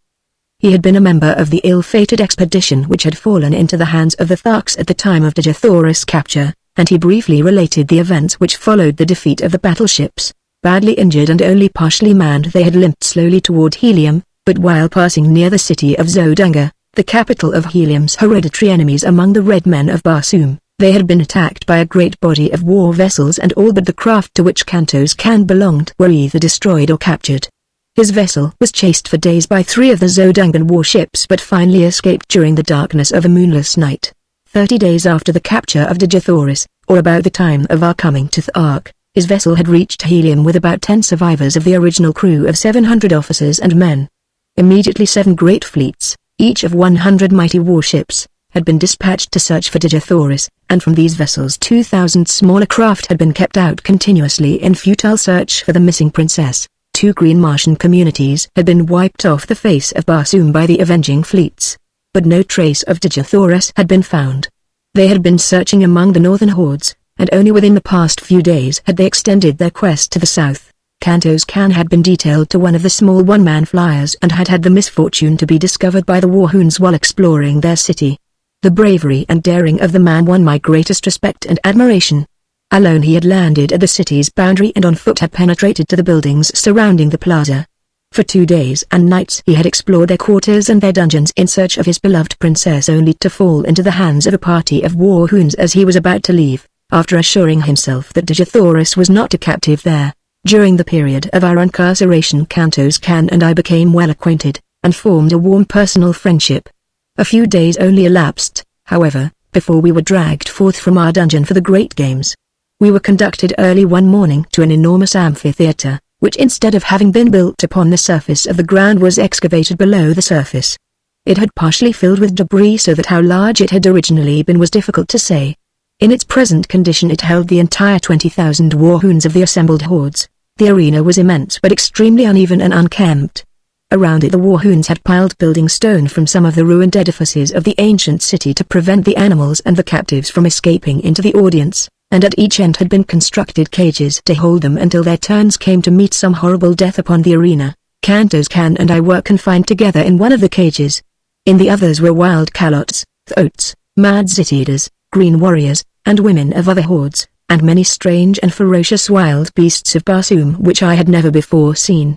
He had been a member of the ill-fated expedition which had fallen into the hands of the Tharks at the time of Digithoris' capture, and he briefly related the events which followed the defeat of the battleships. Badly injured and only partially manned, they had limped slowly toward Helium, but while passing near the city of Zodanga, the capital of Helium's hereditary enemies among the Red Men of Barsoom, they had been attacked by a great body of war vessels, and all but the craft to which Kantos Kan belonged were either destroyed or captured. His vessel was chased for days by 3 of the Zodangan warships but finally escaped during the darkness of a moonless night. 30 days after the capture of Digithoris, or about the time of our coming to Thark, his vessel had reached Helium with about 10 survivors of the original crew of 700 officers and men. Immediately 7 great fleets, each of 100 mighty warships, had been dispatched to search for Digithoris, and from these vessels 2,000 smaller craft had been kept out continuously in futile search for the missing princess. 2 green Martian communities had been wiped off the face of Barsoom by the avenging fleets. But no trace of Digithoris had been found. They had been searching among the northern hordes, and only within the past few days had they extended their quest to the south. Kantos Kan had been detailed to one of the small one-man flyers and had had the misfortune to be discovered by the Warhoons while exploring their city. The bravery and daring of the man won my greatest respect and admiration. Alone he had landed at the city's boundary and on foot had penetrated to the buildings surrounding the plaza. For 2 days and nights he had explored their quarters and their dungeons in search of his beloved princess, only to fall into the hands of a party of Warhoons as he was about to leave, after assuring himself that Digithoris was not a captive there. During the period of our incarceration, Kantos Kan and I became well acquainted, and formed a warm personal friendship. A few days only elapsed, however, before we were dragged forth from our dungeon for the great games. We were conducted early one morning to an enormous amphitheater, which instead of having been built upon the surface of the ground was excavated below the surface. It had partially filled with debris, so that how large it had originally been was difficult to say. In its present condition it held the entire 20,000 Warhoons of the assembled hordes. The arena was immense but extremely uneven and unkempt. Around it the Warhoons had piled building stone from some of the ruined edifices of the ancient city to prevent the animals and the captives from escaping into the audience, and at each end had been constructed cages to hold them until their turns came to meet some horrible death upon the arena. Kantos Kan and I were confined together in one of the cages. In the others were wild calots, thoats, mad zit-eaters, green warriors, and women of other hordes, and many strange and ferocious wild beasts of Barsoom which I had never before seen.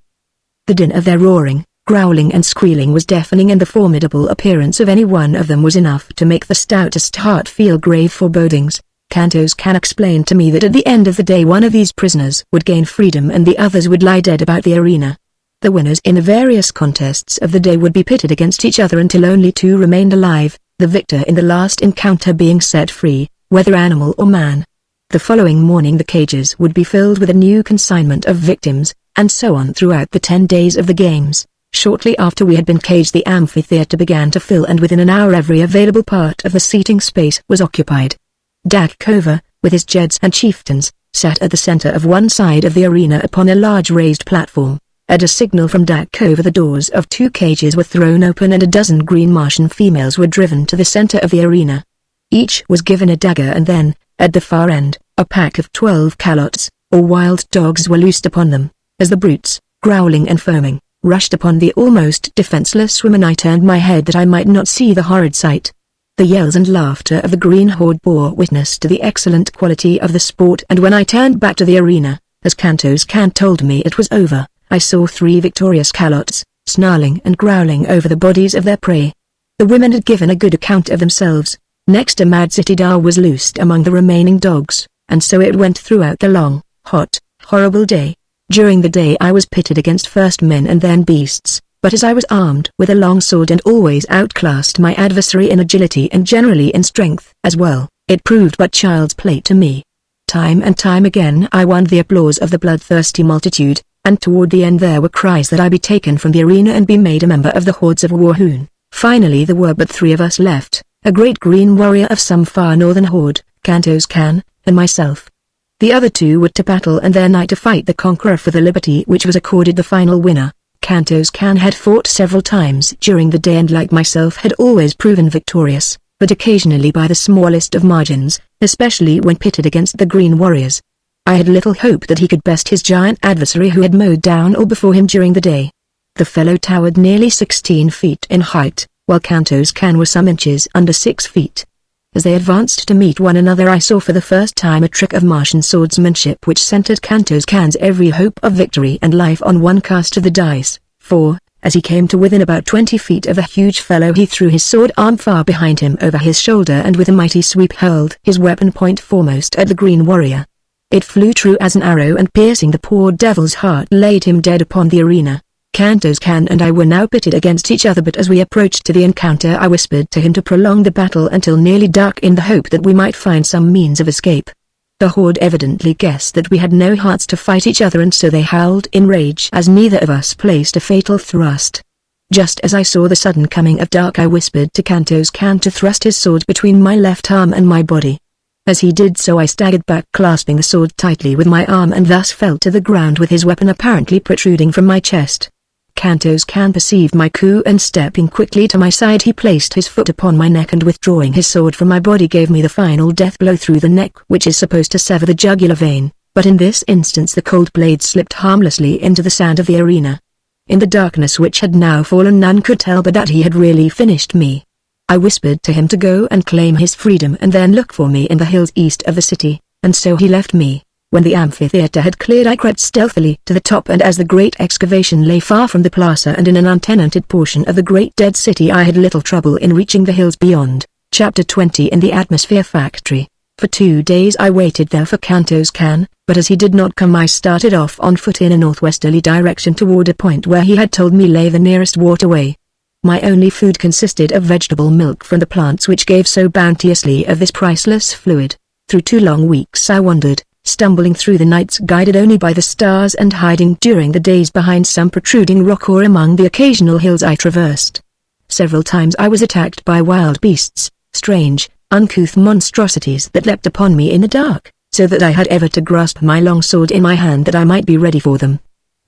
The din of their roaring, growling and squealing was deafening, and the formidable appearance of any one of them was enough to make the stoutest heart feel grave forebodings. Kantos Kan explained to me that at the end of the day one of these prisoners would gain freedom and the others would lie dead about the arena. The winners in the various contests of the day would be pitted against each other until only two remained alive, the victor in the last encounter being set free, whether animal or man. The following morning the cages would be filled with a new consignment of victims, and so on throughout the 10 days of the games. Shortly after we had been caged the amphitheater began to fill, and within an hour every available part of the seating space was occupied. Dak Kova, with his jeds and chieftains, sat at the center of one side of the arena upon a large raised platform. At a signal from Dak Kova the doors of 2 cages were thrown open and a dozen green Martian females were driven to the center of the arena. Each was given a dagger, and then, at the far end, a pack of 12 calots, or wild dogs, were loosed upon them. As the brutes, growling and foaming, rushed upon the almost defenseless women, I turned my head that I might not see the horrid sight. The yells and laughter of the green horde bore witness to the excellent quality of the sport, and when I turned back to the arena, as Kantos Kan told me it was over, I saw 3 victorious calots, snarling and growling over the bodies of their prey. The women had given a good account of themselves. Next a mad citadel was loosed among the remaining dogs, and so it went throughout the long, hot, horrible day. During the day I was pitted against first men and then beasts, but as I was armed with a long sword and always outclassed my adversary in agility and generally in strength as well, it proved but child's play to me. Time and time again I won the applause of the bloodthirsty multitude, and toward the end there were cries that I be taken from the arena and be made a member of the hordes of Warhoon. Finally there were but 3 of us left, a great green warrior of some far northern horde, Kantos Kan, and myself. The other 2 were to battle and their knight to fight the conqueror for the liberty which was accorded the final winner. Kantos Kan had fought several times during the day and like myself had always proven victorious, but occasionally by the smallest of margins, especially when pitted against the green warriors. I had little hope that he could best his giant adversary who had mowed down all before him during the day. The fellow towered nearly 16 feet in height, while Kantos Kan was some inches under 6 feet. As they advanced to meet one another I saw for the first time a trick of Martian swordsmanship which centered Kantos Kan's every hope of victory and life on one cast of the dice, for, as he came to within about 20 feet of the huge fellow he threw his sword arm far behind him over his shoulder and with a mighty sweep hurled his weapon point foremost at the green warrior. It flew true as an arrow and piercing the poor devil's heart laid him dead upon the arena. Kantos Kan and I were now pitted against each other, but as we approached to the encounter I whispered to him to prolong the battle until nearly dark in the hope that we might find some means of escape. The horde evidently guessed that we had no hearts to fight each other, and so they howled in rage as neither of us placed a fatal thrust. Just as I saw the sudden coming of dark I whispered to Kantos Kan to thrust his sword between my left arm and my body. As he did so I staggered back clasping the sword tightly with my arm and thus fell to the ground with his weapon apparently protruding from my chest. Kantos Kan perceived my coup and stepping quickly to my side he placed his foot upon my neck and withdrawing his sword from my body gave me the final death blow through the neck which is supposed to sever the jugular vein, but in this instance the cold blade slipped harmlessly into the sand of the arena. In the darkness which had now fallen none could tell but that he had really finished me. I whispered to him to go and claim his freedom and then look for me in the hills east of the city, and so he left me. When the amphitheater had cleared I crept stealthily to the top, and as the great excavation lay far from the plaza and in an untenanted portion of the great dead city I had little trouble in reaching the hills beyond. Chapter 20 In the Atmosphere Factory. For 2 days I waited there for Kantos Kan, but as he did not come I started off on foot in a northwesterly direction toward a point where he had told me lay the nearest waterway. My only food consisted of vegetable milk from the plants which gave so bounteously of this priceless fluid. Through 2 long weeks I wandered, stumbling through the nights guided only by the stars and hiding during the days behind some protruding rock or among the occasional hills I traversed. Several times I was attacked by wild beasts, strange, uncouth monstrosities that leapt upon me in the dark, so that I had ever to grasp my long sword in my hand that I might be ready for them.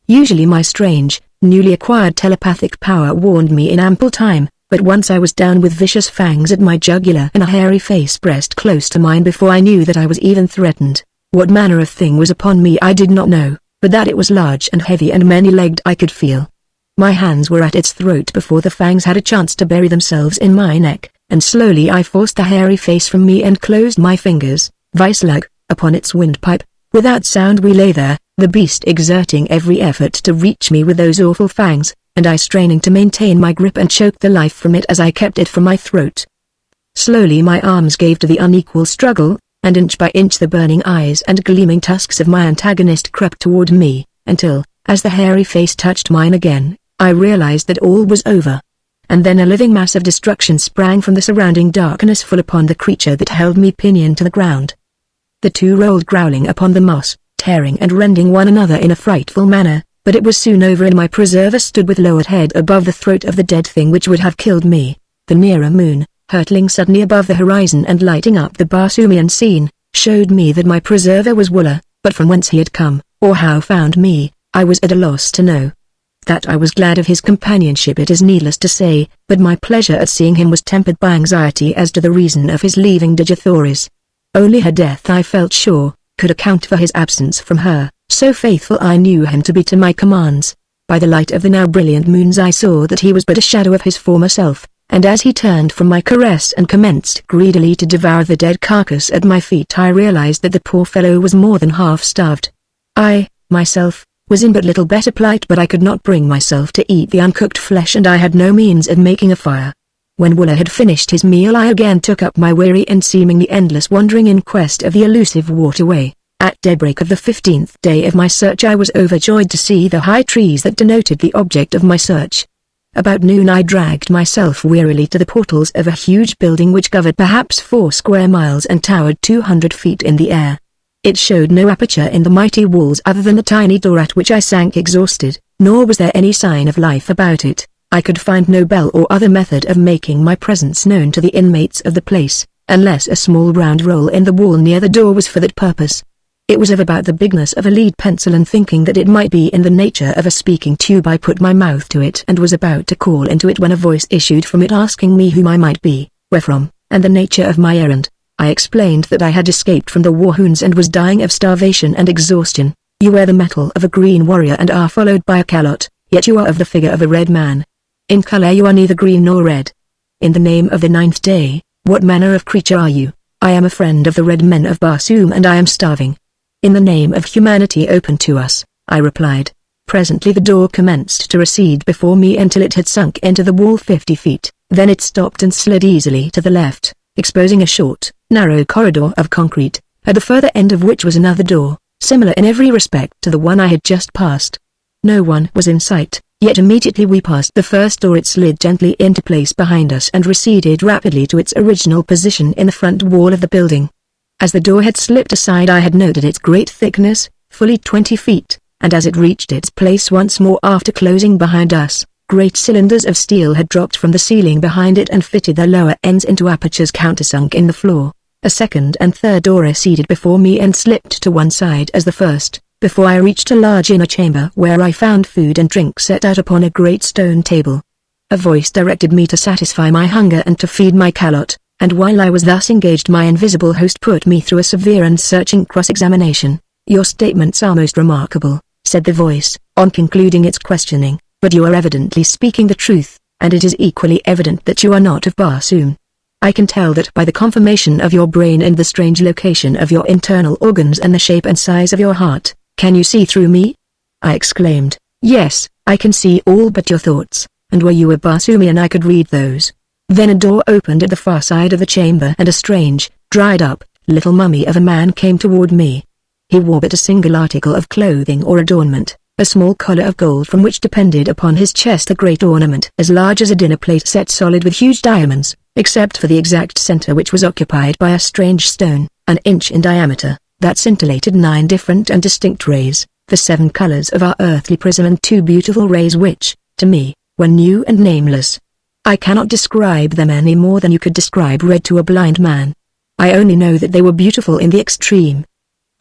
Usually my strange, newly acquired telepathic power warned me in ample time, but once I was down with vicious fangs at my jugular and a hairy face pressed close to mine before I knew that I was even threatened. What manner of thing was upon me I did not know, but that it was large and heavy and many-legged I could feel. My hands were at its throat before the fangs had a chance to bury themselves in my neck, and slowly I forced the hairy face from me and closed my fingers, vice-like, upon its windpipe. Without sound we lay there, the beast exerting every effort to reach me with those awful fangs, and I straining to maintain my grip and choke the life from it as I kept it from my throat. Slowly my arms gave to the unequal struggle, and inch by inch the burning eyes and gleaming tusks of my antagonist crept toward me, until, as the hairy face touched mine again, I realized that all was over. And then a living mass of destruction sprang from the surrounding darkness full upon the creature that held me pinioned to the ground. The two rolled growling upon the moss, tearing and rending one another in a frightful manner, but it was soon over and my preserver stood with lowered head above the throat of the dead thing which would have killed me. The nearer moon, hurtling suddenly above the horizon and lighting up the Barsoomian scene, showed me that my preserver was Wooler, but from whence he had come, or how found me, I was at a loss to know. That I was glad of his companionship it is needless to say, but my pleasure at seeing him was tempered by anxiety as to the reason of his leaving Digithoris. Only her death I felt sure, could account for his absence from her, so faithful I knew him to be to my commands. By the light of the now brilliant moons I saw that he was but a shadow of his former self, and as he turned from my caress and commenced greedily to devour the dead carcass at my feet I realized that the poor fellow was more than half starved. I, myself, was in but little better plight, but I could not bring myself to eat the uncooked flesh and I had no means of making a fire. When Wooler had finished his meal I again took up my weary and seemingly endless wandering in quest of the elusive waterway. At daybreak of the 15th day of my search I was overjoyed to see the high trees that denoted the object of my search. About noon I dragged myself wearily to the portals of a huge building which covered perhaps 4 square miles and towered 200 feet in the air. It showed no aperture in the mighty walls other than a tiny door at which I sank exhausted, nor was there any sign of life about it. I could find no bell or other method of making my presence known to the inmates of the place, unless a small round roll in the wall near the door was for that purpose. It was of about the bigness of a lead pencil, and thinking that it might be in the nature of a speaking tube I put my mouth to it and was about to call into it when a voice issued from it asking me whom I might be, where from, and the nature of my errand. I explained that I had escaped from the war wounds and was dying of starvation and exhaustion. You wear the metal of a green warrior and are followed by a calotte, yet you are of the figure of a red man. In color you are neither green nor red. In the name of the 9th day, what manner of creature are you? I am a friend of the red men of Barsoom and I am starving. In the name of humanity open to us, I replied. Presently the door commenced to recede before me until it had sunk into the wall 50 feet, then it stopped and slid easily to the left, exposing a short, narrow corridor of concrete, at the further end of which was another door, similar in every respect to the one I had just passed. No one was in sight, yet immediately we passed the first door it slid gently into place behind us and receded rapidly to its original position in the front wall of the building. As the door had slipped aside I had noted its great thickness, fully 20 feet, and as it reached its place once more after closing behind us, great cylinders of steel had dropped from the ceiling behind it and fitted their lower ends into apertures countersunk in the floor. A second and third door receded before me and slipped to one side as the first, before I reached a large inner chamber where I found food and drink set out upon a great stone table. A voice directed me to satisfy my hunger and to feed my calotte, and while I was thus engaged my invisible host put me through a severe and searching cross-examination. Your statements are most remarkable, said the voice, on concluding its questioning, but you are evidently speaking the truth, and it is equally evident that you are not of Barsoom. I can tell that by the conformation of your brain and the strange location of your internal organs and the shape and size of your heart. Can you see through me? I exclaimed. Yes, I can see all but your thoughts, and were you a Barsoomian I could read those. Then a door opened at the far side of the chamber and a strange, dried-up, little mummy of a man came toward me. He wore but a single article of clothing or adornment, a small collar of gold from which depended upon his chest a great ornament as large as a dinner plate set solid with huge diamonds, except for the exact center which was occupied by a strange stone, an inch in diameter, that scintillated 9 different and distinct rays, the 7 colors of our earthly prism and 2 beautiful rays which, to me, were new and nameless. I cannot describe them any more than you could describe red to a blind man. I only know that they were beautiful in the extreme.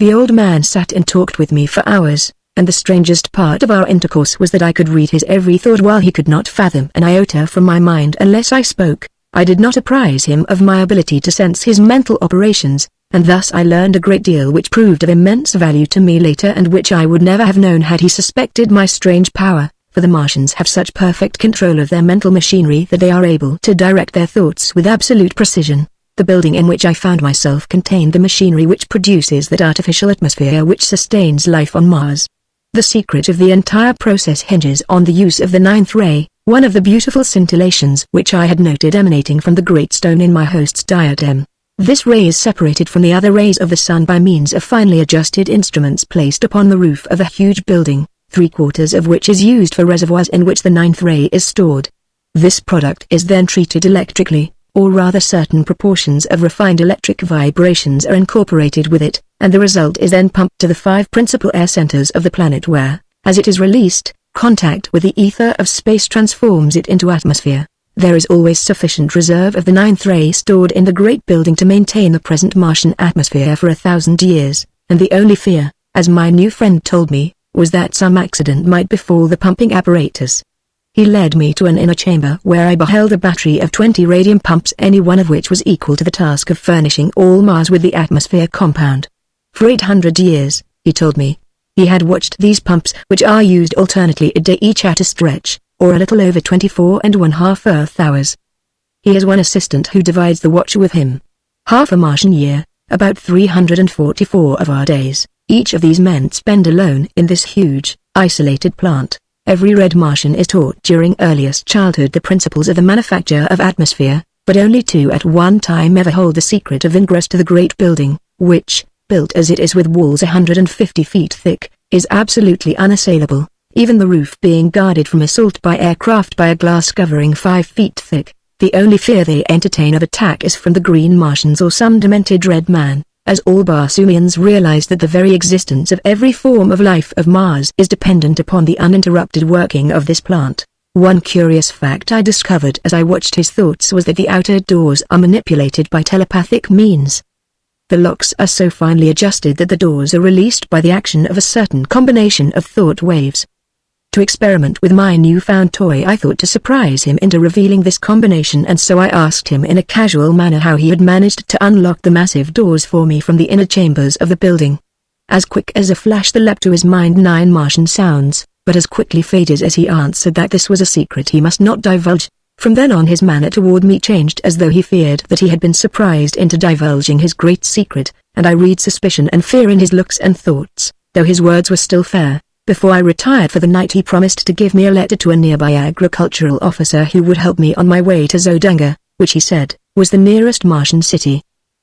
The old man sat and talked with me for hours, and the strangest part of our intercourse was that I could read his every thought while he could not fathom an iota from my mind unless I spoke. I did not apprise him of my ability to sense his mental operations, and thus I learned a great deal which proved of immense value to me later and which I would never have known had he suspected my strange power, for for the Martians have such perfect control of their mental machinery that they are able to direct their thoughts with absolute precision. The building in which I found myself contained the machinery which produces that artificial atmosphere which sustains life on Mars. The secret of the entire process hinges on the use of the ninth ray, one of the beautiful scintillations which I had noted emanating from the great stone in my host's diadem. This ray is separated from the other rays of the sun by means of finely adjusted instruments placed upon the roof of a huge building, 3/4 of which is used for reservoirs in which the ninth ray is stored. This product is then treated electrically, or rather certain proportions of refined electric vibrations are incorporated with it, and the result is then pumped to the 5 principal air centers of the planet where, as it is released, contact with the ether of space transforms it into atmosphere. There is always sufficient reserve of the ninth ray stored in the great building to maintain the present Martian atmosphere for 1,000 years, and the only fear, as my new friend told me, was that some accident might befall the pumping apparatus. He led me to an inner chamber where I beheld a battery of 20 radium pumps, any one of which was equal to the task of furnishing all Mars with the atmosphere compound. For 800 years, he told me, he had watched these pumps which are used alternately a day each at a stretch, or a little over 24½ Earth hours. He has one assistant who divides the watch with him. Half a Martian year, about 344 of our days, each of these men spend alone in this huge, isolated plant. Every red Martian is taught during earliest childhood the principles of the manufacture of atmosphere, but only 2 at one time ever hold the secret of ingress to the great building, which, built as it is with walls 150 feet thick, is absolutely unassailable, even the roof being guarded from assault by aircraft by a glass covering 5 feet thick. The only fear they entertain of attack is from the green Martians or some demented red man, as all Barsoomians realize that the very existence of every form of life of Mars is dependent upon the uninterrupted working of this plant. One curious fact I discovered as I watched his thoughts was that the outer doors are manipulated by telepathic means. The locks are so finely adjusted that the doors are released by the action of a certain combination of thought waves. To experiment with my newfound toy, I thought to surprise him into revealing this combination, and so I asked him in a casual manner how he had managed to unlock the massive doors for me from the inner chambers of the building. As quick as a flash there leapt to his mind 9 Martian sounds, but as quickly faded as he answered that this was a secret he must not divulge. From then on his manner toward me changed as though he feared that he had been surprised into divulging his great secret, and I read suspicion and fear in his looks and thoughts, though his words were still fair. Before I retired for the night he promised to give me a letter to a nearby agricultural officer who would help me on my way to Zodanga, which he said, was the nearest Martian city.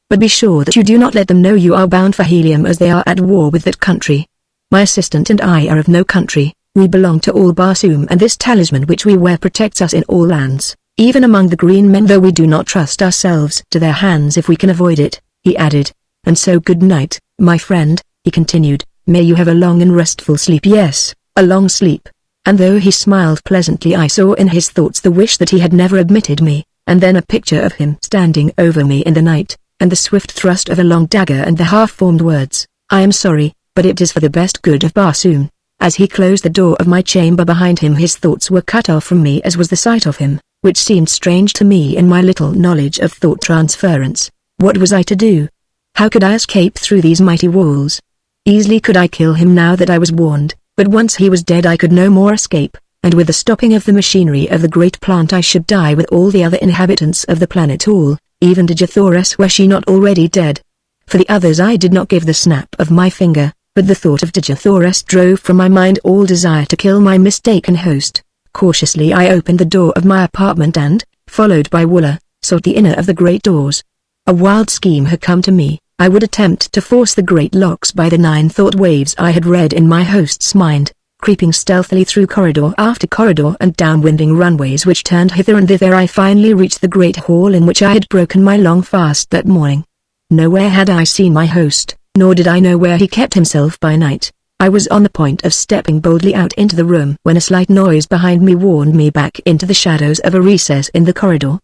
But be sure that you do not let them know you are bound for Helium, as they are at war with that country. My assistant and I are of no country, we belong to all Barsoom, and this talisman which we wear protects us in all lands, even among the green men, though we do not trust ourselves to their hands if we can avoid it, he added. And so good night, my friend, he continued. May you have a long and restful sleep. Yes, a long sleep. And though he smiled pleasantly, I saw in his thoughts the wish that he had never admitted me, and then a picture of him standing over me in the night, and the swift thrust of a long dagger and the half-formed words, I am sorry, but it is for the best good of Barsoom. As he closed the door of my chamber behind him, his thoughts were cut off from me, as was the sight of him, which seemed strange to me in my little knowledge of thought transference. What was I to do? How could I escape through these mighty walls? Easily could I kill him now that I was warned, but once he was dead I could no more escape, and with the stopping of the machinery of the great plant I should die with all the other inhabitants of the planet, all, even Digithoris, were she not already dead. For the others I did not give the snap of my finger, but the thought of Digithoris drove from my mind all desire to kill my mistaken host. Cautiously I opened the door of my apartment and, followed by Wooler, sought the inner of the great doors. A wild scheme had come to me. I would attempt to force the great locks by the 9 thought waves I had read in my host's mind, creeping stealthily through corridor after corridor and down winding runways which turned hither and thither. I finally reached the great hall in which I had broken my long fast that morning. Nowhere had I seen my host, nor did I know where he kept himself by night. I was on the point of stepping boldly out into the room when a slight noise behind me warned me back into the shadows of a recess in the corridor.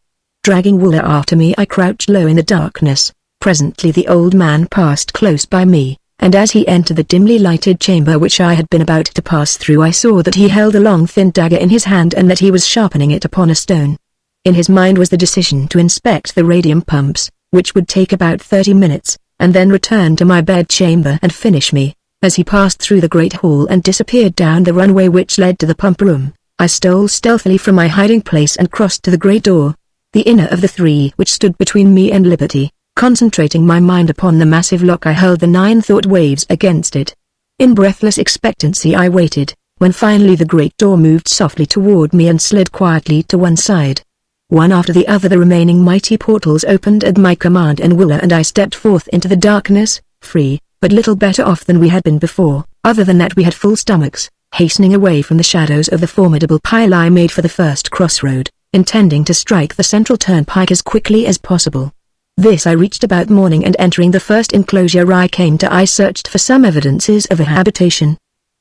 Dragging Wooler after me, I crouched low in the darkness. Presently the old man passed close by me, and as he entered the dimly lighted chamber which I had been about to pass through, I saw that he held a long thin dagger in his hand and that he was sharpening it upon a stone. In his mind was the decision to inspect the radium pumps, which would take about 30 minutes, and then return to my bed chamber and finish me. As he passed through the great hall and disappeared down the runway which led to the pump room, I stole stealthily from my hiding place and crossed to the great door, the inner of the three which stood between me and liberty. Concentrating my mind upon the massive lock, I hurled the 9 thought waves against it. In breathless expectancy I waited, when finally the great door moved softly toward me and slid quietly to one side. One after the other the remaining mighty portals opened at my command, and Willa and I stepped forth into the darkness, free, but little better off than we had been before. Other than that we had full stomachs, hastening away from the shadows of the formidable pile. I made for the first crossroad, intending to strike the central turnpike as quickly as possible. This I reached about morning, and entering the first enclosure I came to I searched for some evidences of a habitation.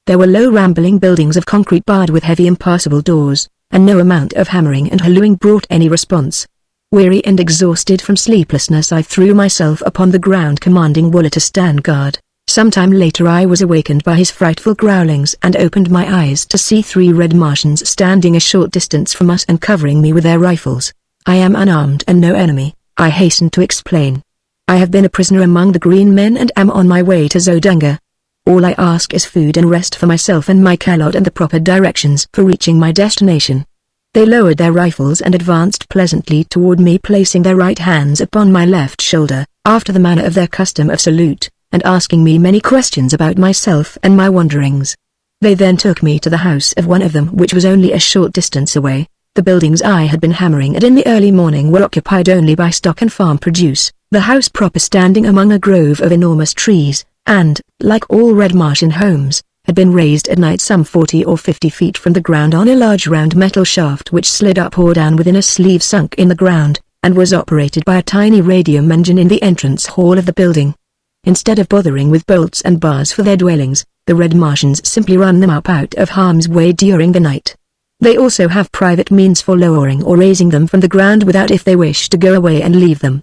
There were low rambling buildings of concrete barred with heavy impassable doors, and no amount of hammering and hallooing brought any response. Weary and exhausted from sleeplessness I threw myself upon the ground, commanding Willa to stand guard. Some time later I was awakened by his frightful growlings and opened my eyes to see 3 red Martians standing a short distance from us and covering me with their rifles. I am unarmed and no enemy, I hastened to explain. I have been a prisoner among the green men and am on my way to Zodanga. All I ask is food and rest for myself and my Calot, and the proper directions for reaching my destination. They lowered their rifles and advanced pleasantly toward me, placing their right hands upon my left shoulder, after the manner of their custom of salute, and asking me many questions about myself and my wanderings. They then took me to the house of one of them, which was only a short distance away. The buildings I had been hammering at in the early morning were occupied only by stock and farm produce, the house proper standing among a grove of enormous trees, and, like all Red Martian homes, had been raised at night some 40 or 50 feet from the ground on a large round metal shaft which slid up or down within a sleeve sunk in the ground, and was operated by a tiny radium engine in the entrance hall of the building. Instead of bothering with bolts and bars for their dwellings, the Red Martians simply run them up out of harm's way during the night. They also have private means for lowering or raising them from the ground without if they wish to go away and leave them.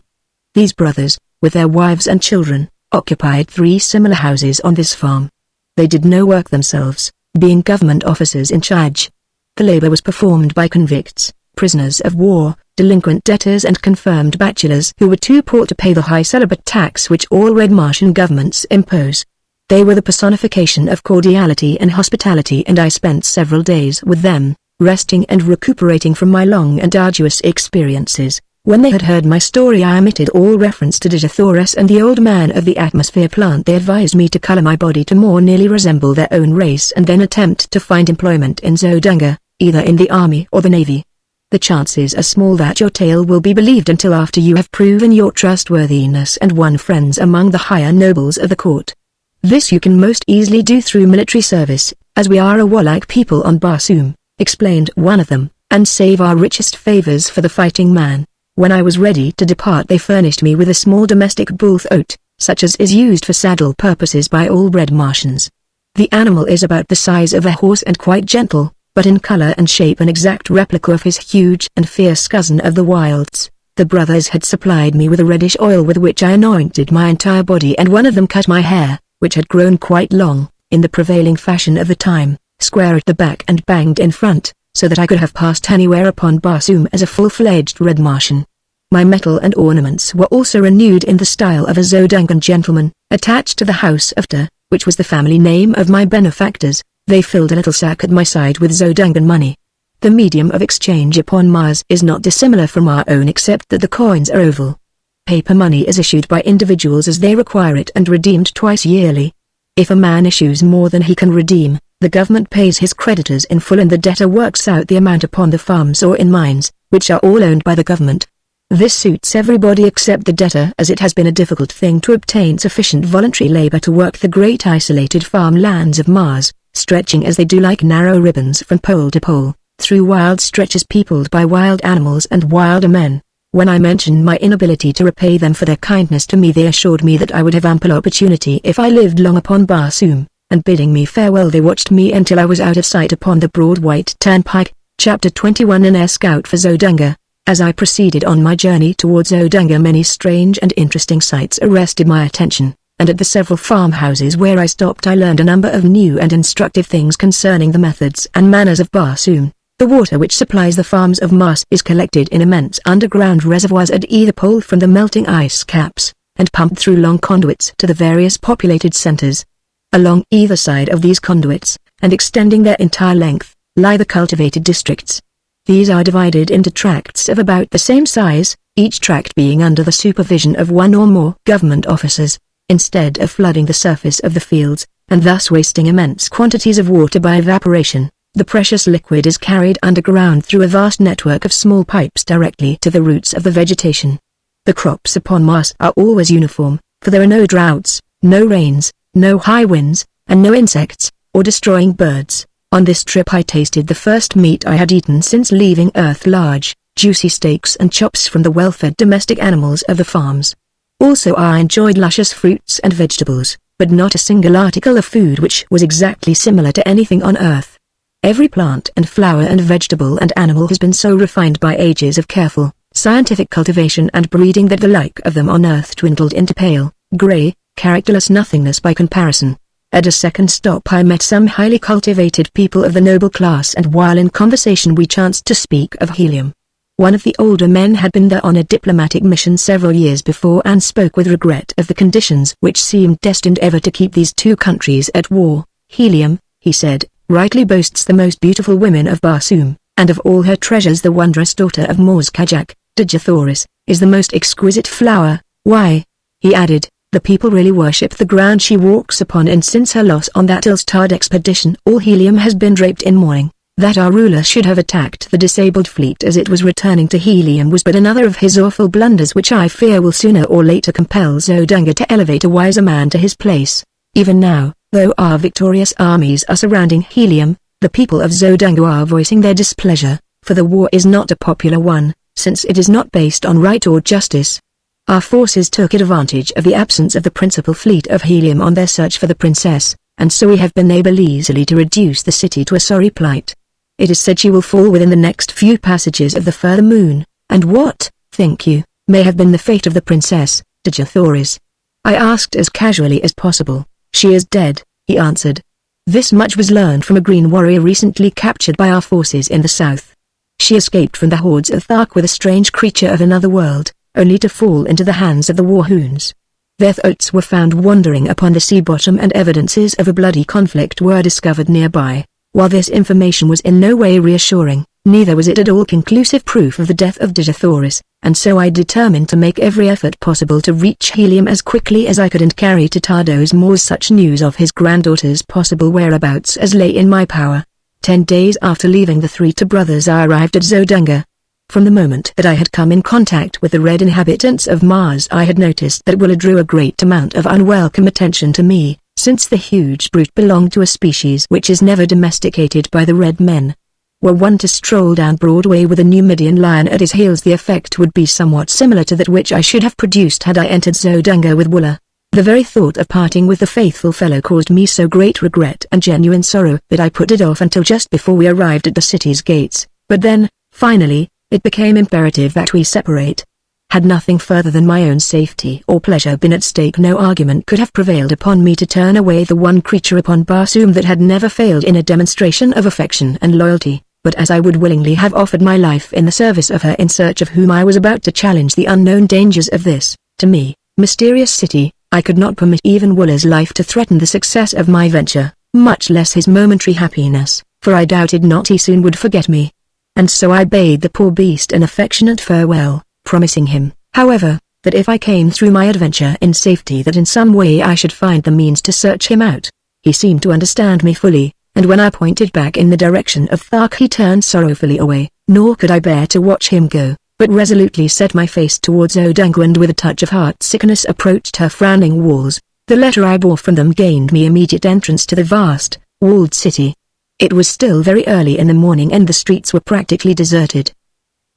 These brothers, with their wives and children, occupied 3 similar houses on this farm. They did no work themselves, being government officers in charge. The labor was performed by convicts, prisoners of war, delinquent debtors and confirmed bachelors who were too poor to pay the high celibate tax which all Red Martian governments impose. They were the personification of cordiality and hospitality, and I spent several days with them, resting and recuperating from my long and arduous experiences. When they had heard my story I omitted all reference to Digithoris and the old man of the atmosphere plant. They advised me to color my body to more nearly resemble their own race and then attempt to find employment in Zodanga, either in the army or the navy. The chances are small that your tale will be believed until after you have proven your trustworthiness and won friends among the higher nobles of the court. This you can most easily do through military service, as we are a warlike people on Barsoom, explained one of them, and save our richest favors for the fighting man. When I was ready to depart they furnished me with a small domestic bull thoat, such as is used for saddle purposes by all Red Martians. The animal is about the size of a horse and quite gentle, but in color and shape an exact replica of his huge and fierce cousin of the wilds. The brothers had supplied me with a reddish oil with which I anointed my entire body, and one of them cut my hair, which had grown quite long, in the prevailing fashion of the time, square at the back and banged in front, so that I could have passed anywhere upon Barsoom as a full-fledged Red Martian. My metal and ornaments were also renewed in the style of a Zodangan gentleman, attached to the house of Ta, which was the family name of my benefactors. They filled a little sack at my side with Zodangan money. The medium of exchange upon Mars is not dissimilar from our own, except that the coins are oval. Paper money is issued by individuals as they require it and redeemed twice yearly. If a man issues more than he can redeem, the government pays his creditors in full and the debtor works out the amount upon the farms or in mines, which are all owned by the government. This suits everybody except the debtor, as it has been a difficult thing to obtain sufficient voluntary labor to work the great isolated farmlands of Mars, stretching as they do like narrow ribbons from pole to pole, through wild stretches peopled by wild animals and wilder men. When I mentioned my inability to repay them for their kindness to me, they assured me that I would have ample opportunity if I lived long upon Barsoom, and bidding me farewell they watched me until I was out of sight upon the broad white turnpike. Chapter 21 An Air Scout for Zodanga. As I proceeded on my journey towards Zodanga many strange and interesting sights arrested my attention, and at the several farmhouses where I stopped I learned a number of new and instructive things concerning the methods and manners of Barsoom. The water which supplies the farms of Mars is collected in immense underground reservoirs at either pole from the melting ice caps, and pumped through long conduits to the various populated centers. Along either side of these conduits, and extending their entire length, lie the cultivated districts. These are divided into tracts of about the same size, each tract being under the supervision of one or more government officers. Instead of flooding the surface of the fields, and thus wasting immense quantities of water by evaporation, the precious liquid is carried underground through a vast network of small pipes directly to the roots of the vegetation. The crops upon Mars are always uniform, for there are no droughts, no rains, no high winds, and no insects, or destroying birds. On this trip I tasted the first meat I had eaten since leaving Earth, large, juicy steaks and chops from the well-fed domestic animals of the farms. Also I enjoyed luscious fruits and vegetables, but not a single article of food which was exactly similar to anything on Earth. Every plant and flower and vegetable and animal has been so refined by ages of careful, scientific cultivation and breeding that the like of them on Earth dwindled into pale, grey, characterless nothingness by comparison. At a second stop I met some highly cultivated people of the noble class, and while in conversation we chanced to speak of helium. One of the older men had been there on a diplomatic mission several years before and spoke with regret of the conditions which seemed destined ever to keep these two countries at war. Helium, he said, rightly boasts the most beautiful women of Barsoom, and of all her treasures the wondrous daughter of Mors Kajak, Digithoris, is the most exquisite flower. Why, he added, the people really worship the ground she walks upon, and since her loss on that ill-starred expedition all Helium has been draped in mourning. That our ruler should have attacked the disabled fleet as it was returning to Helium was but another of his awful blunders, which I fear will sooner or later compel Zodanga to elevate a wiser man to his place. Even now, though our victorious armies are surrounding Helium, the people of Zodanga are voicing their displeasure, for the war is not a popular one, since it is not based on right or justice. Our forces took advantage of the absence of the principal fleet of Helium on their search for the princess, and so we have been able easily to reduce the city to a sorry plight. It is said she will fall within the next few passages of the further moon, and what, think you, may have been the fate of the princess, Digithoris? I asked as casually as possible. She is dead, he answered. This much was learned from a green warrior recently captured by our forces in the south. She escaped from the hordes of Thark with a strange creature of another world, only to fall into the hands of the Warhoons. Their throats were found wandering upon the sea bottom, and evidences of a bloody conflict were discovered nearby. While this information was in no way reassuring, neither was it at all conclusive proof of the death of Digithoris, and so I determined to make every effort possible to reach Helium as quickly as I could and carry to Tardos Mors such news of his granddaughter's possible whereabouts as lay in my power. 10 days after leaving the three brothers I arrived at Zodanga. From the moment that I had come in contact with the red inhabitants of Mars I had noticed that Willa drew a great amount of unwelcome attention to me, since the huge brute belonged to a species which is never domesticated by the red men. Were one to stroll down Broadway with a Numidian lion at his heels, the effect would be somewhat similar to that which I should have produced had I entered Zodanga with Willa. The very thought of parting with the faithful fellow caused me so great regret and genuine sorrow that I put it off until just before we arrived at the city's gates, but then, finally, it became imperative that we separate. Had nothing further than my own safety or pleasure been at stake, no argument could have prevailed upon me to turn away the one creature upon Barsoom that had never failed in a demonstration of affection and loyalty, but as I would willingly have offered my life in the service of her in search of whom I was about to challenge the unknown dangers of this, to me, mysterious city, I could not permit even Willa's life to threaten the success of my venture, much less his momentary happiness, for I doubted not he soon would forget me. And so I bade the poor beast an affectionate farewell, promising him, however, that if I came through my adventure in safety that in some way I should find the means to search him out. He seemed to understand me fully, and when I pointed back in the direction of Thark he turned sorrowfully away, nor could I bear to watch him go, but resolutely set my face towards Zodanga and with a touch of heart-sickness approached her frowning walls. The letter I bore from them gained me immediate entrance to the vast, walled city. It was still very early in the morning and the streets were practically deserted.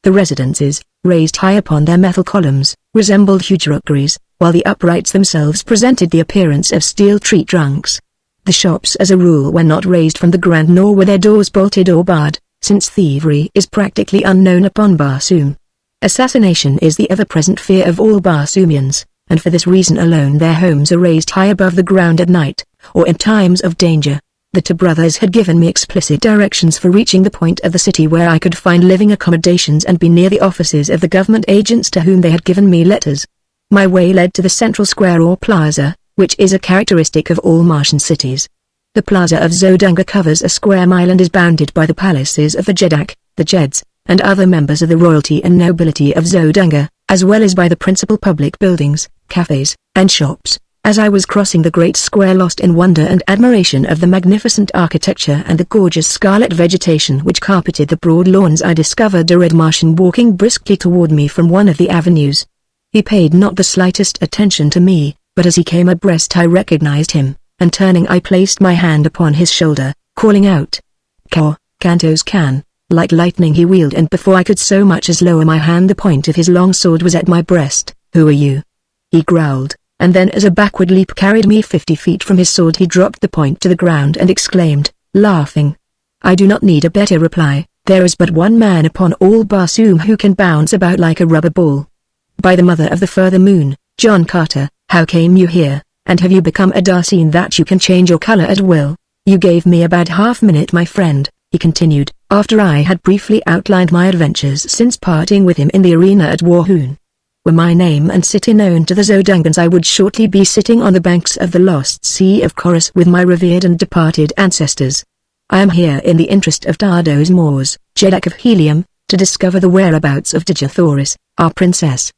The residences, raised high upon their metal columns, resembled huge rookeries, while the uprights themselves presented the appearance of steel tree trunks. The shops as a rule were not raised from the ground, nor were their doors bolted or barred, since thievery is practically unknown upon Barsoom. Assassination is the ever-present fear of all Barsoomians, and for this reason alone their homes are raised high above the ground at night, or in times of danger. The two brothers had given me explicit directions for reaching the point of the city where I could find living accommodations and be near the offices of the government agents to whom they had given me letters. My way led to the central square or plaza, which is a characteristic of all Martian cities. The plaza of Zodanga covers a square mile and is bounded by the palaces of the Jedak, the Jeds, and other members of the royalty and nobility of Zodanga, as well as by the principal public buildings, cafes, and shops. As I was crossing the great square, lost in wonder and admiration of the magnificent architecture and the gorgeous scarlet vegetation which carpeted the broad lawns, I discovered a red Martian walking briskly toward me from one of the avenues. He paid not the slightest attention to me, but as he came abreast I recognized him, and turning I placed my hand upon his shoulder, calling out, "Ka, Kantos Kan." Like lightning he wheeled, and before I could so much as lower my hand the point of his long sword was at my breast. "Who are you?" he growled, and then as a backward leap carried me 50 feet from his sword he dropped the point to the ground and exclaimed, laughing, "I do not need a better reply. There is but one man upon all Barsoom who can bounce about like a rubber ball. By the mother of the further moon, John Carter, how came you here, and have you become a Darseen that you can change your color at will? You gave me a bad half-minute, my friend," he continued, after I had briefly outlined my adventures since parting with him in the arena at Warhoon. "Were my name and city known to the Zodangans, I would shortly be sitting on the banks of the lost Sea of Chorus with my revered and departed ancestors. I am here in the interest of Tardos Mors, Jedak of Helium, to discover the whereabouts of Digithoris, our princess.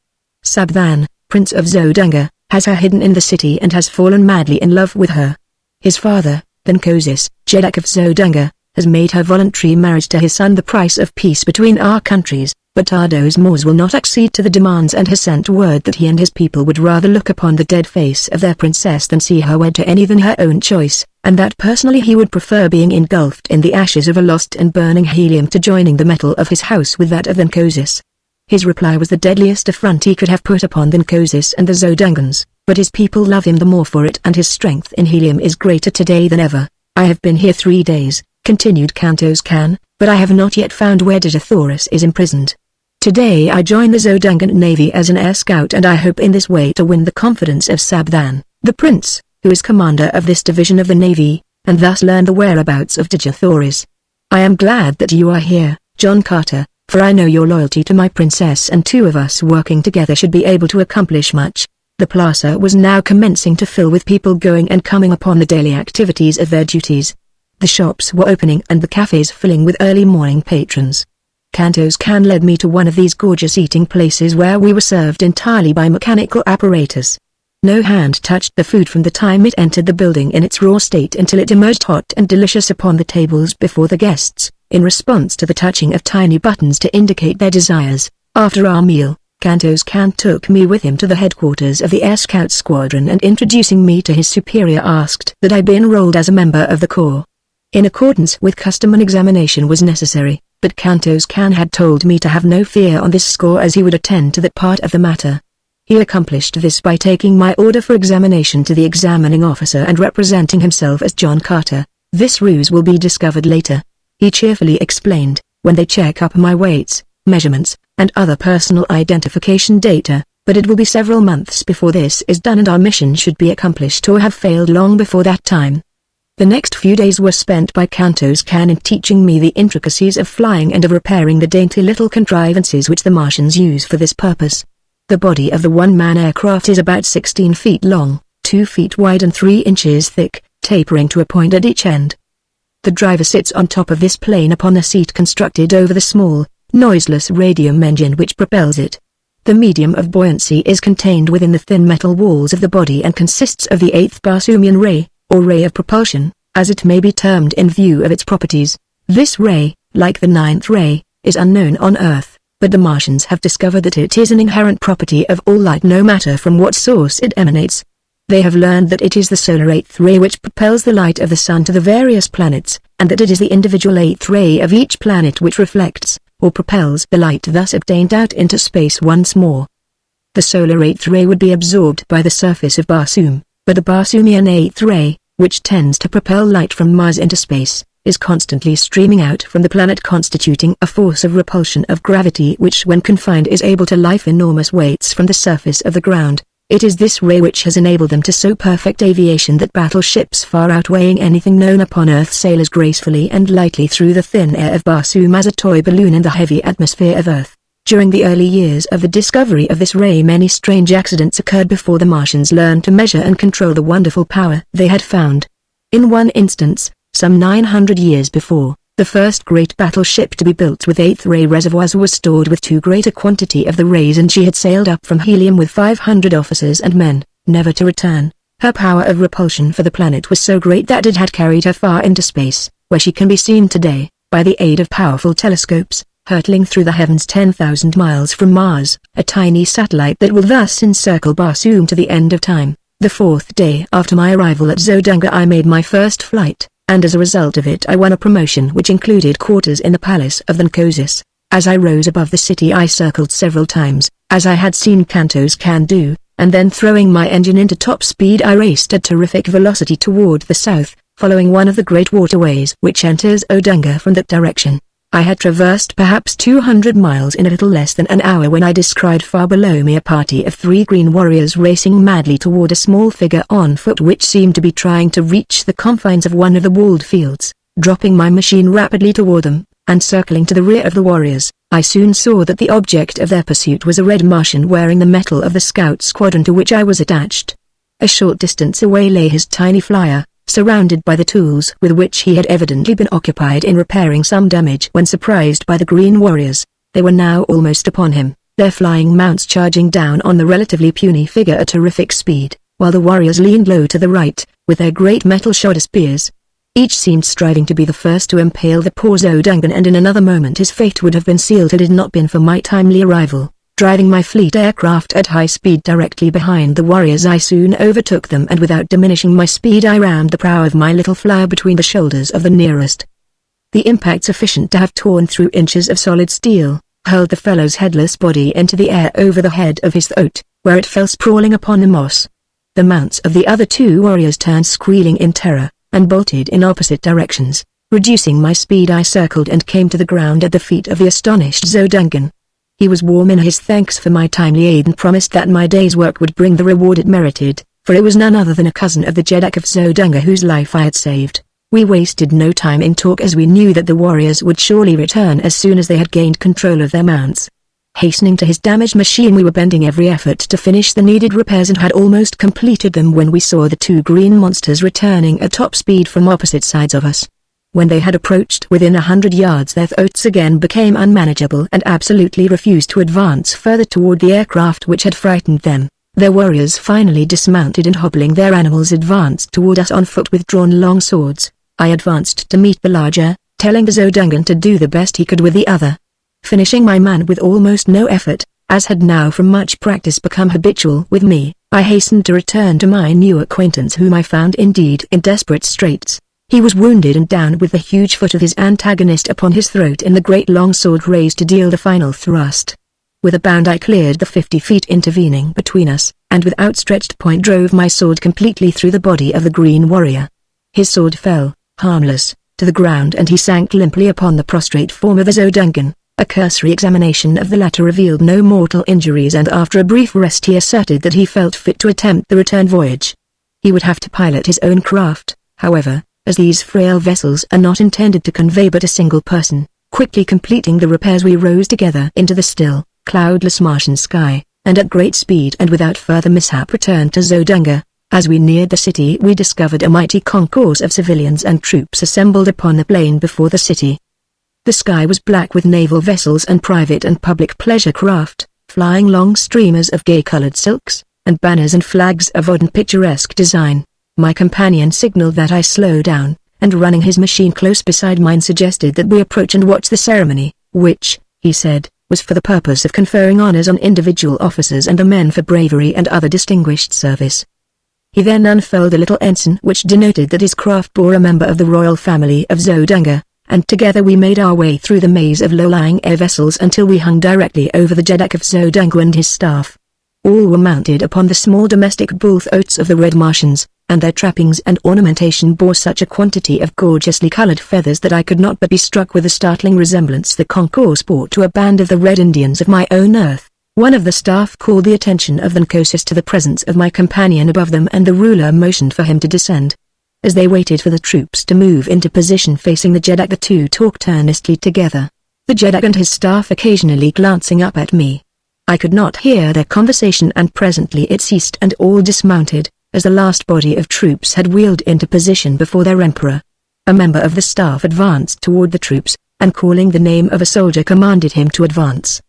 Sabthan, Prince of Zodanga, has her hidden in the city and has fallen madly in love with her. His father, Benkozis, Jedak of Zodanga, has made her voluntary marriage to his son the price of peace between our countries, but Tardos Mors will not accede to the demands and has sent word that he and his people would rather look upon the dead face of their princess than see her wed to any than her own choice, and that personally he would prefer being engulfed in the ashes of a lost and burning helium to joining the metal of his house with that of Benkozis." His reply was the deadliest affront he could have put upon Benkozis and the Zodangans, but his people love him the more for it, and his strength in helium is greater today than ever. "I have been here 3 days, continued Kantos Kan, but I have not yet found where Digithoris is imprisoned. Today I join the Zodangan Navy as an air scout, and I hope in this way to win the confidence of Sabthan, the prince, who is commander of this division of the Navy, and thus learn the whereabouts of Digithoris. I am glad that you are here, John Carter, for I know your loyalty to my princess, and two of us working together should be able to accomplish much." The plaza was now commencing to fill with people going and coming upon the daily activities of their duties. The shops were opening and the cafes filling with early morning patrons. Kantos Kan led me to one of these gorgeous eating places where we were served entirely by mechanical apparatus. No hand touched the food from the time it entered the building in its raw state until it emerged hot and delicious upon the tables before the guests, in response to the touching of tiny buttons to indicate their desires. After our meal, Kantos Kan took me with him to the headquarters of the Air Scout Squadron and introducing me to his superior asked that I be enrolled as a member of the Corps. In accordance with custom, an examination was necessary, but Kantos Kan had told me to have no fear on this score as he would attend to that part of the matter. He accomplished this by taking my order for examination to the examining officer and representing himself as John Carter. "This ruse will be discovered later," he cheerfully explained, "when they check up my weights, measurements, and other personal identification data, but it will be several months before this is done, and our mission should be accomplished or have failed long before that time." The next few days were spent by Kantos Kan in teaching me the intricacies of flying and of repairing the dainty little contrivances which the Martians use for this purpose. The body of the one-man aircraft is about 16 feet long, 2 feet wide and 3 inches thick, tapering to a point at each end. The driver sits on top of this plane upon a seat constructed over the small, noiseless radium engine which propels it. The medium of buoyancy is contained within the thin metal walls of the body and consists of the 8th Barsoomian ray, or ray of propulsion, as it may be termed in view of its properties. This ray, like the 9th ray, is unknown on Earth, but the Martians have discovered that it is an inherent property of all light no matter from what source it emanates. They have learned that it is the solar 8th ray which propels the light of the sun to the various planets, and that it is the individual 8th ray of each planet which reflects, or propels the light thus obtained out into space once more. The solar 8th ray would be absorbed by the surface of Barsoom, but the Barsoomian 8th ray, which tends to propel light from Mars into space, is constantly streaming out from the planet, constituting a force of repulsion of gravity which when confined is able to lift enormous weights from the surface of the ground. It is this ray which has enabled them to so perfect aviation that battleships far outweighing anything known upon Earth sail as gracefully and lightly through the thin air of Barsoom as a toy balloon in the heavy atmosphere of Earth. During the early years of the discovery of this ray, many strange accidents occurred before the Martians learned to measure and control the wonderful power they had found. In one instance, some 900 years before, the first great battleship to be built with 8th ray reservoirs was stored with too great a quantity of the rays, and she had sailed up from helium with 500 officers and men, never to return. Her power of repulsion for the planet was so great that it had carried her far into space, where she can be seen today, by the aid of powerful telescopes, hurtling through the heavens 10,000 miles from Mars, a tiny satellite that will thus encircle Barsoom to the end of time. The 4th day after my arrival at Zodanga I made my first flight, and as a result of it I won a promotion which included quarters in the palace of the Nkosis. As I rose above the city I circled several times, as I had seen Kantos can do, and then throwing my engine into top speed I raced at terrific velocity toward the south, following one of the great waterways which enters Odanga from that direction. I had traversed perhaps 200 miles in a little less than an hour when I descried far below me a party of 3 green warriors racing madly toward a small figure on foot which seemed to be trying to reach the confines of one of the walled fields. Dropping my machine rapidly toward them, and circling to the rear of the warriors, I soon saw that the object of their pursuit was a red Martian wearing the metal of the scout squadron to which I was attached. A short distance away lay his tiny flyer, surrounded by the tools with which he had evidently been occupied in repairing some damage when surprised by the green warriors. They were now almost upon him, their flying mounts charging down on the relatively puny figure at terrific speed, while the warriors leaned low to the right, with their great metal shoulder spears. Each seemed striving to be the first to impale the poor Zodangan, and in another moment his fate would have been sealed had it not been for my timely arrival. Driving my fleet aircraft at high speed directly behind the warriors I soon overtook them, and without diminishing my speed I rammed the prow of my little flyer between the shoulders of the nearest. The impact, sufficient to have torn through inches of solid steel, hurled the fellow's headless body into the air over the head of his throat, where it fell sprawling upon the moss. The mounts of the other 2 warriors turned squealing in terror, and bolted in opposite directions. Reducing my speed I circled and came to the ground at the feet of the astonished Zodangan. He was warm in his thanks for my timely aid and promised that my day's work would bring the reward it merited, for it was none other than a cousin of the Jeddak of Zodanga whose life I had saved. We wasted no time in talk, as we knew that the warriors would surely return as soon as they had gained control of their mounts. Hastening to his damaged machine we were bending every effort to finish the needed repairs, and had almost completed them when we saw the 2 green monsters returning at top speed from opposite sides of us. When they had approached within 100 yards their throats again became unmanageable and absolutely refused to advance further toward the aircraft which had frightened them. Their warriors finally dismounted and, hobbling their animals, advanced toward us on foot with drawn long swords. I advanced to meet the larger, telling the Zodangan to do the best he could with the other. Finishing my man with almost no effort, as had now from much practice become habitual with me, I hastened to return to my new acquaintance, whom I found indeed in desperate straits. He was wounded and down, with the huge foot of his antagonist upon his throat and the great long sword raised to deal the final thrust. With a bound I cleared the 50 feet intervening between us, and with outstretched point drove my sword completely through the body of the green warrior. His sword fell, harmless, to the ground, and he sank limply upon the prostrate form of the Zodangan. A cursory examination of the latter revealed no mortal injuries, and after a brief rest he asserted that he felt fit to attempt the return voyage. He would have to pilot his own craft, however, as these frail vessels are not intended to convey but a single person. Quickly completing the repairs we rose together into the still, cloudless Martian sky, and at great speed and without further mishap returned to Zodanga. As we neared the city we discovered a mighty concourse of civilians and troops assembled upon the plain before the city. The sky was black with naval vessels and private and public pleasure craft, flying long streamers of gay-colored silks, and banners and flags of odd and picturesque design. My companion signaled that I slow down, and running his machine close beside mine suggested that we approach and watch the ceremony, which, he said, was for the purpose of conferring honors on individual officers and the men for bravery and other distinguished service. He then unfurled a little ensign which denoted that his craft bore a member of the royal family of Zodanga, and together we made our way through the maze of low-lying air vessels until we hung directly over the Jeddak of Zodanga and his staff. All were mounted upon the small domestic bull-throats of the Red Martians, and their trappings and ornamentation bore such a quantity of gorgeously colored feathers that I could not but be struck with the startling resemblance the concourse bore to a band of the Red Indians of my own earth. One of the staff called the attention of the Nkosis to the presence of my companion above them, and the ruler motioned for him to descend. As they waited for the troops to move into position facing the Jeddak, the 2 talked earnestly together, the Jeddak and his staff occasionally glancing up at me. I could not hear their conversation, and presently it ceased and all dismounted, as the last body of troops had wheeled into position before their emperor. A member of the staff advanced toward the troops, and calling the name of a soldier commanded him to advance.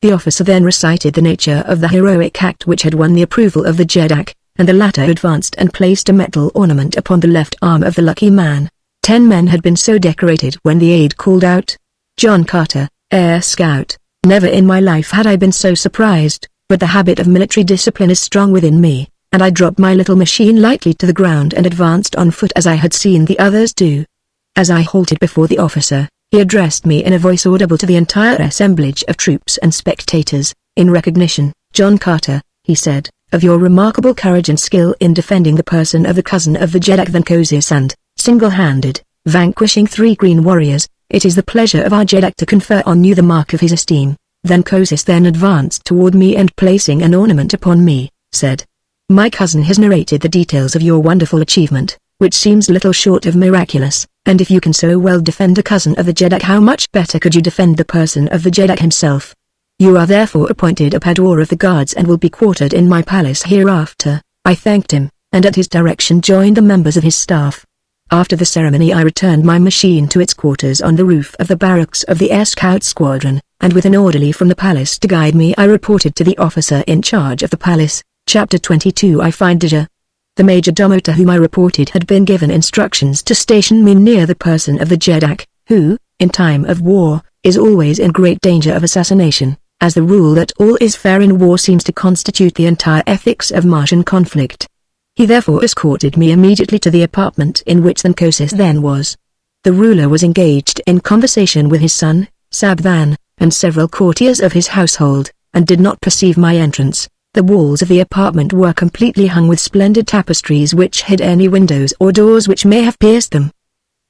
The officer then recited the nature of the heroic act which had won the approval of the Jeddak, and the latter advanced and placed a metal ornament upon the left arm of the lucky man. 10 men had been so decorated when the aide called out, "John Carter, Air Scout." Never in my life had I been so surprised, but the habit of military discipline is strong within me, and I dropped my little machine lightly to the ground and advanced on foot as I had seen the others do. As I halted before the officer, he addressed me in a voice audible to the entire assemblage of troops and spectators. "In recognition, John Carter," he said, "of your remarkable courage and skill in defending the person of the cousin of the Jeddak Venkosis and, single-handed, vanquishing 3 green warriors, it is the pleasure of our Jeddak to confer on you the mark of his esteem." Venkosis then advanced toward me and placing an ornament upon me, said, "My cousin has narrated the details of your wonderful achievement, which seems little short of miraculous, and if you can so well defend a cousin of the Jeddak, how much better could you defend the person of the Jeddak himself? You are therefore appointed a Padwar of the guards and will be quartered in my palace hereafter." I thanked him, and at his direction joined the members of his staff. After the ceremony I returned my machine to its quarters on the roof of the barracks of the Air Scout Squadron, and with an orderly from the palace to guide me I reported to the officer in charge of the palace. Chapter 22 I find Edgar. The major domo to whom I reported had been given instructions to station me near the person of the Jeddak, who, in time of war, is always in great danger of assassination, as the rule that all is fair in war seems to constitute the entire ethics of Martian conflict. He therefore escorted me immediately to the apartment in which Venkosis then was. The ruler was engaged in conversation with his son, Sabthan, and several courtiers of his household, and did not perceive my entrance. The walls of the apartment were completely hung with splendid tapestries which hid any windows or doors which may have pierced them.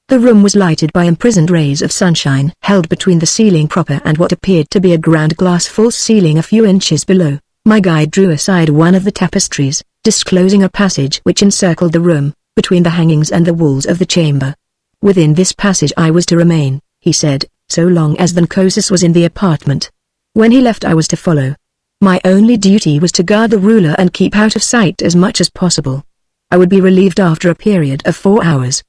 The room was lighted by imprisoned rays of sunshine held between the ceiling proper and what appeared to be a ground glass false ceiling a few inches below. My guide drew aside one of the tapestries, disclosing a passage which encircled the room, between the hangings and the walls of the chamber. Within this passage I was to remain, he said, so long as Venkosis was in the apartment. When he left I was to follow. My only duty was to guard the ruler and keep out of sight as much as possible. I would be relieved after a period of 4 hours.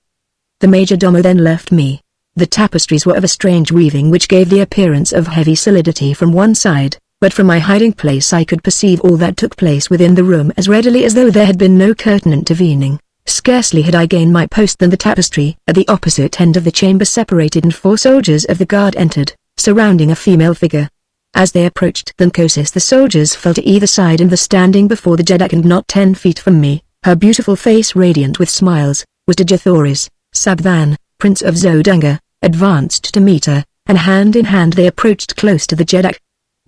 The major domo then left me. The tapestries were of a strange weaving which gave the appearance of heavy solidity from one side, but from my hiding place I could perceive all that took place within the room as readily as though there had been no curtain intervening. Scarcely had I gained my post than the tapestry at the opposite end of the chamber separated and 4 soldiers of the guard entered, surrounding a female figure. As they approached Venkosis the soldiers fell to either side and the standing before the Jeddak and not 10 feet from me, her beautiful face radiant with smiles, was Dejathoris. Sabthan, Prince of Zodanga, advanced to meet her, and hand in hand they approached close to the Jeddak.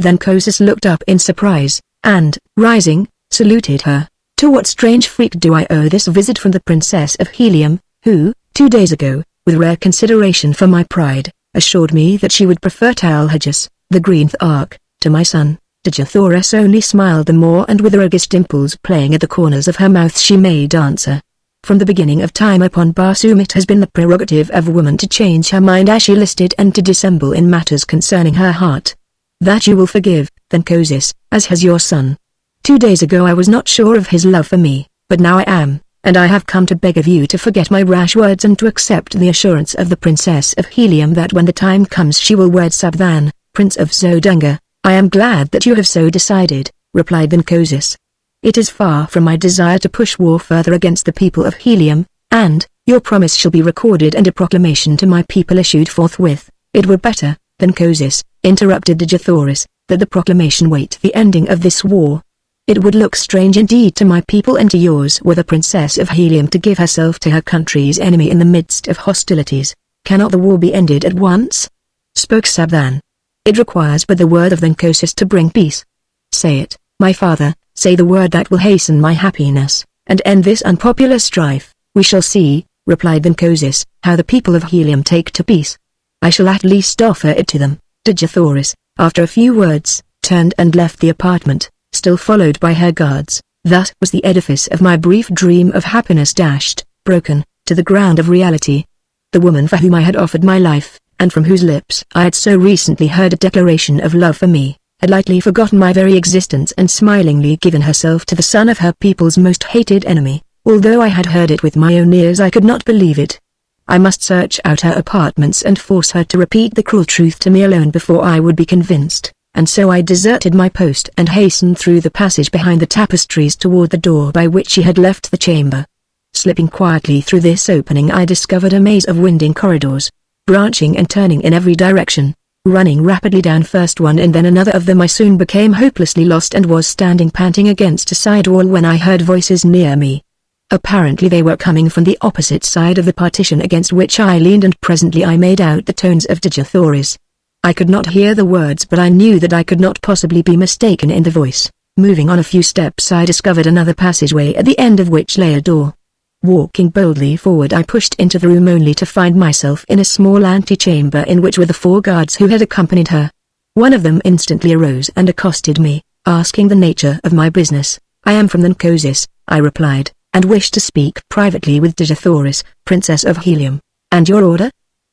Venkosis looked up in surprise, and, rising, saluted her. To what strange freak do I owe this visit from the Princess of Helium, who, 2 days ago, with rare consideration for my pride, assured me that she would prefer Talhajas, the Green Ark, to my son? Dejathoris only smiled the more, and with roguish dimples playing at the corners of her mouth she made answer. From the beginning of time upon Barsum it has been the prerogative of a woman to change her mind as she listed and to dissemble in matters concerning her heart. That you will forgive, Venkosis, as has your son. 2 days ago I was not sure of his love for me, but now I am, and I have come to beg of you to forget my rash words and to accept the assurance of the Princess of Helium that when the time comes she will wed Sabthan, Prince of Zodanga. I am glad that you have so decided, replied Venkosis. It is far from my desire to push war further against the people of Helium, and, your promise shall be recorded and a proclamation to my people issued forthwith. It were better, Venkosis, interrupted Dejathoris, that the proclamation wait the ending of this war. It would look strange indeed to my people and to yours were the Princess of Helium to give herself to her country's enemy in the midst of hostilities. Cannot the war be ended at once? Spoke Sabthan. It requires but the word of Venkosis to bring peace. Say it, my father, say the word that will hasten my happiness, and end this unpopular strife. We shall see, replied Venkosis, how the people of Helium take to peace. I shall at least offer it to them. Dejathoris, after a few words, turned and left the apartment, still followed by her guards. Thus was the edifice of my brief dream of happiness dashed, broken, to the ground of reality. The woman for whom I had offered my life, and from whose lips I had so recently heard a declaration of love for me, had lightly forgotten my very existence and smilingly given herself to the son of her people's most hated enemy. Although I had heard it with my own ears, I could not believe it. I must search out her apartments and force her to repeat the cruel truth to me alone before I would be convinced, and so I deserted my post and hastened through the passage behind the tapestries toward the door by which she had left the chamber. Slipping quietly through this opening, I discovered a maze of winding corridors, branching and turning in every direction. Running rapidly down first one and then another of them, I soon became hopelessly lost and was standing panting against a side wall when I heard voices near me. Apparently they were coming from the opposite side of the partition against which I leaned, and presently I made out the tones of Digiathoris. I could not hear the words, but I knew that I could not possibly be mistaken in the voice. Moving on a few steps, I discovered another passageway at the end of which lay a door. Walking boldly forward, I pushed into the room only to find myself in a small antechamber in which were the 4 guards who had accompanied her. One of them instantly arose and accosted me, asking the nature of my business. "I am from Nancosis," I replied, "and wish to speak privately with Digiathoris, Princess of Helium." "And your order?"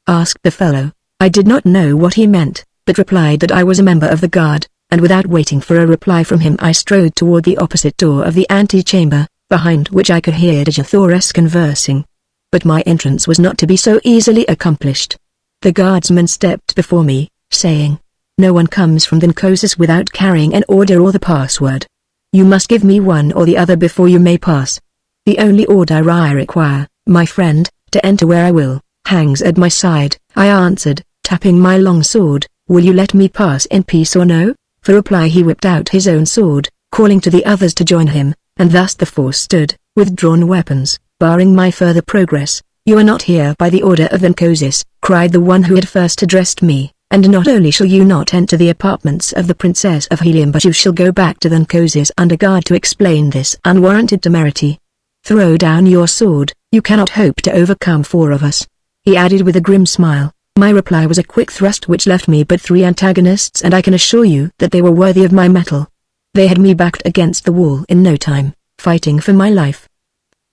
asked the fellow. I did not know what he meant, but replied that I was a member of the guard, and without waiting for a reply from him I strode toward the opposite door of the antechamber, behind which I could hear Digiathoris conversing. But my entrance was not to be so easily accomplished. The guardsman stepped before me, saying, "No one comes from Nancosis without carrying an order or the password. You must give me one or the other before you may pass. The only order I require, my friend, to enter where I will, hangs at my side," I answered, tapping my long sword. "Will you let me pass in peace or no?" For reply he whipped out his own sword, calling to the others to join him, and thus the 4 stood, with drawn weapons, barring my further progress. "You are not here by the order of Nancosis," cried the one who had first addressed me, "and not only shall you not enter the apartments of the Princess of Helium, but you shall go back to Nancosis under guard to explain this unwarranted temerity. Throw down your sword, you cannot hope to overcome 4 of us," he added with a grim smile. My reply was a quick thrust which left me but 3 antagonists, and I can assure you that they were worthy of my mettle. They had me backed against the wall in no time, fighting for my life.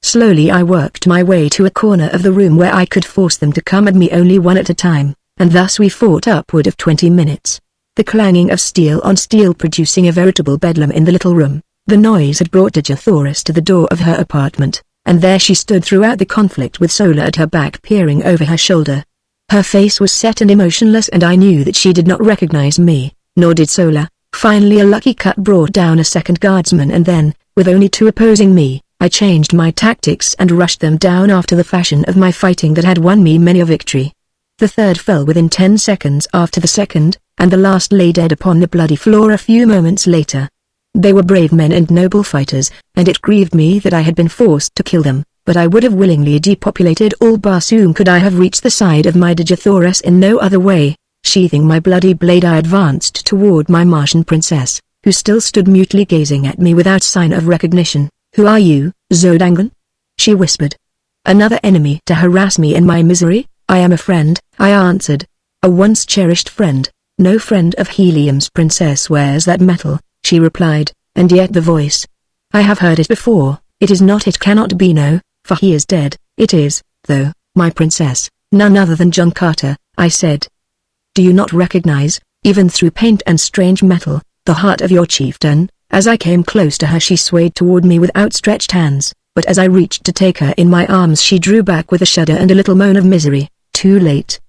Slowly I worked my way to a corner of the room where I could force them to come at me only one at a time, and thus we fought upward of 20 minutes. The clanging of steel on steel producing a veritable bedlam in the little room. The noise had brought Digiathoris to the door of her apartment, and there she stood throughout the conflict with Sola at her back peering over her shoulder. Her face was set and emotionless, and I knew that she did not recognize me, nor did Sola. Finally a lucky cut brought down a second guardsman, and then, with only 2 opposing me, I changed my tactics and rushed them down after the fashion of my fighting that had won me many a victory. The third fell within 10 seconds after the second, and the last lay dead upon the bloody floor a few moments later. They were brave men and noble fighters, and it grieved me that I had been forced to kill them, but I would have willingly depopulated all Barsoom could I have reached the side of my Digiathoris in no other way. Sheathing my bloody blade I advanced toward my Martian princess, who still stood mutely gazing at me without sign of recognition. "Who are you, Zodangan?" she whispered. "Another enemy to harass me in my misery?" "I am a friend," I answered. "A once cherished friend." "No friend of Helium's princess wears that metal," she replied, and yet the voice. "I have heard it before. It is not, it cannot be, no, for he is dead." "It is, though, my princess, none other than John Carter," I said. "Do you not recognize, even through paint and strange metal, the heart of your chieftain?" As I came close to her she swayed toward me with outstretched hands, but as I reached to take her in my arms she drew back with a shudder and a little moan of misery. Too late,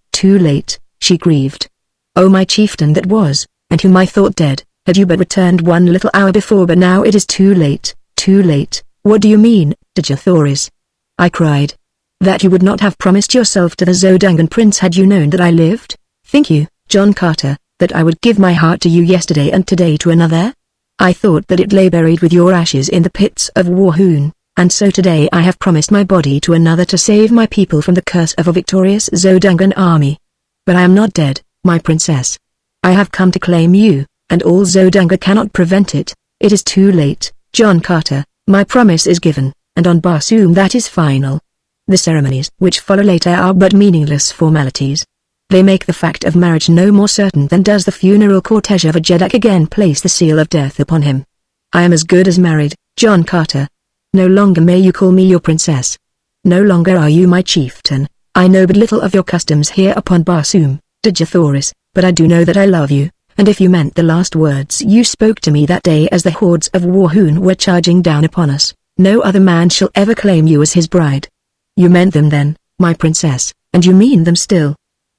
she grieved. "Oh, my chieftain that was, and whom I thought dead, had you but returned 1 little hour before, but now it is too late, too late." "What do you mean, Digiathoris?" I cried. "That you would not have promised yourself to the Zodangan prince had you known that I lived? Think you, John Carter, that I would give my heart to you yesterday and today to another? I thought that it lay buried with your ashes in the pits of Warhoon, and so today I have promised my body to another to save my people from the curse of a victorious Zodangan army. But I am not dead, my princess. I have come to claim you, and all Zodanga cannot prevent it. It is too late, John Carter. My promise is given, and on Barsoom that is final. The ceremonies which follow later are but meaningless formalities. They make the fact of marriage no more certain than does the funeral cortege of a Jeddak again place the seal of death upon him. I am as good as married, John Carter. No longer may you call me your princess. No longer are you my chieftain. I know but little of your customs here upon Barsoom, Digiathoris, but I do know that I love you, And if you meant the last words you spoke to me that day as the hordes of Warhoon were charging down upon us, no other man shall ever claim you as his bride. You meant them then, my princess, and you mean them still.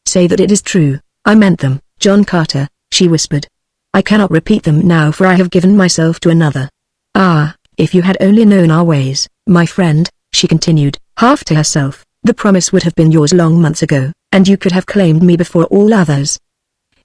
Say that it is true. I meant them, John Carter, she whispered. I cannot repeat them now, for I have given myself to another. Ah, if you had only known our ways, my friend, she continued, half to herself, the promise would have been yours long months ago, and you could have claimed me before all others.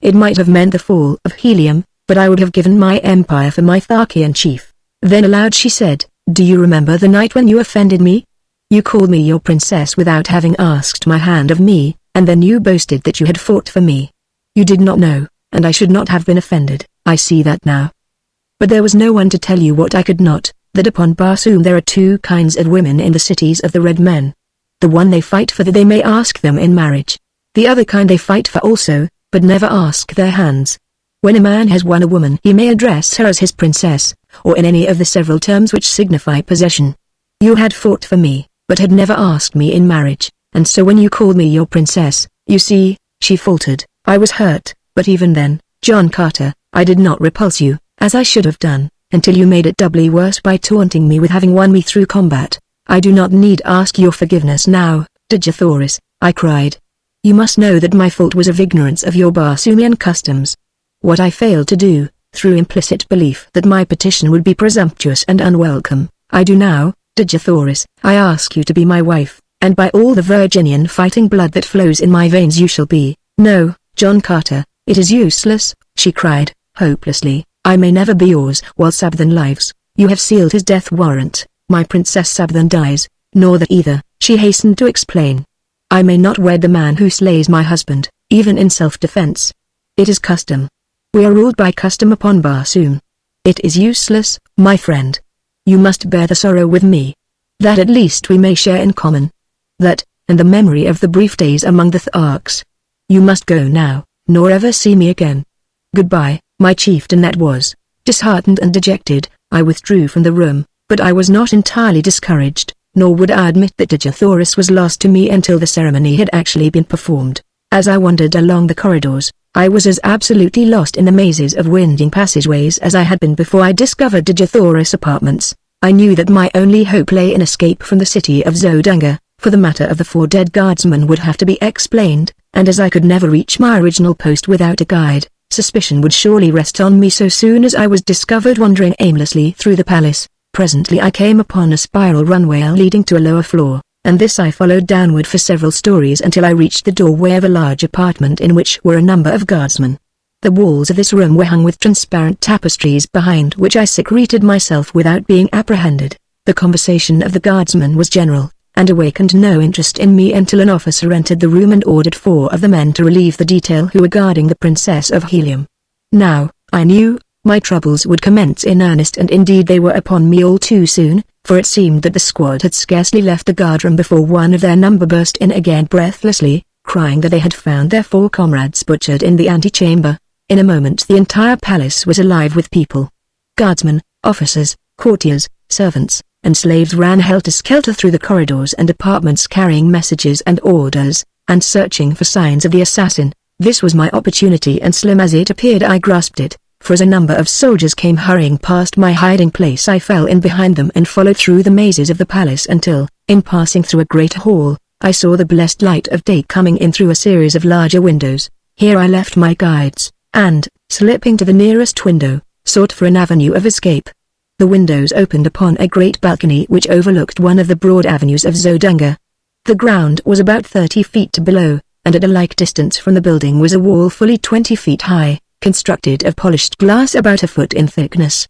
It might have meant the fall of Helium, but I would have given my empire for my Tharkian chief. Then aloud she said, do you remember the night when you offended me? You called me your princess without having asked my hand of me, and then you boasted that you had fought for me. You did not know, and I should not have been offended, I see that now. But there was no one to tell you what I could not, that upon Barsoom there are two kinds of women in the cities of the Red Men. The one they fight for that they may ask them in marriage. The other kind they fight for also, but never ask their hands. When a man has won a woman he may address her as his princess, or in any of the several terms which signify possession. You had fought for me, but had never asked me in marriage, and so when you called me your princess, you see, she faltered, I was hurt, but even then, John Carter, I did not repulse you, as I should have done, until you made it doubly worse by taunting me with having won me through combat. I do not need ask your forgiveness now, Dejathoris, I cried. You must know that my fault was of ignorance of your Barsoomian customs. What I failed to do, through implicit belief that my petition would be presumptuous and unwelcome, I do now, Dejathoris. I ask you to be my wife, and by all the Virginian fighting blood that flows in my veins you shall be. No, John Carter, it is useless, she cried, hopelessly. I may never be yours while Sabthan lives. You have sealed his death warrant. My Princess Sabthan dies, nor that either, she hastened to explain. I may not wed the man who slays my husband, even in self-defense. It is custom. We are ruled by custom upon Barsoom. It is useless, my friend. You must bear the sorrow with me. That at least we may share in common. That, and the memory of the brief days among the Tharks. You must go now, nor ever see me again. Goodbye, my chieftain. That was. Disheartened and dejected, I withdrew from the room, but I was not entirely discouraged, nor would I admit that Dejathoris was lost to me until the ceremony had actually been performed. As I wandered along the corridors, I was as absolutely lost in the mazes of winding passageways as I had been before I discovered Dejathoris' apartments. I knew that my only hope lay in escape from the city of Zodanga, for the matter of the 4 dead guardsmen would have to be explained, and as I could never reach my original post without a guide, suspicion would surely rest on me so soon as I was discovered wandering aimlessly through the palace. Presently I came upon a spiral runway leading to a lower floor, and this I followed downward for several stories until I reached the doorway of a large apartment in which were a number of guardsmen. The walls of this room were hung with transparent tapestries behind which I secreted myself without being apprehended. The conversation of the guardsmen was general, and awakened no interest in me until an officer entered the room and ordered 4 of the men to relieve the detail who were guarding the Princess of Helium. Now, I knew, my troubles would commence in earnest, and indeed they were upon me all too soon, for it seemed that the squad had scarcely left the guardroom before one of their number burst in again breathlessly, crying that they had found their 4 comrades butchered in the antechamber. In a moment the entire palace was alive with people. Guardsmen, officers, courtiers, servants, and slaves ran helter-skelter through the corridors and apartments carrying messages and orders, and searching for signs of the assassin. This was my opportunity, and slim as it appeared I grasped it, for as a number of soldiers came hurrying past my hiding place I fell in behind them and followed through the mazes of the palace until, in passing through a great hall, I saw the blessed light of day coming in through a series of larger windows. Here I left my guides, and, slipping to the nearest window, sought for an avenue of escape. The windows opened upon a great balcony which overlooked one of the broad avenues of Zodanga. The ground was about 30 feet below, and at a like distance from the building was a wall fully 20 feet high, constructed of polished glass about a foot in thickness.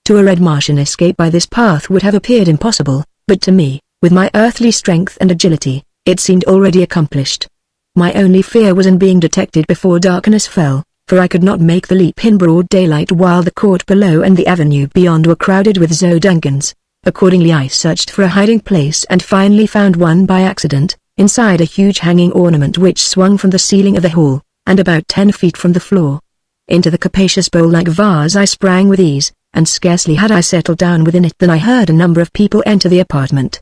To a Red Martian escape by this path would have appeared impossible, but to me, with my earthly strength and agility, it seemed already accomplished. My only fear was in being detected before darkness fell, for I could not make the leap in broad daylight while the court below and the avenue beyond were crowded with Zodangans. Accordingly I searched for a hiding place and finally found one by accident, inside a huge hanging ornament which swung from the ceiling of the hall, and about 10 feet from the floor. Into the capacious bowl-like vase I sprang with ease, and scarcely had I settled down within it than I heard a number of people enter the apartment.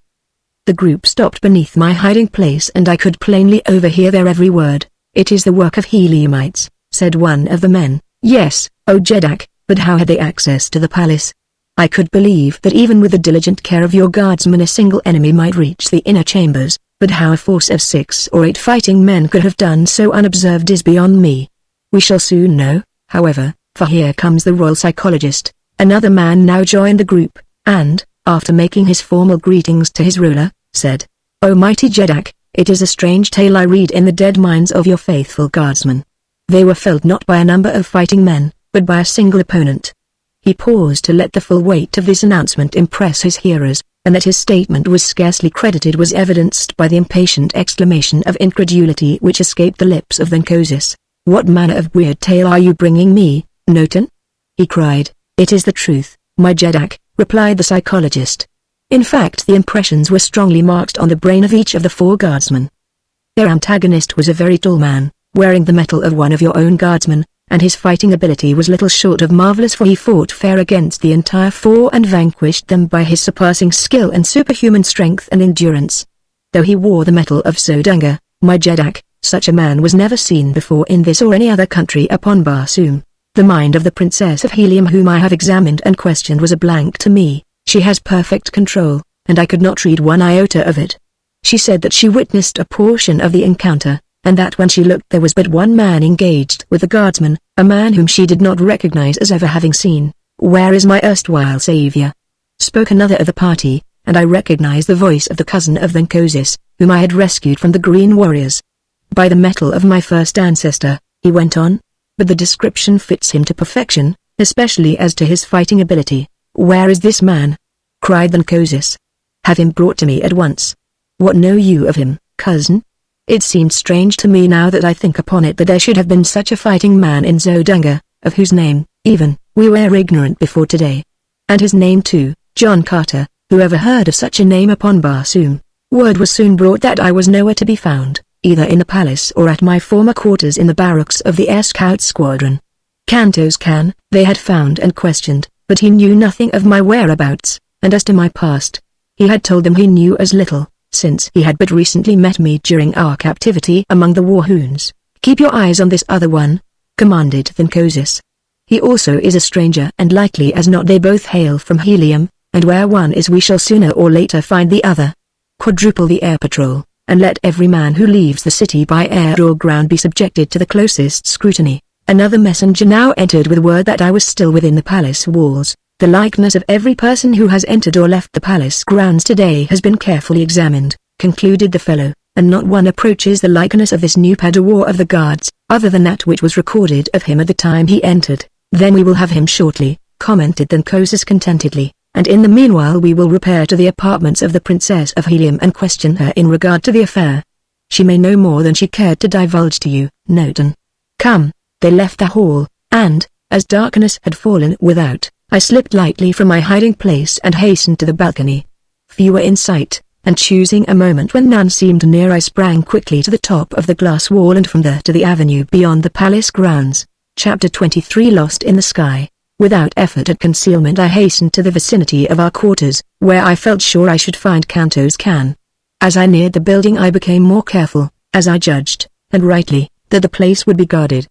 The group stopped beneath my hiding place and I could plainly overhear their every word. "It is the work of Heliumites," said one of the men. Yes, O Jeddak, but how had they access to the palace? I could believe that even with the diligent care of your guardsmen a single enemy might reach the inner chambers, but how a force of 6 or 8 fighting men could have done so unobserved is beyond me. We shall soon know, however, for here comes the royal psychologist. Another man now joined the group, and, after making his formal greetings to his ruler, said, O mighty Jeddak, it is a strange tale I read in the dead minds of your faithful guardsmen. They were felled not by a number of fighting men, but by a single opponent. He paused to let the full weight of this announcement impress his hearers, and that his statement was scarcely credited was evidenced by the impatient exclamation of incredulity which escaped the lips of Venkosis. What manner of weird tale are you bringing me, Notan? He cried. It is the truth, my Jeddak, replied the psychologist. In fact, the impressions were strongly marked on the brain of each of the 4 guardsmen. Their antagonist was a very tall man, wearing the metal of one of your own guardsmen, and his fighting ability was little short of marvelous, for he fought fair against the entire 4 and vanquished them by his surpassing skill and superhuman strength and endurance. Though he wore the metal of Zodunga, my Jeddak, such a man was never seen before in this or any other country upon Barsoom. The mind of the Princess of Helium whom I have examined and questioned was a blank to me. She has perfect control, and I could not read one iota of it. She said that she witnessed a portion of the encounter, and that when she looked there was but one man engaged with the guardsman, a man whom she did not recognize as ever having seen. Where is my erstwhile savior? Spoke another of the party, and I recognized the voice of the cousin of Venkosis, whom I had rescued from the Green Warriors. By the metal of my first ancestor, he went on. But the description fits him to perfection, especially as to his fighting ability. Where is this man? Cried Venkosis. Have him brought to me at once. What know you of him, cousin? It seemed strange to me now that I think upon it that there should have been such a fighting man in Zodunga, of whose name, even, we were ignorant before today. And his name too, John Carter, who ever heard of such a name upon Barsoom? Word was soon brought that I was nowhere to be found, either in the palace or at my former quarters in the barracks of the Air Scout Squadron. Kanto's Khan, they had found and questioned, but he knew nothing of my whereabouts, and as to my past, he had told them he knew as little, since he had but recently met me during our captivity among the Warhoons. Keep your eyes on this other one, commanded Venkosis. He also is a stranger, and likely as not they both hail from Helium, and where one is we shall sooner or later find the other. Quadruple the air patrol, and let every man who leaves the city by air or ground be subjected to the closest scrutiny. Another messenger now entered with word that I was still within the palace walls. The likeness of every person who has entered or left the palace grounds today has been carefully examined, concluded the fellow, and not one approaches the likeness of this new Padawar of the guards, other than that which was recorded of him at the time he entered. Then we will have him shortly, commented Venkosis contentedly, and in the meanwhile we will repair to the apartments of the Princess of Helium and question her in regard to the affair. She may know more than she cared to divulge to you, Notan. Come. They left the hall, and, as darkness had fallen without, I slipped lightly from my hiding place and hastened to the balcony. Few were in sight, and choosing a moment when none seemed near I sprang quickly to the top of the glass wall and from there to the avenue beyond the palace grounds. Chapter 23 Lost in the Sky. Without effort at concealment I hastened to the vicinity of our quarters, where I felt sure I should find Kanto's Khan. As I neared the building I became more careful, as I judged, and rightly, that the place would be guarded.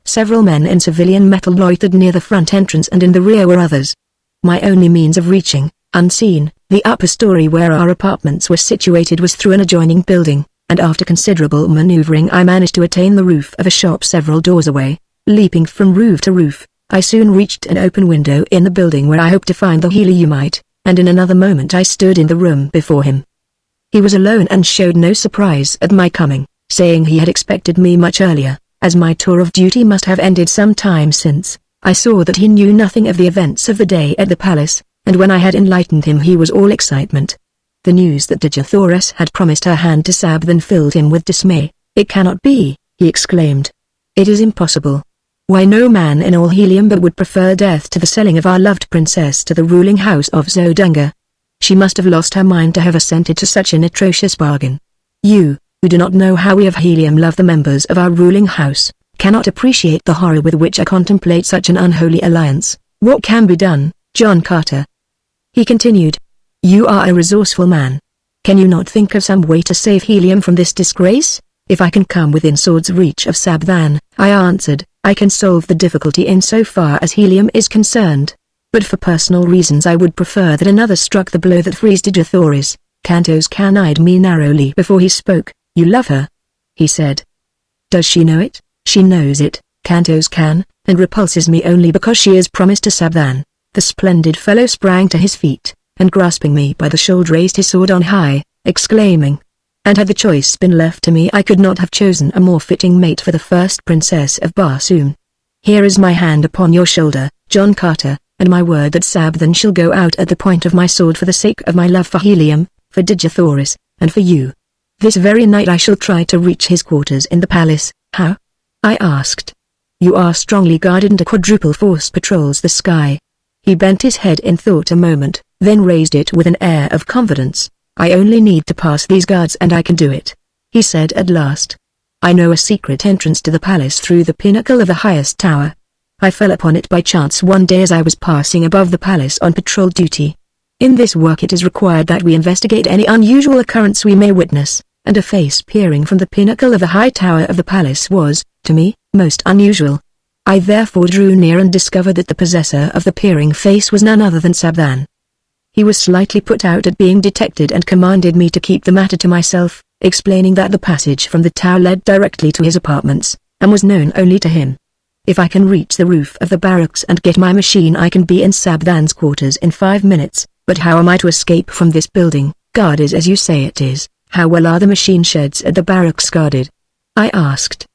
Several men in civilian metal loitered near the front entrance and in the rear were others. My only means of reaching, unseen, the upper story where our apartments were situated was through an adjoining building, and after considerable maneuvering I managed to attain the roof of a shop several doors away. Leaping from roof to roof, I soon reached an open window in the building where I hoped to find the Heliumite, and in another moment I stood in the room before him. He was alone and showed no surprise at my coming, saying he had expected me much earlier. As my tour of duty must have ended some time since, I saw that he knew nothing of the events of the day at the palace, and when I had enlightened him he was all excitement. The news that Dejathoris had promised her hand to Sab then filled him with dismay. It cannot be, he exclaimed. It is impossible. Why no man in all Helium but would prefer death to the selling of our loved princess to the ruling house of Zodunga. She must have lost her mind to have assented to such an atrocious bargain. You, who do not know how we of Helium love the members of our ruling house, cannot appreciate the horror with which I contemplate such an unholy alliance. What can be done, John Carter? He continued. You are a resourceful man. Can you not think of some way to save Helium from this disgrace? If I can come within sword's reach of Sabthan, I answered, I can solve the difficulty insofar as helium is concerned. But for personal reasons I would prefer that another struck the blow that frees Digithoris. Kantos Kan eyed me narrowly before he spoke. You love her? He said. Does she know it? She knows it, Kantos Kan, and repulses me only because she is promised to Sabthan. The splendid fellow sprang to his feet, and grasping me by the shoulder raised his sword on high, exclaiming, and had the choice been left to me I could not have chosen a more fitting mate for the first princess of Barsoom. Here is my hand upon your shoulder, John Carter, and my word that Sabthan shall go out at the point of my sword for the sake of my love for helium, for Digithoris, and for you. This very night I shall try to reach his quarters in the palace. How? I asked. You are strongly guarded and a quadruple force patrols the sky. He bent his head in thought a moment, then raised it with an air of confidence. I only need to pass these guards and I can do it, he said at last. I know a secret entrance to the palace through the pinnacle of the highest tower. I fell upon it by chance one day as I was passing above the palace on patrol duty. In this work it is required that we investigate any unusual occurrence we may witness, and a face peering from the pinnacle of the high tower of the palace was, to me, most unusual. I therefore drew near and discovered that the possessor of the peering face was none other than Sabthan. He was slightly put out at being detected and commanded me to keep the matter to myself, explaining that the passage from the tower led directly to his apartments, and was known only to him. If I can reach the roof of the barracks and get my machine I can be in Sabthan's quarters in 5 minutes, but how am I to escape from this building, guarded as you say it is? How well are the machine sheds at the barracks guarded? I asked.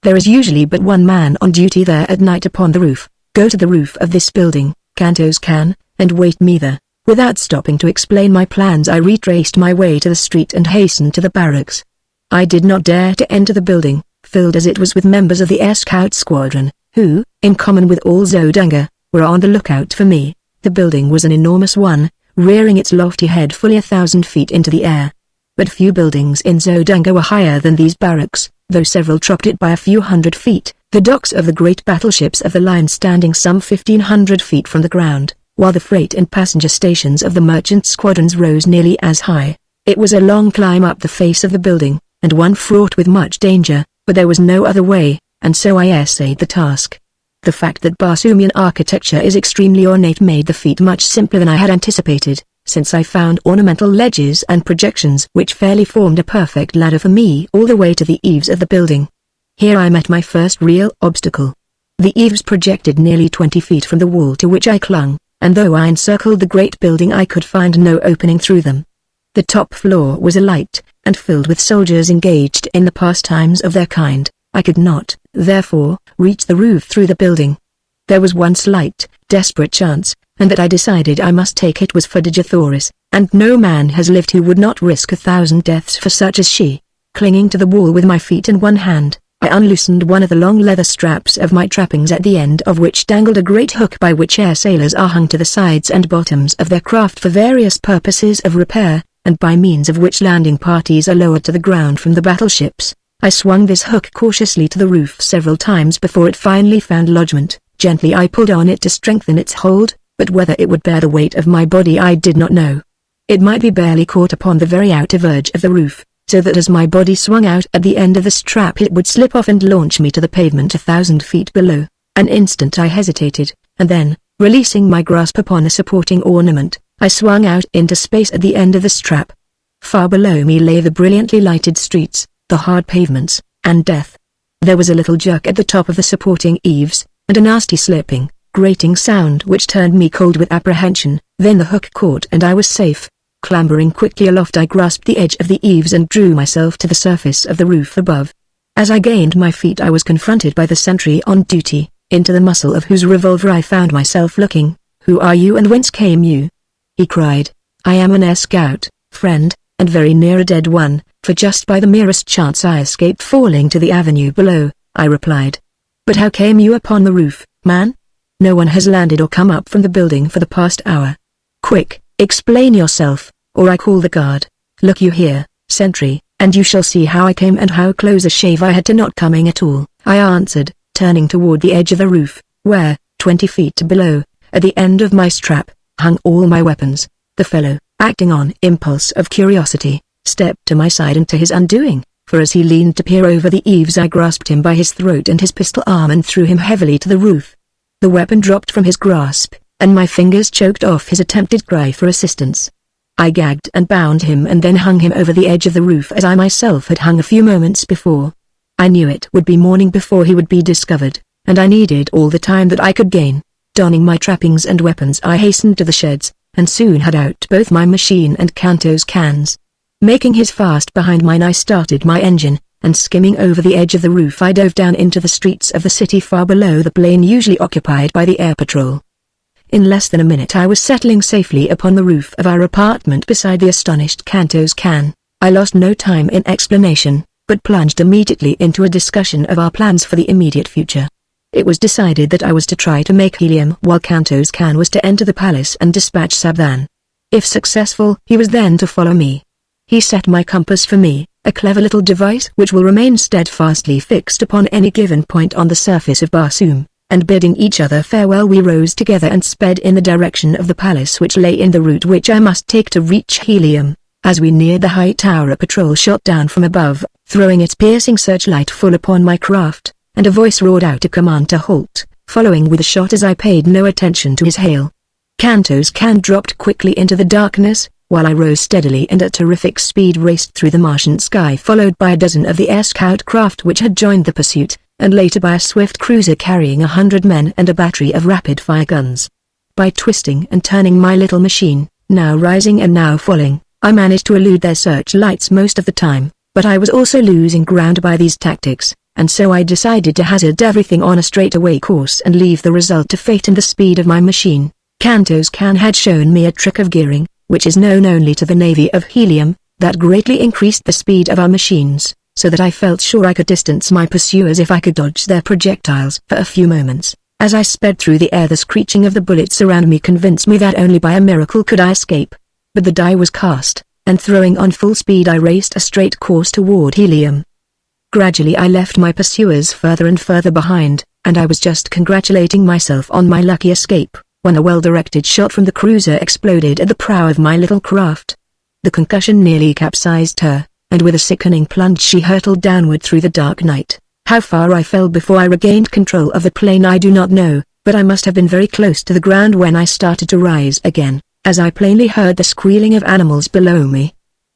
There is usually but one man on duty there at night upon the roof. Go to the roof of this building, Kantos Kan, and wait me there. Without stopping to explain my plans I retraced my way to the street and hastened to the barracks. I did not dare to enter the building, filled as it was with members of the Air Scout Squadron, who, in common with all Zodanga, were on the lookout for me. The building was an enormous one, rearing its lofty head fully 1,000 feet into the air. But few buildings in Zodanga were higher than these barracks, though several topped it by a few hundred feet, the docks of the great battleships of the line standing some 1,500 feet from the ground, while the freight and passenger stations of the merchant squadrons rose nearly as high. It was a long climb up the face of the building, and one fraught with much danger, but there was no other way, and so I essayed the task. The fact that Barsoomian architecture is extremely ornate made the feat much simpler than I had anticipated, since I found ornamental ledges and projections which fairly formed a perfect ladder for me all the way to the eaves of the building. Here I met my first real obstacle. The eaves projected nearly 20 feet from the wall to which I clung, and though I encircled the great building I could find no opening through them. The top floor was alight, and filled with soldiers engaged in the pastimes of their kind. I could not, therefore, reach the roof through the building. There was one slight, desperate chance, and that I decided I must take it was for Digithoris, and no man has lived who would not risk 1,000 deaths for such as she. Clinging to the wall with my feet in one hand, I unloosened one of the long leather straps of my trappings at the end of which dangled a great hook by which air sailors are hung to the sides and bottoms of their craft for various purposes of repair, and by means of which landing parties are lowered to the ground from the battleships. I swung this hook cautiously to the roof several times before it finally found lodgment. Gently I pulled on it to strengthen its hold, but whether it would bear the weight of my body I did not know. It might be barely caught upon the very outer verge of the roof, so that as my body swung out at the end of the strap it would slip off and launch me to the pavement 1,000 feet below. An instant I hesitated, and then, releasing my grasp upon the supporting ornament, I swung out into space at the end of the strap. Far below me lay the brilliantly lighted streets, the hard pavements, and death. There was a little jerk at the top of the supporting eaves, and a nasty slipping, grating sound which turned me cold with apprehension. Then the hook caught and I was safe. Clambering quickly aloft I grasped the edge of the eaves and drew myself to the surface of the roof above. As I gained my feet I was confronted by the sentry on duty, into the muzzle of whose revolver I found myself looking. "Who are you and whence came you?" he cried. "I am an air scout, friend, and very near a dead one, for just by the merest chance I escaped falling to the avenue below," I replied. "But how came you upon the roof, man? No one has landed or come up from the building for the past hour. Quick, explain yourself, or I call the guard. Look you here, sentry, and you shall see how I came and how close a shave I had to not coming at all," I answered, turning toward the edge of the roof, where, 20 feet below, at the end of my strap, hung all my weapons. The fellow, acting on impulse of curiosity, stepped to my side and to his undoing, for as he leaned to peer over the eaves I grasped him by his throat and his pistol arm and threw him heavily to the roof. The weapon dropped from his grasp, and my fingers choked off his attempted cry for assistance. I gagged and bound him and then hung him over the edge of the roof as I myself had hung a few moments before. I knew it would be morning before he would be discovered, and I needed all the time that I could gain. Donning my trappings and weapons I hastened to the sheds, and soon had out both my machine and Kanto's cans. Making his fast behind mine I started my engine, and skimming over the edge of the roof I dove down into the streets of the city far below the plain usually occupied by the air patrol. In less than a minute I was settling safely upon the roof of our apartment beside the astonished Kanto's can. I lost no time in explanation, but plunged immediately into a discussion of our plans for the immediate future. It was decided that I was to try to make helium while Kanto's can was to enter the palace and dispatch Sabdan. If successful, he was then to follow me. He set my compass for me, a clever little device which will remain steadfastly fixed upon any given point on the surface of Barsoom, and bidding each other farewell we rose together and sped in the direction of the palace which lay in the route which I must take to reach helium. As we neared the high tower a patrol shot down from above, throwing its piercing searchlight full upon my craft, and a voice roared out a command to halt, following with a shot as I paid no attention to his hail. Kanto's can dropped quickly into the darkness, while I rose steadily and at terrific speed raced through the Martian sky followed by a dozen of the air scout craft which had joined the pursuit, and later by a swift cruiser carrying 100 men and a battery of rapid-fire guns. By twisting and turning my little machine, now rising and now falling, I managed to elude their searchlights most of the time, but I was also losing ground by these tactics, and so I decided to hazard everything on a straightaway course and leave the result to fate and the speed of my machine. Kanto's can had shown me a trick of gearing, which is known only to the Navy of Helium, that greatly increased the speed of our machines, so that I felt sure I could distance my pursuers if I could dodge their projectiles for a few moments. As I sped through the air the screeching of the bullets around me convinced me that only by a miracle could I escape. But the die was cast, and throwing on full speed I raced a straight course toward helium. Gradually I left my pursuers further and further behind, and I was just congratulating myself on my lucky escape, when a well-directed shot from the cruiser exploded at the prow of my little craft. The concussion nearly capsized her, and with a sickening plunge she hurtled downward through the dark night. How far I fell before I regained control of the plane I do not know, but I must have been very close to the ground when I started to rise again, as I plainly heard the squealing of animals below me.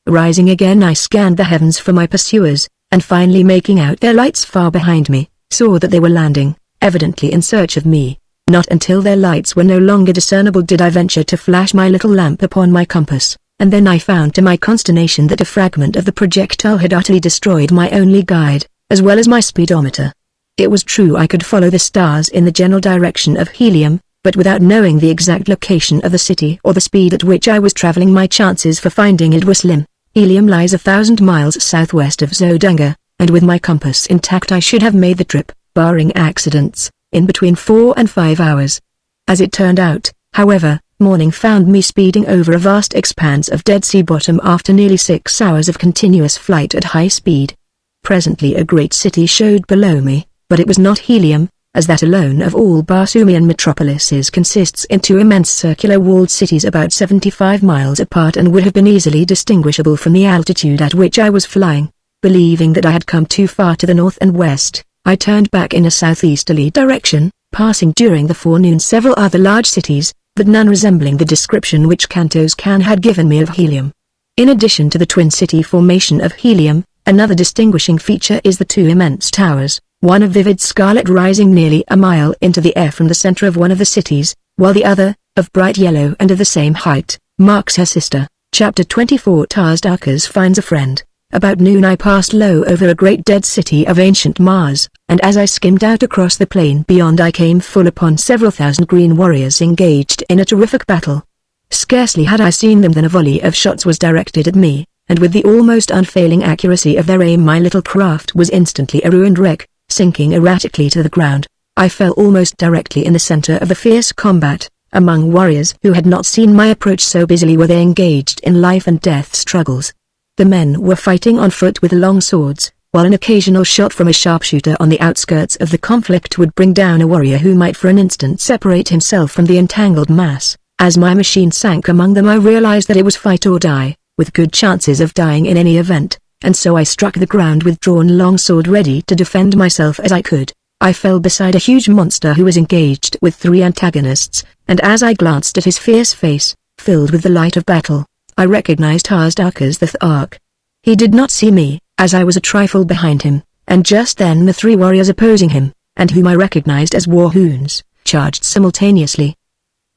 Rising again I scanned the heavens for my pursuers, and finally making out their lights far behind me, saw that they were landing, evidently in search of me. Not until their lights were no longer discernible did I venture to flash my little lamp upon my compass, and then I found to my consternation that a fragment of the projectile had utterly destroyed my only guide, as well as my speedometer. It was true I could follow the stars in the general direction of helium, but without knowing the exact location of the city or the speed at which I was traveling my chances for finding it were slim. Helium lies 1,000 miles southwest of Zodanga, and with my compass intact I should have made the trip, barring accidents, in between 4 and 5 hours. As it turned out, however, morning found me speeding over a vast expanse of Dead Sea bottom after nearly 6 hours of continuous flight at high speed. Presently a great city showed below me, but it was not helium, as that alone of all Barsoomian metropolises consists in 2 immense circular walled cities about 75 miles apart and would have been easily distinguishable from the altitude at which I was flying. Believing that I had come too far to the north and west, I turned back in a southeasterly direction, passing during the forenoon several other large cities, but none resembling the description which Kanto's can had given me of helium. In addition to the twin city formation of helium, another distinguishing feature is the 2 immense towers, one of vivid scarlet rising nearly a mile into the air from the center of one of the cities, while the other, of bright yellow and of the same height, marks her sister. Chapter 24 Tars Darkers finds a friend. About noon I passed low over a great dead city of ancient Mars, and as I skimmed out across the plain beyond I came full upon several thousand green warriors engaged in a terrific battle. Scarcely had I seen them than a volley of shots was directed at me, and with the almost unfailing accuracy of their aim my little craft was instantly a ruined wreck, sinking erratically to the ground. I fell almost directly in the center of the fierce combat, among warriors who had not seen my approach, so busily were they engaged in life and death struggles. The men were fighting on foot with long swords, while an occasional shot from a sharpshooter on the outskirts of the conflict would bring down a warrior who might for an instant separate himself from the entangled mass. As my machine sank among them I realized that it was fight or die, with good chances of dying in any event, and so I struck the ground with drawn longsword ready to defend myself as I could. I fell beside a huge monster who was engaged with 3 antagonists, and as I glanced at his fierce face, filled with the light of battle, I recognized Tarkas the Thark. He did not see me, as I was a trifle behind him, and just then the 3 warriors opposing him, and whom I recognized as Warhoons, charged simultaneously.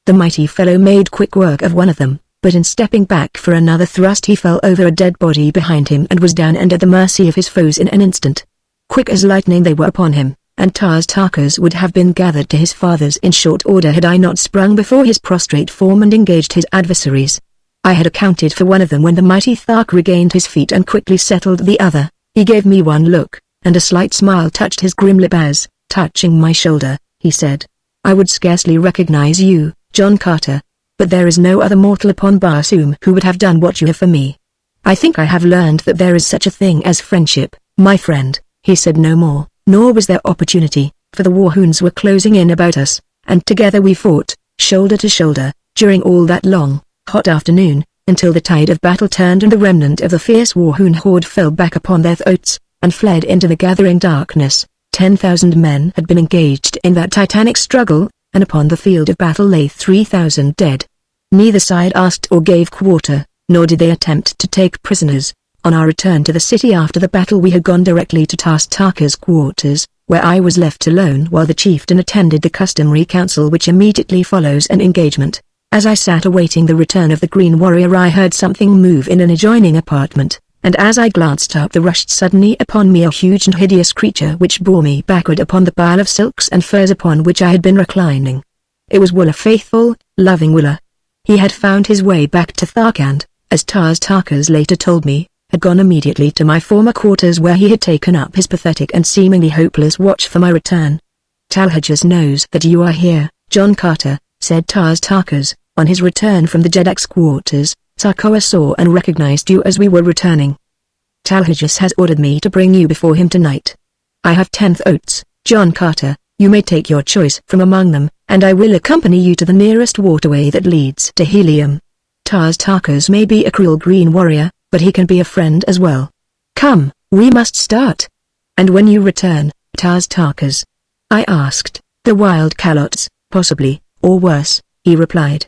The mighty fellow made quick work of one of them, but in stepping back for another thrust he fell over a dead body behind him and was down and at the mercy of his foes in an instant. Quick as lightning they were upon him, and Tarkas would have been gathered to his fathers in short order had I not sprung before his prostrate form and engaged his adversaries. I had accounted for one of them when the mighty Thark regained his feet and quickly settled the other. He gave me one look, and a slight smile touched his grim lip as, touching my shoulder, he said, "I would scarcely recognize you, John Carter. But there is no other mortal upon Barsoom who would have done what you have for me. I think I have learned that there is such a thing as friendship, my friend." He said no more, nor was there opportunity, for the Warhoons were closing in about us, and together we fought, shoulder to shoulder, during all that long, hot afternoon, until the tide of battle turned and the remnant of the fierce Warhoon horde fell back upon their throats, and fled into the gathering darkness. 10,000 men had been engaged in that titanic struggle, and upon the field of battle lay 3,000 dead. Neither side asked or gave quarter, nor did they attempt to take prisoners. On our return to the city after the battle we had gone directly to Tarkas' quarters, where I was left alone while the chieftain attended the customary council which immediately follows an engagement. As I sat awaiting the return of the Green Warrior I heard something move in an adjoining apartment, and as I glanced up there rushed suddenly upon me a huge and hideous creature which bore me backward upon the pile of silks and furs upon which I had been reclining. It was Willa, faithful, loving Willa. He had found his way back to Thark and, as Tarkas later told me, had gone immediately to my former quarters where he had taken up his pathetic and seemingly hopeless watch for my return. "Talhajas knows that you are here, John Carter," said Tarkas. "On his return from the Jedak's quarters, Sarkoa saw and recognized you as we were returning. Talhajas has ordered me to bring you before him tonight. I have 10 oats, John Carter. You may take your choice from among them, and I will accompany you to the nearest waterway that leads to Helium. Tarkas may be a cruel Green Warrior, but he can be a friend as well. Come, we must start." "And when you return, Tarkas?" I asked. "The wild calots, possibly, or worse," he replied.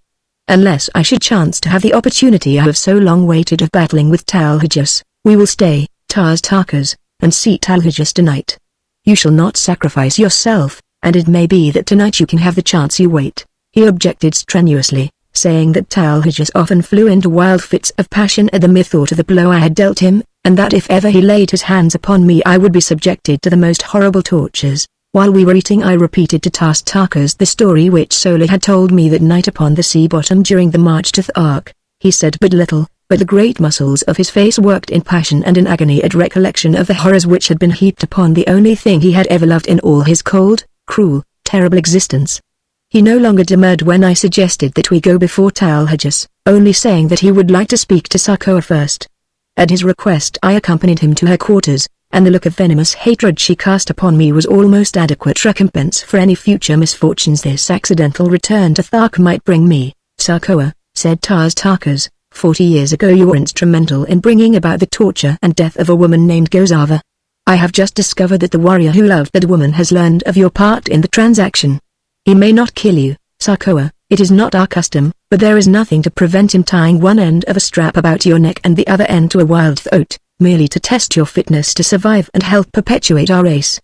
"Unless I should chance to have the opportunity I have so long waited of battling with Talhajas, we will stay, Tarkas, and see Talhajas tonight. You shall not sacrifice yourself, and it may be that tonight you can have the chance you wait." He objected strenuously, saying that Talhajas often flew into wild fits of passion at the mere thought of the blow I had dealt him, and that if ever he laid his hands upon me I would be subjected to the most horrible tortures. While we were eating I repeated to Tarkas the story which Sola had told me that night upon the sea bottom during the march to Thark. He said but little, but the great muscles of his face worked in passion and in agony at recollection of the horrors which had been heaped upon the only thing he had ever loved in all his cold, cruel, terrible existence. He no longer demurred when I suggested that we go before Talhajas, only saying that he would like to speak to Sarkoa first. At his request I accompanied him to her quarters, and the look of venomous hatred she cast upon me was almost adequate recompense for any future misfortunes this accidental return to Thark might bring me. "Sarkoa," said Tarkas, 40 years ago you were instrumental in bringing about the torture and death of a woman named Gozava. I have just discovered that the warrior who loved that woman has learned of your part in the transaction. He may not kill you, Sarkoa, it is not our custom, but there is nothing to prevent him tying one end of a strap about your neck and the other end to a wild throat, merely to test your fitness to survive and help perpetuate our race.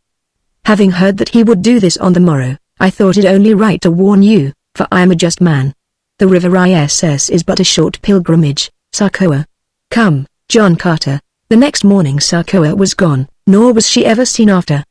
Having heard that he would do this on the morrow, I thought it only right to warn you, for I am a just man. The river ISS is but a short pilgrimage, Sarkoa. Come, John Carter." The next morning Sarkoa was gone, nor was she ever seen after.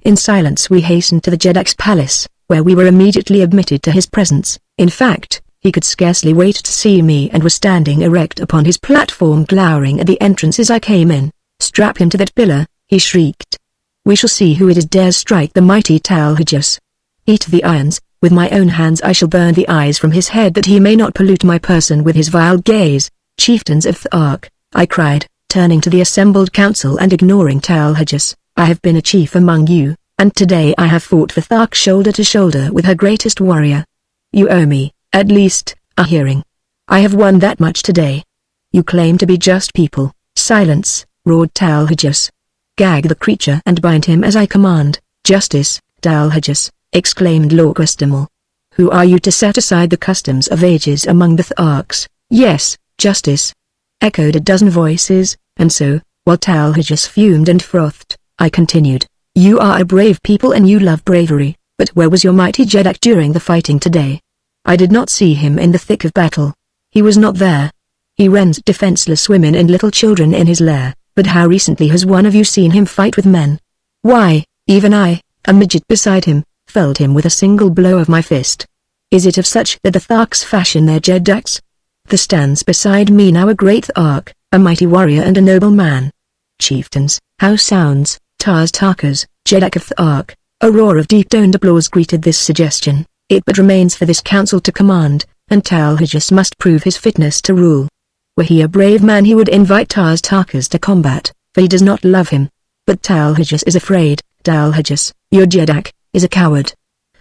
In silence we hastened to the Jedak's palace, where we were immediately admitted to his presence. In fact, he could scarcely wait to see me and was standing erect upon his platform glowering at the entrance as I came in. "Strap him to that pillar," he shrieked. "We shall see who it is dares strike the mighty Talhajas. Eat the irons, with my own hands I shall burn the eyes from his head that he may not pollute my person with his vile gaze." "Chieftains of Thark," I cried, turning to the assembled council and ignoring Talhajas, "I have been a chief among you, and today I have fought for Thark shoulder to shoulder with her greatest warrior. You owe me, at least, a hearing. I have won that much today. You claim to be just people. Silence, roared Talhajas. "Gag the creature and bind him as I command." "Justice, Talhajas," exclaimed Lord Westmore. "Who are you to set aside the customs of ages among the Tharks?" "Yes, Justice," echoed a dozen voices, and so, while Talhajas fumed and frothed, I continued, "You are a brave people and you love bravery, but where was your mighty Jeddak during the fighting today? I did not see him in the thick of battle. He was not there. He rends defenseless women and little children in his lair, but how recently has one of you seen him fight with men? Why, even I, a midget beside him, felled him with a single blow of my fist. Is it of such that the Tharks fashion their Jeddaks? There stands beside me now a great Thark, a mighty warrior and a noble man. Chieftains, how sounds, Tars Tarkas, Jeddak of Thark?" A roar of deep-toned applause greeted this suggestion. It but remains for this council to command, and Talhajas must prove his fitness to rule. Were he a brave man he would invite Tars Tarkas to combat, for he does not love him. But Talhajas is afraid. "Talhajas, your Jeddak, is a coward.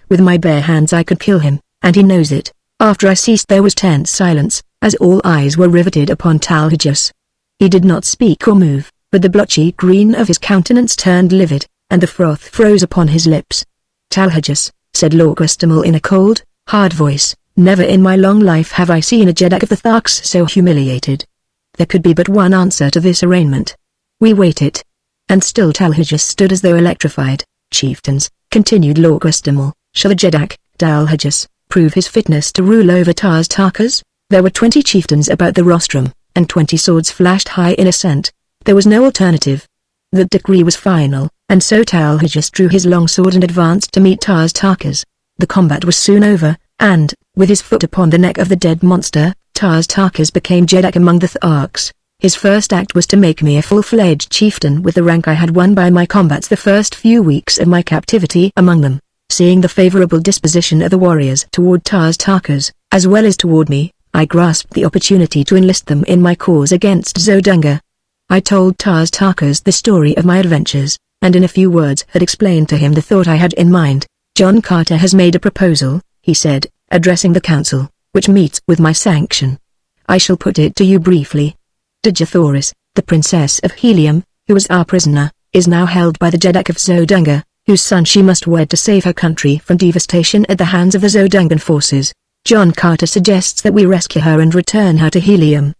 With my bare hands I could kill him, and he knows it." After I ceased there was tense silence, as all eyes were riveted upon Talhajas. He did not speak or move, but the blotchy green of his countenance turned livid, and the froth froze upon his lips. "Talhajas," said Lord Westmore in a cold, hard voice, "never in my long life have I seen a Jeddak of the Tharks so humiliated." There could be but one answer to this arraignment. We waited. And still Talhajas stood as though electrified. "Chieftains," continued Lord Westmore, "shall the Jeddak, Talhajas, prove his fitness to rule over Tars Tarkas?" There were 20 chieftains about the rostrum, and 20 swords flashed high in assent. There was no alternative. The decree was final, and so Talhajas drew his long sword and advanced to meet Tars Tarkas. The combat was soon over, and, with his foot upon the neck of the dead monster, Tars Tarkas became Jeddak among the Tharks. His first act was to make me a full-fledged chieftain with the rank I had won by my combats the first few weeks of my captivity among them. Seeing the favorable disposition of the warriors toward Tars Tarkas, as well as toward me, I grasped the opportunity to enlist them in my cause against Zodunga. I told Tars Tarkas the story of my adventures, and in a few words had explained to him the thought I had in mind. "John Carter has made a proposal," he said, addressing the council, "which meets with my sanction. I shall put it to you briefly. Dejathoris, the princess of Helium, who was our prisoner, is now held by the Jeddak of Zodunga, whose son she must wed to save her country from devastation at the hands of the Zodungan forces. John Carter suggests that we rescue her and return her to Helium.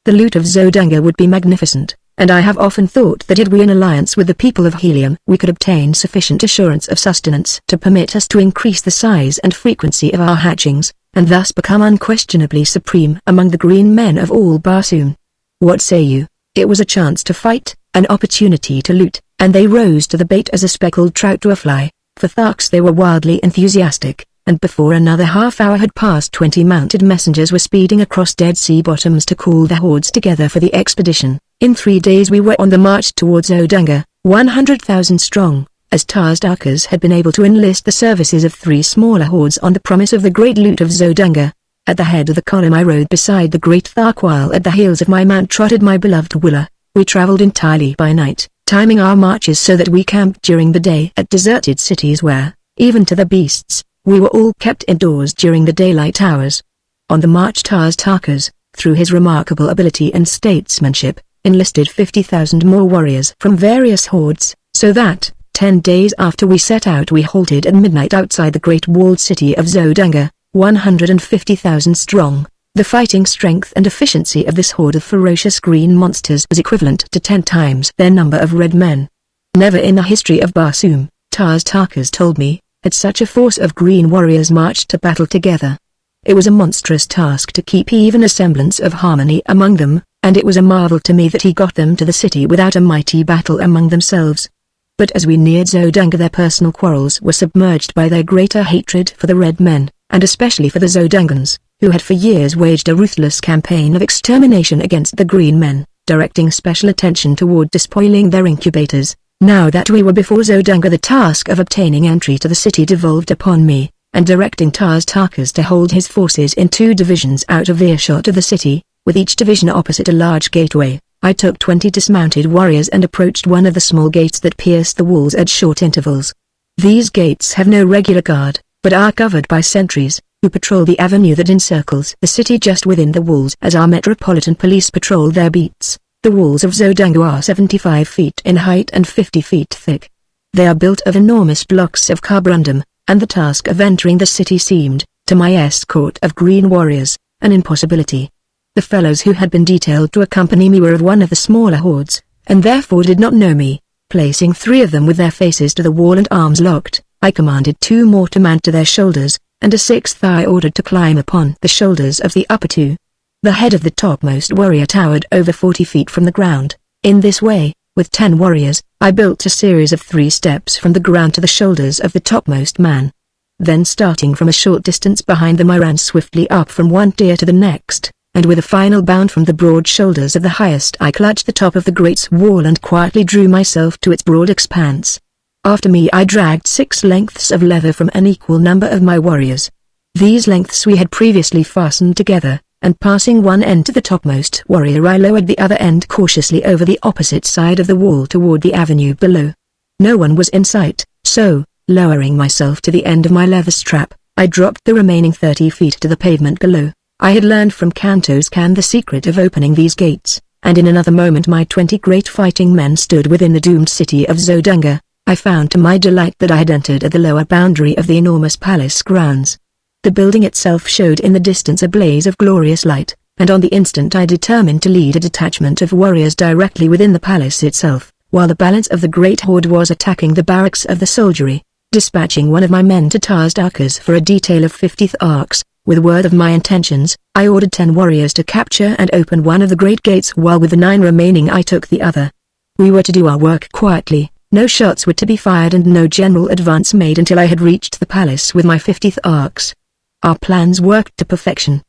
The loot of Zodunga would be magnificent, and I have often thought that if we in alliance with the people of Helium we could obtain sufficient assurance of sustenance to permit us to increase the size and frequency of our hatchings, and thus become unquestionably supreme among the green men of all Barsoom. What say you?" It was a chance to fight, an opportunity to loot, and they rose to the bait as a speckled trout to a fly. For Tharks they were wildly enthusiastic, and before another half hour had passed 20 mounted messengers were speeding across Dead Sea bottoms to call the hordes together for the expedition. In 3 days we were on the march towards Zodunga, 100,000 strong, as Tars Tarkas had been able to enlist the services of 3 smaller hordes on the promise of the great loot of Zodunga. At the head of the column I rode beside the great Thark while at the heels of my mount trotted my beloved Willa. We traveled entirely by night, timing our marches so that we camped during the day at deserted cities where, even to the beasts, we were all kept indoors during the daylight hours. On the march Tars Tarkas, through his remarkable ability and statesmanship, enlisted 50,000 more warriors from various hordes, so that, 10 days after we set out we halted at midnight outside the great walled city of Zodunga, 150,000 strong. The fighting strength and efficiency of this horde of ferocious green monsters was equivalent to 10 times their number of red men. Never in the history of Barsoom, Tars Tarkas told me, had such a force of green warriors marched to battle together. It was a monstrous task to keep even a semblance of harmony among them, and it was a marvel to me that he got them to the city without a mighty battle among themselves. But as we neared Zodunga their personal quarrels were submerged by their greater hatred for the red men, and especially for the Zodungans, who had for years waged a ruthless campaign of extermination against the green men, directing special attention toward despoiling their incubators. Now that we were before Zodunga the task of obtaining entry to the city devolved upon me, and directing Tars Tarkas to hold his forces in 2 divisions out of earshot of the city, with each division opposite a large gateway. I took 20 dismounted warriors and approached one of the small gates that pierced the walls at short intervals. These gates have no regular guard, but are covered by sentries, who patrol the avenue that encircles the city just within the walls as our metropolitan police patrol their beats. The walls of Zodanga are 75 feet in height and 50 feet thick. They are built of enormous blocks of carborundum, and the task of entering the city seemed, to my escort of green warriors, an impossibility. The fellows who had been detailed to accompany me were of one of the smaller hordes, and therefore did not know me. Placing 3 of them with their faces to the wall and arms locked, I commanded 2 more to mount to their shoulders, and a 6th I ordered to climb upon the shoulders of the upper 2. The head of the topmost warrior towered over 40 feet from the ground. In this way, with 10 warriors, I built a series of 3 steps from the ground to the shoulders of the topmost man. Then starting from a short distance behind them I ran swiftly up from one tier to the next, and with a final bound from the broad shoulders of the highest I clutched the top of the great wall and quietly drew myself to its broad expanse. After me I dragged 6 lengths of leather from an equal number of my warriors. These lengths we had previously fastened together, and passing one end to the topmost warrior I lowered the other end cautiously over the opposite side of the wall toward the avenue below. No one was in sight, so, lowering myself to the end of my leather strap, I dropped the remaining 30 feet to the pavement below. I had learned from Kanto's Kan the secret of opening these gates, and in another moment my 20 great fighting men stood within the doomed city of Zodanga. I found to my delight that I had entered at the lower boundary of the enormous palace grounds. The building itself showed in the distance a blaze of glorious light, and on the instant I determined to lead a detachment of warriors directly within the palace itself, while the balance of the great horde was attacking the barracks of the soldiery. Dispatching one of my men to Tarzdakars for a detail of 50th arcs, with word of my intentions, I ordered 10 warriors to capture and open one of the great gates while with the 9 remaining I took the other. We were to do our work quietly, no shots were to be fired and no general advance made until I had reached the palace with my 50th arcs. Our plans worked to perfection.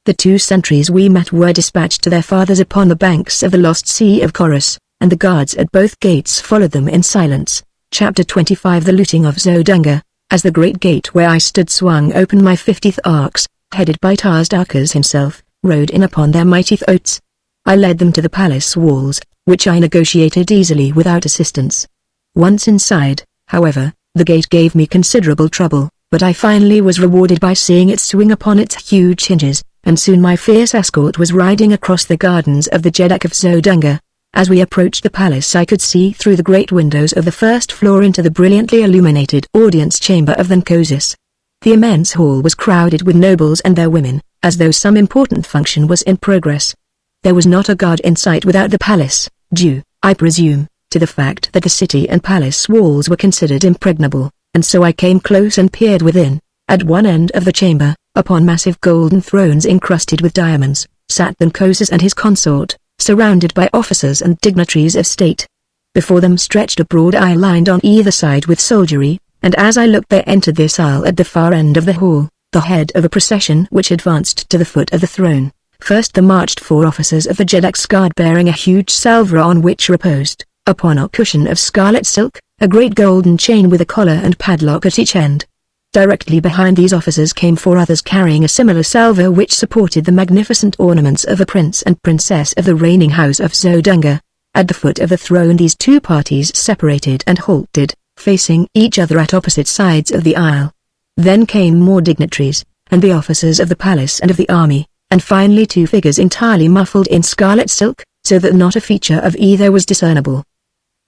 The 2 sentries we met were dispatched to their fathers upon the banks of the lost Sea of Chorus, and the guards at both gates followed them in silence. Chapter 25 The Looting of Zodanga. As the great gate where I stood swung open my 50th arcs, headed by Tarzdakars himself, rode in upon their mighty thoats. I led them to the palace walls, which I negotiated easily without assistance. Once inside, however, the gate gave me considerable trouble, but I finally was rewarded by seeing it swing upon its huge hinges, and soon my fierce escort was riding across the gardens of the Jeddak of Zodanga. As we approached the palace I could see through the great windows of the first floor into the brilliantly illuminated audience chamber of Thankosis. The immense hall was crowded with nobles and their women, as though some important function was in progress. There was not a guard in sight without the palace, due, I presume, to the fact that the city and palace walls were considered impregnable, and so I came close and peered within. At one end of the chamber, upon massive golden thrones encrusted with diamonds, sat Thankosis and his consort, surrounded by officers and dignitaries of state. Before them stretched a broad aisle lined on either side with soldiery, and as I looked there entered this aisle at the far end of the hall, the head of a procession which advanced to the foot of the throne. First there marched 4 officers of the Jeddak's guard bearing a huge salver on which reposed, upon a cushion of scarlet silk, a great golden chain with a collar and padlock at each end. Directly behind these officers came 4 others carrying a similar salver which supported the magnificent ornaments of a prince and princess of the reigning house of Zodanga. At the foot of the throne these 2 parties separated and halted, facing each other at opposite sides of the aisle. Then came more dignitaries, and the officers of the palace and of the army, and finally 2 figures entirely muffled in scarlet silk, so that not a feature of either was discernible.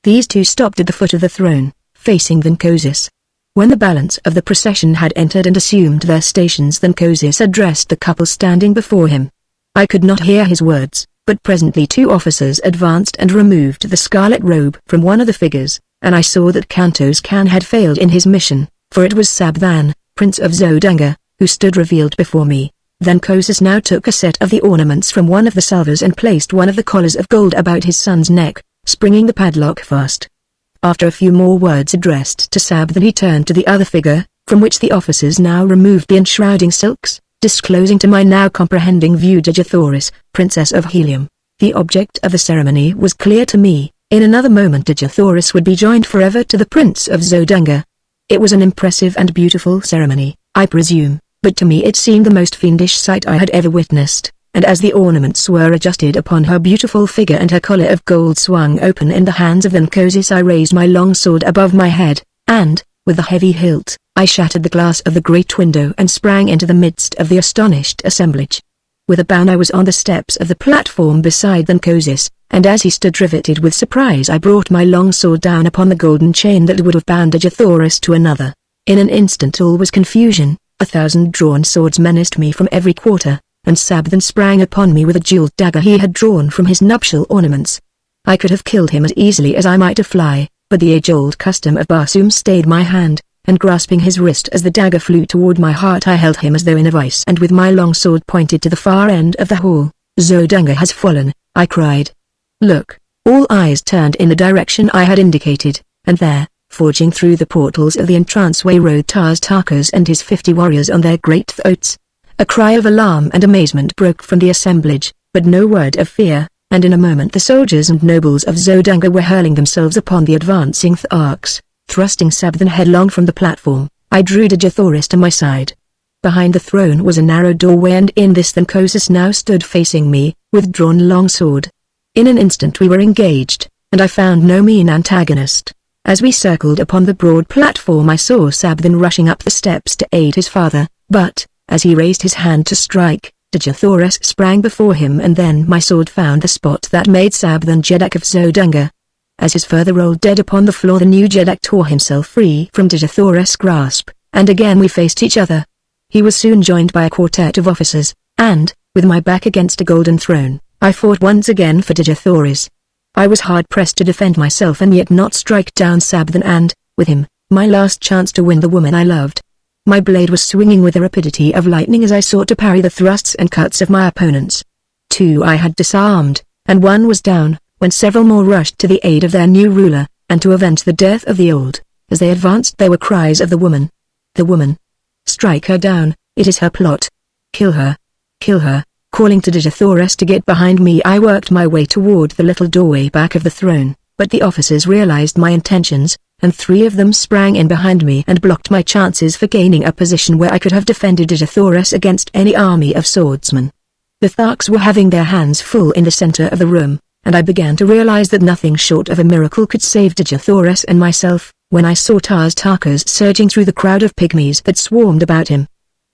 These 2 stopped at the foot of the throne, facing Thankosis. When the balance of the procession had entered and assumed their stations Thankosis addressed the couple standing before him. I could not hear his words, but presently 2 officers advanced and removed the scarlet robe from one of the figures, and I saw that Kanto's Kan had failed in his mission, for it was Sabthan, Prince of Zodanga, who stood revealed before me. Thankosis now took a set of the ornaments from one of the salvers and placed one of the collars of gold about his son's neck, springing the padlock fast. After a few more words addressed to Sabthan he turned to the other figure, from which the officers now removed the enshrouding silks, disclosing to my now comprehending view Dejathoris, Princess of Helium. The object of the ceremony was clear to me. In another moment Dejathoris would be joined forever to the Prince of Zodanga. It was an impressive and beautiful ceremony, I presume, but to me it seemed the most fiendish sight I had ever witnessed. And as the ornaments were adjusted upon her beautiful figure and her collar of gold swung open in the hands of Thankosis I raised my long sword above my head, and, with a heavy hilt, I shattered the glass of the great window and sprang into the midst of the astonished assemblage. With a bound I was on the steps of the platform beside Thankosis, and as he stood riveted with surprise I brought my long sword down upon the golden chain that would have bound Dejathoris to another. In an instant all was confusion, 1,000 drawn swords menaced me from every quarter, and Sabdan sprang upon me with a jeweled dagger he had drawn from his nuptial ornaments. I could have killed him as easily as I might a fly, but the age-old custom of Barsoom stayed my hand, and grasping his wrist as the dagger flew toward my heart I held him as though in a vice and with my long sword pointed to the far end of the hall. Zodanga has fallen, I cried. Look! All eyes turned in the direction I had indicated, and there, forging through the portals of the entranceway rode Tarkas and his 50 warriors on their great thoats. A cry of alarm and amazement broke from the assemblage, but no word of fear, and in a moment the soldiers and nobles of Zodanga were hurling themselves upon the advancing Tharks. Thrusting Sabdan headlong from the platform, I drew Dejathoris to my side. Behind the throne was a narrow doorway and in this Thankosis now stood facing me, with drawn long sword. In an instant we were engaged, and I found no mean antagonist. As we circled upon the broad platform I saw Sabdan rushing up the steps to aid his father, but, as he raised his hand to strike, Dejathoris sprang before him and then my sword found the spot that made Sabdan Jeddak of Zodanga. As his father rolled dead upon the floor the new Jeddak tore himself free from Dejathoris' grasp, and again we faced each other. He was soon joined by a quartet of officers, and, with my back against a golden throne, I fought once again for Dejathoris. I was hard-pressed to defend myself and yet not strike down Sabdan and, with him, my last chance to win the woman I loved. My blade was swinging with the rapidity of lightning as I sought to parry the thrusts and cuts of my opponents. 2 I had disarmed, and 1 was down, when several more rushed to the aid of their new ruler, and to avenge the death of the old. As they advanced there were cries of the woman. The woman! Strike her down, it is her plot. Kill her! Kill her! Calling to Dejathoris to get behind me I worked my way toward the little doorway back of the throne, but the officers realized my intentions, and 3 of them sprang in behind me and blocked my chances for gaining a position where I could have defended Dejathoris against any army of swordsmen. The Tharks were having their hands full in the center of the room, and I began to realize that nothing short of a miracle could save Dejathoris and myself, when I saw Tarkas surging through the crowd of pygmies that swarmed about him.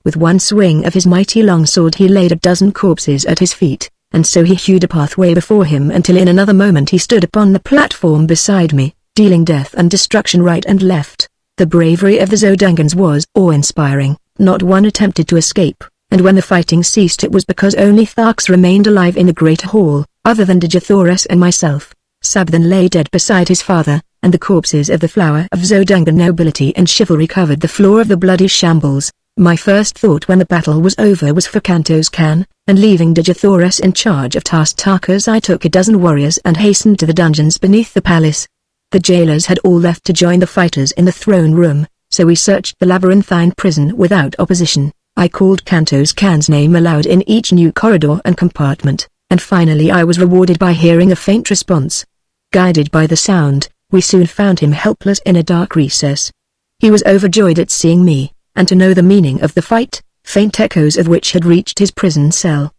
With one swing of his mighty longsword he laid a dozen corpses at his feet, and so he hewed a pathway before him until in another moment he stood upon the platform beside me, dealing death and destruction right and left. The bravery of the Zodangans was awe-inspiring, not one attempted to escape, and when the fighting ceased it was because only Tharks remained alive in the great hall, other than Dejathoris and myself. Sabdan lay dead beside his father, and the corpses of the flower of Zodangan nobility and chivalry covered the floor of the bloody shambles. My first thought when the battle was over was for Kantos Khan, and leaving Dejathoris in charge of Tarkas I took a dozen warriors and hastened to the dungeons beneath the palace. The jailers had all left to join the fighters in the throne room, so we searched the labyrinthine prison without opposition. I called Kantos Khan's name aloud in each new corridor and compartment, and finally I was rewarded by hearing a faint response. Guided by the sound, we soon found him helpless in a dark recess. He was overjoyed at seeing me, and to know the meaning of the fight, faint echoes of which had reached his prison cell.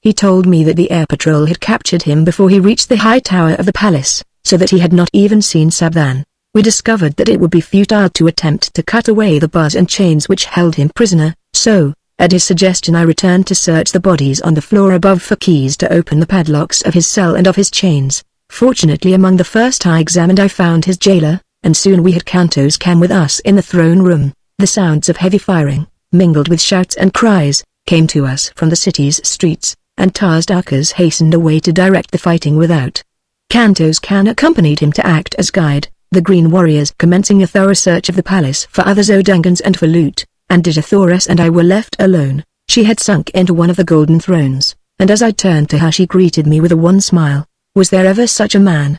He told me that the air patrol had captured him before he reached the high tower of the palace, so that he had not even seen Sabdan. We discovered that it would be futile to attempt to cut away the bars and chains which held him prisoner, so, at his suggestion I returned to search the bodies on the floor above for keys to open the padlocks of his cell and of his chains. Fortunately among the first I examined I found his jailer, and soon we had Kantos Khan with us in the throne room. The sounds of heavy firing, mingled with shouts and cries, came to us from the city's streets, and Tarkas hastened away to direct the fighting without. Kantos Khan accompanied him to act as guide, the Green Warriors commencing a thorough search of the palace for other Zodangans and for loot, and Dejathoris and I were left alone. She had sunk into one of the golden thrones, and as I turned to her she greeted me with a wan smile. Was there ever such a man?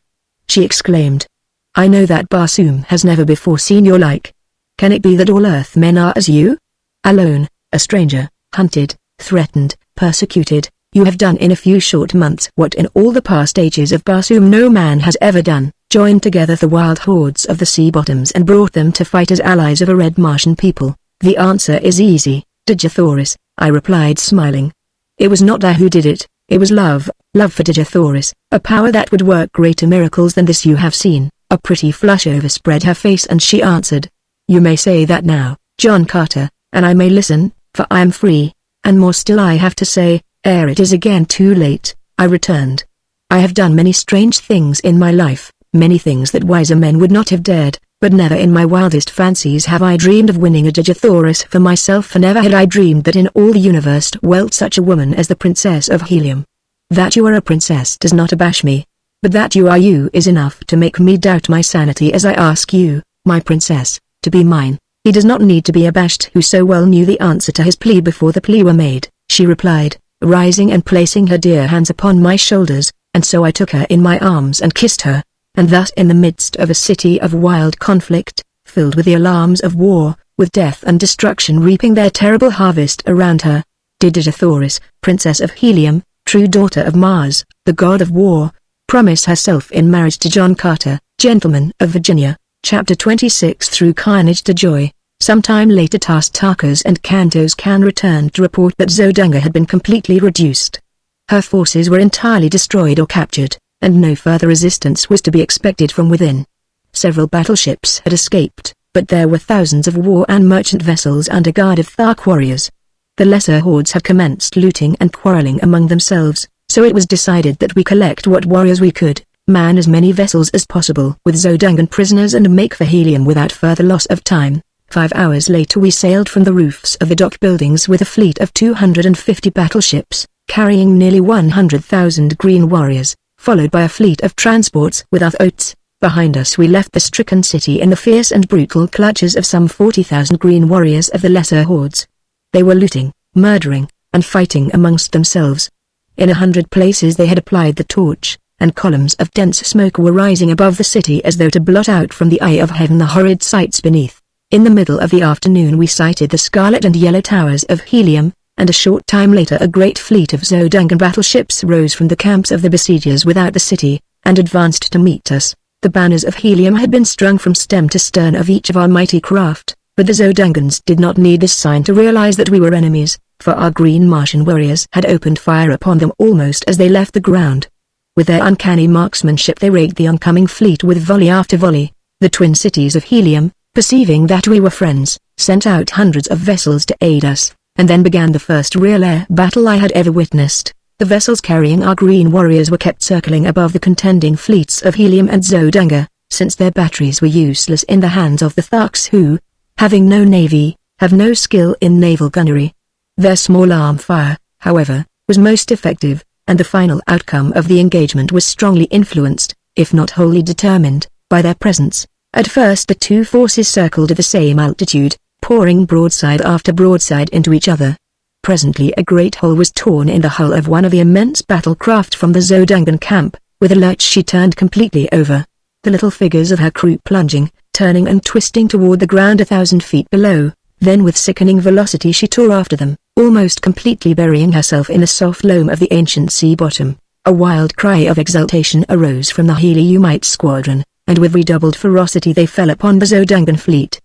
She exclaimed. I know that Barsoom has never before seen your like. Can it be that all Earthmen are as you? Alone, a stranger, hunted, threatened, persecuted, you have done in a few short months what in all the past ages of Barsoom no man has ever done, joined together the wild hordes of the sea bottoms and brought them to fight as allies of a red Martian people. The answer is easy, Dejathoris, I replied smiling. It was not I who did it, it was love for Dejathoris, a power that would work greater miracles than this you have seen. A pretty flush overspread her face and she answered. You may say that now, John Carter, and I may listen, for I am free, and more still I have to say, ere it is again too late, I returned. I have done many strange things in my life, many things that wiser men would not have dared, but never in my wildest fancies have I dreamed of winning a Digithoris for myself, for never had I dreamed that in all the universe dwelt such a woman as the Princess of Helium. That you are a princess does not abash me, but that you are you is enough to make me doubt my sanity as I ask you, my princess, to be mine." "He does not need to be abashed who so well knew the answer to his plea before the plea were made," she replied, rising and placing her dear hands upon my shoulders, and so I took her in my arms and kissed her. And thus in the midst of a city of wild conflict, filled with the alarms of war, with death and destruction reaping their terrible harvest around her, did Digithoris, Princess of Helium, true daughter of Mars, the god of war, promise herself in marriage to John Carter, gentleman of Virginia. Chapter 26. Through carnage to joy. Some time later Tarkas and Kantos Kan returned to report that Zodanga had been completely reduced. Her forces were entirely destroyed or captured, and no further resistance was to be expected from within. Several battleships had escaped, but there were thousands of war and merchant vessels under guard of Thark warriors. The lesser hordes had commenced looting and quarreling among themselves, so it was decided that we collect what warriors we could, man as many vessels as possible with Zodangan prisoners, and make for Helium without further loss of time. 5 hours later we sailed from the roofs of the dock buildings with a fleet of 250 battleships, carrying nearly 100,000 green warriors, followed by a fleet of transports with other oats. Behind us we left the stricken city in the fierce and brutal clutches of some 40,000 green warriors of the lesser hordes. They were looting, murdering, and fighting amongst themselves. In 100 places they had applied the torch, and columns of dense smoke were rising above the city as though to blot out from the eye of heaven the horrid sights beneath. In the middle of the afternoon we sighted the scarlet and yellow towers of Helium, and a short time later a great fleet of Zodangan battleships rose from the camps of the besiegers without the city, and advanced to meet us. The banners of Helium had been strung from stem to stern of each of our mighty craft, but the Zodangans did not need this sign to realize that we were enemies, for our green Martian warriors had opened fire upon them almost as they left the ground. With their uncanny marksmanship they raked the oncoming fleet with volley after volley. The twin cities of Helium, perceiving that we were friends, sent out hundreds of vessels to aid us, and then began the first real air battle I had ever witnessed. The vessels carrying our green warriors were kept circling above the contending fleets of Helium and Zodanga, since their batteries were useless in the hands of the Tharks who, having no navy, have no skill in naval gunnery. Their small arm fire, however, was most effective, and the final outcome of the engagement was strongly influenced, if not wholly determined, by their presence. At first the two forces circled at the same altitude, pouring broadside after broadside into each other. Presently a great hole was torn in the hull of one of the immense battle craft from the Zodangan camp. With a lurch she turned completely over, the little figures of her crew plunging, turning and twisting toward the ground 1,000 feet below. Then with sickening velocity she tore after them, almost completely burying herself in the soft loam of the ancient sea bottom. A wild cry of exultation arose from the Heliumite squadron, and with redoubled ferocity they fell upon the Zodangan fleet.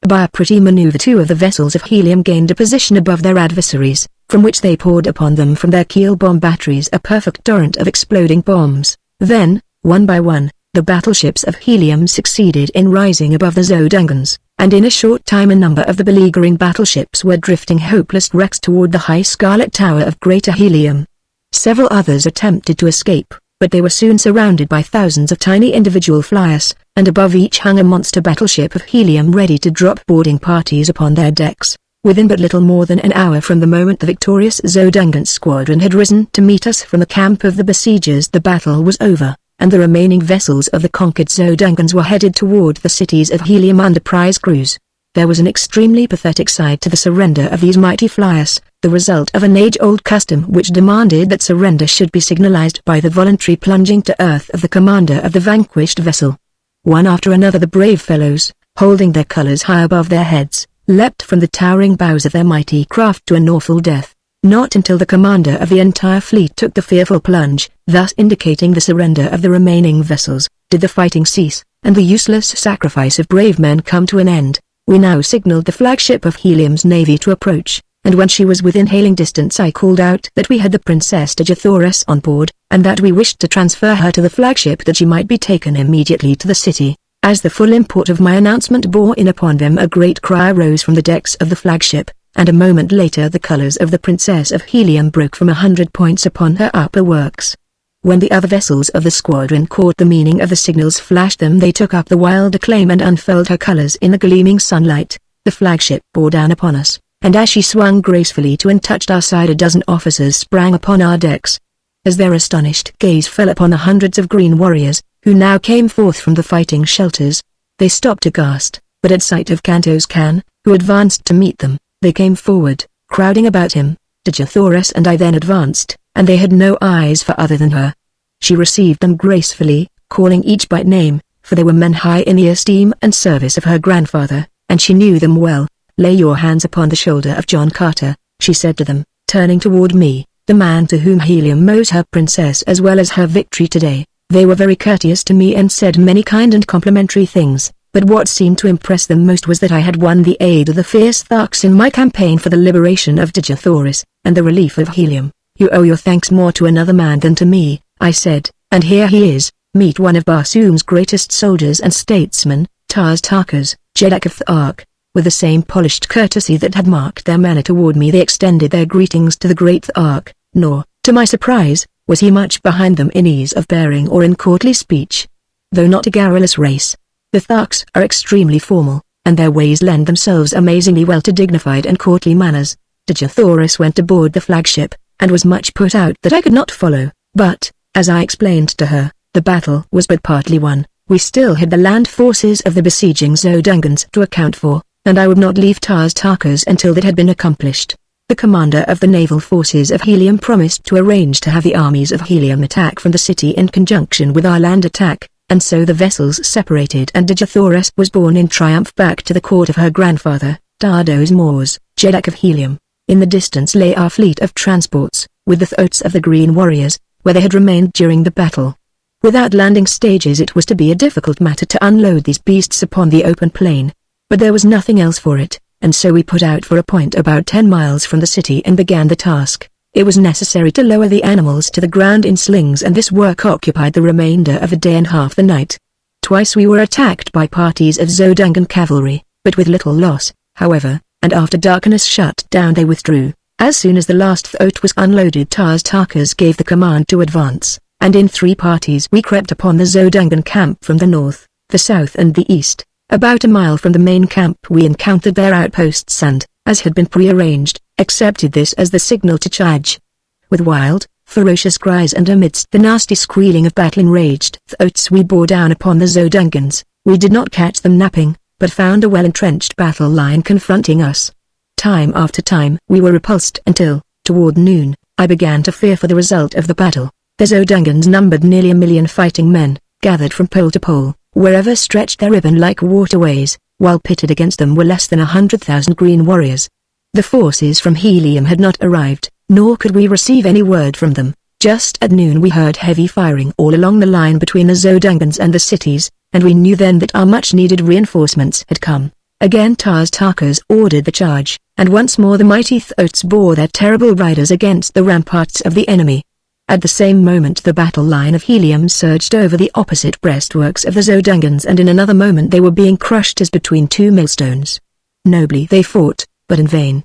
By a pretty maneuver 2 of the vessels of Helium gained a position above their adversaries, from which they poured upon them from their keel bomb batteries a perfect torrent of exploding bombs. Then, one by one, the battleships of Helium succeeded in rising above the Zodangans, and in a short time a number of the beleaguering battleships were drifting hopeless wrecks toward the high scarlet tower of Greater Helium. Several others attempted to escape, but they were soon surrounded by thousands of tiny individual flyers, and above each hung a monster battleship of Helium ready to drop boarding parties upon their decks. Within but little more than an hour from the moment the victorious Zodangan squadron had risen to meet us from the camp of the besiegers the battle was over, and the remaining vessels of the conquered Zodangans were headed toward the cities of Helium under prize crews. There was an extremely pathetic side to the surrender of these mighty flyers, the result of an age-old custom which demanded that surrender should be signalized by the voluntary plunging to earth of the commander of the vanquished vessel. One after another the brave fellows, holding their colors high above their heads, leapt from the towering bows of their mighty craft to an awful death. Not until the commander of the entire fleet took the fearful plunge, thus indicating the surrender of the remaining vessels, did the fighting cease, and the useless sacrifice of brave men come to an end. We now signaled the flagship of Helium's navy to approach, and when she was within hailing distance I called out that we had the Princess Digithoris on board, and that we wished to transfer her to the flagship that she might be taken immediately to the city. As the full import of my announcement bore in upon them a great cry rose from the decks of the flagship, and a moment later the colors of the Princess of Helium broke from 100 points upon her upper works. When the other vessels of the squadron caught the meaning of the signals flashed them, they took up the wild acclaim and unfurled her colors in the gleaming sunlight. The flagship bore down upon us, and as she swung gracefully to and touched our side, a dozen officers sprang upon our decks. As their astonished gaze fell upon the hundreds of green warriors, who now came forth from the fighting shelters, they stopped aghast, but at sight of Kantos Kan, who advanced to meet them, they came forward, crowding about him. Dejathoris and I then advanced, and they had no eyes for other than her. She received them gracefully, calling each by name, for they were men high in the esteem and service of her grandfather, and she knew them well. "Lay your hands upon the shoulder of John Carter," she said to them, turning toward me, "the man to whom Helium owes her princess as well as her victory today." They were very courteous to me and said many kind and complimentary things, but what seemed to impress them most was that I had won the aid of the fierce Tharks in my campaign for the liberation of Dejathoris, and the relief of Helium. "You owe your thanks more to another man than to me," I said, "and here he is. Meet one of Barsoom's greatest soldiers and statesmen, Tars Tarkas, Jeddak of Thark." With the same polished courtesy that had marked their manner toward me, they extended their greetings to the great Thark, nor, to my surprise, was he much behind them in ease of bearing or in courtly speech. Though not a garrulous race, the Tharks are extremely formal, and their ways lend themselves amazingly well to dignified and courtly manners. Dejathoris went aboard the flagship, and was much put out that I could not follow, but, as I explained to her, the battle was but partly won. We still had the land forces of the besieging Zodungans to account for, and I would not leave Tars Tarkas until that had been accomplished. The commander of the naval forces of Helium promised to arrange to have the armies of Helium attack from the city in conjunction with our land attack, and so the vessels separated and Dejathoris was borne in triumph back to the court of her grandfather, Dardos Mors, Jeddak of Helium. In the distance lay our fleet of transports, with the throats of the Green Warriors, where they had remained during the battle. Without landing stages it was to be a difficult matter to unload these beasts upon the open plain, but there was nothing else for it, and so we put out for a point about 10 miles from the city and began the task. It was necessary to lower the animals to the ground in slings, and this work occupied the remainder of the day and half the night. Twice we were attacked by parties of Zodungan cavalry, but with little loss, however, and after darkness shut down they withdrew. As soon as the last throat was unloaded, Tars Tarkas gave the command to advance, and in 3 parties we crept upon the Zodungan camp from the north, the south and the east. About a mile from the main camp we encountered their outposts and, as had been prearranged, accepted this as the signal to charge. With wild, ferocious cries and amidst the nasty squealing of battle-enraged throats we bore down upon the Zodungans. We did not catch them napping, but found a well-entrenched battle line confronting us. Time after time we were repulsed until, toward noon, I began to fear for the result of the battle. The Zodungans numbered nearly 1,000,000 fighting men, gathered from pole to pole, wherever stretched their ribbon-like waterways, while pitted against them were less than 100,000 green warriors. The forces from Helium had not arrived, nor could we receive any word from them. Just at noon we heard heavy firing all along the line between the Zodungans and the cities, and we knew then that our much-needed reinforcements had come. Again Tars Tarkas ordered the charge, and once more the mighty throats bore their terrible riders against the ramparts of the enemy. At the same moment the battle line of Helium surged over the opposite breastworks of the Zodungans, and in another moment they were being crushed as between 2 millstones. Nobly they fought, but in vain.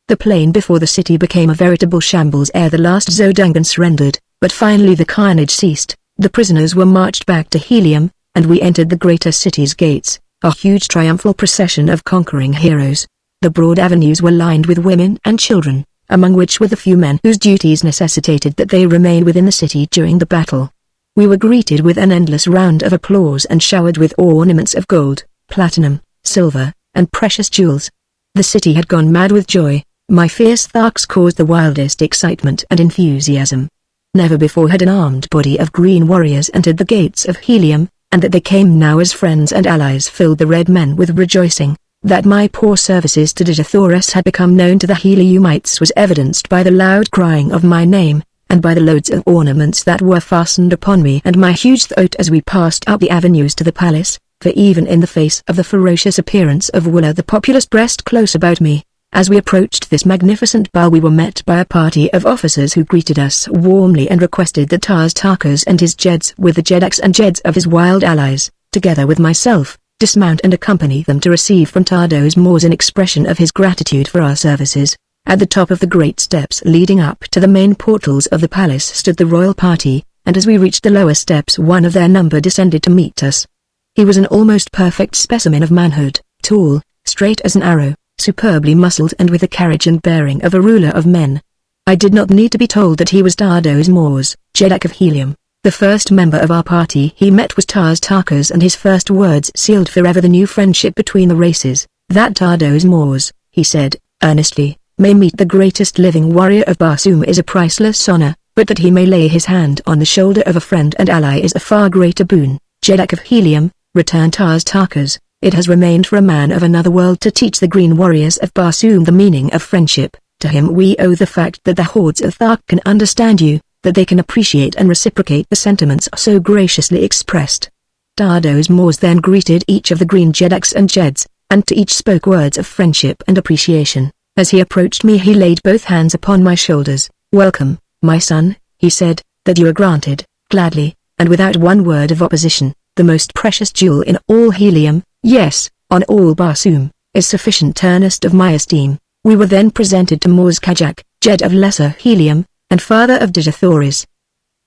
The plain before the city became a veritable shambles ere the last Zodungan surrendered, but finally the carnage ceased. The prisoners were marched back to Helium, and we entered the greater city's gates, a huge triumphal procession of conquering heroes. The broad avenues were lined with women and children, among which were the few men whose duties necessitated that they remain within the city during the battle. We were greeted with an endless round of applause and showered with ornaments of gold, platinum, silver, and precious jewels. The city had gone mad with joy. My fierce Tharks caused the wildest excitement and enthusiasm. Never before had an armed body of green warriors entered the gates of Helium, and that they came now as friends and allies filled the red men with rejoicing. That my poor services to Dejathoris had become known to the Heliumites was evidenced by the loud crying of my name, and by the loads of ornaments that were fastened upon me and my huge throat as we passed up the avenues to the palace, for even in the face of the ferocious appearance of Wooler the populace pressed close about me. As we approached this magnificent ball we were met by a party of officers who greeted us warmly and requested that Tars Tarkas and his Jeds with the Jeddaks and Jeds of his wild allies, together with myself, dismount and accompany them to receive from Dardos Mors an expression of his gratitude for our services. At the top of the great steps leading up to the main portals of the palace stood the royal party, and as we reached the lower steps one of their number descended to meet us. He was an almost perfect specimen of manhood, tall, straight as an arrow, superbly muscled and with the carriage and bearing of a ruler of men. I did not need to be told that he was Dardos Mors, Jeddak of Helium. The first member of our party he met was Tars Tarkas, and his first words sealed forever the new friendship between the races. "That Dardos Mors," he said, earnestly, "may meet the greatest living warrior of Barsoom is a priceless honor, but that he may lay his hand on the shoulder of a friend and ally is a far greater boon." "Jeddak of Helium," returned Tars Tarkas, "it has remained for a man of another world to teach the green warriors of Barsoom the meaning of friendship. To him we owe the fact that the hordes of Thark can understand you, that they can appreciate and reciprocate the sentiments so graciously expressed." Dardos Mors then greeted each of the green Jeddaks and Jeds, and to each spoke words of friendship and appreciation. As he approached me he laid both hands upon my shoulders. "Welcome, my son," he said, "that you are granted, gladly, and without one word of opposition. The most precious jewel in all Helium, yes, on all Barsoom, is sufficient earnest of my esteem." We were then presented to Mors Kajak, Jed of Lesser Helium, and father of Digithoris.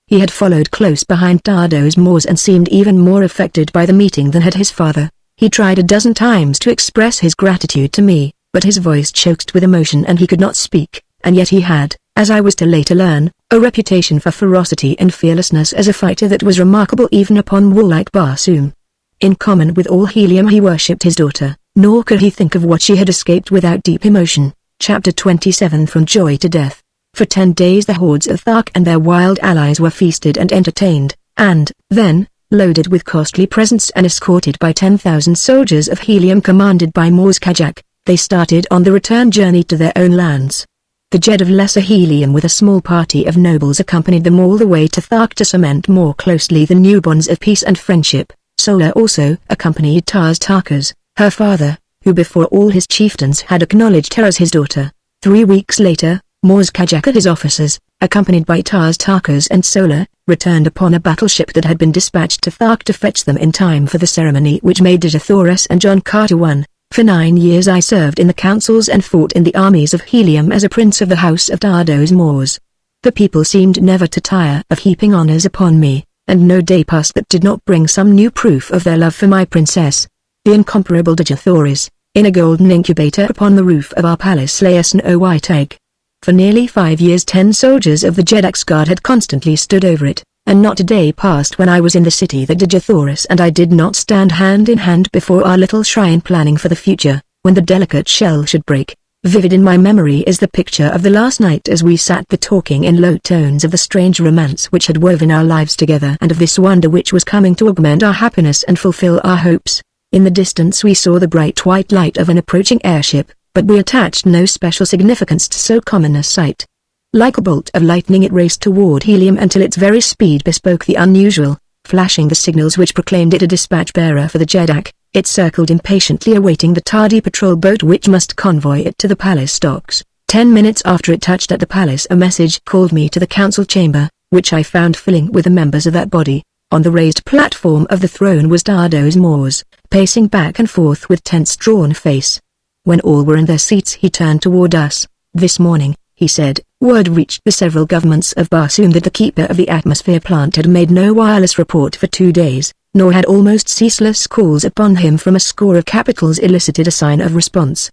He had followed close behind Dardos Mors and seemed even more affected by the meeting than had his father. He tried a dozen times to express his gratitude to me, but his voice choked with emotion and he could not speak, and yet he had, as I was to later learn, a reputation for ferocity and fearlessness as a fighter that was remarkable even upon warlike Barsoom. In common with all Helium he worshipped his daughter, nor could he think of what she had escaped without deep emotion. Chapter 27 From Joy to Death. For 10 days the hordes of Thark and their wild allies were feasted and entertained, and, then, loaded with costly presents and escorted by 10,000 soldiers of Helium commanded by Mors Kajak, they started on the return journey to their own lands. The Jed of Lesser Helium with a small party of nobles accompanied them all the way to Thark to cement more closely the new bonds of peace and friendship. Solar also accompanied Tars Tarkas, her father, who before all his chieftains had acknowledged her as his daughter. 3 weeks later, Mors Kajak and his officers, accompanied by Tars Tarkas and Solar, returned upon a battleship that had been dispatched to Thark to fetch them in time for the ceremony which made Digithoris and John Carter one. For 9 years I served in the councils and fought in the armies of Helium as a prince of the house of Dardos Mors. The people seemed never to tire of heaping honors upon me, and no day passed that did not bring some new proof of their love for my princess. The incomparable Digithoris, in a golden incubator upon the roof of our palace lay a snow-white egg. For nearly 5 years 10 soldiers of the Jeddak's guard had constantly stood over it, and not a day passed when I was in the city that Digithoris and I did not stand hand in hand before our little shrine planning for the future, when the delicate shell should break. Vivid in my memory is the picture of the last night as we sat talking in low tones of the strange romance which had woven our lives together and of this wonder which was coming to augment our happiness and fulfill our hopes. In the distance we saw the bright white light of an approaching airship, but we attached no special significance to so common a sight. Like a bolt of lightning it raced toward Helium until its very speed bespoke the unusual, flashing the signals which proclaimed it a dispatch bearer for the Jeddak. It circled impatiently awaiting the tardy patrol boat which must convoy it to the palace docks. 10 minutes after it touched at the palace a message called me to the council chamber, which I found filling with the members of that body. On the raised platform of the throne was Dardos Mors, pacing back and forth with tense drawn face. When all were in their seats he turned toward us. "This morning," he said, "word reached the several governments of Barsoom that the keeper of the atmosphere plant had made no wireless report for 2 days, nor had almost ceaseless calls upon him from a score of capitals elicited a sign of response.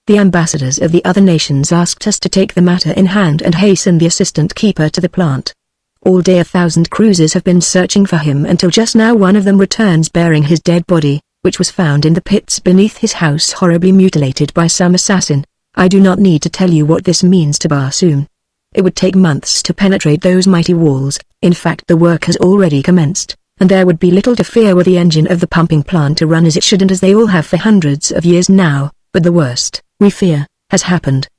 The ambassadors of the other nations asked us to take the matter in hand and hasten the assistant keeper to the plant. All day 1,000 cruisers have been searching for him until just now one of them returns bearing his dead body, which was found in the pits beneath his house horribly mutilated by some assassin. I do not need to tell you what this means to Barsoom. It would take months to penetrate those mighty walls. In fact the work has already commenced, and there would be little to fear were the engine of the pumping plant to run as it should and as they all have for hundreds of years now, but the worst, we fear, has happened.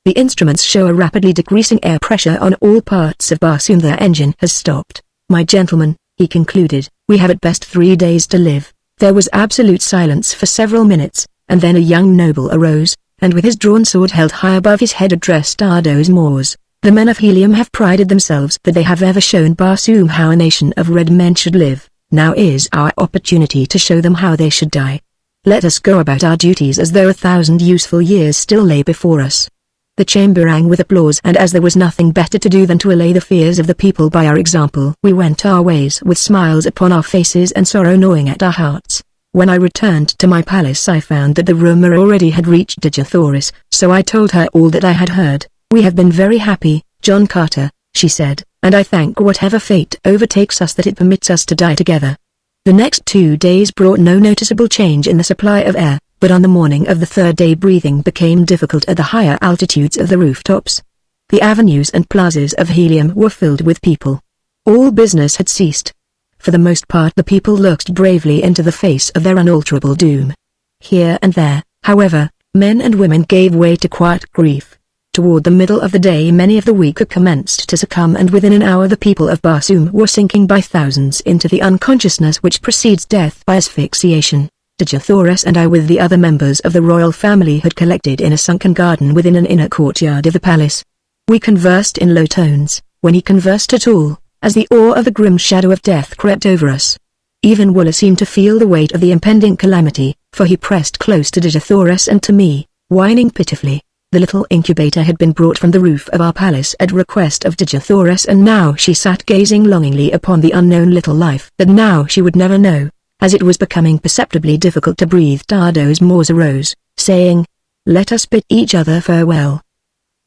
The instruments show a rapidly decreasing air pressure on all parts of Barsoom. Their engine has stopped. My gentlemen," he concluded, "we have at best 3 days to live." There was absolute silence for several minutes, and then a young noble arose, and with his drawn sword held high above his head addressed Dardos Mors. "The men of Helium have prided themselves that they have ever shown Barsoom how a nation of red men should live. Now is our opportunity to show them how they should die. Let us go about our duties as though 1,000 useful years still lay before us." The chamber rang with applause, and as there was nothing better to do than to allay the fears of the people by our example, we went our ways with smiles upon our faces and sorrow gnawing at our hearts. When I returned to my palace I found that the rumor already had reached Dejathoris, so I told her all that I had heard. "We have been very happy, John Carter," she said, "and I thank whatever fate overtakes us that it permits us to die together." The next 2 days brought no noticeable change in the supply of air, but on the morning of the third day breathing became difficult at the higher altitudes of the rooftops. The avenues and plazas of Helium were filled with people. All business had ceased. For the most part the people looked bravely into the face of their unalterable doom. Here and there, however, men and women gave way to quiet grief. Toward the middle of the day many of the weaker commenced to succumb, and within an hour the people of Barsoom were sinking by thousands into the unconsciousness which precedes death by asphyxiation. Dejathoris and I with the other members of the royal family had collected in a sunken garden within an inner courtyard of the palace. We conversed in low tones, when he conversed at all, as the awe of the grim shadow of death crept over us. Even Wooler seemed to feel the weight of the impending calamity, for he pressed close to Dejathoris and to me, whining pitifully. The little incubator had been brought from the roof of our palace at request of Dejathoris, and now she sat gazing longingly upon the unknown little life that now she would never know. As it was becoming perceptibly difficult to breathe, Tardos Mors arose, saying, "Let us bid each other farewell.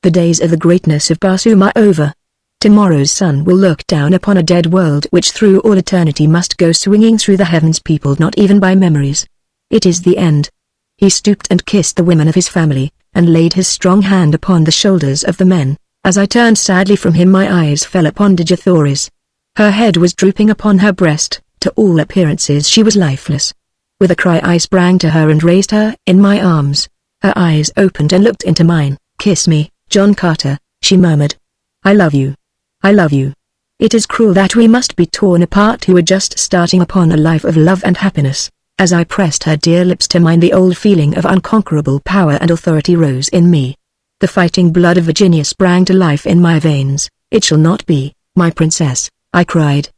The days of the greatness of Barsoom are over. Tomorrow's sun will look down upon a dead world which through all eternity must go swinging through the heavens peopled not even by memories. It is the end." He stooped and kissed the women of his family, and laid his strong hand upon the shoulders of the men. As I turned sadly from him my eyes fell upon Dejathoris. Her head was drooping upon her breast. To all appearances she was lifeless. With a cry I sprang to her and raised her in my arms. Her eyes opened and looked into mine. "Kiss me, John Carter," she murmured. "I love you. I love you. It is cruel that we must be torn apart who are just starting upon a life of love and happiness." As I pressed her dear lips to mine the old feeling of unconquerable power and authority rose in me. The fighting blood of Virginia sprang to life in my veins. "It shall not be, my princess," I cried.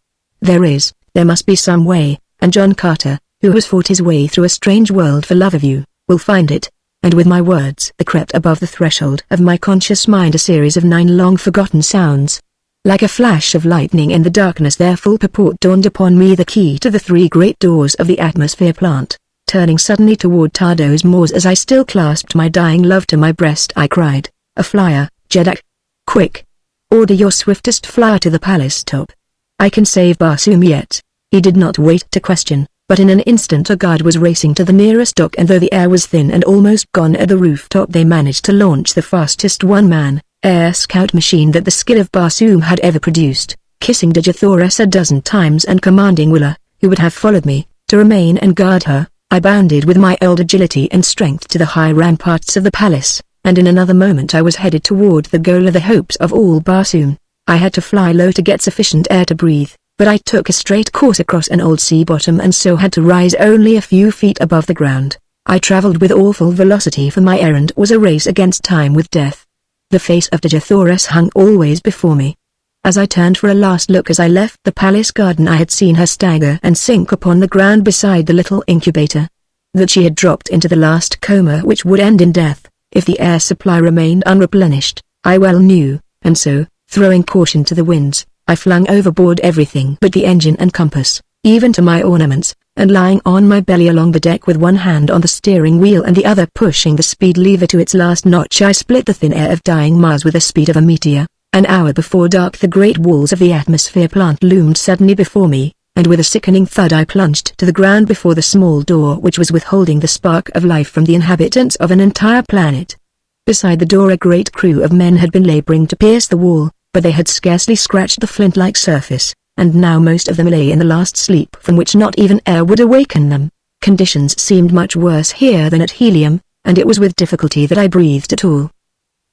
There must be some way, and John Carter, who has fought his way through a strange world for love of you, will find it." And with my words there crept above the threshold of my conscious mind a series of 9 long-forgotten sounds. Like a flash of lightning in the darkness their full purport dawned upon me: the key to the 3 great doors of the atmosphere plant. Turning suddenly toward Tardos Mors as I still clasped my dying love to my breast I cried, "A flyer, Jeddak! Quick! Order your swiftest flyer to the palace top. I can save Barsoom yet." He did not wait to question, but in an instant a guard was racing to the nearest dock, and though the air was thin and almost gone at the rooftop they managed to launch the fastest one-man air scout machine that the skill of Barsoom had ever produced. Kissing Dejathoris a dozen times and commanding Wooler, who would have followed me, to remain and guard her, I bounded with my old agility and strength to the high ramparts of the palace, and in another moment I was headed toward the goal of the hopes of all Barsoom. I had to fly low to get sufficient air to breathe, but I took a straight course across an old sea bottom and so had to rise only a few feet above the ground. I traveled with awful velocity, for my errand was a race against time with death. The face of Dejathoris hung always before me. As I turned for a last look as I left the palace garden I had seen her stagger and sink upon the ground beside the little incubator. That she had dropped into the last coma which would end in death, if the air supply remained unreplenished, I well knew, and so, throwing caution to the winds, I flung overboard everything but the engine and compass, even to my ornaments, and lying on my belly along the deck with one hand on the steering wheel and the other pushing the speed lever to its last notch I split the thin air of dying Mars with the speed of a meteor. An hour before dark the great walls of the atmosphere plant loomed suddenly before me, and with a sickening thud I plunged to the ground before the small door which was withholding the spark of life from the inhabitants of an entire planet. Beside the door a great crew of men had been laboring to pierce the wall, but they had scarcely scratched the flint-like surface, and now most of them lay in the last sleep from which not even air would awaken them. Conditions seemed much worse here than at Helium, and it was with difficulty that I breathed at all.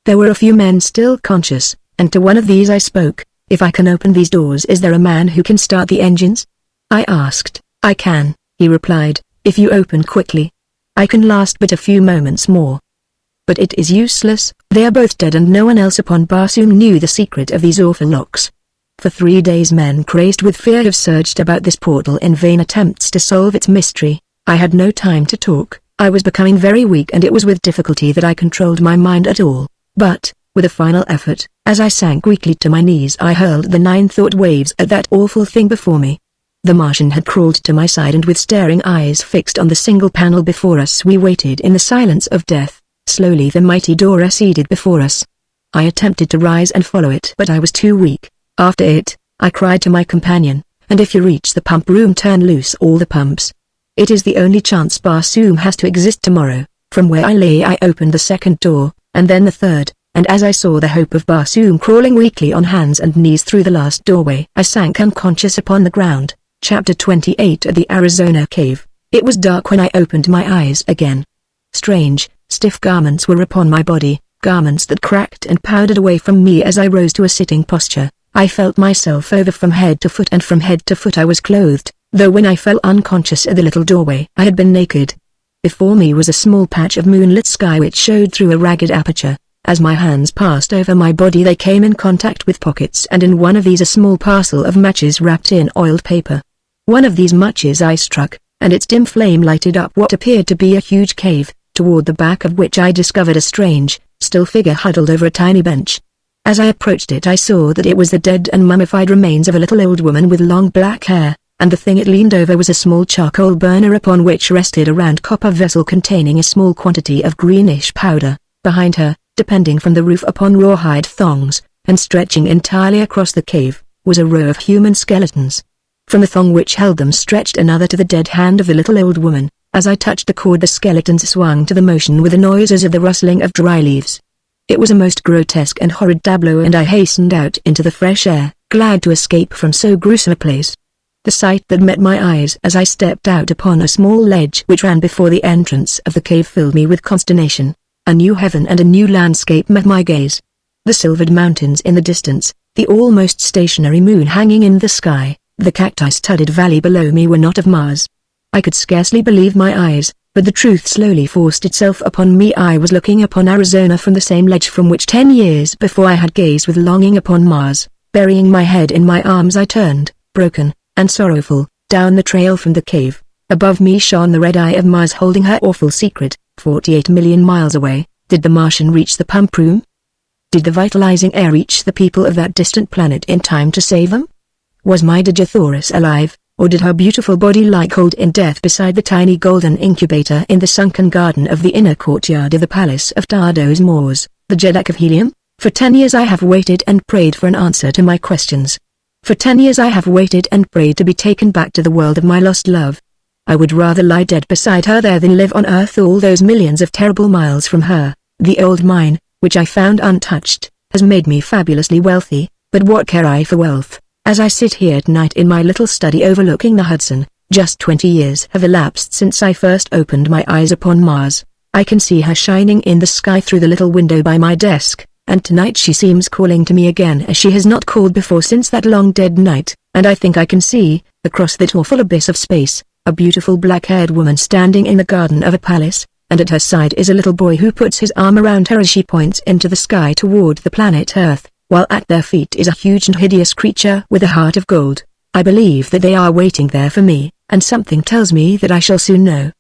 There were a few men still conscious, and to one of these I spoke. "If I can open these doors, is there a man who can start the engines?" I asked. "I can," he replied, "if you open quickly. I can last but a few moments more." But it is useless, they are both dead, and no one else upon Barsoom knew the secret of these awful locks. For 3 days men crazed with fear have surged about this portal in vain attempts to solve its mystery. I had no time to talk, I was becoming very weak, and it was with difficulty that I controlled my mind at all. But, with a final effort, as I sank weakly to my knees, I hurled the 9 thought waves at that awful thing before me. The Martian had crawled to my side, and with staring eyes fixed on the single panel before us, we waited in the silence of death. Slowly the mighty door receded before us. I attempted to rise and follow it, but I was too weak. After it, I cried to my companion, "And if you reach the pump room, turn loose all the pumps. It is the only chance Barsoom has to exist tomorrow." From where I lay I opened the second door, and then the third, and as I saw the hope of Barsoom crawling weakly on hands and knees through the last doorway, I sank unconscious upon the ground. Chapter 28 at the Arizona Cave. It was dark when I opened my eyes again. Strange, stiff garments were upon my body, garments that cracked and powdered away from me as I rose to a sitting posture. I felt myself over from head to foot, and from head to foot I was clothed, though when I fell unconscious at the little doorway I had been naked. Before me was a small patch of moonlit sky which showed through a ragged aperture. As my hands passed over my body they came in contact with pockets, and in one of these a small parcel of matches wrapped in oiled paper. One of these matches I struck, and its dim flame lighted up what appeared to be a huge cave, toward the back of which I discovered a strange, still figure huddled over a tiny bench. As I approached it I saw that it was the dead and mummified remains of a little old woman with long black hair, and the thing it leaned over was a small charcoal burner upon which rested a round copper vessel containing a small quantity of greenish powder. Behind her, depending from the roof upon rawhide thongs, and stretching entirely across the cave, was a row of human skeletons. From the thong which held them stretched another to the dead hand of the little old woman. As I touched the cord the skeletons swung to the motion with the noise as of the rustling of dry leaves. It was a most grotesque and horrid tableau, and I hastened out into the fresh air, glad to escape from so gruesome a place. The sight that met my eyes as I stepped out upon a small ledge which ran before the entrance of the cave filled me with consternation. A new heaven and a new landscape met my gaze. The silvered mountains in the distance, the almost stationary moon hanging in the sky, the cacti-studded valley below me were not of Mars. I could scarcely believe my eyes, but the truth slowly forced itself upon me. I was looking upon Arizona from the same ledge from which 10 years before I had gazed with longing upon Mars. Burying my head in my arms I turned, broken and sorrowful, down the trail from the cave. Above me shone the red eye of Mars holding her awful secret. 48 million miles away, did the Martian reach the pump room? Did the vitalizing air reach the people of that distant planet in time to save them? Was my Digithoris alive, or did her beautiful body lie cold in death beside the tiny golden incubator in the sunken garden of the inner courtyard of the Palace of Tardos Moors, the Jeddak of Helium? For 10 years I have waited and prayed for an answer to my questions. For 10 years I have waited and prayed to be taken back to the world of my lost love. I would rather lie dead beside her there than live on Earth all those millions of terrible miles from her. The old mine, which I found untouched, has made me fabulously wealthy, but what care I for wealth? As I sit here tonight in my little study overlooking the Hudson, just 20 years have elapsed since I first opened my eyes upon Mars. I can see her shining in the sky through the little window by my desk, and tonight she seems calling to me again as she has not called before since that long dead night, and I think I can see, across that awful abyss of space, a beautiful black-haired woman standing in the garden of a palace, and at her side is a little boy who puts his arm around her as she points into the sky toward the planet Earth, while at their feet is a huge and hideous creature with a heart of gold. I believe that they are waiting there for me, and something tells me that I shall soon know.